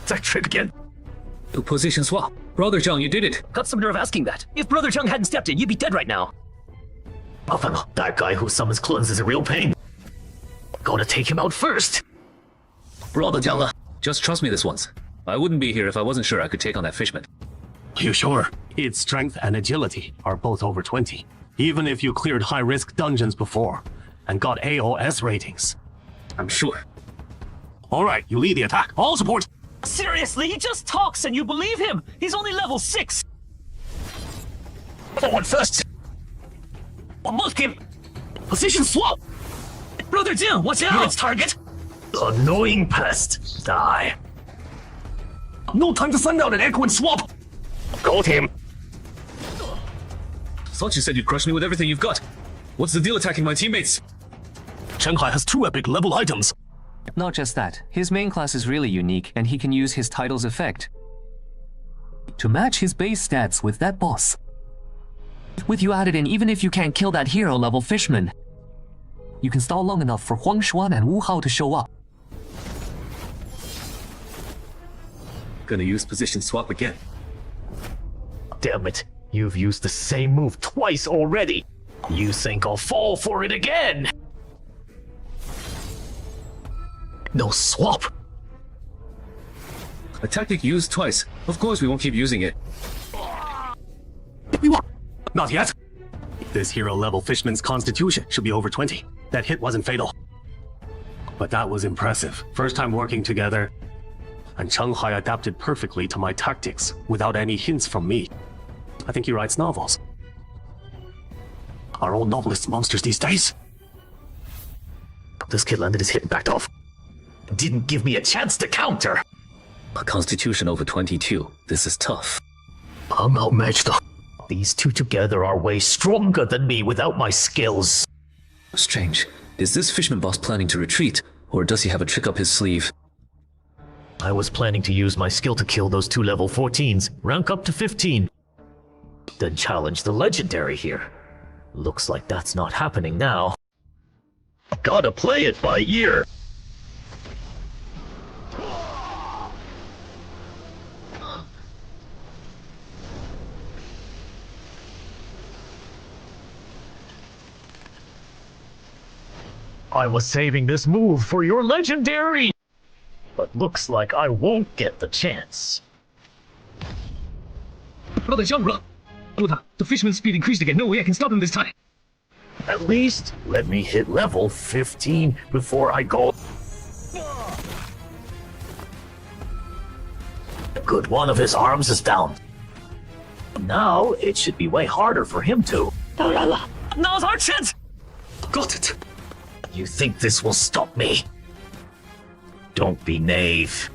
That trick again. Position swap. Brother Zhang, you did it. Got some nerve asking that. If Brother Zhang hadn't stepped in, you'd be dead right now. Buffalo, that guy who summons clones is a real pain. Gonna take him out first. Brother Zhang, just trust me this once. I wouldn't be here if I wasn't sure I could take on that fishman. You sure? Its strength and agility are both over 20. Even if you cleared high-risk dungeons before and got AOS ratings. I'm sure. Alright, you lead the attack. All support! Seriously, he just talks and you believe him. He's only level 6. Forward first. Mulk him. Position swap. Brother Jim, watch out. Its target. Annoying pest. Die. No time to send out an echo and swap. Got him. Thought you said you'd crush me with everything you've got. What's the deal attacking my teammates? Shanghai has 2 epic level items. Not just that, his main class is really unique and he can use his title's effect. to match his base stats with that boss. With you added in, even if you can't kill that hero level fishman, you can stall long enough for Huang Xuan and Wu Hao to show up. Gonna use position swap again. Damn it, you've used the same move twice already. You think I'll fall for it again? No swap. A tactic used twice. Of course we won't keep using it. We won't. Not yet. This hero level fishman's constitution should be over 20. That hit wasn't fatal. But that was impressive. First time working together. And Chenghai adapted perfectly to my tactics without any hints from me. I think he writes novels. Are all novelists monsters these days? This kid landed his hit and backed off. Didn't give me a chance to counter. A constitution over 22. This is tough. I'm outmatched though. These two together are way stronger than me without my skills. Strange. Is this fishman boss planning to retreat, or does he have a trick up his sleeve? I was planning to use my skill to kill those two level 14s, rank up to 15. Then challenge the legendary here. Looks like that's not happening now. Gotta play it by ear. I was saving this move for your legendary! But looks like I won't get the chance. Brother Zhang, the fisherman's speed increased again. No way I can stop him this time. At least, let me hit level 15 before I go. Good, one of his arms is down. Now, it should be way harder for him to. Now's our chance! Got it! You think this will stop me? Don't be naive.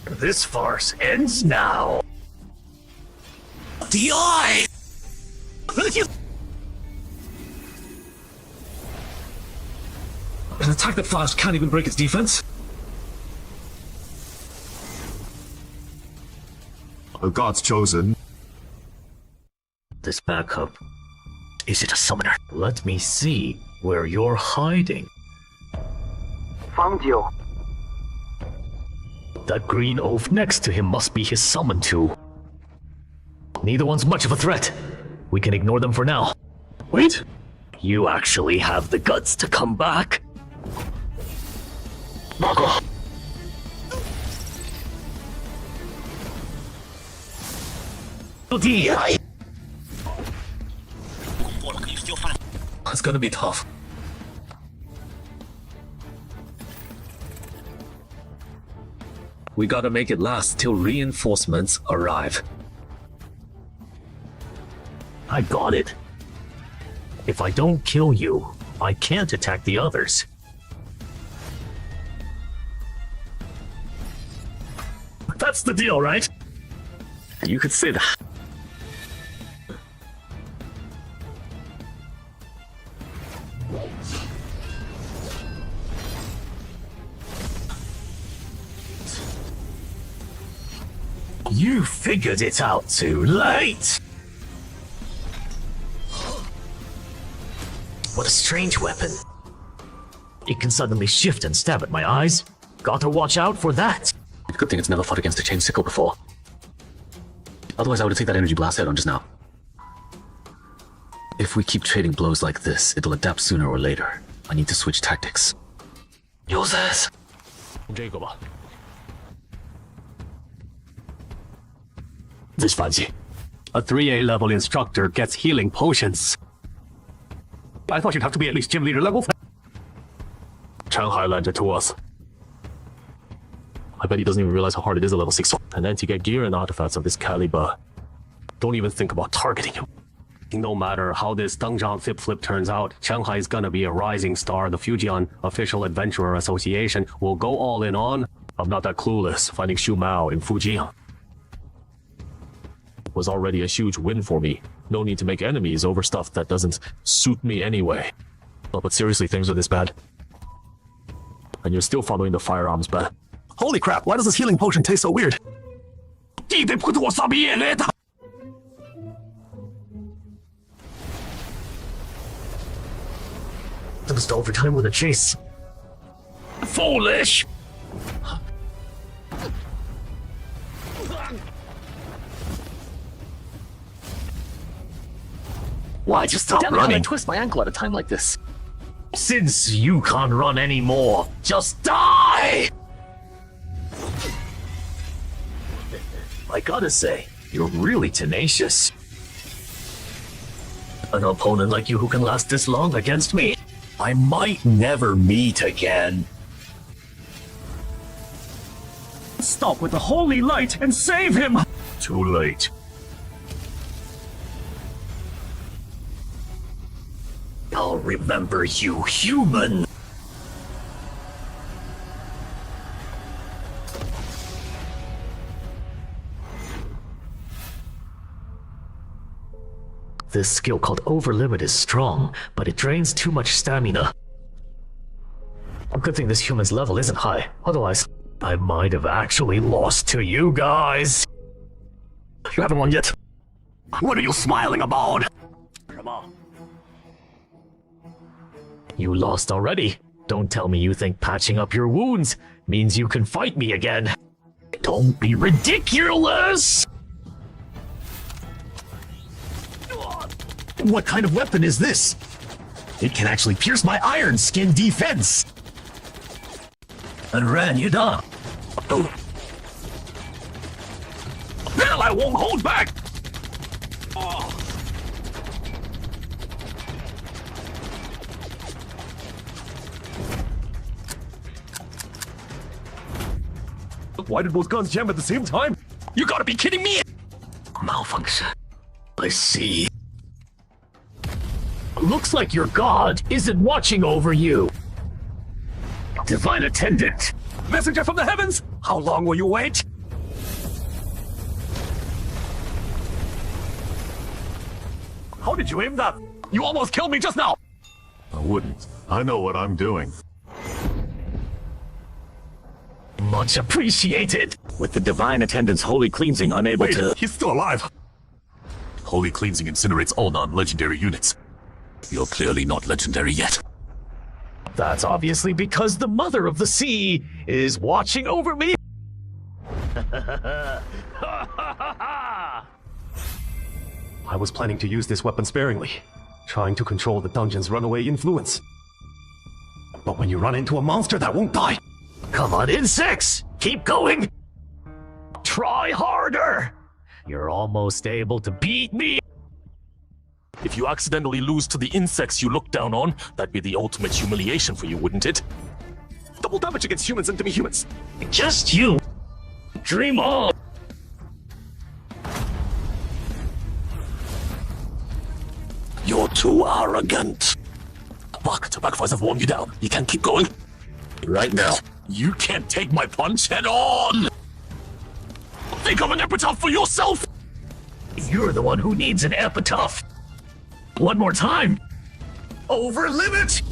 This farce ends now. DI! An attack that fast can't even break its defense? The gods chosen. This backup. Is it a summoner? Let me see where you're hiding. Found you. That green oaf next to him must be his summon tool. Neither one's much of a threat. We can ignore them for now. Wait! You actually have the guts to come back? It's gonna be tough. We gotta make it last till reinforcements arrive. I got it. If I don't kill you, I can't attack the others. That's the deal, right? You could say that. You figured it out too late! What a strange weapon. It can suddenly shift and stab at my eyes. Gotta watch out for that. Good thing it's never fought against a chain sickle before. Otherwise I would have taken that energy blast head on just now. If we keep trading blows like this, it'll adapt sooner or later. I need to switch tactics. Use this. 这个吧。 This fancy. A 3A level instructor gets healing potions. I thought you'd have to be at least gym leader level. Chenghai lent it to us. I bet he doesn't even realize how hard it is at level 6. And then to get gear and artifacts of this caliber, don't even think about targeting him. No matter how this Dengzhang flip turns out, Chenghai is gonna be a rising star. The Fujian Official Adventurer Association will go all in on. I'm not that clueless. Finding Xu Mao in Fujian was already a huge win for me. No need to make enemies over stuff that doesn't suit me anyway. Oh, but seriously, things are this bad. And you're still following the firearms ban. Holy crap, why does this healing potion taste so weird? Just overtime with a chase. Foolish! Why just stop Damn it, how did I running? twist my ankle at a time like this? Since you can't run anymore, just die! I gotta say, you're really tenacious. An opponent like you who can last this long against me, I might never meet again. Stop with the holy light and save him! Too late. I'll remember you, human! This skill called Over Limit is strong, but it drains too much stamina. A good thing this human's level isn't high, otherwise I might have actually lost to you guys. You haven't won yet. What are you smiling about? Come on. You lost already. Don't tell me you think patching up your wounds means you can fight me again. Don't be ridiculous! What kind of weapon is this? It can actually pierce my iron skin defense. And ran you down. Hell, I won't hold back! Why did both guns jam at the same time? You gotta be kidding me! Malfunction. I see. Looks like your god isn't watching over you. Divine Attendant! Messenger from the heavens! How long will you wait? How did you aim that? You almost killed me just now! I wouldn't. I know what I'm doing. Much appreciated. With the Divine Attendant's holy cleansing unable to... He's still alive! Holy cleansing incinerates all non-legendary units. You're clearly not legendary yet. That's obviously because the Mother of the Sea is watching over me. I was planning to use this weapon sparingly, trying to control the dungeon's runaway influence. But when you run into a monster that won't die... Come on, insects! Keep going! Try harder! You're almost able to beat me! If you accidentally lose to the insects you look down on, that'd be the ultimate humiliation for you, wouldn't it? Double damage against humans and demi-humans. Just you! Dream on! You're too arrogant. Fuck, Tobaccofies have worn you down. You can't keep going. Right now. You can't take my punch head on! Think of an epitaph for yourself! You're the one who needs an epitaph! One more time! Over limit!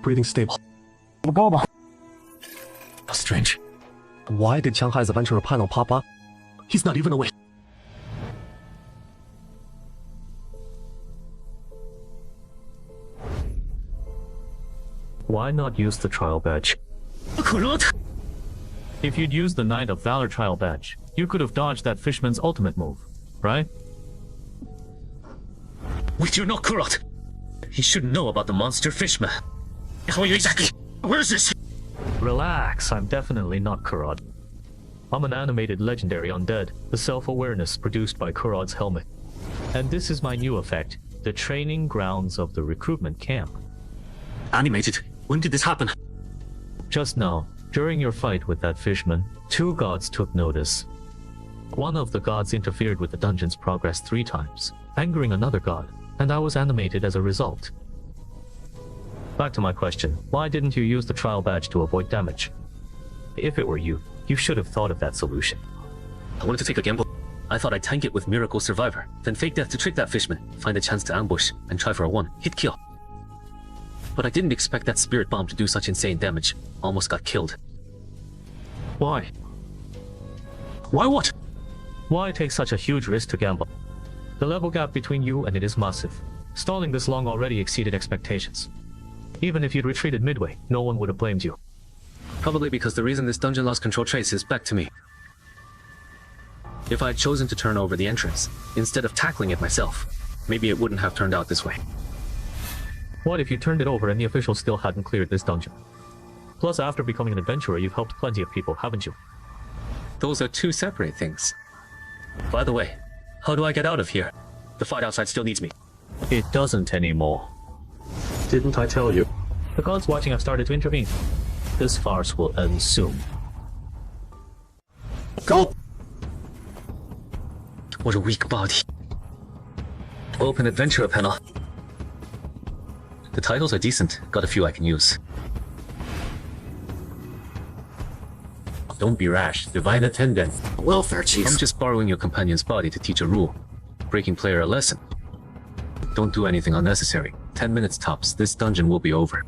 Breathing stable. Strange. Why did Shanghai's adventurer panel pop up? He's not even awake. Why not use the trial badge? If you'd used the Knight of Valor trial badge, you could have dodged that fishman's ultimate move, right? We do know Kurot. He should know about the monster fishman. How are you exactly? Where is this? Relax, I'm definitely not Kurot. I'm an animated legendary undead, the self-awareness produced by Kurod's helmet. And this is my new effect, the training grounds of the recruitment camp. Animated? When did this happen? Just now, during your fight with that fishman, 2 gods took notice. One of the gods interfered with the dungeon's progress 3 times, angering another god, and I was animated as a result. Back to my question, why didn't you use the trial badge to avoid damage? If it were you, you should have thought of that solution. I wanted to take a gamble. I thought I'd tank it with Miracle Survivor, then fake death to trick that fishman, find a chance to ambush, and try for a one-hit kill. But I didn't expect that spirit bomb to do such insane damage. Almost got killed. Why? Why what? Why take such a huge risk to gamble? The level gap between you and it is massive. Stalling this long already exceeded expectations. Even if you'd retreated midway, no one would have blamed you. Probably because the reason this dungeon lost control trace is back to me. If I had chosen to turn over the entrance, instead of tackling it myself, maybe it wouldn't have turned out this way. What if you turned it over and the officials still hadn't cleared this dungeon? Plus, after becoming an adventurer, you've helped plenty of people, haven't you? Those are two separate things. By the way, how do I get out of here? The fight outside still needs me. It doesn't anymore. Didn't I tell you? The gods watching have started to intervene. This farce will end soon. Go! What a weak body. Open adventurer panel. The titles are decent. Got a few I can use. Don't be rash. Divine Attendant. Welfare chief. I'm just borrowing your companion's body to teach a rule. Breaking player a lesson. Don't do anything unnecessary. 10 minutes tops. This dungeon will be over.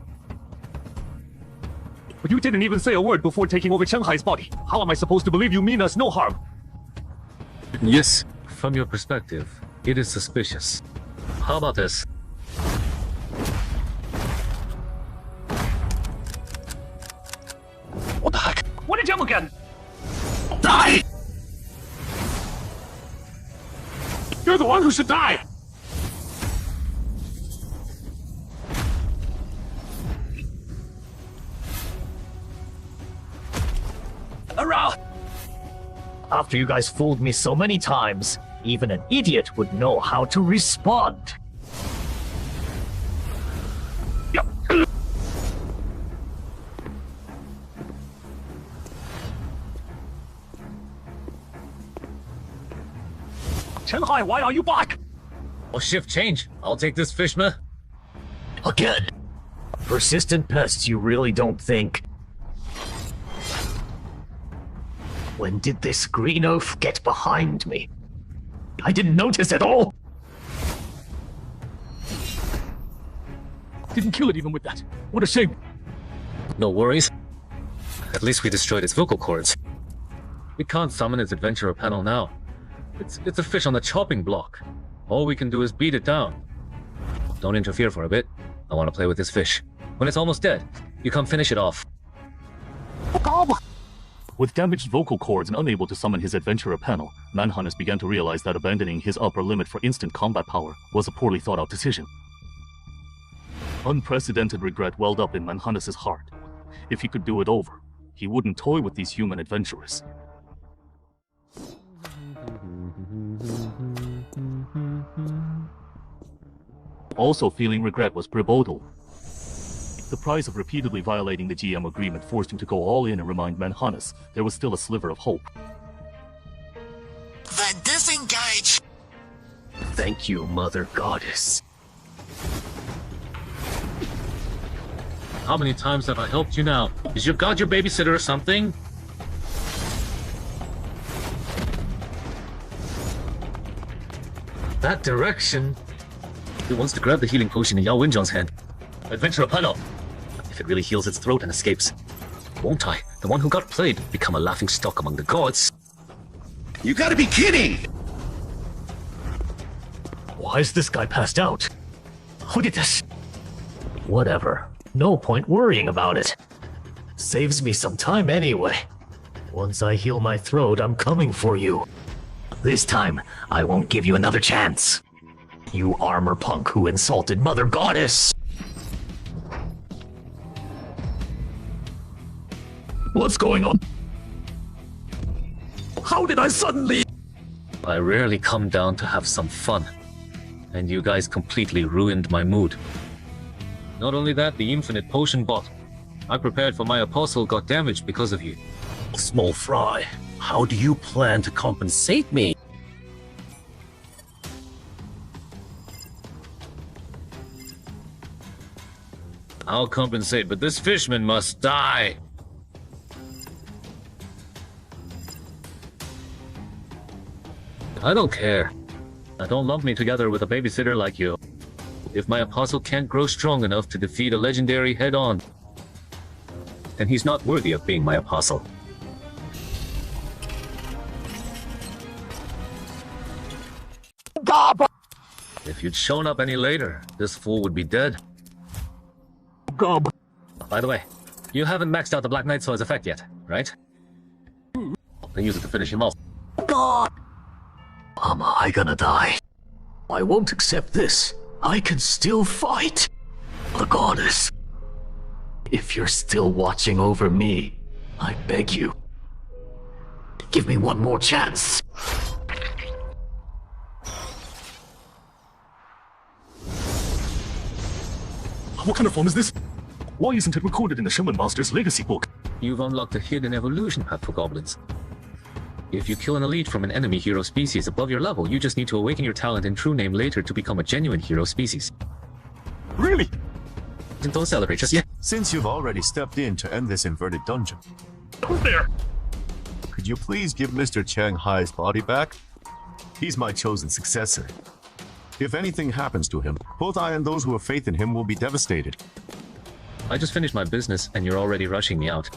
But you didn't even say a word before taking over Shanghai's body. How am I supposed to believe you mean us no harm? Yes. From your perspective, it is suspicious. How about this? What the heck? What did you again? Die! You're the one who should die! Hurrah! After you guys fooled me so many times, even an idiot would know how to respond. Shanghai, why are you back? I'll shift change. I'll take this fishman. Again. Persistent pests, you really don't think. When did this green oaf get behind me? I didn't notice at all. Didn't kill it even with that. What a shame. No worries. At least we destroyed its vocal cords. We can't summon its adventurer panel now. It's a fish on the chopping block. All we can do is beat it down. Don't interfere for a bit. I want to play with this fish. When it's almost dead, you come finish it off. With damaged vocal cords and unable to summon his adventurer panel, Manhunters began to realize that abandoning his upper limit for instant combat power was a poorly thought out decision. Unprecedented regret welled up in Manhunters' heart. If he could do it over, he wouldn't toy with these human adventurers. Also feeling regret was Bribodal. The price of repeatedly violating the GM agreement forced him to go all in and remind Manhunters there was still a sliver of hope. Then disengage! Thank you, Mother Goddess. How many times have I helped you now? Is your god your babysitter or something? That direction. He wants to grab the healing potion in Yao Wenjiang's hand. Adventurer panel. If it really heals its throat and escapes, won't I, the one who got played, become a laughing stock among the gods? You gotta be kidding! Why is this guy passed out? Look at this. Whatever. No point worrying about it. Saves me some time anyway. Once I heal my throat, I'm coming for you. This time, I won't give you another chance. You armor punk who insulted Mother Goddess! What's going on? How did I suddenly... I rarely come down to have some fun. And you guys completely ruined my mood. Not only that, the infinite potion bottle I prepared for my apostle got damaged because of you. Small fry, how do you plan to compensate me? I'll compensate, but this fishman must die. I don't care. Don't lump me together with a babysitter like you. If my apostle can't grow strong enough to defeat a legendary head-on, then he's not worthy of being my apostle. Gob! If you'd shown up any later, this fool would be dead. Gob! By the way, you haven't maxed out the Black Knight Sword's effect yet, right? Then use it to finish him off. God! Am I gonna die? I won't accept this. I can still fight. The goddess. If you're still watching over me, I beg you. Give me one more chance. What kind of form is this? Why isn't it recorded in the Shaman Master's Legacy book? You've unlocked a hidden evolution path for goblins. If you kill an elite from an enemy hero species above your level, you just need to awaken your talent and true name later to become a genuine hero species. Really? Don't celebrate just yet. Since you've already stepped in to end this inverted dungeon, Who's there? could you please give Mr. Chang Hai's body back? He's my chosen successor. If anything happens to him, both I and those who have faith in him will be devastated. I just finished my business and you're already rushing me out.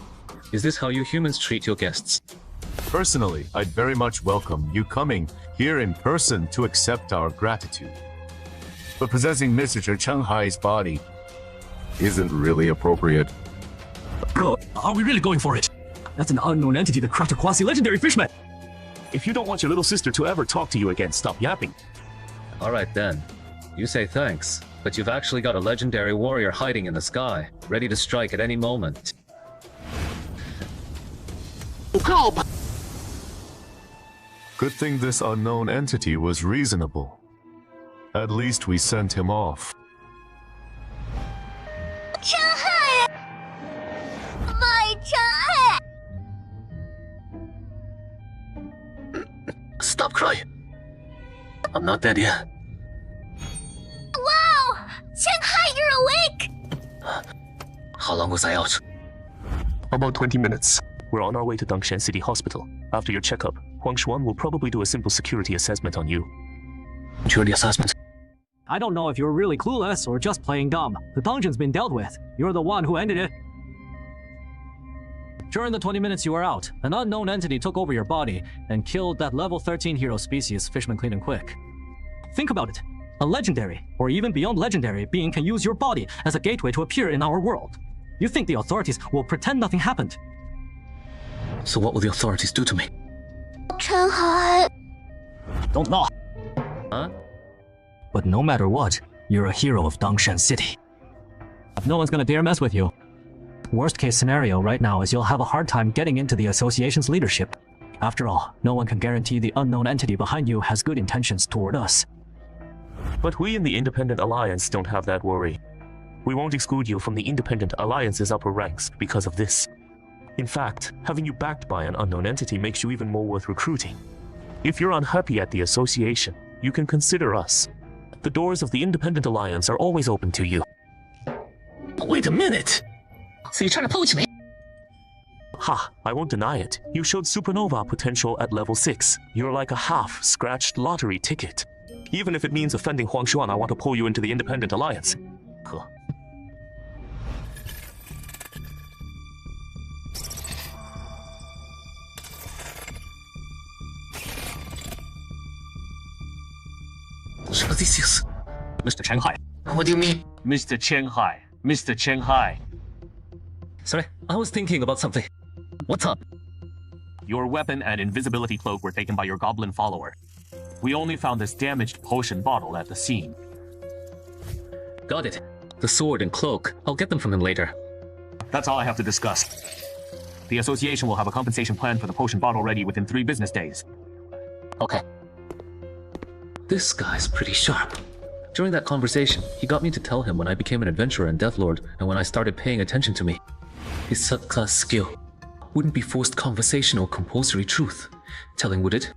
Is this how you humans treat your guests? Personally, I'd very much welcome you coming here in person to accept our gratitude. But possessing Mr. Chang Hai's body isn't really appropriate. Bro, are we really going for it? That's an unknown entity that cracked a quasi-legendary fishman! If you don't want your little sister to ever talk to you again, stop yapping. Alright then. You say thanks, but you've actually got a legendary warrior hiding in the sky, ready to strike at any moment. Good thing this unknown entity was reasonable. At least we sent him off. Chang-hai! My Chang-hai! Stop crying. I'm not dead yet. Wow! Chang-hai, you're awake! How long was I out? About 20 minutes. We're on our way to Dangshan City Hospital. After your checkup, Huang Xuan will probably do a simple security assessment on you. Security assessment? I don't know if you're really clueless or just playing dumb. The dungeon's been dealt with. You're the one who ended it. During the 20 minutes you were out, an unknown entity took over your body and killed that level 13 hero species, Fishman Clean and Quick. Think about it. A legendary, or even beyond legendary, being can use your body as a gateway to appear in our world. You think the authorities will pretend nothing happened? So what will the authorities do to me? Chang-hai... Don't know. Huh? But no matter what, you're a hero of Dangshan City. No one's gonna dare mess with you. Worst case scenario right now is you'll have a hard time getting into the association's leadership. After all, no one can guarantee the unknown entity behind you has good intentions toward us. But we in the Independent Alliance don't have that worry. We won't exclude you from the Independent Alliance's upper ranks because of this. In fact, having you backed by an unknown entity makes you even more worth recruiting. If you're unhappy at the association, you can consider us. The doors of the Independent Alliance are always open to you. Wait a minute! So you're trying to poach me? Ha, I won't deny it. You showed supernova potential at level 6. You're like a half-scratched lottery ticket. Even if it means offending Huang Xuan, I want to pull you into the Independent Alliance. Huh. Mr. Chang Hai. What do you mean? Mr. Chang Hai. Mr. Chang Hai. Sorry, I was thinking about something. What's up? Your weapon and invisibility cloak were taken by your goblin follower. We only found this damaged potion bottle at the scene. Got it. The sword and cloak. I'll get them from him later. That's all I have to discuss. The association will have a compensation plan for the potion bottle ready within 3 business days. Okay. This guy's pretty sharp. During that conversation, he got me to tell him when I became an adventurer and Deathlord, and when I started paying attention to me. His subclass skill wouldn't be forced conversation or compulsory truth. Telling, would it?